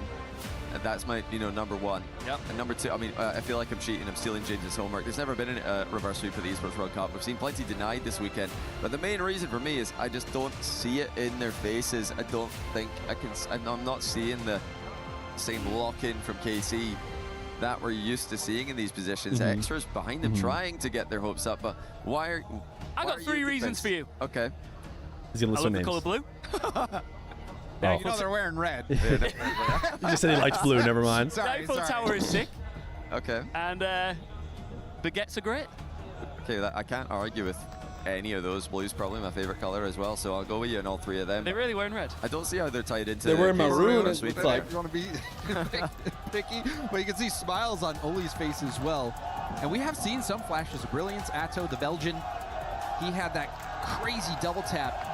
And that's my, number one. Yep. And number two, I feel like I'm cheating. I'm stealing James's homework. There's never been a reverse sweep for the Esports World Cup. We've seen plenty denied this weekend. But the main reason for me is I just don't see it in their faces. I don't think I can. I'm not seeing the same lock-in from KC that we're used to seeing in these positions. Extra's behind them trying to get their hopes up. But why are... I got 3 reasons for you. Okay. He's going to list I love some the names. color blue. Yeah, you know they're wearing red. He just said he likes blue, never mind. Nightfall Tower is sick. Okay. And baguettes are great. Okay, I can't argue with any of those. Blue's probably my favorite color as well, so I'll go with you on all 3 of them. They're really wearing red. I don't see how they're tied into... They're wearing maroon. It's It's like... You want to be picky, but you can see smiles on Oli's face as well. And we have seen some flashes of brilliance. Atto, the Belgian, he had that crazy double tap.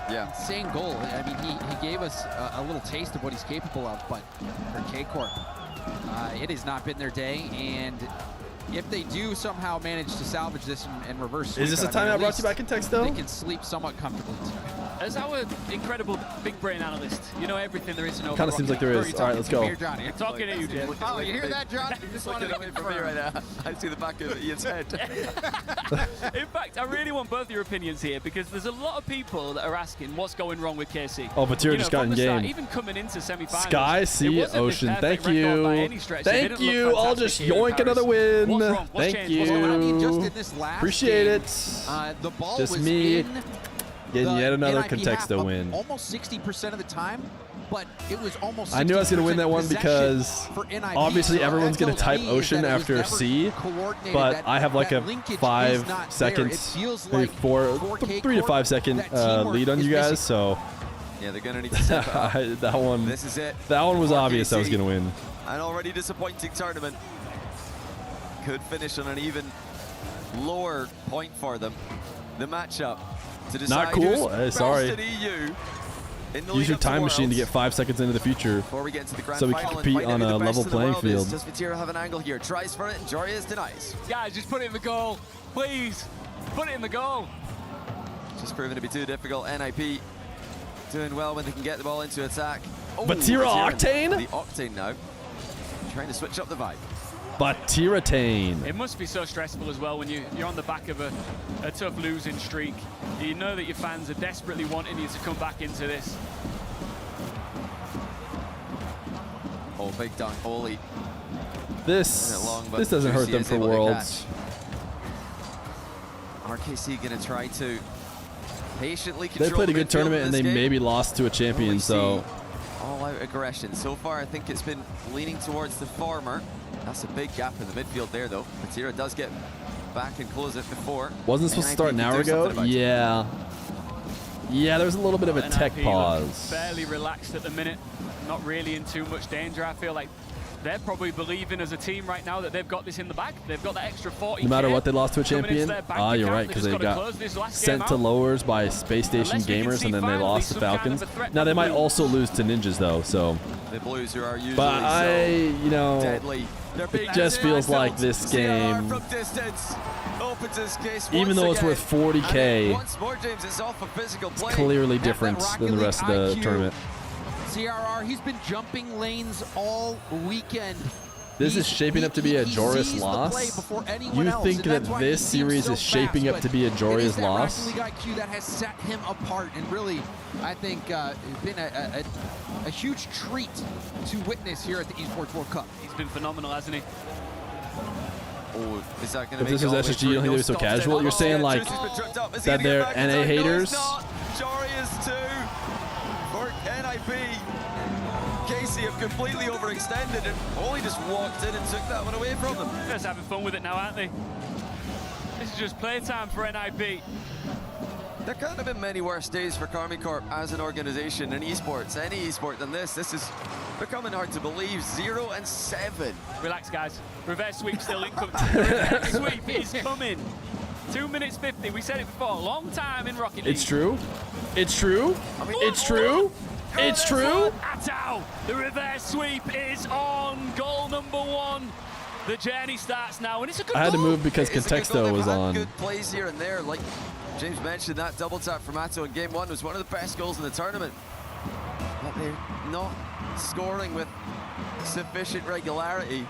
Yeah. Insane goal. I mean, he gave us a little taste of what he's capable of, but for K-Corp, it has not been their day, and if they do somehow manage to salvage this and reverse sweep Is this a it, I mean, timeout at brought to you by least Context, though? They can sleep somewhat comfortably tonight. As our incredible big brain analyst, you know everything there is to know. Kind of seems like there is. All right, let's go. Here, Johnny. I'm talking to you, Jim. Oh, you hear that, John? Just looking away from me right now. I see the back of Ian's head. In fact, I really want both your opinions here because there's a lot of people that are asking what's going wrong with KC. Oh, Vatira just got in game. Even coming into semi-finals. Sky, sea, ocean. Thank you. Thank you. I'll just yoink another win. Thank you. I mean, just in this last Appreciate game, it. The ball Just was me in getting yet another NIP Contexto half win. almost 60% of the time, but it was almost 60% I knew I was going to win that one because for NIP. obviously So everyone's that going to tells type me ocean is that it was after never C, coordinated. but That- I have like that a linkage is 5 not there. seconds, It feels maybe like 4, 3 to 5 second that teamwork lead on is you guys, missing. so Yeah, they're going to need to step it up. that one This is it. That one was For obvious I was KC. going to win. An already disappointing tournament. Could finish on an even lower point for them. The matchup to decide Not cool? who's best Sorry. at EU in the Use lead your up to time machine to Worlds. get 5 seconds into the future Before we get into the grand so we can final and compete find on out who a the best level in the playing world is. field. Does Vatira have an angle here? Tries for it, and Joria's denies. Guys, just put it in the goal. Please, put it in the goal. Just proving to be too difficult. NIP doing well when they can get the ball into attack. Oh, Vatira Octane? The Octane now. Trying to switch up the vibe. Batiratane. It must be so stressful as well when you're on the back of a tough losing streak. You know that your fans are desperately wanting you to come back into this. Oh, big dunk, Oli. This Long, but this doesn't hurt Juicy them is for able to Worlds. catch. RKC going to try to patiently They control played a the good midfield tournament in and this they game. maybe lost to a champion, so All-out aggression. So far, I think it's been leaning towards the former. That's a big gap in the midfield there, though. Vatira does get back and close it before. wasn't supposed to start an NIP hour can do ago. something about it. Yeah. Yeah, there was a little bit of a tech NIP look pause. fairly relaxed at the minute. Not really in too much danger. I feel like they're probably believing as a team right now that they've got this in the bag. They've got that extra 40. No matter what, they lost to a champion. Ah, you're right, because they got sent to lowers by Space Station Gamers, and then they lost to Falcons. Now they might also lose to Ninjas though, so. The Blues who are usually deadly. It just feels like this game, from distance opens his case even though it's worth 40K, once more, James, it's off a physical play. clearly different than the rest of the tournament. CRR, he's been jumping lanes all weekend. This is shaping up to be a Joris loss. You think that this series is shaping up to be a Joris loss? It is that Rocket League IQ that has set him apart, and really, I think, it's been a huge treat to witness here at the Esports World Cup. He's been phenomenal, hasn't he? Oh, is that going to If this was SSG, you don't think they'd be so casual? You're saying like that they're NA haters? Joris 2 for NIP. Casey have completely overextended and Oli just walked in and took that one away from them. They're just having fun with it now, aren't they? This is just playtime for NIP. There can't have been many worse days for Karmine Corp as an organization in esports, any esport than this. This is becoming hard to believe. 0-7. Relax, guys. Reverse sweep still incoming. The reverse sweep is coming. 2 minutes 50. We said it before. Long time in Rocket League. It's true. It's true. It's true. It's true. Atao. The reverse sweep is on. Goal number 1. The journey starts now, and it's a good I had to goal. move because It is a good Contexto goal. was They've had on. good plays here and there. Like James mentioned, that double tap from Atto in game 1 was one of the best goals in the tournament. But they're not scoring with sufficient regularity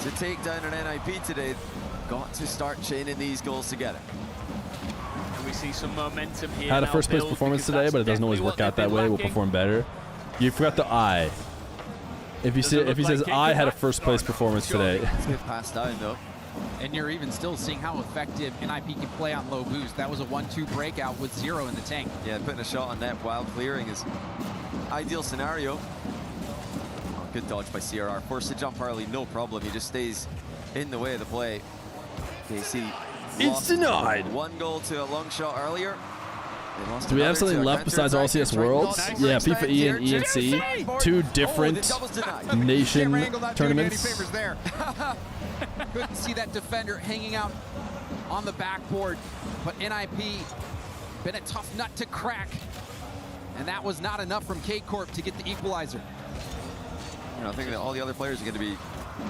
to take down an NIP today. Got to start chaining these goals together. And we see some momentum here. Had a now first place build, performance because today, that's but it doesn't always definitely work what out that they've way. been We'll lacking. perform better. You forgot the I. If he says I had a first place performance today. Let's get passed down though. And you're even still seeing how effective NIP can play on low boost. That was a 1-2 breakout with 0 in the tank. Yeah, putting a shot on net while clearing is ideal scenario. Oh, good dodge by CRR. Forced to jump early, no problem. He just stays in the way of the play. KC It's denied. 1 goal to a long shot earlier. Do we have something left besides RCS Worlds? Yeah, FIFA E and ENC. 2 different nation tournaments. There. Couldn't see that defender hanging out on the backboard, but NIP been a tough nut to crack, and that was not enough from K-Corp to get the equalizer. You know, I think that all the other players are going to be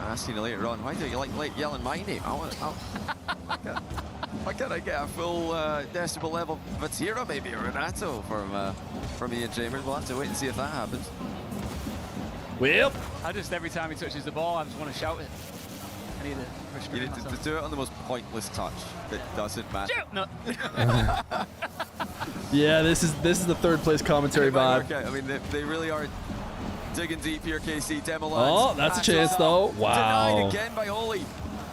asking later on, why do you like yelling my name? Why can't I get a full decibel level Vatira maybe, or Renato from Ian Chambers? We'll have to wait and see if that happens. Well, I just, every time he touches the ball, I just want to shout it. I need to You need to do it on the most pointless touch that doesn't matter. No. Yeah, this is the third place commentary vibe. Okay, I mean, they really are digging deep here, KC. Demo Oh, lads. that's a chance though. Wow. Denied again by Oli.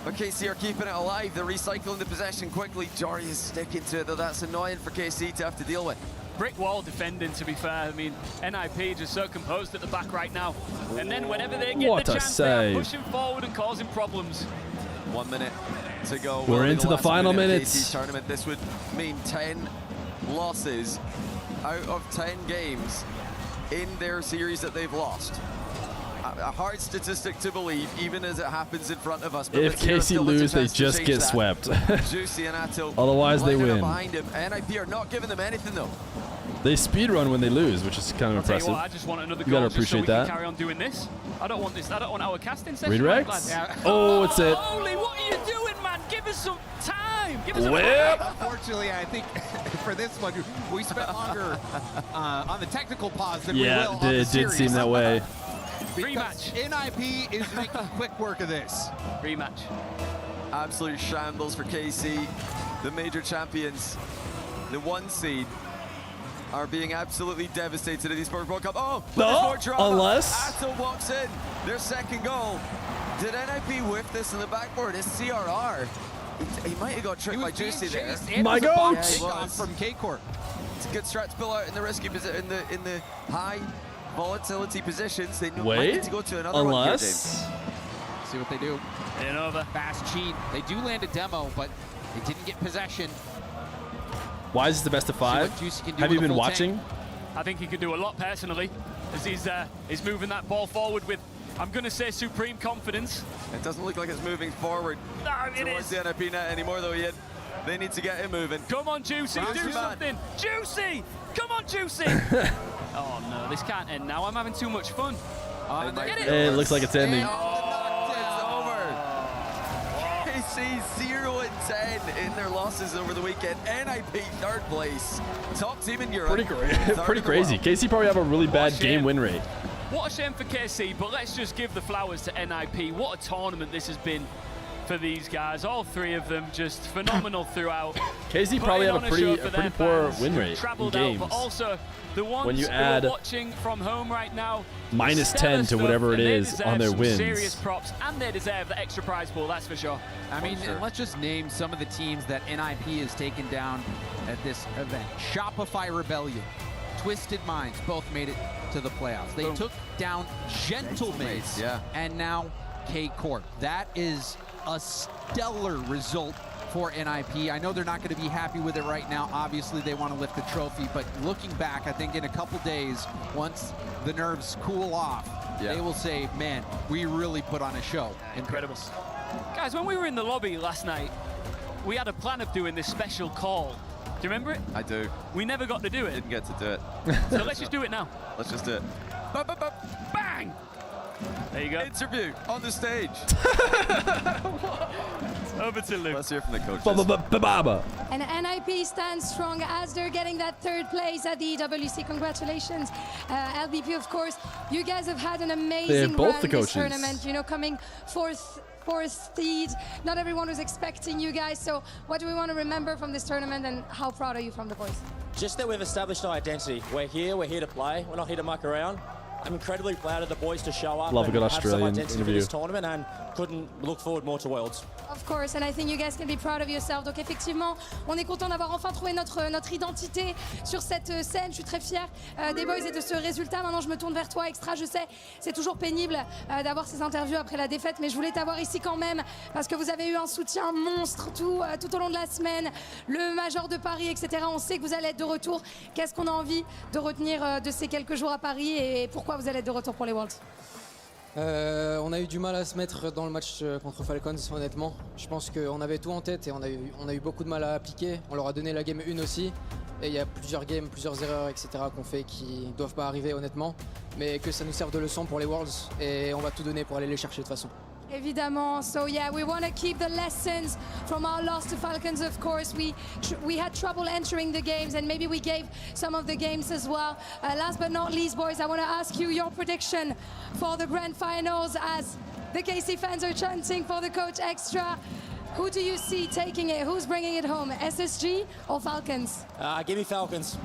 But KC are keeping it alive. They're recycling the possession quickly. Jory is sticking to it, though. That's annoying for KC to have to deal with. Brick wall defending, to be fair. I mean, NIP just so composed at the back right now. And then whenever they get What the a chance, they are save. pushing forward and causing problems. 1 minute to go. We're Will be into the last final minute of minutes. KC's tournament. This would mean 10 losses out of 10 games in their series that they've lost. A hard statistic to believe, even as it happens in front of us. But If Vatira KC still has a lose, they chance to just change get that. swept. Juicy and Atto Otherwise, they lining up win. behind him. NIP are not giving them anything, though. They speedrun when they lose, which is kind of I'll tell you impressive. what, I just want another You goal gotta just so we appreciate can that. carry on doing this. I don't want this. I don't want our casting session. Redirects? lads. Yeah. Oh, it's it. Oli, what are you doing, man? Give us some time. Give us a Whip. Unfortunately, I think for this one, we spent longer on the technical pause than we Yeah, will on the it did series. seem that way. Because NIP is making quick work of this. Rematch. Absolute shambles for KC. The major champions, the 1 seed, are being absolutely devastated at the Esports World Cup. Oh, but there's No, more drama. unless- Atto walks in, their second goal. Did NIP whiff this in the backboard? It's CRR. He might have got tricked by Juicy there. My goat! Yeah, he was. From K-Corp. It's a good strat to pull out in the risky position, in the high volatility positions. They might Wait, need to go to another one here, James. unless... See what they do. In over. Fast cheat. They do land a demo, but they didn't get possession. Why is this the best of 5? what Juicy can do Have with you a been full watching? tank. I think he could do a lot personally, as he's moving that ball forward with I'm going to say supreme confidence. It doesn't look like it's moving forward No, it towards is. the NIP net anymore, though, Ian. They need to get it moving. Come on, Juicy, Round do man. something. Juicy, come on, Juicy. Oh, no, this can't end now. I'm having too much fun. Get it. It looks like it's ending. It's over. KC 0-10 in their losses over the weekend. NIP third place. Top team in Europe. Pretty crazy. KC probably have a really bad game win rate. What a shame for KC, but let's just give the flowers to NIP. What a tournament this has been for these guys. All three of them just phenomenal throughout. KC probably have a pretty poor win rate in Traveled games. out, but also the ones When you who add are watching from home right now, minus stellar 10 to stuff, whatever it and they is deserve on their some wins. Serious props, and they deserve the extra prize pool, that's for sure. I mean, and let's just name some of the teams that NIP has taken down at this event. Shopify Rebellion, Twisted Minds, both made it to the playoffs. They took down Gentlemates, and now K-Corp. That is a stellar result for NIP. I know they're not going to be happy with it right now. Obviously, they want to lift the trophy, but looking back, I think in a couple days, once the nerves cool off, they will say, man, we really put on a show. Incredible. Guys, when we were in the lobby last night, we had a plan of doing this special call. Do you remember it? I do. We never got to do it. Didn't get to do it. So let's just do it now. Let's just do it. Bang! There you go. Interview on the stage. Over to Luke. Let's hear from the coaches. And NIP stands strong as they're getting that third place at the EWC. Congratulations, LBP, of course. You guys have had an amazing run this tournament. You know, coming fourth seed. Not everyone was expecting you guys. So what do we want to remember from this tournament, and how proud are you from the boys? Just that we've established our identity. We're here to play. We're not here to muck around. I'm incredibly proud of the boys to show up Love a and good have Australian some identity interview. for this tournament, and couldn't look forward more to Worlds. Of course, and I think you guys can be proud of yourself. Donc effectivement, on est content d'avoir enfin trouvé notre identité sur cette scène. Je suis très fière des boys et de ce résultat. Maintenant, je me tourne vers toi, Extra. Je sais, c'est toujours pénible d'avoir ces interviews après la défaite, mais je voulais t'avoir ici quand même parce que vous avez eu un soutien monstre tout au long de la semaine. Le Major de Paris, etc. On sait que vous allez être de retour. Qu'est-ce qu'on a envie de retenir de ces quelques jours à Paris, et pourquoi vous allez être de retour pour les Worlds? On a eu du mal à se mettre dans le match contre Falcons, honnêtement. Je pense qu'on avait tout en tête et on a eu beaucoup de mal à appliquer. On leur a donné la game 1 aussi. Et il y a plusieurs games, plusieurs erreurs, etc. qu'on fait qui ne doivent pas arriver, honnêtement. Mais que ça nous serve de leçon pour les Worlds. Et on va tout donner pour aller les chercher de toute façon. Évidemment. So yeah, we want to keep the lessons from our loss to Falcons. Of course, we had trouble entering the games, and maybe we gave some of the games as well. Last but not least, boys, I want to ask you your prediction for the grand finals as the KC fans are chanting for the coach Extra. Who do you see taking it? Who's bringing it home? SSG or Falcons? Give me Falcons.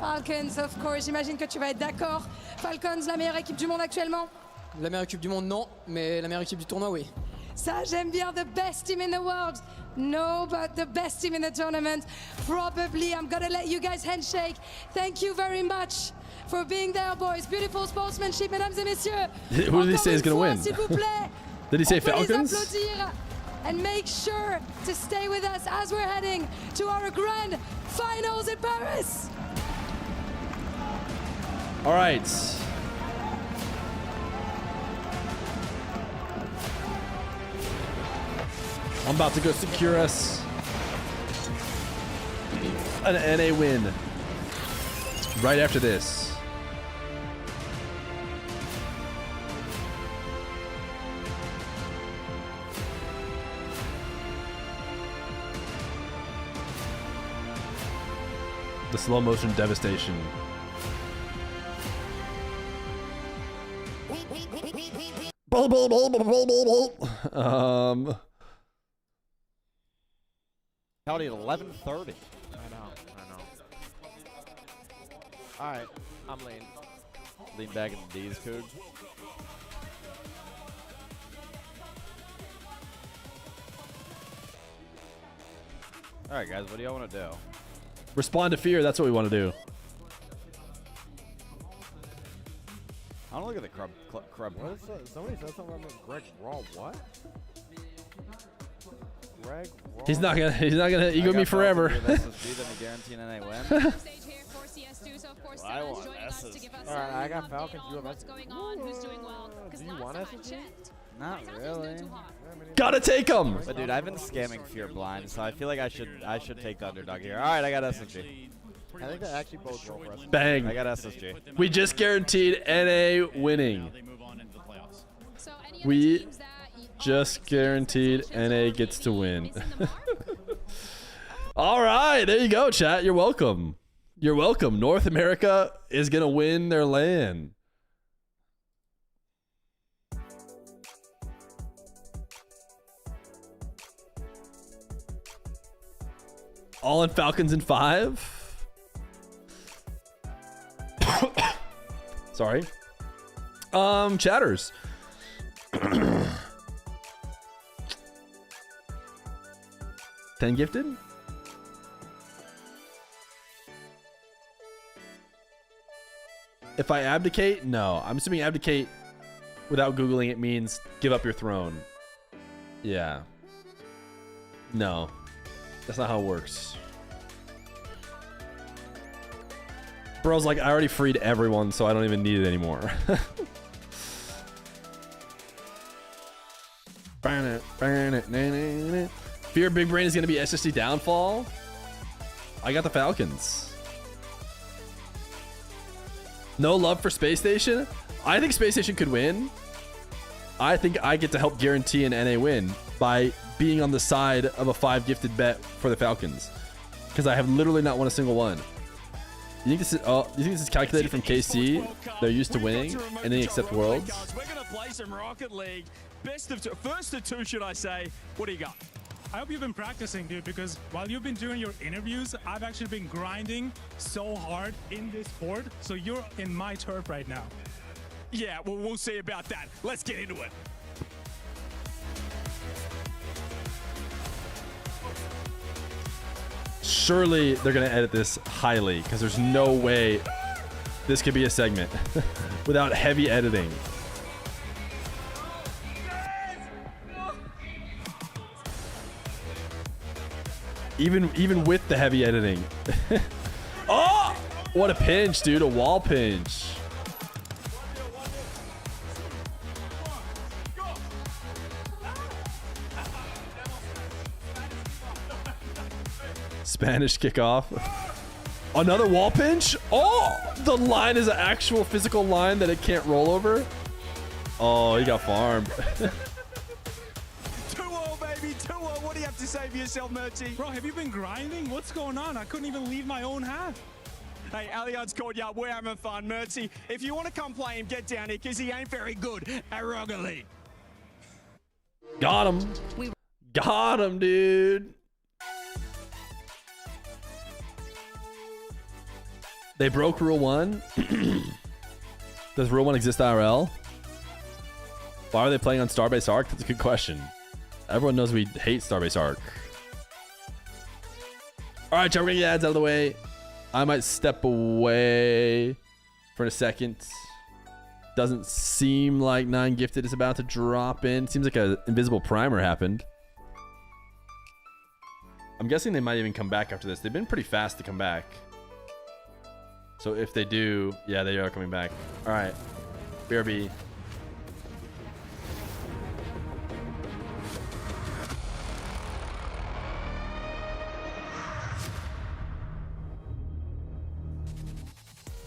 Falcons, of course. J'imagine que tu vas être d'accord. Falcons, la meilleure équipe du monde actuellement? La meilleure équipe du monde, non. Mais la meilleure équipe du tournoi, oui. Ça, j'aime bien. The best team in the world. No, but the best team in the tournament. Probably. I'm going to let you guys handshake. Thank you very much for being there, boys. Beautiful sportsmanship, mesdames et messieurs. Who did he say is going to win? S'il vous plaît. Did he say On peut les Falcons? applaudir. And make sure to stay with us as we're heading to our grand finals in Paris. All right. I'm about to go secure us an NA win right after this. The slow motion devastation. Howdy at 11:30. I know. Alright, I'm lean back in the D's code. Alright guys, what do y'all want to do? Respond to Fear, that's what we want to do. I don't look at the crab. What is that? Somebody said something about Greg Raw. What? Greg Raw? He's not gonna ego me forever. SSG, then we guarantee an NA win. CS2, so of course I want joining us to give us Alright, I got an update Falcons. on what's going on, who's doing well. Because Do you last want time I SSG? checked, Not really. Gotta take him. But dude, I've been scamming Fear blind, so I feel like I should take the underdog here. All right, I got SSG. I think that actually bodes well for us. Bang. I got SSG. We just guaranteed NA winning. We just guaranteed NA gets to win. All right, there you go, chat. You're welcome. You're welcome. North America is going to win their LAN. All in Falcons in 5. Sorry. Chatters. 10 gifted? If I abdicate? No. I'm assuming abdicate without Googling it means give up your throne. Yeah. No. That's not how it works. Bro's like, I already freed everyone, so I don't even need it anymore. Fear Big Brain is going to be SSD downfall. I got the Falcons. No love for Space Station. I think Space Station could win. I think I get to help guarantee an NA win by being on the side of a 5 gifted bet for the Falcons, because I have literally not won a single one. You think this is? Oh, you think this is calculated from KC? They're used to winning, and they accept worlds. We're gonna play some Rocket League. Best of two, first of two, should I say? What do you got? I hope you've been practicing, dude, because while you've been doing your interviews, I've actually been grinding so hard in this sport. So you're in my turf right now. Yeah, well, we'll see about that. Let's get into it. Surely they're gonna edit this highly, because there's no way this could be a segment without heavy editing. Even with the heavy editing. Oh! What a pinch, dude. A wall pinch. Spanish kickoff. Another wall pinch. Oh! The line is an actual physical line that it can't roll over. Oh, he got farmed. 2-0, baby, 2-0. What do you have to say for yourself, Murty? Bro, have you been grinding? What's going on? I couldn't even leave my own half. Hey, Allianz called you up. We're having fun, Murty. If you want to come play him, get down here, because he ain't very good at Rocket League. Got him. Got him, dude. They broke Rule 1. Does Rule 1 exist IRL? Why are they playing on Starbase Arc? That's a good question. Everyone knows we hate Starbase Arc. All right, chat, we're gonna get ads out of the way. I might step away for a second. Doesn't seem like 9 Gifted is about to drop in. Seems like an invisible primer happened. I'm guessing they might even come back after this. They've been pretty fast to come back. So if they do, yeah, they are coming back. All right, BRB.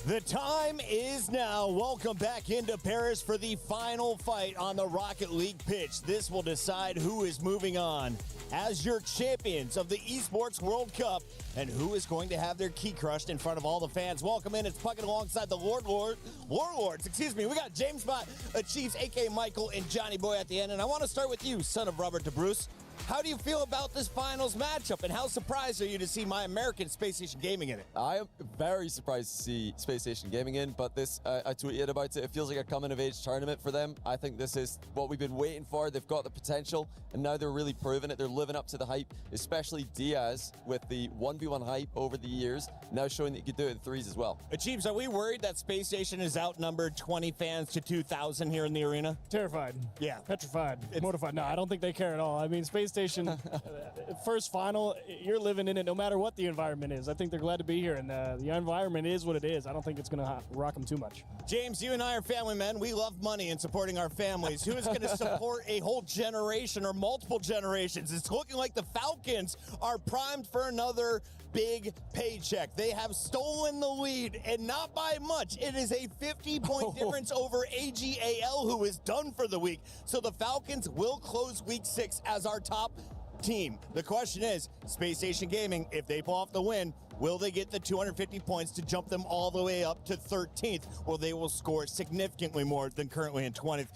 The time is now. Welcome back into Paris for the final fight on the Rocket League pitch. This will decide who is moving on as your champions of the Esports World Cup and who is going to have their key crushed in front of all the fans. Welcome in. It's Puckett alongside the Warlords. Excuse me. We got James Bot, Chiefs, a.k.a. Michael, and Johnny Boy at the end. And I want to start with you, son of Robert DeBruce. How do you feel about this finals matchup, and how surprised are you to see my American Space Station Gaming in it? I am very surprised to see Space Station Gaming in, but this, I tweeted about it. It feels like a coming-of-age tournament for them. I think this is what we've been waiting for. They've got the potential, and now they're really proving it. They're living up to the hype, especially Diaz with the 1v1 hype over the years, now showing that you could do it in threes as well. Chiefs, are we worried that Space Station is outnumbered 20 fans to 2,000 here in the arena? Terrified. Yeah. Petrified. Mortified. No, I don't think they care at all. I mean, Space Space Station, first final, you're living in it no matter what the environment is. I think they're glad to be here, and the environment is what it is. I don't think it's going to rock them too much. James, you and I are family men. We love money and supporting our families. Who is going to support a whole generation or multiple generations? It's looking like the Falcons are primed for another big paycheck. They have stolen the lead, and not by much. It is a 50-point difference over AGAL, who is done for the week. So the Falcons will close week 6 as our top team. The question is, Space Station Gaming, if they pull off the win, will they get the 250 points to jump them all the way up to 13th? Well, they will score significantly more than currently in 20th.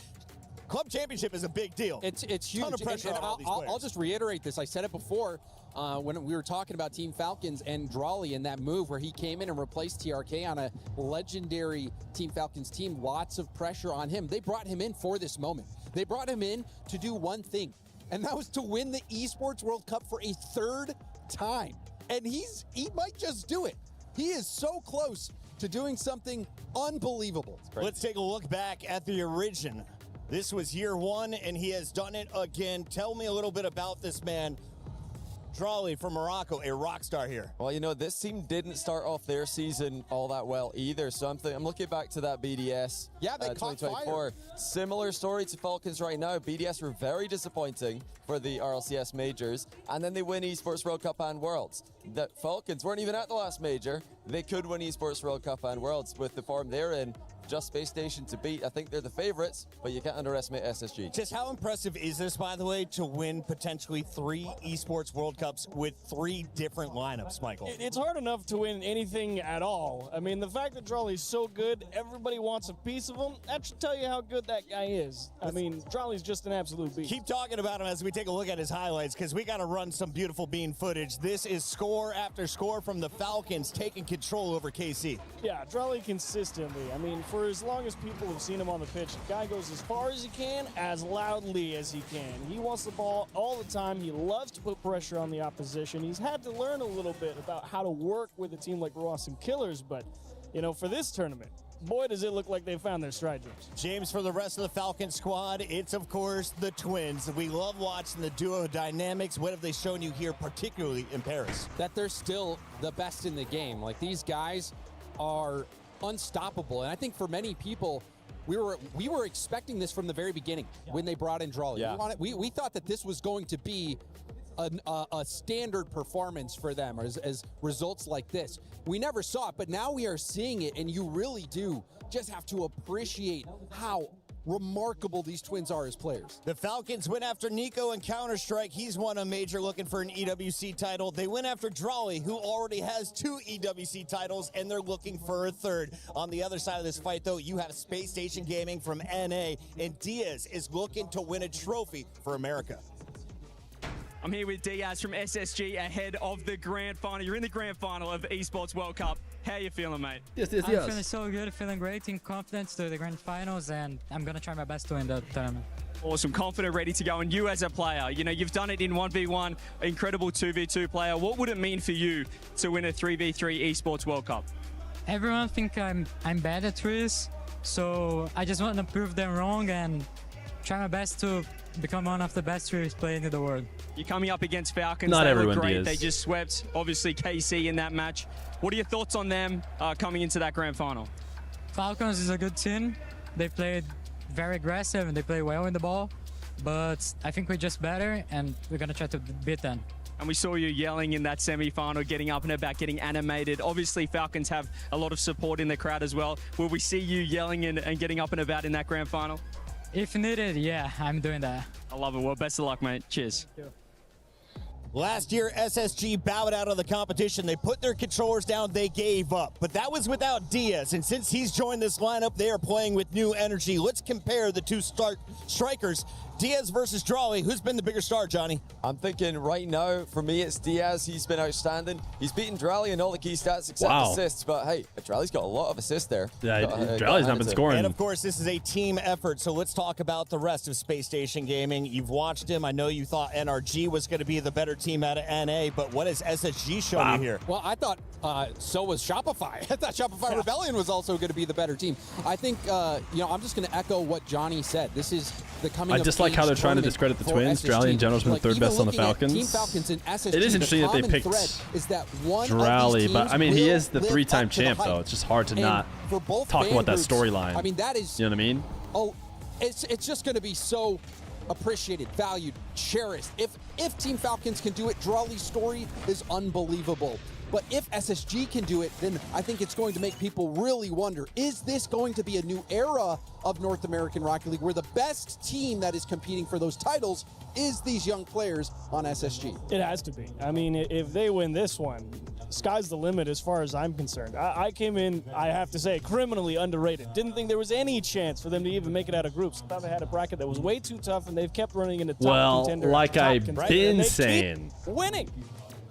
Club championship is a big deal. It's huge. Ton of pressure on all these players. I'll just reiterate this. I said it before when we were talking about Team Falcons and Drawley and that move where he came in and replaced TRK on a legendary Team Falcons team. Lots of pressure on him. They brought him in for this moment. They brought him in to do one thing, and that was to win the Esports World Cup for a 3rd time. And he might just do it. He is so close to doing something unbelievable. Let's take a look back at the origin. This was year 1, and he has done it again. Tell me a little bit about this man. Drawley from Morocco, a rock star here. Well, you know, this team didn't start off their season all that well either. So I'm looking back to that BDS. Yeah, they caught 2024. Similar story to Falcons right now. BDS were very disappointing for the RLCS majors, and then they win Esports World Cup and Worlds. The Falcons weren't even at the last major. They could win Esports World Cup and Worlds with the form they're in. Just Space Station to beat. I think they're the favorites, but you can't underestimate SSG. Just how impressive is this, by the way, to win potentially 3 Esports World Cups with 3 different lineups, Michael? It's hard enough to win anything at all. I mean, the fact that Drawley's so good, everybody wants a piece of him, that should tell you how good that guy is. I mean, Drawley's just an absolute beast. Keep talking about him as we take a look at his highlights, because we got to run some beautiful bean footage. This is score after score from the Falcons taking control over KC. Yeah, Drawley consistently. I mean, for as long as people have seen him on the pitch, the guy goes as far as he can, as loudly as he can. He wants the ball all the time. He loves to put pressure on the opposition. He's had to learn a little bit about how to work with a team like Ross and Killers, but, you know, for this tournament, boy, does it look like they found their stride, James. James, for the rest of the Falcon squad, it's, of course, the twins. We love watching the duo dynamics. What have they shown you here, particularly in Paris? That they're still the best in the game. Like, these guys are unstoppable, and I think for many people, we were expecting this from the very beginning when they brought in Drawley. Yeah. We thought that this was going to be a standard performance for them as results like this. We never saw it, but now we are seeing it, and you really do just have to appreciate how remarkable these twins are as players. The Falcons went after Nico in Counter-Strike. He's won a major looking for an EWC title. They went after Drawley, who already has 2 EWC titles, and they're looking for a 3rd. On the other side of this fight, though, you have Space Station Gaming from NA, and Diaz is looking to win a trophy for America. I'm here with Diaz from SSG ahead of the grand final. You're in the grand final of Esports World Cup. How are you feeling, mate? I'm feeling so good, feeling great, in confidence to the grand finals, and I'm going to try my best to win the tournament. Awesome, confident, ready to go. And you as a player, you know, you've done it in 1v1, incredible 2v2 player. What would it mean for you to win a 3v3 Esports World Cup? Everyone think I'm bad at threes, so I just want to prove them wrong and try my best to become one of the best threes players in the world. You're coming up against Falcons. Not they everyone look great. is. They just swept, obviously, KC in that match. What are your thoughts on them coming into that grand final? Falcons is a good team. They played very aggressive and they play well in the ball, but I think we're just better and we're going to try to beat them. And we saw you yelling in that semi-final, getting up and about, getting animated. Obviously, Falcons have a lot of support in the crowd as well. Will we see you yelling and getting up and about in that grand final? If needed, yeah, I'm doing that. I love it. Well, best of luck, mate. Cheers. Last year, SSG bowed out of the competition. They put their controllers down. They gave up. But that was without Diaz. And since he's joined this lineup, they are playing with new energy. Let's compare the two strikers. Diaz versus Drawley. Who's been the bigger star, Johnny? I'm thinking right now, for me, it's Diaz. He's been outstanding. He's beaten Drawley in all the key stats except assists. But hey, Drawley's got a lot of assists there. Yeah, Drawley's not been scoring. And of course, this is a team effort. So let's talk about the rest of Space Station Gaming. You've watched him. I know you thought NRG was going to be the better team out of NA, but what has SSG shown you here? Well, I thought so was Shopify. I thought Shopify Rebellion was also going to be the better team. I think, I'm just going to echo what Johnny said. This is the coming of like how they're trying to tournament discredit the for Twins. SSG. Drally in general has been the Like, third even best on the looking at Falcons. Team Falcons and SSG, It is interesting the that they common picked thread is that one of Drally, these but teams I mean, he will is the live three-time up to the champ, hype. though. It's just hard to And not for both talk fan about that groups, storyline. I mean, that is. You know what I mean? Oh, it's just going to be so appreciated, valued, cherished. If Team Falcons can do it, Drawley's story is unbelievable. But if SSG can do it, then I think it's going to make people really wonder, is this going to be a new era of North American Rocket League where the best team that is competing for those titles is these young players on SSG? It has to be. I mean, if they win this one, sky's the limit as far as I'm concerned. I came in, I have to say, criminally underrated. Didn't think there was any chance for them to even make it out of groups. Thought they had a bracket that was way too tough, and they've kept running into top contender. Like top I've contender, been and they saying. keep winning.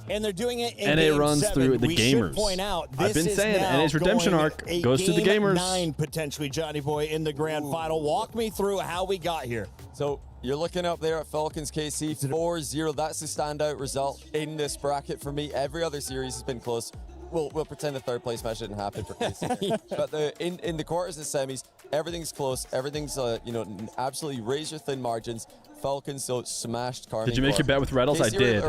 And they're doing it in and game it runs 7. through the we gamers. Should point out, I've this been is saying, now and his redemption going arc a goes to the game gamers. 9 potentially, Johnny Boy, in the grand final. Walk me through how we got here. So you're looking up there at Falcons KC 4-0. That's the standout result in this bracket for me. Every other series has been close. We'll pretend the third place match didn't happen for KC. But in the quarters and semis, everything's close. Everything's absolutely razor thin margins. Falcons smashed Carmen. Did you make your bet with Reddles? I did.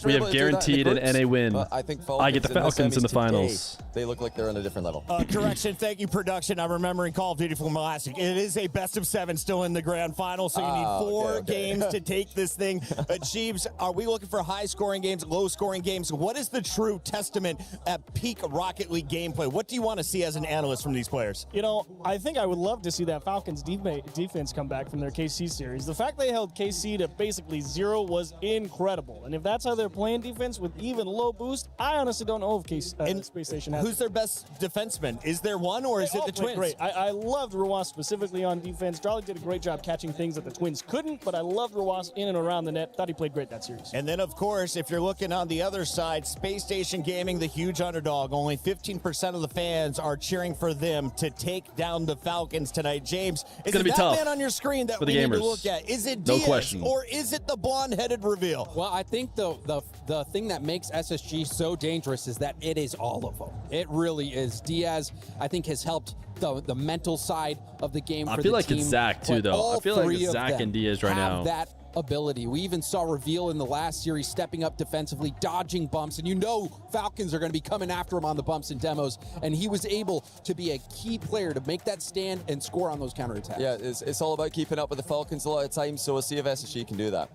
We have guaranteed an NA win. I think I get the Falcons in the finals. They look like they're on a different level. Correction, thank you, production. I'm remembering Call of Duty from last week. It is a best of 7 still in the grand final, so you need 4 games to take this thing. Jeeves, are we looking for high-scoring games, low-scoring games? What is the true testament at peak Rocket League gameplay? What do you want to see as an analyst from these players? You know, I think I would love to see that Falcons defense come back from their KC series. The fact they held KC to basically 0 was incredible. And if that's how they're playing defense with even low boost, I honestly don't know if Space Station has. Who's their best defenseman? Is there one, or is it the Twins? Great. I loved Ruas specifically on defense. Drawley did a great job catching things that the Twins couldn't, but I loved Ruas in and around the net. Thought he played great that series. And then, of course, if you're looking on the other side, Space Station Gaming, the huge underdog. Only 15% of the fans are cheering for them to take down the Falcons tonight. James, is it that man on your screen that we need to look at? Is it Diaz, or is it the blonde-headed reveal? Well, I think the thing that makes SSG so dangerous is that it is all of them. It really is. Diaz, I think, has helped the mental side of the game for the team. I feel like it's Zach, too, though. I feel like it's Zach and Diaz right now. That ability. We even saw Reveal in the last series stepping up defensively, dodging bumps, and you know Falcons are going to be coming after him on the bumps and demos, and he was able to be a key player to make that stand and score on those counterattacks. Yeah, it's all about keeping up with the Falcons a lot of times, so we'll see if SSG can do that.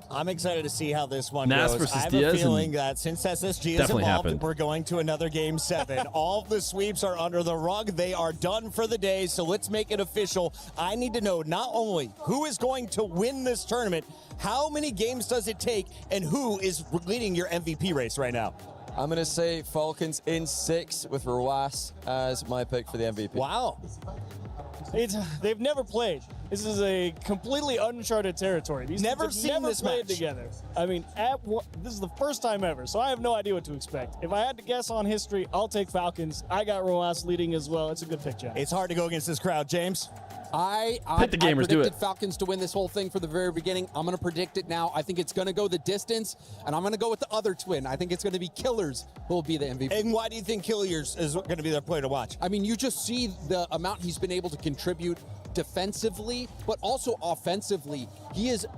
I'm excited to see how this one Nas goes. versus I have Diaz a feeling that since SSG is involved, we're going to another Game 7. All of the sweeps are under the rug. They are done for the day, so let's make it official. I need to know not only who is going to win this tournament, how many games does it take, and who is leading your MVP race right now? I'm going to say Falcons in 6 with Ruas as my pick for the MVP. Wow. They've never played. This is a completely uncharted territory. These Never teams have seen never this played match together. I mean, this is the first time ever, so I have no idea what to expect. If I had to guess on history, I'll take Falcons. I got Roas leading as well. It's a good pick, Jack. It's hard to go against this crowd, James. I predicted Falcons to win this whole thing from the very beginning. I'm going to predict it now. I think it's going to go the distance, and I'm going to go with the other twin. I think it's going to be Killers who will be the MVP. And why do you think Killers is going to be their player to watch? I mean, you just see the amount he's been able to contribute defensively, but also offensively. He is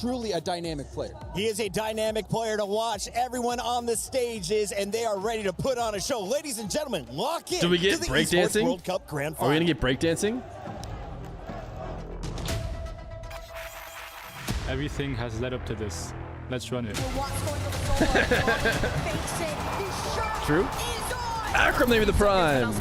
truly a dynamic player. He is a dynamic player to watch. Everyone on the stage is, and they are ready to put on a show. Ladies and gentlemen, lock in. Do we get to the breakdancing? World Cup Grand Final. Are we going to get breakdancing? Everything has led up to this. Let's run it. True. Akram maybe the prime.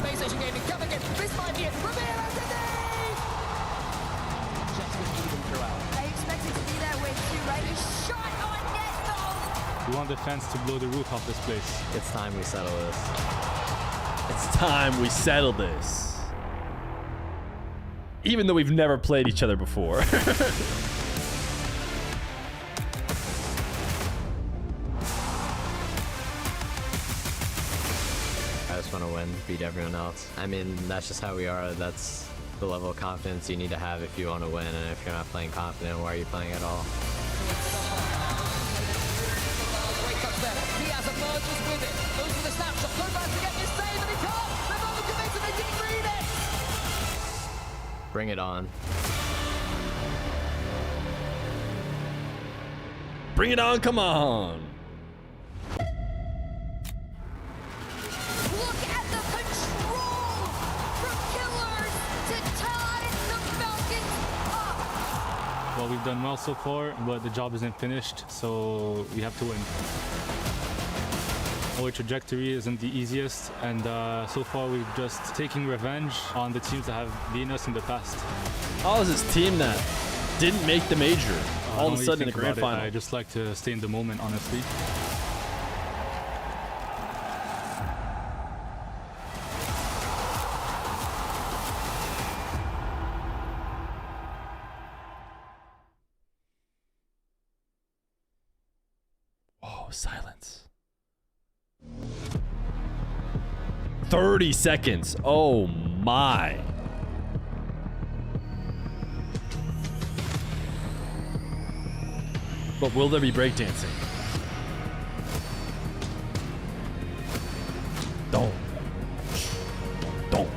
We want the fans to blow the roof off this place. It's time we settle this. It's time we settle this. Even though we've never played each other before. I just want to win, beat everyone else. I mean, that's just how we are. That's the level of confidence you need to have if you want to win. And if you're not playing confident, why are you playing at all? Bring it on. Bring it on, come on. Look at the control from Killers to tie the Falcons up. Well, we've done well so far, but the job isn't finished, so we have to win. Our trajectory isn't the easiest, and so far we've just taken revenge on the teams that have beaten us in the past. How is this team that didn't make the major all of a sudden in the grand final? I just like to stay in the moment, honestly. Oh, silence. 30 seconds. Oh my. But will there be breakdancing? Don't. Don't.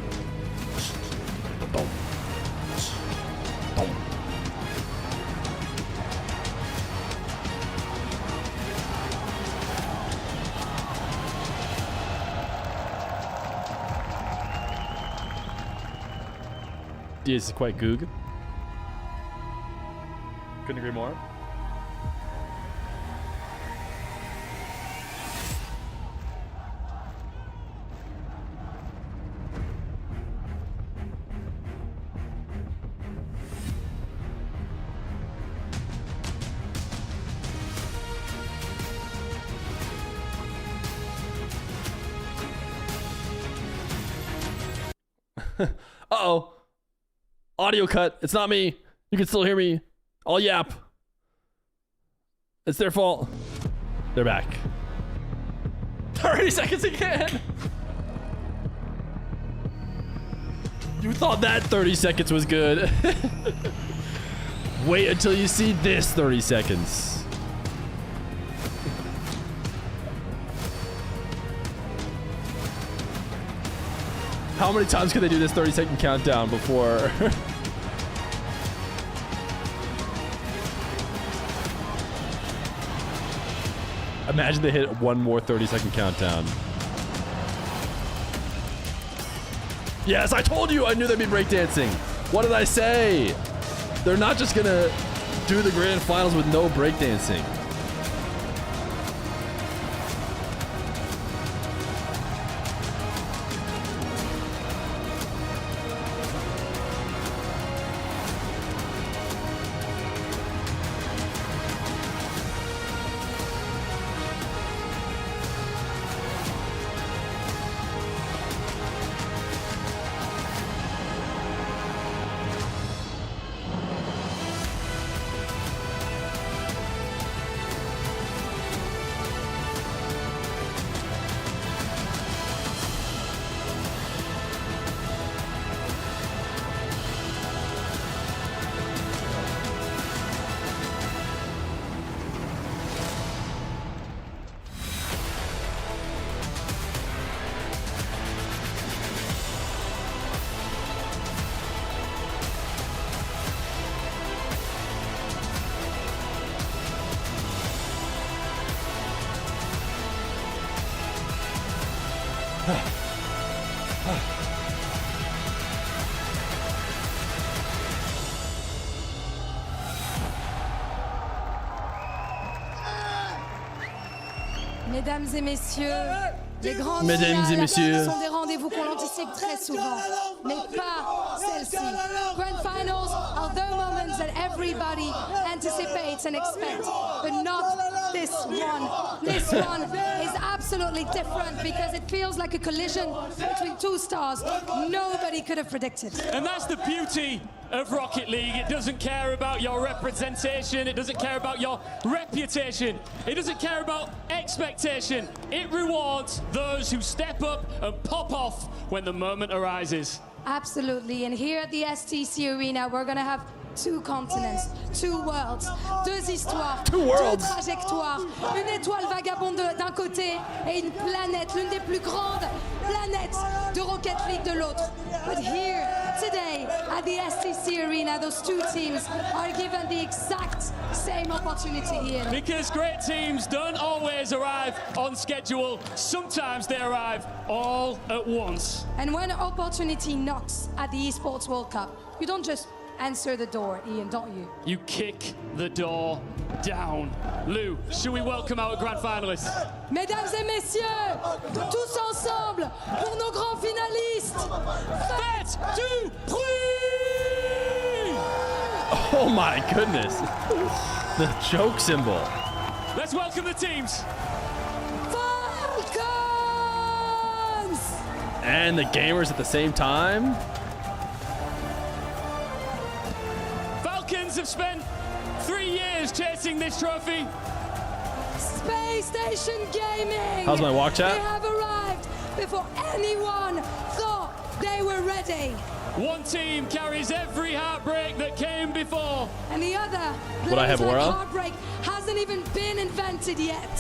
Don't. Don't. This is quite goog. Couldn't agree more. Uh-oh. Audio cut. It's not me. You can still hear me. I'll yap. It's their fault. They're back. 30 seconds again. You thought that 30 seconds was good. Wait until you see this 30 seconds. How many times can they do this 30-second countdown before? Imagine they hit one more 30-second countdown. Yes, I told you I knew they'd be breakdancing. What did I say? They're not just gonna do the grand finals with no breakdancing. Mesdames et messieurs, les grandes Mesdames et messieurs, sont des rendez-vous qu'on anticipe très souvent, mais pas celle-ci. Grand finals are the moments that everybody anticipates and expects, but not this one. This one is absolutely different because it feels like a collision between two stars nobody could have predicted. And that's the beauty of Rocket League. It doesn't care about your representation. It doesn't care about your reputation. It doesn't care about expectation. It rewards those who step up and pop off when the moment arises. Absolutely, and here at the STC Arena, we're going to have 2 continents, 2 worlds, 2 histoires, 2 2 worlds. trajectoires, une étoile vagabonde d'un côté et une planète, l'une des plus grandes planètes de Rocket League de l'autre. But here, today, at the STC Arena, those 2 teams are given the exact same opportunity here. Because great teams don't always arrive on schedule. Sometimes they arrive all at once. And when opportunity knocks at the Esports World Cup, you don't just answer the door, Ian, don't you? You kick the door down. Lou, should we welcome our grand finalists? Mesdames et messieurs, tous ensemble, pour nos grands finalistes, faites du bruit! Oh my goodness. The joke symbol. Let's welcome the teams. Falcons! And the gamers at the same time. Falcons have spent 3 years chasing this trophy. Space Station Gaming! How's my walk chat? They have arrived before anyone thought they were ready. One team carries every heartbreak that came before. And the other, Would I have plays like Aura? heartbreak hasn't even been invented yet.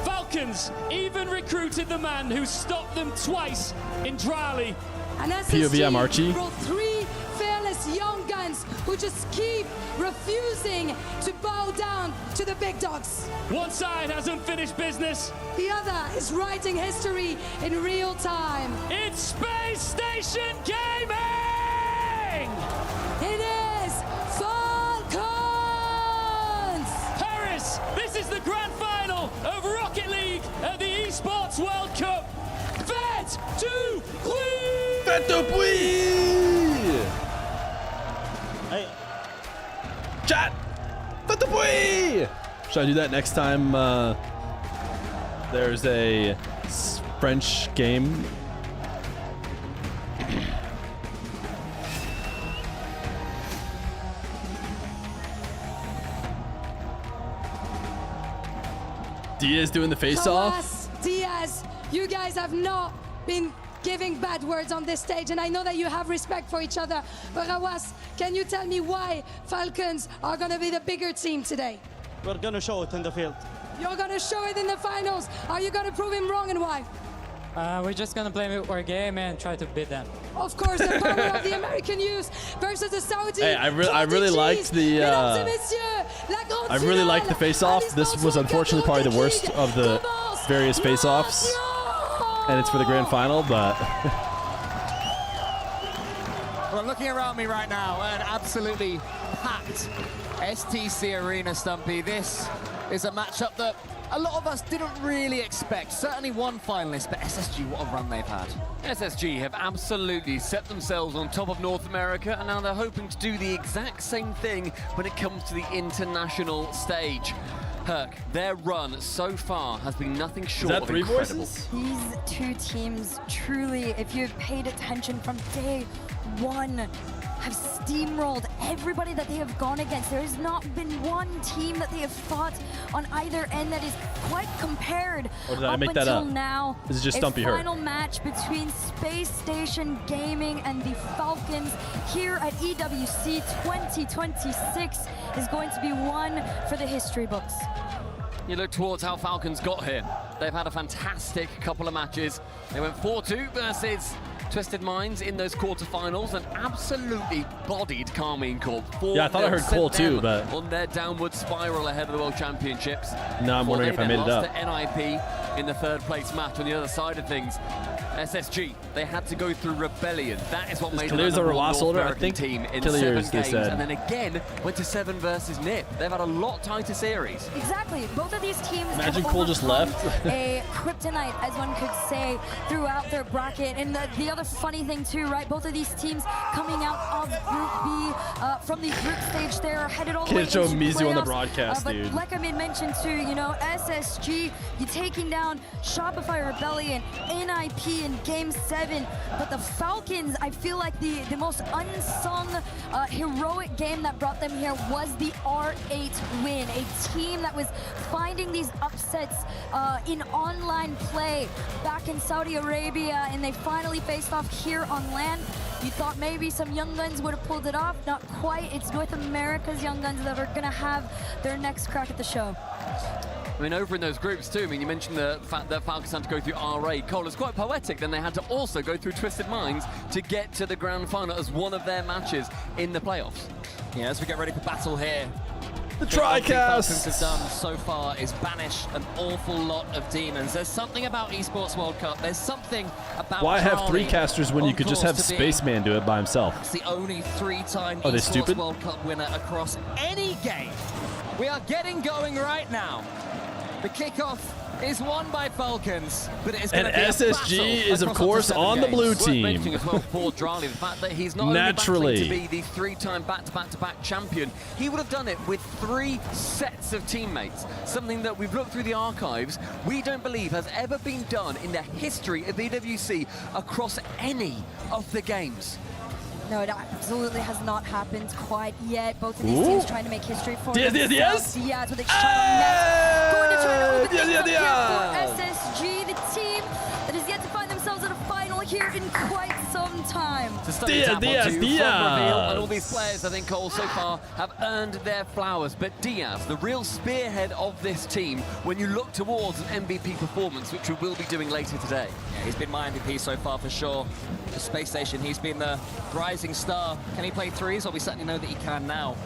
Falcons even recruited the man who stopped them twice in Drali. And POV, I'm Archie. brought 3 fearless young guns who just keep refusing to bow down to the big dogs. One side has unfinished business. The other is writing history in real time. It's Space Station Gaming! It is Falcons! Paris, this is the grand final of Rocket League at the Esports World Cup. Faites du bruit! Faites du bruit! Hey. Chat! Faites du bruit! Should I do that next time there's a French game? Diaz doing the face-off? Hawass, Diaz, you guys have not been giving bad words on this stage, and I know that you have respect for each other. But Hawass, can you tell me why Falcons are going to be the bigger team today? We're gonna show it in the field. You're going to show it in the finals. Are you going to prove him wrong, and why? We're just gonna play our game and try to beat them. Of course, the power of the American youth versus the Saudi. Hey, I really liked the I really liked the face-off. This was unfortunately probably the worst of the various face-offs, and it's for the grand final. But well, looking around me right now, an absolutely packed STC Arena, Stumpy. This is a matchup that a lot of us didn't really expect. Certainly one finalist, but SSG, what a run they've had. SSG have absolutely set themselves on top of North America, and now they're hoping to do the exact same thing when it comes to the international stage. Herc, their run so far has been nothing short of incredible. These 2 teams truly, if you've paid attention from day 1, have steamrolled everybody that they have gone against. There has not been one team that they have fought on either end that is quite compared. Or did I up make that until up? now. This is just a Stumpy Herc. final match between Space Station Gaming and the Falcons here at EWC 2026 is going to be one for the history books. You look towards how Falcons got here. They've had a fantastic couple of matches. They went 4-2 versus Twisted Minds in those quarterfinals and absolutely bodied Carmine Corp. Yeah, I thought I heard Cole too, but on their downward spiral ahead of the World Championships. now I'm wondering if I made it up. To NIP in the 3rd place match on the other side of things. SSG, they had to go through rebellion. That is what made them the Kaliers over North Wassolder? I American think team in Kaliers, 7 they games, said. and then again went to 7 versus NIP. They've had a lot tighter series. Exactly. Both of these teams Imagine have Cole just left. a kryptonite, as one could say, throughout their bracket. And the other funny thing too, right? Both of these teams coming out of Group B from the group stage, they're headed all the way Can't show into Mizu on the playoffs. broadcast, but dude. like I made mention too, you know, SSG, you're taking down Shopify Rebellion, NIP in Game 7. But the Falcons, I feel like the most unsung heroic game that brought them here was the R8 win. A team that was finding these upsets in online play back in Saudi Arabia, and they finally faced off here on land. You thought maybe some young guns would have pulled it off. Not quite. It's North America's young guns that are going to have their next crack at the show. I mean, over in those groups too, I mean, you mentioned the fact that Falcons had to go through RA. Cole, it's quite poetic. Then they had to also go through Twisted Minds to get to the grand final as one of their matches in the playoffs. Yeah, as we get ready for battle here, the Falcons have done so far is banish an awful lot of demons. There's something about Esports World Cup. There's something about Why have Charlie 3 casters when you could just have Spaceman do it by himself? It's the only 3-time Are they Esports stupid? World Cup winner across any game. We are getting going right now. The kickoff is won by Falcons, but it is going to be a SSG is, of course, on the blue Worth team. mentioning as well for Drali, the fact that he's not Naturally. only battling to be the 3-time back-to-back-to-back champion, he would have done it with 3 sets of teammates, something that we've looked through the archives, we don't believe has ever been done in the history of BWC across any of the games. No, it absolutely has not happened quite yet. Both of these teams trying to make history for themselves. Diaz with a shot on net. Going to try to open things up here for SSG, the team that has yet to find themselves at a final here in quite some time. Diaz. And all these players, I think, Cole, so far have earned their flowers. But Diaz, the real spearhead of this team, when you look towards an MVP performance, which we will be doing later today. Yeah, he's been my MVP so far for sure. The Space Station, he's been the rising star. Can he play threes? Well, we certainly know that he can now.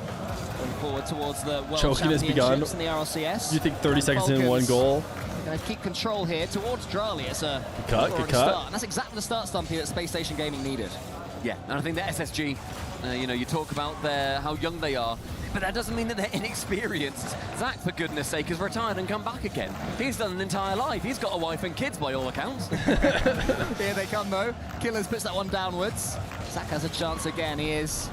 Going forward towards the World Choking has begun. Championships in the RLCS. Do you think 30 seconds in, 1 goal? Going to keep control here towards Drali. It's a good cut. start. And that's exactly the start, Stumpy, that Space Station Gaming needed. Yeah, and I think that SSG, you know, you talk about how young they are, but that doesn't mean that they're inexperienced. Zach, for goodness sake, has retired and come back again. He's done an entire life. He's got a wife and kids by all accounts. Here they come, though. Killers puts that one downwards. Zach has a chance again. He is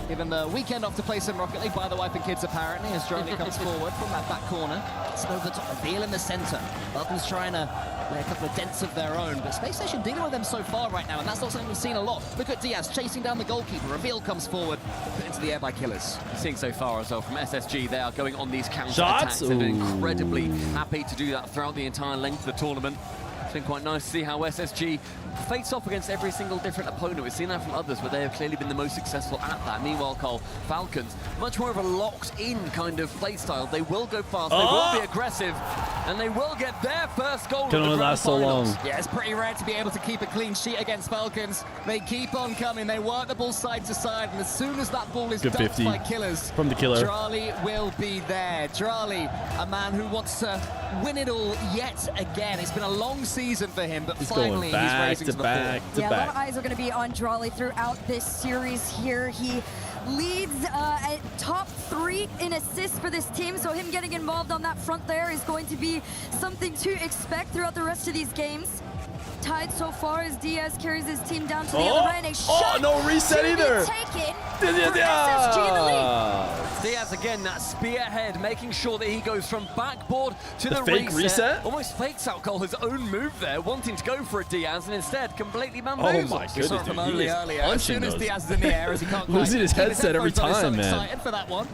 given the weekend off to play some Rocket League by the wife and kids, apparently, as Drali comes forward from that back corner. It's over to Reveal in the center. Falcons trying to play a couple of dents of their own, but Space Station dealing with them so far right now, and that's not something we've seen a lot. Look at Diaz chasing down the goalkeeper. Reveal comes forward, put into the air by Killers. Seeing so far as well from SSG, they are going on these counter Shots? attacks. They've been incredibly happy to do that throughout the entire length of the tournament. It's been quite nice to see how SSG face off against every single different opponent. We've seen that from others, but they have clearly been the most successful at that. Meanwhile, Cole, Falcons, much more of a locked-in kind of play style. They will go fast, they will be aggressive, and they will get their first goal. Can only last so long. Yeah, it's pretty rare to be able to keep a clean sheet against Falcons. They keep on coming, they work the ball side to side, and as soon as that ball is Good dumped 50 by Killers, from the killer, Drali will be there. Drali, a man who wants to win it all yet again. It's been a long season for him, but finally he's raising to the ball. Yeah, a lot of eyes are going to be on Drali throughout this series here. He leads at top 3 in assists for this team, so him getting involved on that front there is going to be something to expect throughout the rest of these games. Tied so far as Diaz carries his team down to the other end. A shot no reset either. Taken for SSG in the lead. Diaz again, that spearhead, making sure that he goes from backboard to the fake reset. Almost fakes out Cole his own move there, wanting to go for a Diaz, and instead completely Oh bamboozled. my goodness, Saw it from dude, he is earlier. As soon as Diaz is in the air, as he can't quite losing his keep headset every headphones on, time, he's so man. excited for that one.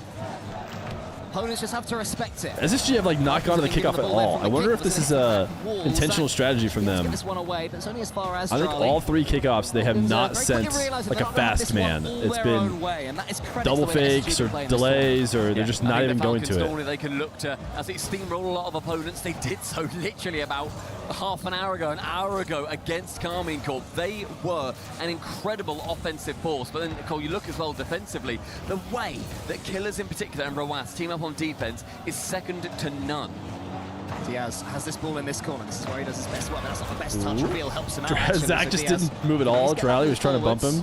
Opponents just have to respect it. SSG have like not gone to the kickoff at all. I wonder if this is a intentional strategy from them. This one away, but it's only as far as I think Drali. all 3 kickoffs they have not sent like a fast man. It's been double fakes or delays, or they're just not even going to it. They can look to, as it steamroll a lot of opponents. They did so literally about half an hour ago against Carmine Corp. They were an incredible offensive force, but then Cole, you look as well defensively. The way that Killers in particular and Rawas team up on defense is second to none. Diaz has this ball in this corner. This is where he does his best work. That's not the best touch. Reveal helps him out. Zach just didn't move at all. Drali was trying to bump him.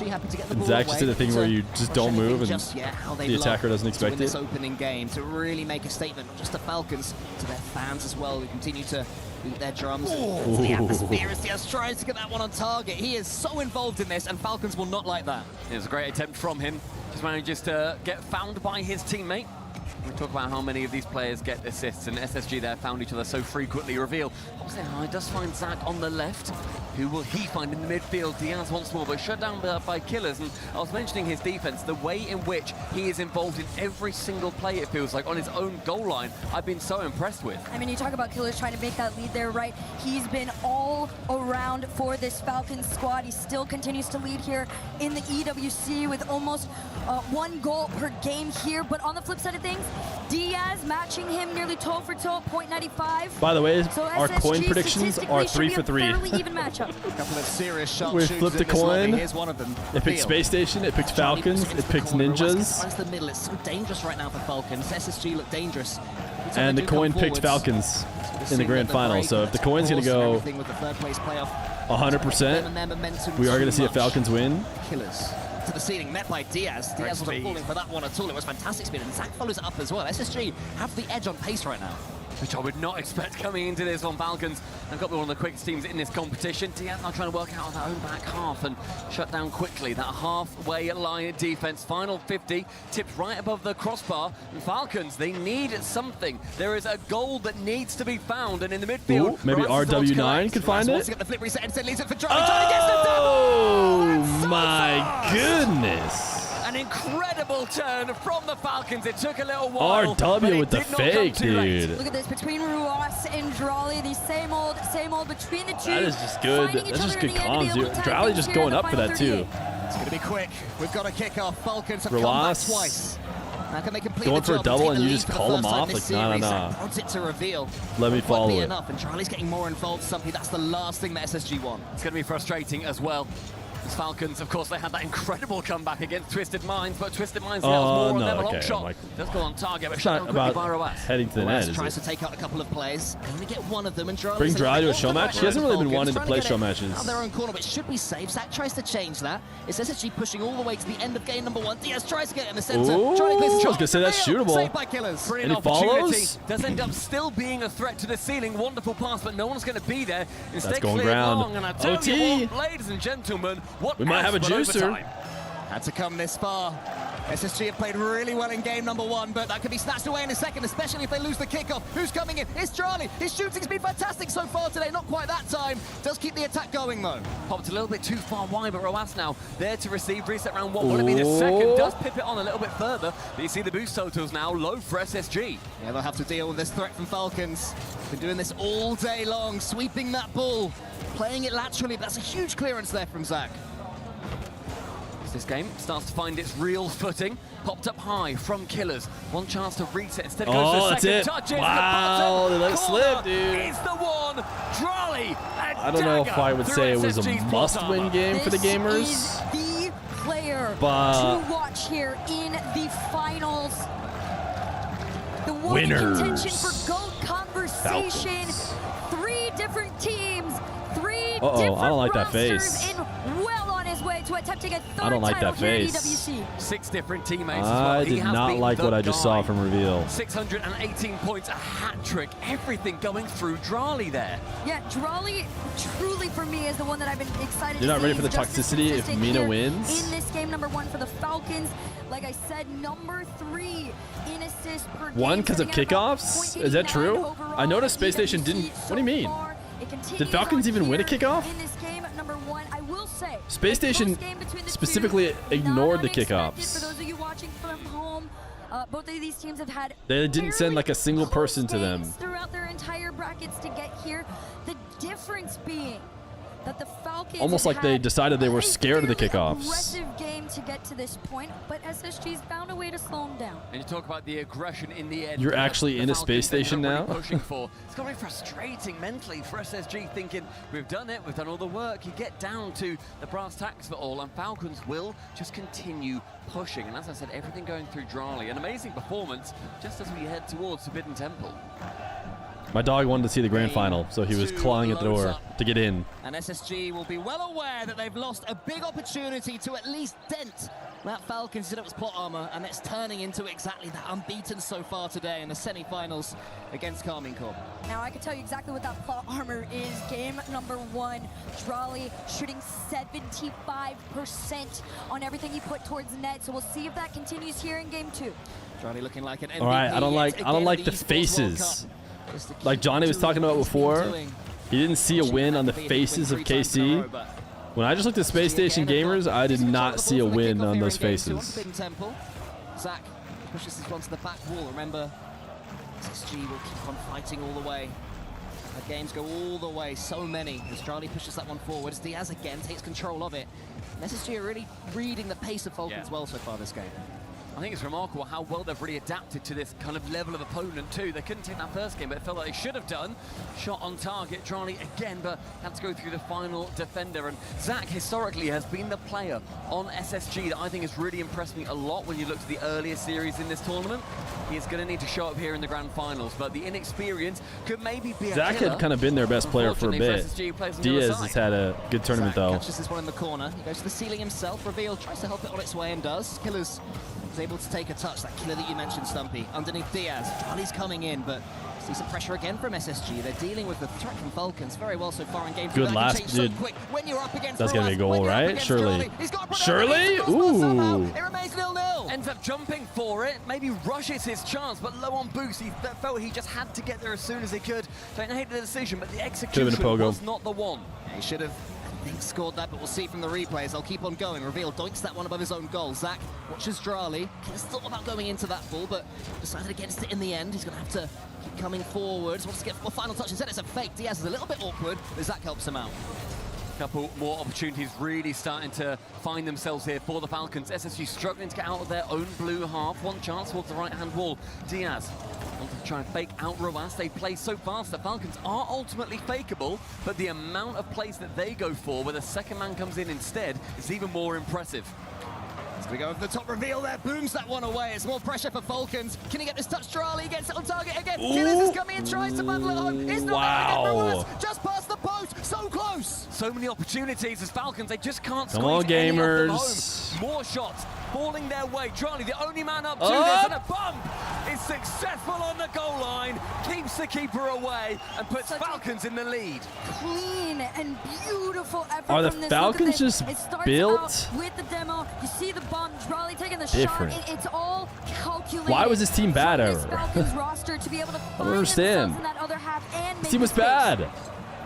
Happy to get the And ball Zach away. just did a thing where you just don't move and how they the attacker doesn't love to win expect this it. opening game to really make a statement, not just to Falcons, to their fans as well, who continue to beat their drums. To the atmosphere as Diaz tries to get that one on target. He is so involved in this, and Falcons will not like that. It was a great attempt from him. Just manages to get found by his teammate. We talk about how many of these players get assists, and SSG there found each other so frequently. Reveal, obviously, does find Zach on the left. Who will he find in the midfield? Diaz once more, but shut down by Killers. And I was mentioning his defense, the way in which he is involved in every single play, it feels like, on his own goal line. I've been so impressed with. I mean, you talk about Killers trying to make that lead there, right? He's been all around for this Falcons squad. He still continues to lead here in the EWC with almost 1 goal per game here. But on the flip side of things, Diaz matching him nearly toe for toe, .95. By the way, So our SSG coin predictions are 3 for 3. fairly even matchup. A couple of serious shots. We flipped a coin. Here's one of them. It picked Feer. Space Station. It picked Falcons. It picked Ninjas. Runs the middle. It's so dangerous right now for Falcons. SSG look dangerous. And the coin picked Falcons in the grand final. So if the coin's going to go 100%, we are going to see a Falcons win. Killers to the ceiling, met by Diaz. Diaz wasn't falling for that one at all. It was fantastic speed, and Zach follows it up as well. SSG have the edge on pace right now. Which I would not expect coming into this on Falcons. They've got one of the quickest teams in this competition. Diaz now trying to work out on their own back half and shut down quickly that halfway line defense. Final 50 tips right above the crossbar. And Falcons, they need something. There is a goal that needs to be found, and in the midfield, Ooh, maybe RW9 could find it. Get the flip reset and leads it for Oh my goodness! An incredible turn from the Falcons. It took a little while. RW with the fake, dude. Look at this between Ruas and Drali, the same old between the two. That is just good. That's just good comms, dude. Drowley just going up for that too. It's going to be quick. We've got a kick-off. Falcons have come back twice. Now can they complete Going the for a job double take and the you lead just for the call first him time off? this Like, series? nah. Wants it to reveal. Let me follow Won't be it. enough, and Charlie's getting more involved. Something that's the last thing that SSG want. It's going to be frustrating as well. As Falcons, of course, they had that incredible comeback against Twisted Minds, but Twisted Minds now has more on their long shot. Does go on target, but shut down quickly by Ruas. Heading to the net, is tries it? to take out a couple of players. Only get one of them, and Charlie's Bring Dry to a show match? He hasn't really been wanting to play show matches. On their own corner, but should be safe. Zach tries to change that. It's SSG pushing all the way to the end of game number 1. Diaz tries to get in the center. Ooh, Charlie plays I was gonna say that's shootable. Saved by Killers. Brilliant And he opportunity. follows? Does end up still being a threat to the ceiling. Wonderful pass, but no one's going to be there. Instead, That's going cleared ground. long. And I tell OT. you what, ladies and gentlemen, what We might have a else but juicer. overtime? Had to come this far. SSG have played really well in game number 1, but that could be snatched away in a second, especially if they lose the kickoff. Who's coming in? It's Charlie. His shooting's been fantastic so far today. Not quite that time. Does keep the attack going, though. Popped a little bit too far wide, but Ruas now there to receive. Reset round 1. Will it be the second? Does pip it on a little bit further. But you see the boost totals now low for SSG. Yeah, they'll have to deal with this threat from Falcons. Been doing this all day long, sweeping that ball, playing it laterally, but that's a huge clearance there from Zach. This game starts to find its real footing. Popped up high from Killers. One chance to reset. Instead it goes to the that's second it. touch. It's Wow, the they let it slip, dude. It's the one. Drolly. I don't know if I would say it was a must-win game for the gamers. This is the player But to watch here in the finals. The one winners. contention for GOAT conversation. Falcons. 3 different teams, 3 Uh-oh, different I don't like that rosters face. and well on his way to attempting a third I don't like title that here in face. EWC. 6 different teammates as well. I He did has not been like the what I just saw guy. from Reveal. 618 points, a hat trick. Everything going through Drolly there. Yeah, Drolly truly for me is the one that I've been excited You're to not ready see. for the He's just toxicity if consistent Mina here wins? in this game number 1 for the Falcons. Like I said, number 3 in assists per game. One because of sitting at about kickoffs? Is that 0.89 true? overall I noticed Space in Station didn't. EWC What do you mean? so far. It continues Did Falcons on even win a here kickoff? In this game number 1, I will say, Space Station game between the specifically two, ignored the not unexpected kickoffs. For those of you watching from home, both of these teams have had They didn't send like a single person to them. games throughout their entire brackets to get here. The difference being that the Falcons Almost like they had decided they were a scared of the fairly kickoffs. aggressive game to get to this point, but SSG's found a way to slow them down. And you talk about the aggression in the end. You're that actually the in a Falcons space station ended up now? really pushing for. It's got to be frustrating mentally for SSG, thinking we've done it, we've done all the work. You get down to the brass tacks of it all, and Falcons will just continue pushing. And as I said, everything going through Drolly. An amazing performance just as we head towards Forbidden Temple. My dog wanted to see the grand final, so he was clawing at the door to get in. And SSG will be well aware that they've lost a big opportunity to at least dent that Falcons did it was plot armor, and it's turning into exactly that, unbeaten so far today in the semi-finals against Carmine Corp. Now I can tell you exactly what that plot armor is. Game number 1, Drolly shooting 75% on everything he put towards net. So we'll see if that continues here in game 2. Drolly looking like an MVP. All right, I don't like the faces. Like Johnny was talking about before. He didn't see a win on the faces of KC. When I just looked at Space Station Gamers, I did not see a win on those faces. Zach pushes this one to the back wall. Remember, SSG will keep on fighting all the way. The games go all the way, so many. As Charlie pushes that one forward, as Diaz again takes control of it. And SSG are really reading the pace of Falcons well so far this game. I think it's remarkable how well they've really adapted to this kind of level of opponent too. They couldn't take that first game, but it felt like they should have done. Shot on target, Charlie again, but had to go through the final defender. And Zach historically has been the player on SSG that I think has really impressed me a lot when you look to the earlier series in this tournament. He's going to need to show up here in the grand finals, but the inexperience could maybe be a Zach killer. had kind of been their best player for a bit. Diaz has had a good tournament though. Catches this one in the corner. He goes to the ceiling himself. Reveal tries to help it on its way and does. Killers is able to take a touch. That killer that you mentioned, Stumpy, underneath Diaz. Charlie's coming in, but see some pressure again from SSG. They're dealing with the threat from Falcons very well so far in game. Good last, dude. That's gonna be a goal, right? Surely. Surely? Ooh. It remains 0-0. Ends up jumping for it, maybe rushes his chance, but low on boost. He felt he just had to get there as soon as he could. Don't hate the decision, but the execution was not the one. He should have, I think, scored that, but we'll see from the replays. They'll keep on going. Reveal doinks that one above his own goal. Zach watches Drali. He's thought about going into that ball, but decided against it in the end. He's going to have to keep coming forwards. Wants to get a final touch. Instead, it's a fake. Diaz is a little bit awkward, but Zach helps him out. Couple more opportunities really starting to find themselves here for the Falcons. SSG struggling to get out of their own blue half. One chance towards the right-hand wall. Diaz wanted to try and fake out Roas. They play so fast that Falcons are ultimately fakeable, but the amount of plays that they go for where the second man comes in instead is even more impressive. As we go over the top, Reveal there, booms that one away. It's more pressure for Falcons. Can he get this touch? Drali gets it on target again. Killers is coming in, tries to bundle it home. It's not going to get just past the post, so close. So many opportunities as Falcons, they just can't squeeze Come on, any of them gamers. home. More shots falling their way. Drali, the only man up to this, and a bump is successful on the goal line, keeps the keeper away, and puts Falcons in the lead. Clean and beautiful effort Are the from this. Falcons just it starts built out with the demo. You see the bump, Drali taking the different? shot. It's all calculated. Why was this team bad from this ever? Falcons roster to be able to I don't understand. in that other half and This team was bad.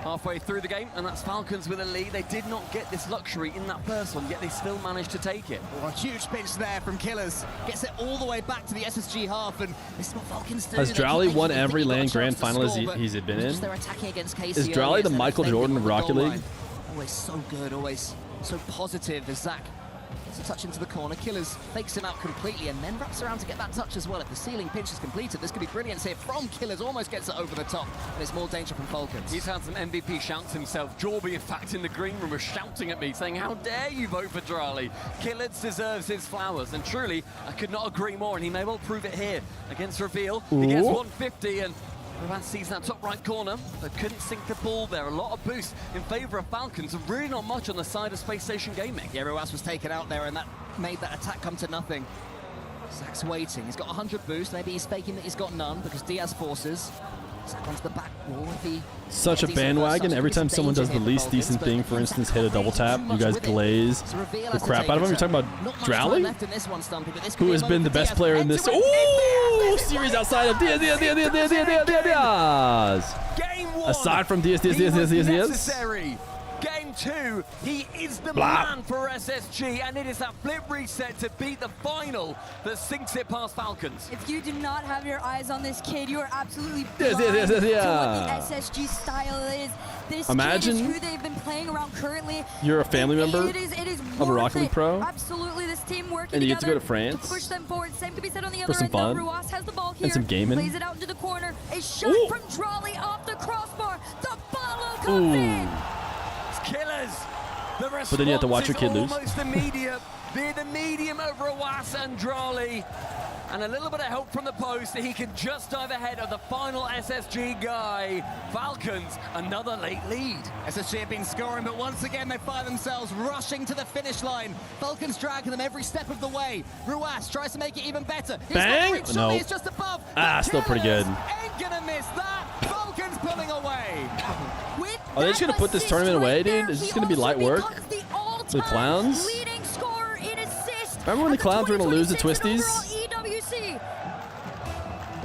Halfway through the game, and that's Falcons with a lead. They did not get this luxury in that first one, yet they still managed to take it. Oh, a huge pinch there from Killers. Gets it all the way back to the SSG half, and this is what Falcons do. Has Drali won every LAN grand final he's been in? They're attacking against KC. Is Drali the Michael Jordan of Rocket League? Always so good, always so positive as Zach gets a touch into the corner. Killers fakes him out completely and then wraps around to get that touch as well. If the ceiling pinch is completed, this could be brilliance here from Killers. Almost gets it over the top, and it's more danger from Falcons. He's had some MVP shouts himself. Jorby, in fact, in the green room was shouting at me, saying, how dare you vote for Drali? Killers deserves his flowers, and truly, I could not agree more, and he may well prove it here against Reveal. He gets 150, and Roas sees that top right corner, but couldn't sink the ball there. A lot of boost in favour of Falcons, and really not much on the side of Space Station Gaming. Yeah, Roas was taken out there, and that made that attack come to nothing. Zach's waiting. He's got 100 boost. Maybe he's faking that he's got none because Diaz forces. Zach onto the back wall. Such a bandwagon. Every time someone does the least decent thing, for instance, hit a double tap, you guys glaze the crap out of him. You're talking about Drali, who has been the best player in this series outside of Diaz. Aside from Diaz. Game 2, he is the man for SSG, and it is that flip reset to beat the final that sinks it past Falcons. If you do not have your eyes on this kid, you are absolutely Yes. blind to what the SSG style is. This Imagine kid is who they've been playing around currently. You're a family member it is of a Rocket League pro. Absolutely, this team working and you get to go to to France push them forward. Same could be said on the for other some end. fun Roas has the ball here. and some gaming. Plays it out into the corner. A shot from Drali off the crossbar. The follow comes in. Killers. The response but then you have to watch your kid lose. Almost immediate. Via the medium of Roas and Drali. And a little bit of help from the post. He can just dive ahead of the final SSG guy. Falcons, another late lead. SSG have been scoring, but once again they find themselves rushing to the finish line. Falcons dragging them every step of the way. Roas tries to make it even better. Bang! No. No. He's just above. Still pretty good. Ain't gonna miss that. Falcons pulling away. Are they just gonna put this tournament away, dude? Is this gonna be light work? The Clowns? Leading scorer in assist. Remember when the Clowns were gonna lose the Twisties?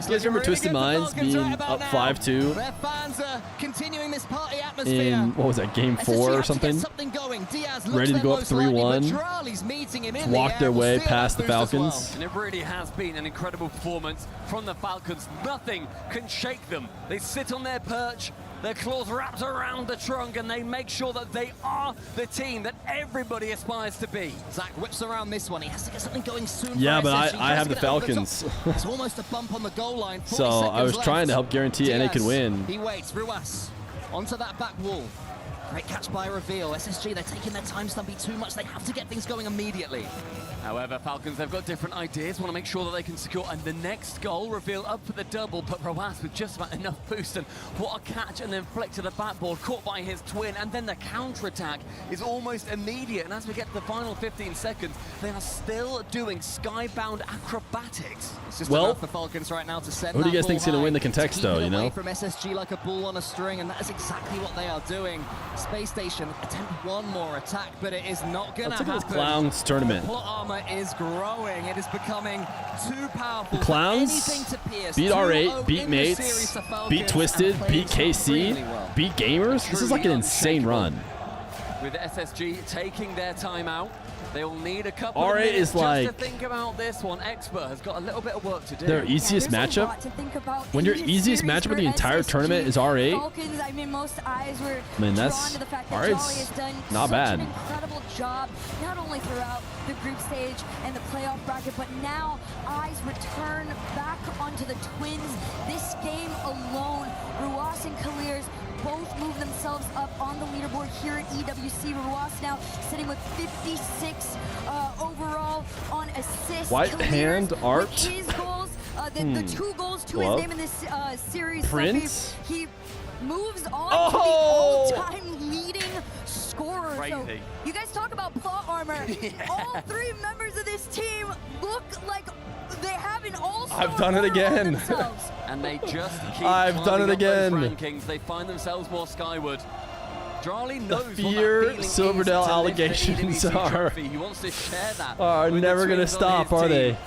You guys remember Twisted Minds being up 5-2 Their fans are continuing this party atmosphere. in, what was that, game 4 or something? Ready to go up 3-1. Walk their way past the Falcons. And it really has been an incredible performance from the Falcons. Nothing can shake them. They sit on their perch, their claws wrapped around the trunk, and they make sure that they are the team that everybody aspires to be. Zach whips around this one. He has to get something going soon. Yeah, for but SSG. I have the Falcons. It's almost a bump on the goal line. 40 So I was seconds trying to help left. guarantee NA could win. He waits. Ruas onto that back wall. Great catch by Reveal. SSG, they're taking their time, Stumpy, too much. They have to get things going immediately. However, Falcons, they've got different ideas, want to make sure that they can secure, and the next goal, Reveal up for the double, but Roas with just about enough boost, and what a catch, and then flick to the backboard, caught by his twin, and then the counter-attack is almost immediate, and as we get to the final 15 seconds, they are still doing skybound acrobatics. It's just Well, enough for Falcons right now to send who do you that guys think's ball going to win the high, context, to keep though, it you away know? from SSG like a ball on a string, and that is exactly what they are doing. Space Station attempt one more attack, but it is not going to Let's look at happen. this Clowns tournament. Plot armor is growing. It is becoming too powerful. The Clowns for anything to pierce. beat 2-0 R8, beat in the Mates, series to Falcons, beat Twisted, and beat playing KC, really well. beat Gamers. This is like an insane run. With SSG taking their time out, they will need a couple R8 of minutes is like- just to think about this one. Expert has got a little bit of work to do. Their easiest matchup? When your easiest matchup of the entire tournament is R8? Falcons, I mean, most eyes were I mean, drawn that's to the fact that R8's Jolly has done not such bad. an incredible job, not only throughout the group stage and the playoff bracket, but now eyes return back onto the Twins. This game alone, Ruas and Kaliers both move themselves up on the leaderboard here at EWC. Ruas now sitting with 56 overall on assists. White Kaliers hand with art. his goals, the 2 goals to Glove. his name in this series. Prince. He moves on Oh! to the all-time leading scorer. So Crazy. you guys talk about plot armor. All 3 members of this team look like they have an all-star. I've done it again. And they just keep I've done climbing it up those again. rankings. They find themselves more skyward. Charlie knows what that Feer feeling is Silverdale to allegations lift the EWC are trophy. He wants to share that are with the never gonna twins on stop, his are they? team.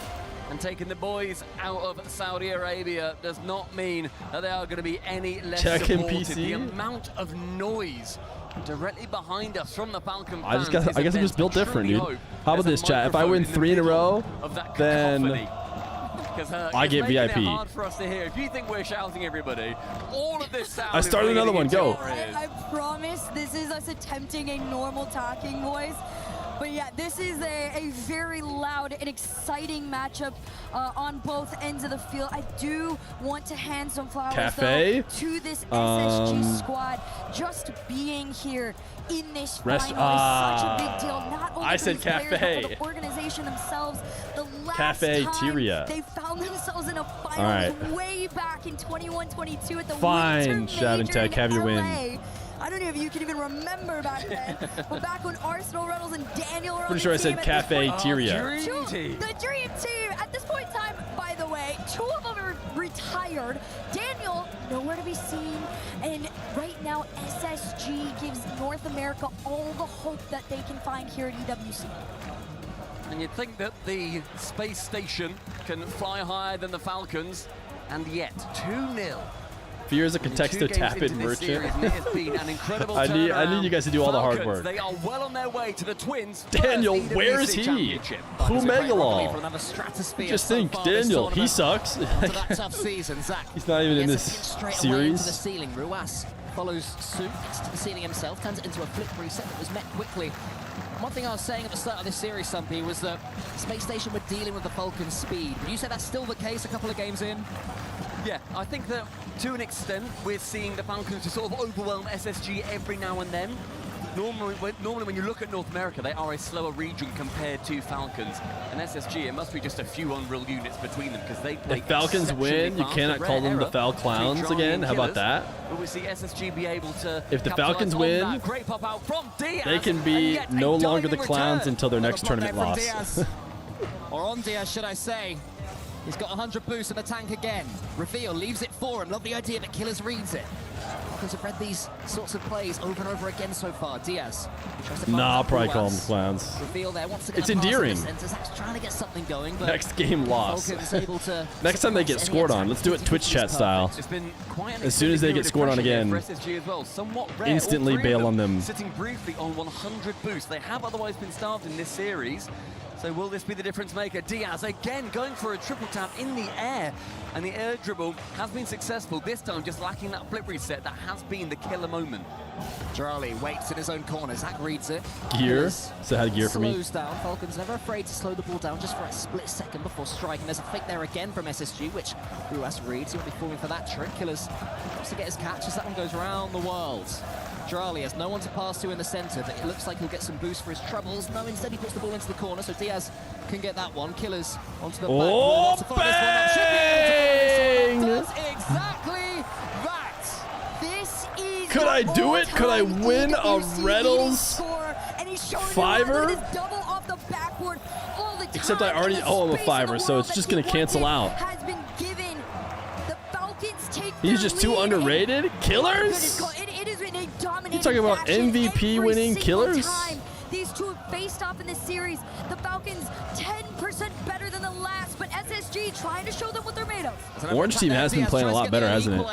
And taking the boys out of Saudi Arabia does not mean that they are going to be any less Checking supported. PC. The amount of noise directly behind us from the Falcon I fans guess I'm is just built immense. different, Truly dude. hope How about there's this, chat? If I microphone win the 3 in a middle row, of that then cacophony. Because I it's get making VIP. It hard for us to hear. If you think we're shouting everybody, all of this sound I is started really another one, into go. our ears. I promise this is us attempting a normal talking voice. But yeah, this is a very loud and exciting matchup on both ends of the field. I do want to hand some flowers Cafe? though, to this SSG squad. Just being here in this final is such a big deal. Not only I for said these players, cafe. but for the organization themselves. The last Cafeteria. time they found themselves in a final All right. way back in 21-22 at the Fine, Winter Shav and Major Tech, in have your win. LA. I don't know if you can even remember back then, but back when Arsenal Reynolds and Daniel were on Pretty the sure I team said at this point- cafeteria. The Dream Team. At this point in time, by the way, 2 of them are retired. Daniel, nowhere to be seen. And right now, SSG gives North America all the hope that they can find here at EWC. And you'd think that the space station can fly higher than the Falcons, and yet 2-0. Fear is a contexto tap it merchant. I need you guys to do all the hard work. They are well on their way to the Twins. Daniel, first where is EWC he? championship. Who Megalol? For another stratosphere Just so think, far this Daniel, he tournament. sucks. After that tough season, Zach. He's not even in gets this it straight away into the series. ceiling. Ruas follows suit, gets to the ceiling himself, turns it into a flip reset that was met quickly. One thing I was saying at the start of this series, Stumpy, was that Space Station were dealing with the Falcons' speed. Would you say that's still the case a couple of games in? Yeah, I think that to an extent we're seeing the Falcons just sort of overwhelm SSG every now and then. Normally when you look at North America, they are a slower region compared to Falcons. And SSG, it must be just a few unreal units between them because they play If Falcons win, you cannot call them the Foul Clowns again. How about that? Will we see SSG be able to If the capitalize Falcons on win, that great pop out from Diaz, they can and be yet a no longer the diving Clowns return. until their next tournament loss. Or on Diaz, should I say. He's got 100 boost in the tank again. Reveal leaves it for him. Love the idea that Killers reads it. Falcons have read these sorts of plays over and over again so far. Diaz tries to Nah, I'll probably call them Ruas. clowns. Reveal there, wants to get It's a pass in the endearing. center. Zach's trying to get something going, but Next game loss. Falcons able to Next time they get scored on, let's do it Twitch chat style. It's been quite an As soon as they get scored on again, for SSG as well. Somewhat rare. instantly All three of bail on them. Sitting briefly on 100 boosts. They have otherwise been starved in this series. So will this be the difference maker? Diaz again going for a triple tap in the air. And the air dribble has been successful. This time just lacking that flip reset that has been the killer moment. Jarali waits in his own corner. Zach reads it. Gear. So had gear for me. Slows down. Falcons never afraid to slow the ball down just for a split second before striking. There's a fake there again from SSG, which Ruas reads. He won't be falling for that trick. Killers wants to get his catch as that one goes round the world. Jarali has no one to pass to in the center, but it looks like he'll get some boost for his troubles. No, instead he puts the ball into the corner, so Diaz can get that one. Killers onto the back. Oh, bang! Does exactly that. This is Could I do it? Could I win a Reynolds fiver? Except I already owe him a fiver, so it's just going to cancel out. He's just too underrated? Killers? You talking about MVP winning Killers? These two have faced off in this series. The Falcons 10% better than the last, but SSG trying to show them what they're made of. Orange team has been playing a lot better, hasn't it?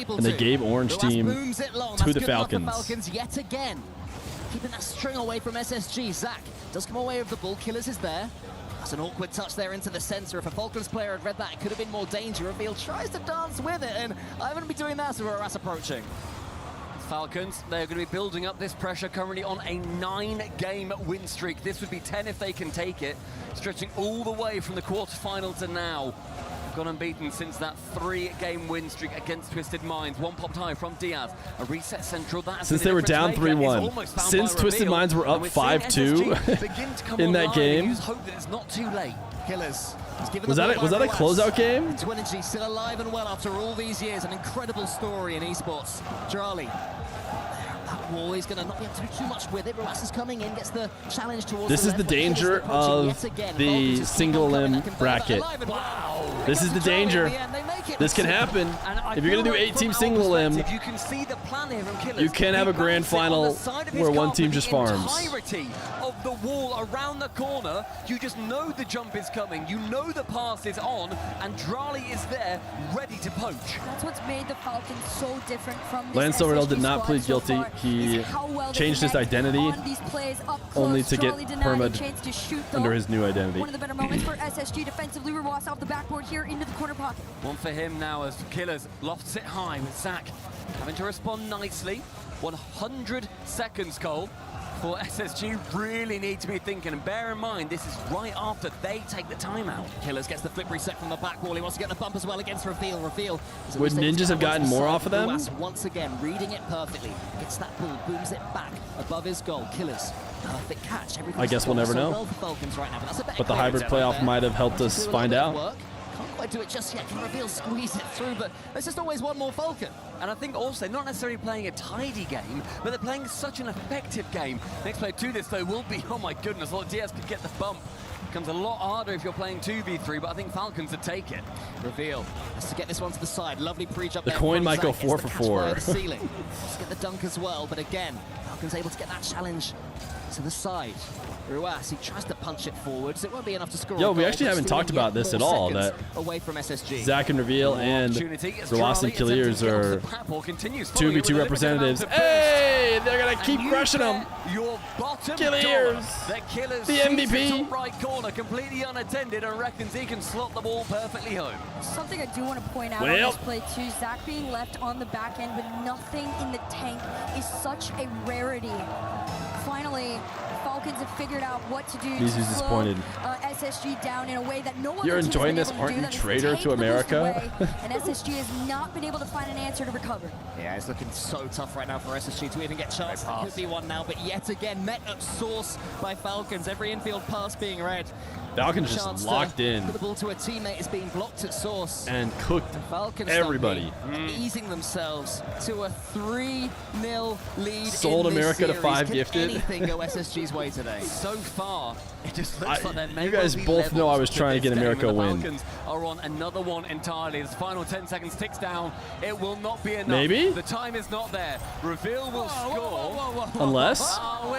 And they gave Orange team to the Falcons. Yet again. Keeping that string away from SSG. Zach does come away with the ball. Killers is there. That's an awkward touch there into the center. If a Falcons player had read that, it could have been more danger. Reveal tries to dance with it, and I'm going to be doing that as Ruas approaching. Falcons, they're going to be building up this pressure currently on a 9-game win streak. This would be 10 if they can take it, stretching all the way from the quarterfinal to now. Gone unbeaten since that 3-game win streak against Twisted Minds. One popped high from Diaz. A reset central. That Since they were down 3-1. Since Twisted Minds were up 5-2 in that game. Hope that it's not too late. Killers. Was that a closeout game? Twinnergy still alive and well after all these years. An incredible story in esports. Jarali. That wall, he's going to not be able to do too much with it. Ruas is coming in, gets the challenge towards This is the danger of the single limb bracket. Wow. This is the danger. This can happen. If you're going to do 8-team single limb, you can see the plan here from Killers. you can have a grand final where one team just farms. Entirety of the wall around the corner, you just know the jump is coming. You know the pass is on, and Drali is there, ready to poach. That's what's made the Falcons so different from this Lance Silverdale did not plead so guilty. far, He changed his identity only to get perma'd under his new identity. One of the better moments for SSG defensively. Ruas off the backboard here into the corner pocket. One for him now as Killers lofts it high with Zach having to respond nicely. 100 seconds, Cole, for SSG really need to be thinking. And bear in mind, this is right after they take the timeout. Killers gets the flip reset from the back wall. He wants to get the bump as well against Reveal. Reveal. Would Ninjas have gotten more off of them? Ruas once again reading it perfectly. Gets that ball, booms it back above his goal. Killers. Perfect catch. I guess we'll never know. Well for Falcons right now, but the hybrid playoff might have helped us find out. Can't quite do it just yet. Can Reveal squeeze it through, but there's just always one more Falcon. And I think also, not necessarily playing a tidy game, but they're playing such an effective game. Next play to this, though, will be, oh my goodness, Diaz could get the bump. Becomes a lot harder if you're playing 2v3, but I think Falcons would take it. Reveal has to get this one to the side. Lovely pre-jump. The coin might go 4 for 4. Let's get the dunk as well, but again, Falcons able to get that challenge to the side. Ruas, he tries to punch it forwards. It won't be enough to score. Yo, we actually haven't talked about this at all. That away from SSG. Zach and Reveal and Ruas and Killiers are 2v2 representatives. Hey, they're gonna keep crushing them. Your bottom Killiers, the MVP. Top right corner, completely unattended, and reckons he can slot the ball perfectly home. Something I do want to point out on this play too. Zach being left on the back end with nothing in the tank is such a rarity. Finally, Falcons have figured out what to do He's to slow disappointed. SSG down in a way that no one. You're enjoying this, aren't you, traitor to America? And SSG has not been able to find an answer to recover. Yeah, it's looking so tough right now for SSG to even get chance. Could be one now, but yet again met at source by Falcons. Every infield pass being read. Falcons Chance just to locked in put the ball to a teammate is being blocked at source. and cooked Falcons everybody. easing themselves to a 3-0 lead. Sold in this America to series. 5 Can gifted. Anything go SSG's way today? So far, it just looks like there may You guys well be both know I was levels trying to this get game, America a and the win. Falcons are on another one entirely. The final 10 seconds ticks down. It will not be enough. Maybe? The time is not there. Reveal will score. Unless? Oh,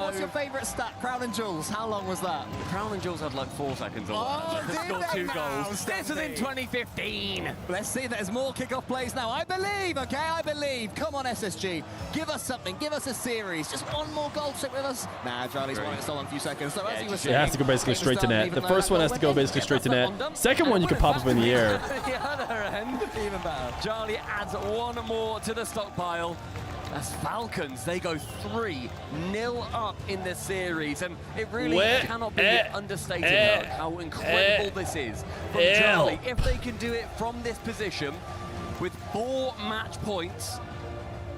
What's your favourite stat? Crown and Jewels. How long was that? Crown and Jules had like 4 seconds on that. They scored 2 goals. This was in 2015. Let's see. There's more kickoff plays now. I believe. Okay, I believe. Come on, SSG. Give us something. Give us a series. Just one more goal stick with us. Nah, Charlie's won it still in a few seconds. So as he was It has to go basically straight to net. The first one has to go basically straight to net. Second one you can pop up in the air. The other end, even better. Charlie adds one more to the stockpile. As Falcons, they go 3-0 up in the series, and it really cannot be understated how incredible this is from Charlie. If they can do it from this position with 4 match points,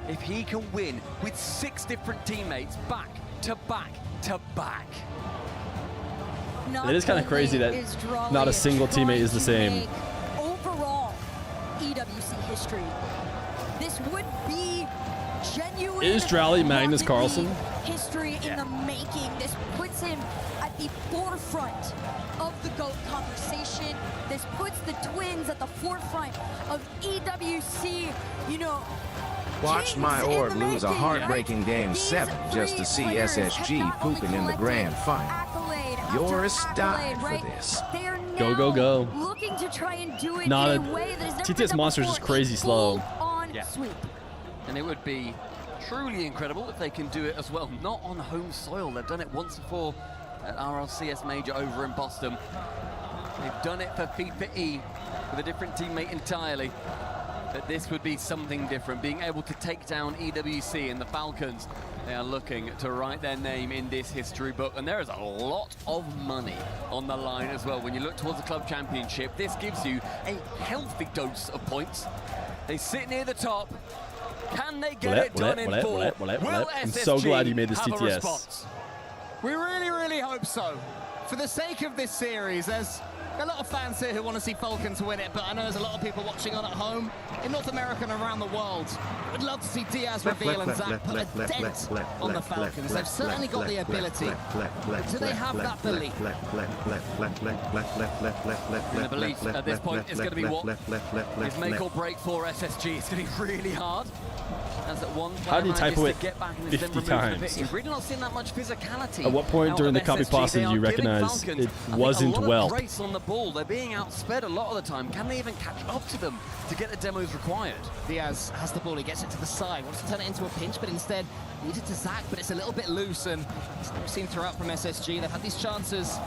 if he can win with 6 different teammates back to back to back. It is kind of crazy that not a single teammate is the same. Overall, EWC history. This would be genuine. Is Drally Magnus Rocket Carlsen? League history in the making. This puts him at the forefront of the GOAT conversation. This puts the Twins at the forefront of EWC. You know, Watched my org lose a heartbreaking Game 7 just to see SSG pooping in the grand final. You're a star for this. Go, go, go. Looking to try and do it Not in a a way that has never been TTS done Monster is before. just crazy slow. On Yeah. sweep. And it would be truly incredible if they can do it as well, not on home soil. They've done it once before at RLCS Major over in Boston. They've done it for FIFA E with a different teammate entirely. But this would be something different, being able to take down EWC and the Falcons. They are looking to write their name in this history book, and there is a lot of money on the line as well. When you look towards the club championship, this gives you a healthy dose of points. They sit near the top. Can they get it done in 4? Will I'm so glad you made this have a TTS. response? We really, really hope so. For the sake of this series, there's a lot of fans here who want to see Falcons win it, but I know there's a lot of people watching on at home, in North America and around the world. Would love to see Diaz, Reveal and Zach put a dent on the Falcons. They've certainly got the ability. But do they have that belief? And the belief at this point is going to be what is make or break for SSG. It's going to be really hard. As at one How do you player typo manages it to get back and 50 then remove the times? bit. You've really not seen that much physicality. At what point out during of the copy SSG. pasta They did are you giving recognize Falcons, it I think, wasn't a lot well? of grace on the ball. They're being outsped a lot of the time. Can they even catch up to them to get the demos required? Diaz has the ball, he gets it to the side, wants to turn it into a pinch, but instead leaves it to Zach, but it's a little bit loose, and it's we've seen throughout from SSG. They've had these chances,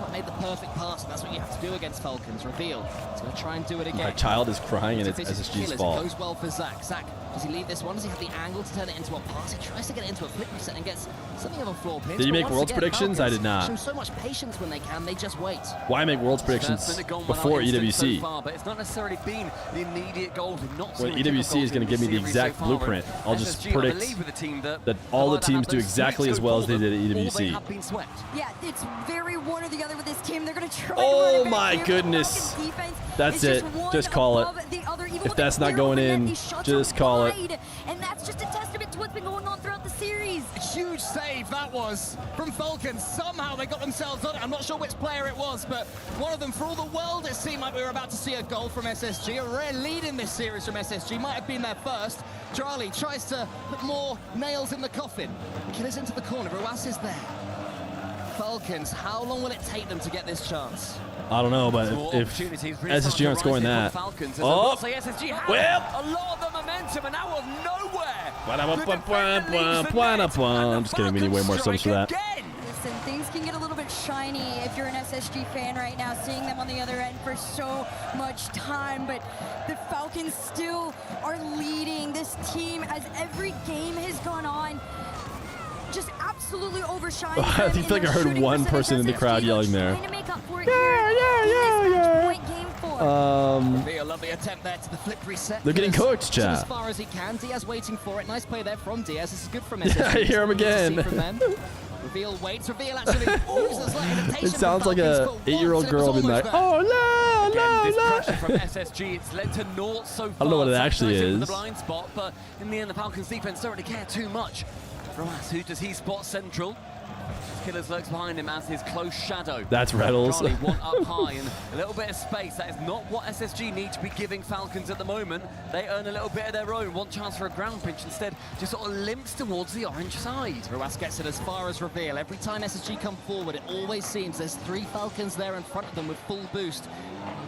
not made the perfect pass, and that's what you have to do against Falcons. Reveal, he's going to try and do it again. My child is crying and it's This is SSG's Killers. It fault. goes well for Zach. Zach, does he leave this one? Does he have the angle to turn it into a pass? He tries to get it into a flip reset and gets something of a floor pinch. Did you but make once Worlds again, predictions? I Falcons did not. Show so much patience when they can, they just wait. Why make Worlds predictions That's been a goal before without instinct EWC? so far, but it's not necessarily been the immediate goals. We've not When seen EWC is going to give me the exact blueprint, I'll just predict that all the teams do exactly as well as they did at EWC. Yeah, it's very one or the other with this team. They're going to try. Oh my goodness. That's it. Just call it. If that's not going in, just call it. And that's just a testament to what's been going on throughout the series. A huge save that was from Falcons. Somehow they got themselves on it. I'm not sure which player it was, but one of them, for all the world, it seemed like we were about to see a goal from SSG. A rare lead in this series from SSG. Might have been their first. Charlie tries to put more nails in the coffin. Killers into the corner. Ruas is there. Falcons, how long will it take them to get this chance? I don't know, but if SSG aren't scoring that. Oh, SSG has well. a lot of the momentum, and out of nowhere. I'm just kidding, we need way more subs for that. Listen, things can get a little bit shiny if you're an SSG fan right now, seeing them on the other end for so much time, but the Falcons still are leading this team as every game has gone on. Just absolutely overshining. I feel like I heard one person in the crowd yelling there. Be a lovely attempt there to the flip reset. They're getting cooked, chat. As far as he can. Diaz waiting for it. Nice play there from Diaz. This is good from SSG. Yeah, I hear him again. Reveal waits. Reveal actually uses that hesitation. It sounds from like a Falcons for 8-year-old once, and it girl was being like, almost there. oh no, Again, this no, pressure from no. SSG, it's led to naught so far. I don't know what it actually Sometimes in is. The blind spot, but in the end, the Falcons defense don't really care too much. Roas, who does he spot central? Killers lurks behind him as his close shadow. That's Reynolds. Charlie, one up high and a little bit of space. That is not what SSG need to be giving Falcons at the moment. They earn a little bit of their own. One chance for a ground pinch. Instead, just sort of limps towards the orange side. Roas gets it as far as Reveal. Every time SSG come forward, it always seems there's 3 Falcons there in front of them with full boost.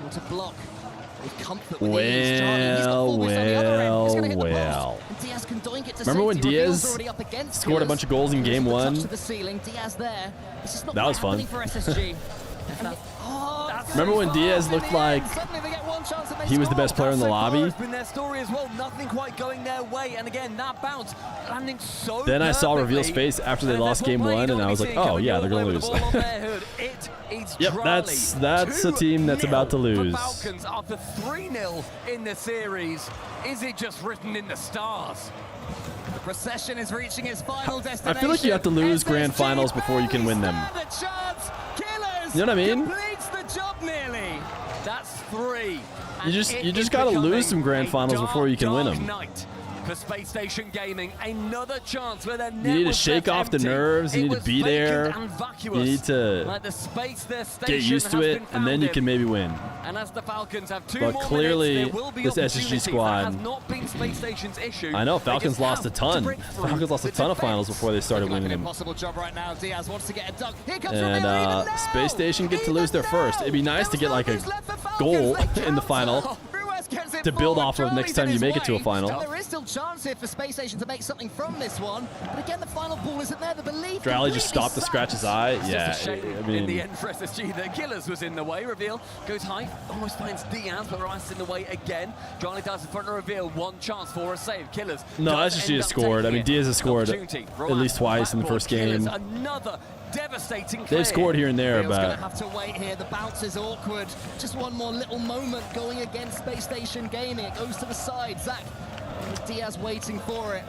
Able to block with comfort with ease. Charlie, he's got full boost on the other end. He's gonna hit the post. And Diaz can doink it to Remember when safety. Reveal's Diaz already up against scored a Killers. bunch of goals in game Touch 1? to the ceiling. Diaz there. It's just not That was quite fun. happening for SSG. Remember when Diaz looked like he was the best player in the lobby? It's been their story as well. Nothing quite going their way. And again, that bounce landing so Then I saw perfectly. Reveal's face after they And lost that's game what 1, and I was like, oh yeah, they're gonna lose. Yep, that's a team that's about to lose. The Falcons after 3-0 in the series. Is it just written in the stars? The procession is reaching its final I destination. feel like you have to lose grand finals before you can win them. You know what I mean? Completes the job nearly. That's 3. You just gotta lose some grand finals before you can win them. Night for Space Station Gaming, another chance where their net You need to was shake left off the empty. nerves. You It need to was be vacant there. and You vacuous. need to Like the space their get station used to has it, been and then you founded. can maybe win. And as the Falcons have 2 But more clearly, minutes, there will be this SSG opportunities. squad- That has not been Space Station's issue. I know They Falcons just lost a have to ton. break through Falcons lost a the ton of defense. finals before they started Looking like winning an them. impossible job right now. Diaz wants to get a dunk. Here comes And Reveal even now. Space Station get to lose their first. It'd be nice to get like a goal in the final to build off of next time you make it to a final. There is still chance here for Space Station to make something from this one, but again, the final ball isn't there. The belief. Drally just stopped to scratch his eye. It's Yeah, just a shame I in the mean, end for SSG, the Killers was in the way. Reveal goes high, almost finds Diaz, but Rice in the way again. Johnny does in front of Reveal, one chance for a save. Killers. no, does SSG end has up scored. I taking mean, it. Diaz has scored Opportunity. at least twice in the first Killers, game. another devastating clear. They've scored here and there, Reveal's gonna but have to wait here. The bounce is awkward. Just one more little moment going against Space Station Gaming. It goes to the side. Zach with Diaz waiting for it.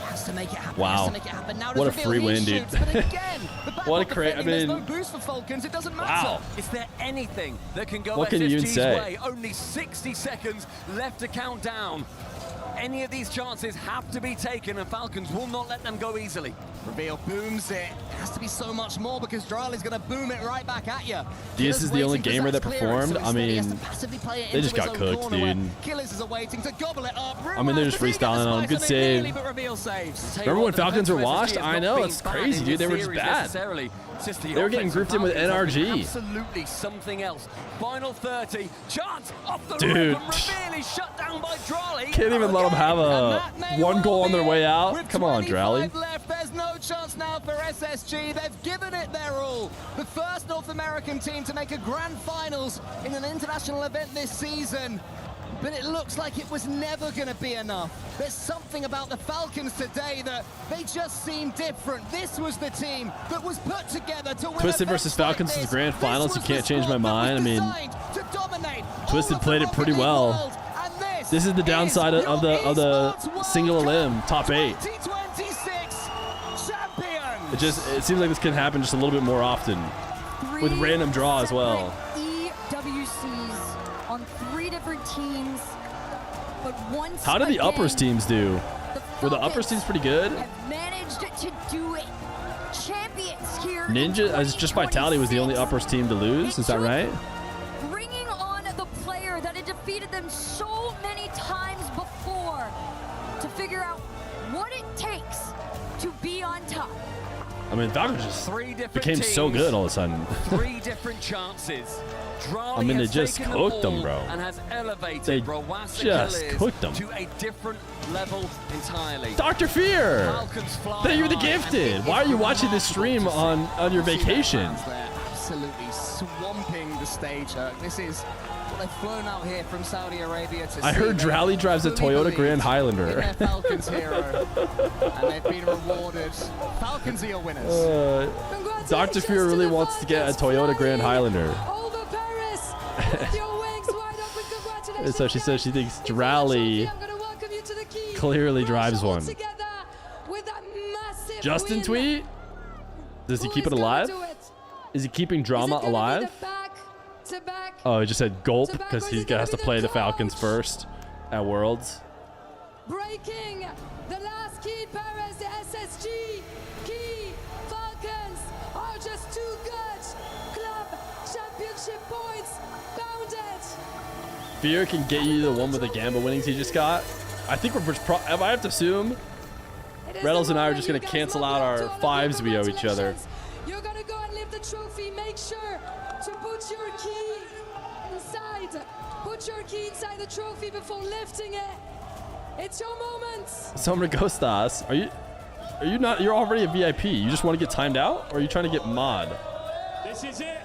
Has to make it happen. Wow. Has to make it happen. Now What does a Reveal, free he win, dude. shoots, but again, the back What a pocket cra- I defending, there's no mean- boost for Falcons. It doesn't matter. Wow. Is there anything that can go What can you even SSG's say? way? Only 60 seconds left to count down. Any of these chances have to be taken, and Falcons will not let them go easily. Reveal booms it. It has to be so much more because Drali's going to boom it right back at you. Diaz is the only gamer that performed. I mean, they just got cooked, dude. Killers is waiting to gobble it up. I mean, they're just freestyling on him. Good save. Nearly, but Reveal saves. Remember when Falcons were washed? I know, it's crazy, dude. They were just bad. They were getting grouped in with NRG. Absolutely something else. Final 30. Chance off the Dude. roof, and really shut down by Drally. Can't even let them have a one goal on their way out. With Come on, 25 Drally. left, there's no chance now for SSG. They've given it their all. The first North American team to make a grand finals in an international event this season. But it looks like it was never going to be enough. There's something about the Falcons today that they just seem different. This was the team that was put together to win. Twisted versus Falcons is the grand finals. You can't change my mind. I mean, Twisted played it pretty well. This is the downside of the single elim top 8. It seems like this can happen just a little bit more often with random draw as well. EWCs on 3 different teams, but once How did the again, uppers teams do? Were the uppers teams pretty good? have managed to do it. Champions here. Ninja, just Vitality was the only uppers team to lose. Is that right? Bringing on the player that had defeated them so many times before to figure out what it takes to be on top. I mean, Falcons just Three different became so teams. good all of a sudden. 3 different chances. I mean, they just cooked them, bro. And has elevated They Roasa just Killers cooked them. to a different level entirely. Dr. Feer! Falcons fly Then you're the high, and gifted. it Why is are you watching this stream on your vacation? They're absolutely swamping the stage. This is what they've flown out here from Saudi Arabia to I see. heard They Drally drives a fully Toyota believe Grand in Highlander. their Falcons hero, and they've been rewarded. Falcons are your winners. Dr. Fear really wants to get a Toyota Grand Highlander. Over Paris. With your wings wide open, congratulations. So she says she thinks Drally I'm going to welcome you to the key. clearly drives one. Together with that massive Justin win. tweet? Does he keep it alive? Is he keeping drama alive? Oh, he just said gulp because he has to play the Falcons first at Worlds. Breaking the last key, Perez, the SSG key. Falcons are just too good. Club championship points bounded. Fear can get you the one with the Gamba winnings he just got. I think I have to assume Reynolds and I are just going to cancel out our 5s we owe each other. You're going to go and lift the trophy. Make sure to put your key inside. Put your key inside the trophy before lifting it. It's your moment. Sombra Ghostas, are you not? You're already a VIP. You just want to get timed out, or are you trying to get mod? This is it.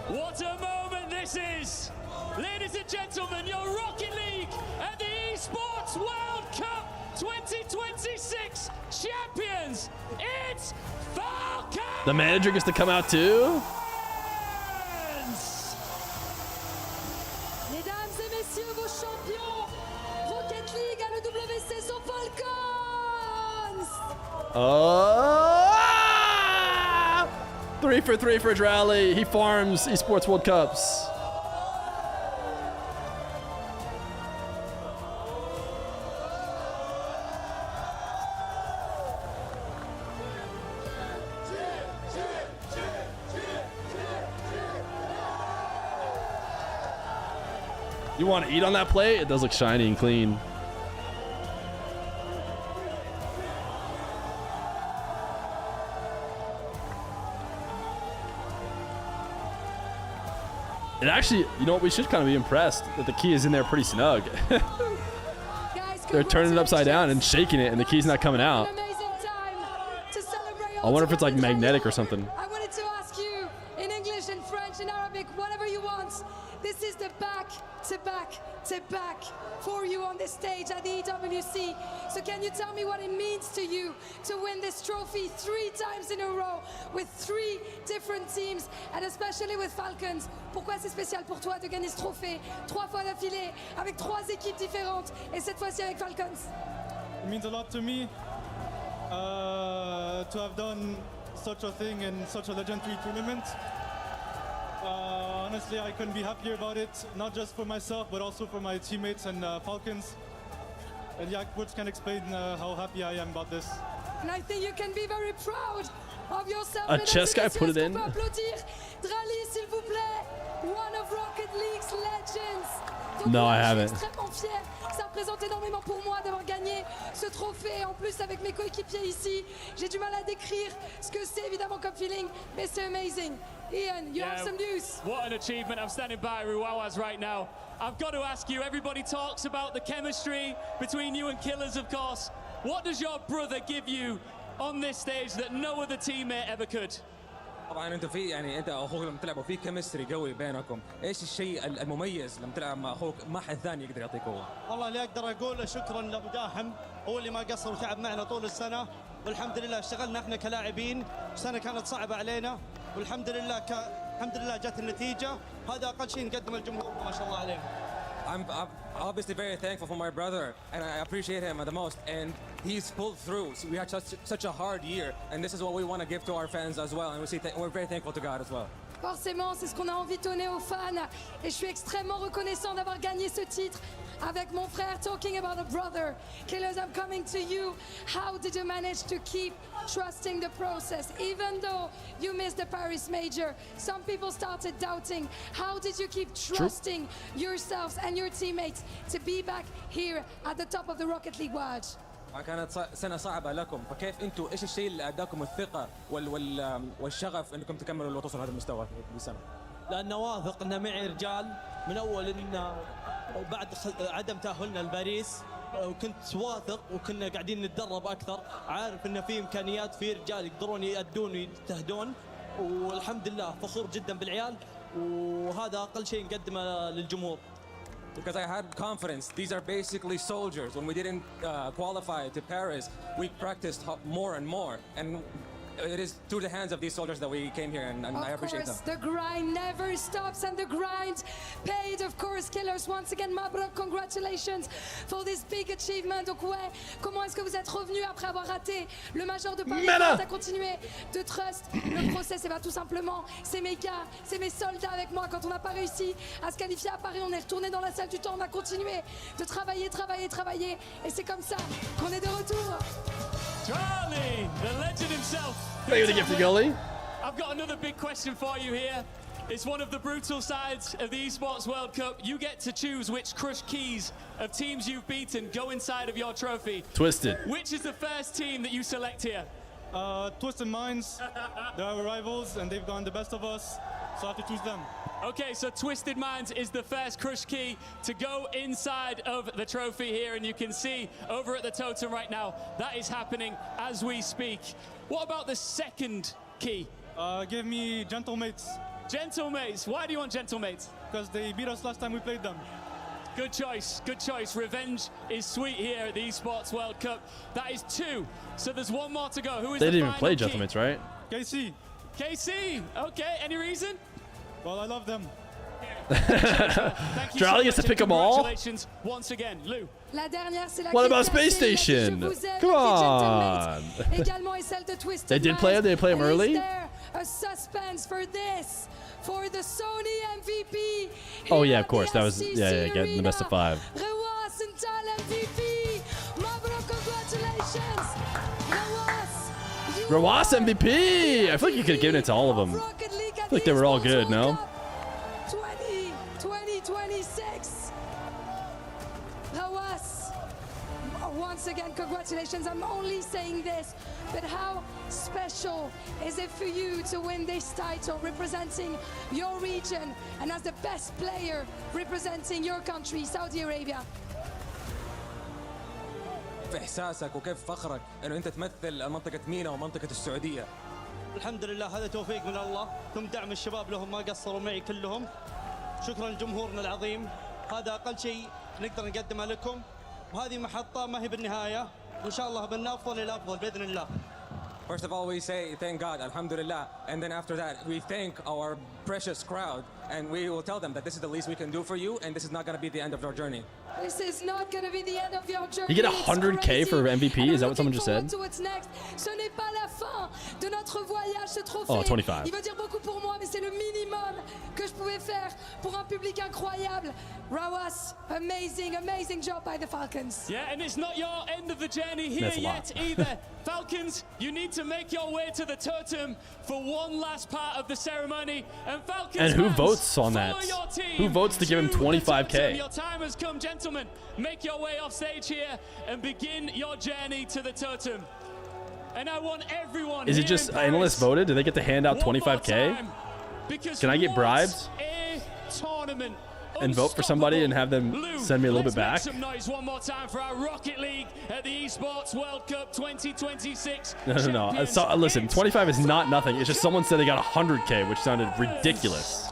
What a moment this is. Ladies and gentlemen, your Rocket League and the Esports World Cup 2026 champions. It's Falcons. The manager gets to come out too? Mesdames et messieurs, vos champions, Rocket League à l'EWC sont Falcons. 3 for 3 for Drally. He farms Esports World Cups. You want to eat on that plate? It does look shiny and clean. It actually, you know what? We should kind of be impressed that the key is in there pretty snug. They're turning it upside down and shaking it, and the key's not coming out. I wonder if it's like magnetic or something. I wanted to ask you in English, in French, in Arabic, whatever you want. This is the back for you on this stage at the EWC. So can you tell me what it means to you to win this trophy 3 times in a row with 3 different teams and especially with Falcons? Pourquoi c'est spécial pour toi de gagner ce trophée 3 fois d'affilée avec 3 équipes différentes et cette fois-ci avec Falcons? It means a lot to me to have done such a thing in such a legendary tournament. Honestly, I couldn't be happier about it, not just for myself, but also for my teammates and Falcons. And yeah, words can't explain how happy I am about this. And I think you can be very proud of yourself. A chess guy put it in. Drally, s'il vous plaît, one of Rocket League's legends. No, I haven't. Je suis extrêmement fier. Ça représente énormément pour moi d'avoir gagné ce trophée. En plus, avec mes coéquipiers ici, j'ai du mal à décrire ce que c'est évidemment comme feeling, mais c'est amazing. Ian, you have some news. What an achievement. I'm standing by Ruawas right now. I've got to ask you, everybody talks about the chemistry between you and Killers, of course. What does your brother give you on this stage that no other teammate ever could? طبعا انت في يعني انت اخوك لما تلعبوا في كيمستري قوي بينكم، ايش الشيء المميز لما تلعب مع اخوك ما حد ثاني يقدر يعطيك قوه؟ والله اللي اقدر اقوله شكرا لابو داحم، هو اللي ما قصر وتعب معنا طول السنه، والحمد لله اشتغلنا احنا كلاعبين، السنه كانت صعبه علينا، والحمد لله الحمد لله جت النتيجه، هذا اقل شيء نقدم الجمهور ما شاء الله عليهم. I'm obviously very thankful for my brother, and I appreciate him the most. And he's pulled through. So we had such a hard year, and this is what we want to give to our fans as well. And we're very thankful to God as well. Forcément, c'est ce qu'on a envie de donner aux fans. Et je suis extrêmement reconnaissant d'avoir gagné ce titre avec mon frère. Talking about a brother. Killers, I'm coming to you. How did you manage to keep trusting the process? Even though you missed the Paris Major, some people started doubting. How did you keep trusting yourselves and your teammates to be back here at the top of the Rocket League watch? كانت سنة صعبة لكم، فكيف انتم ايش الشيء اللي اداكم الثقة والشغف انكم تكملوا وتوصلوا هذا المستوى في السنة؟ لأن واثق ان معي رجال من اول ان بعد عدم تأهلنا لباريس وكنت واثق وكنا قاعدين نتدرب اكثر، عارف ان في امكانيات في رجال يقدرون يأدون ويجتهدون، والحمد لله فخور جدا بالعيال، وهذا اقل شيء نقدمه للجمهور. Because I had confidence. These are basically soldiers. When we didn't qualify to Paris, we practiced more and more. And it is through the hands of these soldiers that we came here, and I appreciate them. Of course, the grind never stops, and the grind paid, of course, Killers. Once again, Mabrok, congratulations for this big achievement. Donc ouais, comment est-ce que vous êtes revenu après avoir raté le Major de Paris? T'as continué de trust le process, et bien tout simplement, c'est mes gars, c'est mes soldats avec moi. Quand on n'a pas réussi à se qualifier à Paris, on est retourné dans la salle du temps, on a continué de travailler, et c'est comme ça qu'on est de retour. Charlie, the legend himself. Thank you for the gift, Gully. I've got another big question for you here. It's one of the brutal sides of the Esports World Cup. You get to choose which crush keys of teams you've beaten go inside of your trophy. Twisted. Which is the first team that you select here? Twisted Minds. They're our rivals, and they've gone the best of us, so I have to choose them. Okay, so Twisted Minds is the first crush key to go inside of the trophy here, and you can see over at the totem right now, that is happening as we speak. What about the second key? Give me Gentlemates. Gentlemates. Why do you want Gentlemates? Because they beat us last time we played them. Good choice, good choice. Revenge is sweet here at the Esports World Cup. That is 2. So there's 1 more to go. Who is They the didn't even play final key? Gentlemates, right? KC. KC. Okay, any reason? Well, I love them. Thank you Charlie so gets to much, pick and 'em all? Congratulations once again, Lou. La dernière, c'est la What about clé Space classée, Station? Je vous aime, Come les on. Gentlemates, également, et celle de Twisted They did play Minds. it? Did they play 'em And is early? there a suspense for this, for the Sony MVP? Oh here yeah, at of course. the That was SCC getting the best of 5. Rewas and Tal MVP. Mabrok, congratulations. Rawas MVP. I feel like you could have given it to all of them. I feel like they were all good, no? 2026. Rawas, once again, congratulations. I'm only saying this, but how special is it for you to win this title representing your region and as the best player representing your country, Saudi Arabia? في احساسك وكيف فخرك انه انت تمثل منطقه مينا ومنطقه السعوديه. الحمد لله، هذا توفيق من الله، ثم دعم الشباب لهم، ما قصروا معي كلهم. شكرا لجمهورنا العظيم، هذا اقل شيء نقدر نقدمه لكم، وهذه محطه ما هي بالنهايه، وان شاء الله بنافضل الى افضل باذن الله. First of all, we say thank God, alhamdulillah, and then after that, we thank our precious crowd, and we will tell them that this is the least we can do for you, and this is not going to be the end of our journey. This is not going to be the end of your journey. You get It's 100K crazy. for MVP? And Is that I'm what someone just looking said? forward to what's next. Ce n'est pas la fin de notre voyage, ce trophée. Oh, 25. Il veut dire beaucoup pour moi, mais c'est le minimum que je pouvais faire pour un public incroyable. Rawas, amazing job by the Falcons. Yeah, and it's not your end of the journey here That's a yet lot. either. Falcons, you need to make your way to the totem for one last part of the ceremony. And Falcons And who fans, votes on that? follow your team Who votes to give him the totem. 25K? Your time has come, gentlemen. Make your way off stage here and begin your journey to the totem. And I want everyone Is it here just in Paris analysts voted? Do they get to hand out one more 25K? time, because Can I get what bribes a tournament. and vote for somebody and have them Lou, send me a little bit back? let's make some noise one more time for our Rocket League at the Esports World Cup 2026. No. champions. Listen, 25 is not nothing. It's just someone said they got 100K, which sounded ridiculous.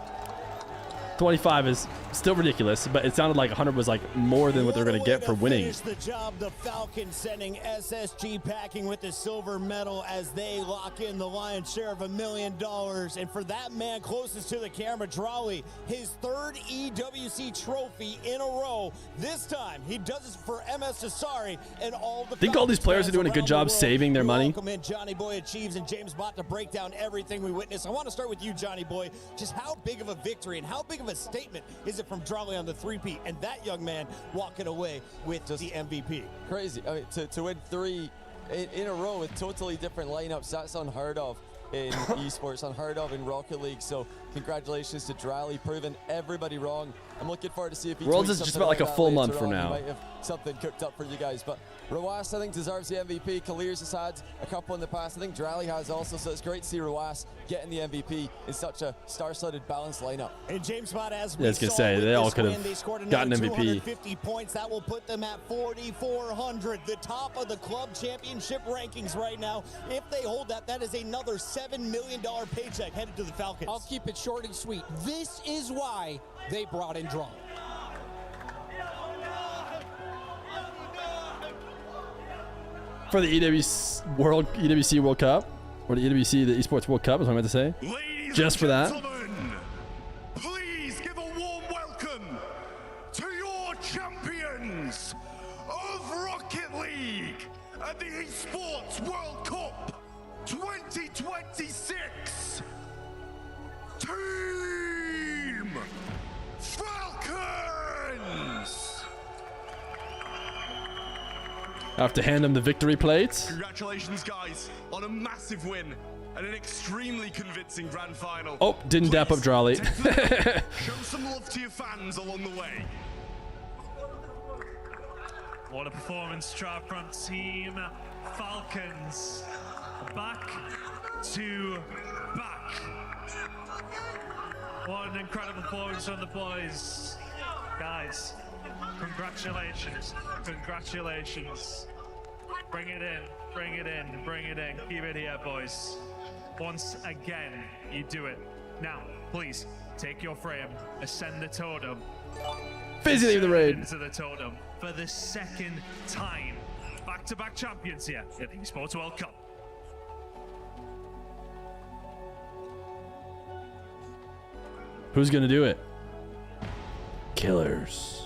25 is still ridiculous, but it sounded like 100 was like more than what they're going to get for winning. Finish the job. The Falcons sending SSG packing with the silver medal as they lock in the lion's share of $1 million. And for that man closest to the camera, Drawley, his 3rd EWC trophy in a row. This time, he does it for MS Asari and all the. Think all these players are doing a good job saving their money? Welcome in Johnny Boy Achieves and James Bott to break down everything we witnessed. I want to start with you, Johnny Boy. Just how big of a victory and how big of a statement is it from Drawley on the 3P and that young man walking away with the MVP? Crazy. I mean, to win 3 in a row with totally different lineups, that's unheard of in esports, unheard of in Rocket League. So congratulations to Drawley, proving everybody wrong. I'm looking forward to see if he Worlds tweets is just something about like a that full later month from on. He now. might have something cooked up for you guys, but Rawas, I think, deserves the MVP. Khalir's has had a couple in the past. I think Drawley has also, so it's great to see Rawas getting the MVP in such a star-studded, balanced lineup. And James Bott, as Yeah, I was gonna say, they all could have gotten MVP. 250 points. That will put them at 4,400, the top of the club championship rankings right now. If they hold that, that is another $7 million paycheck headed to the Falcons. I'll keep it short and sweet. This is why they brought in Draw. For the EWC World Cup. Or the EWC, the Esports World Cup, is what I'm about to say. Just for that. Please give a warm welcome to your champions of Rocket League at the Esports World Cup 2026, Team Falcons! I have to hand them the victory plates. Congratulations, guys, on a massive win and an extremely convincing grand final. Oh, didn't dap up Drawley. Show some love to your fans along the way. What a performance from Team Falcons. Back to back. What an incredible performance from the boys. Guys, congratulations. Congratulations. Bring it in, bring it in, bring it in. Keep it here, boys. Once again, you do it. Now, please, take your frame, ascend the totem. Physically leave the raid. Into the totem for the second time. Back-to-back champions here at the Esports World Cup. Who's gonna do it? Killers.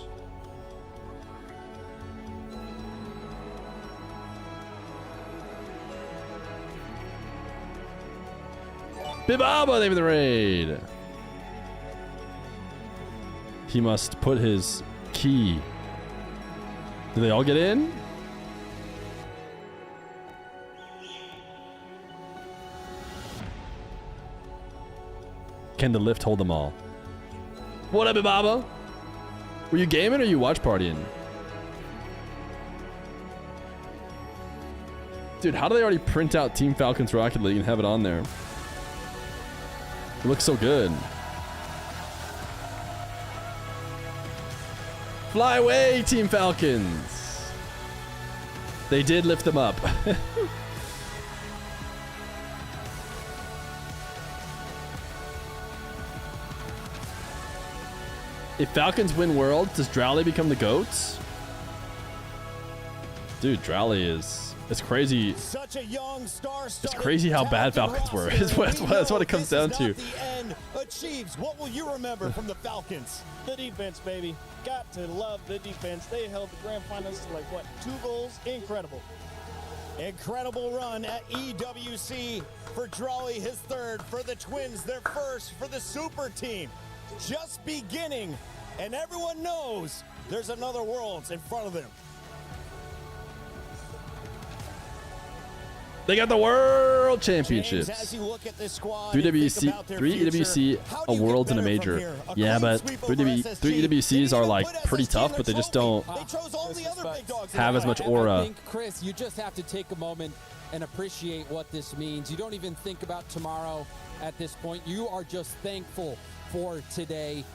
Bibaba, they have the raid. He must put his key. Do they all get in? Can the lift hold them all? What up, Bibaba? Were you gaming or you watch partying? Dude, how do they already print out Team Falcons Rocket League and have it on there? It looks so good. Fly away, Team Falcons. They did lift them up. If Falcons win Worlds, does Drowley become the GOATs? Dude, Drowley is... It's crazy. Such a young It's crazy how bad Falcons were. That's what it comes down to. Achieves. What will you remember from the Falcons? The defense, baby. Got to love the defense. They held the grand finals to like, what, 2 goals? Incredible. Incredible run at EWC for Drawley, his third. For the Twins, their first. For the super team, just beginning. And everyone knows there's another Worlds in front of them. They got the World Championships. James, as you look at this squad, 3 EWC, a Worlds and a Major. Yeah, but 3 EWCs are like pretty tough, but they just don't have as much aura. I think, Chris, you just have to take a moment and appreciate what this means. You don't even think about tomorrow at this point. You are just thankful for today.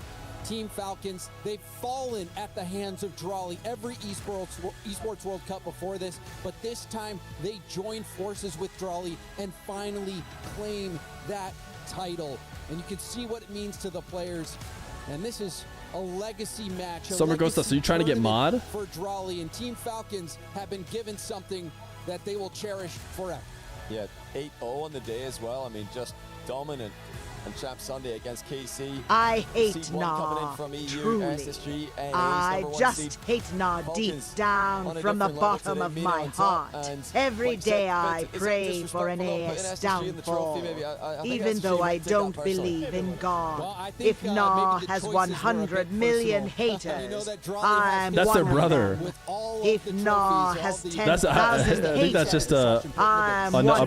Team Falcons, they've fallen at the hands of Drawley every Esports World Cup before this, but this time they join forces with Drawley and finally claim that title. And you can see what it means to the players. And this is a legacy match. Summer Ghost, so you trying to get mod? For Drawley, and Team Falcons have been given something that they will cherish forever. Yeah, 8-0 on the day as well. I mean, just dominant. And Champ Sunday against KC. I hate Nah. truly. SSG, I just hate Nah deep down from the bottom of my heart. Every day I pray for an AS downfall, even though I don't believe in God. If Nah has 100 million haters, I'm That's their brother. If Nah has 10,000 I haters, think that's just a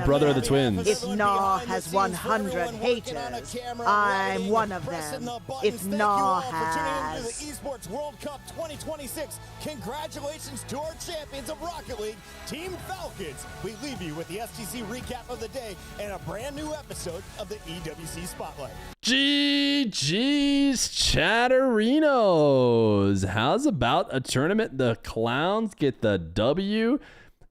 brother of the Twins. If Nah has 100 haters, I'm one of them. If Nah has... the Esports World Cup 2026. Congratulations to our champions of Rocket League, Team Falcons. We leave you with the STC recap of the day and a brand new episode of the EWC Spotlight. GG's Chatterinos. How's about a tournament? The Clowns get the W,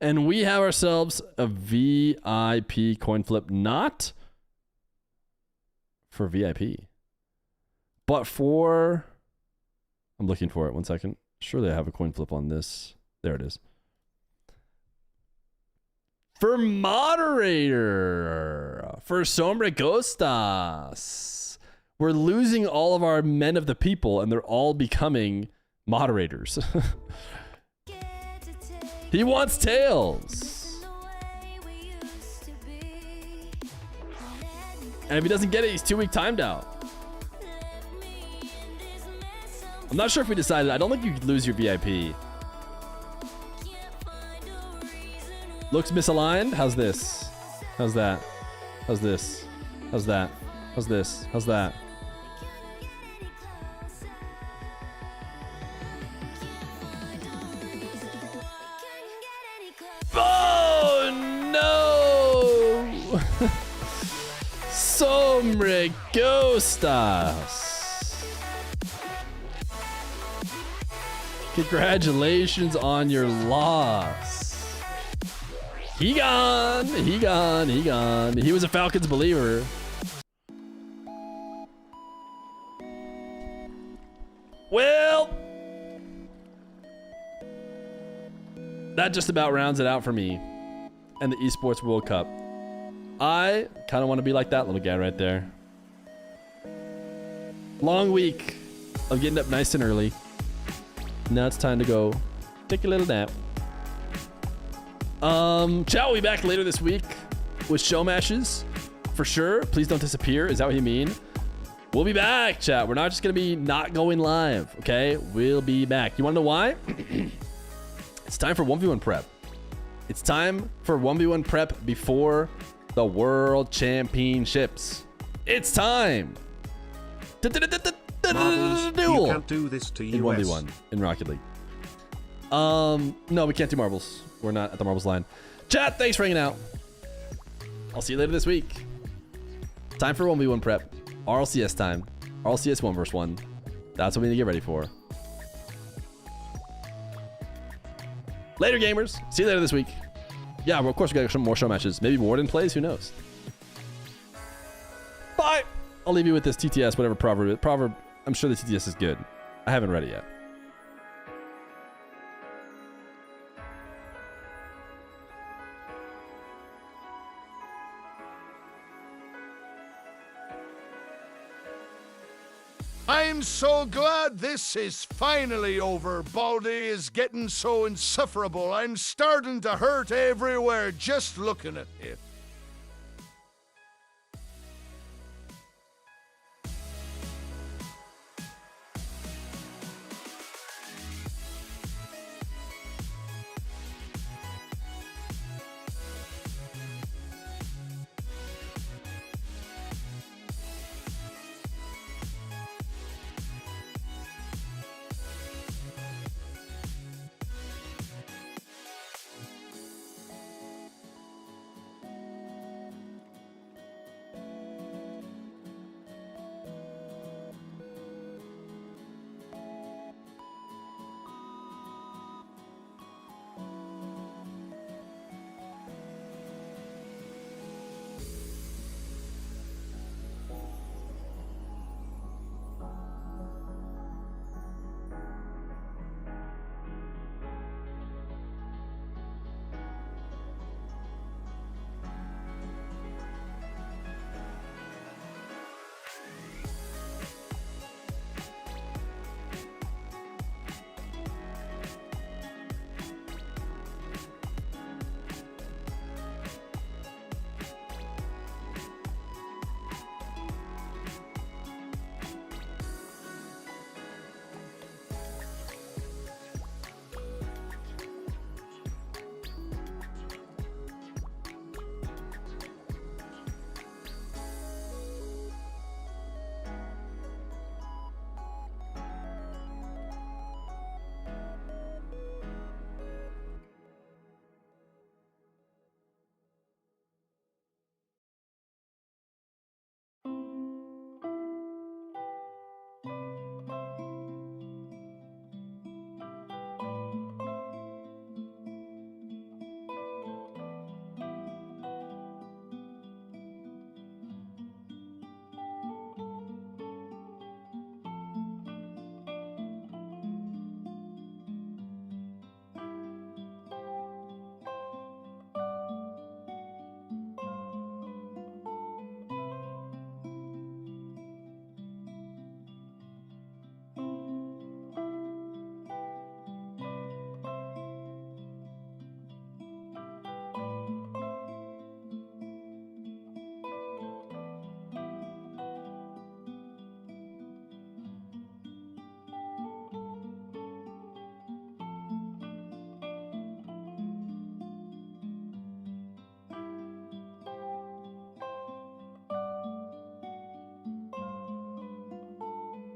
and we have ourselves a VIP coin flip, not for VIP, but for, I'm looking for it, 1 second. Surely I have a coin flip on this. There it is. for moderator for Sombre Costas. We're losing all of our men of the people, and they're all becoming moderators. He wants tails. And if he doesn't get it, he's 2 week timed out. I'm not sure if we decided. I don't think you could lose your VIP. Looks misaligned. How's this? How's that? How's this? How's that? How's this? How's that? Oh no! Sombre Costas. Congratulations on your loss. He gone. He gone. He gone. He was a Falcons believer. Well, that just about rounds it out for me and the Esports World Cup. I kind of want to be like that little guy right there. Long week of getting up nice and early. Now it's time to go take a little nap. Chat will be back later this week with show matches for sure. Please don't disappear. Is that what you mean? We'll be back, chat. We're not just gonna be not going live, okay? We'll be back. You wanna know why? It's time for 1v1 prep. It's time for 1v1 prep before the World Championships. It's time. Marbles, you can't do this to in US. 1v1 in Rocket League. No, we can't do marbles. We're not at the marbles line. Chat, thanks for hanging out. I'll see you later this week. Time for 1v1 prep. RLCS time. RLCS 1 vs 1. That's what we need to get ready for. Later, gamers. See you later this week. Yeah, well, of course, we got some more show matches. Maybe Warden plays. Who knows? Bye. I'll leave you with this TTS, whatever proverb. I'm sure the TTS is good. I haven't read it yet. I'm so glad this is finally over. Baldy is getting so insufferable. I'm starting to hurt everywhere just looking at it.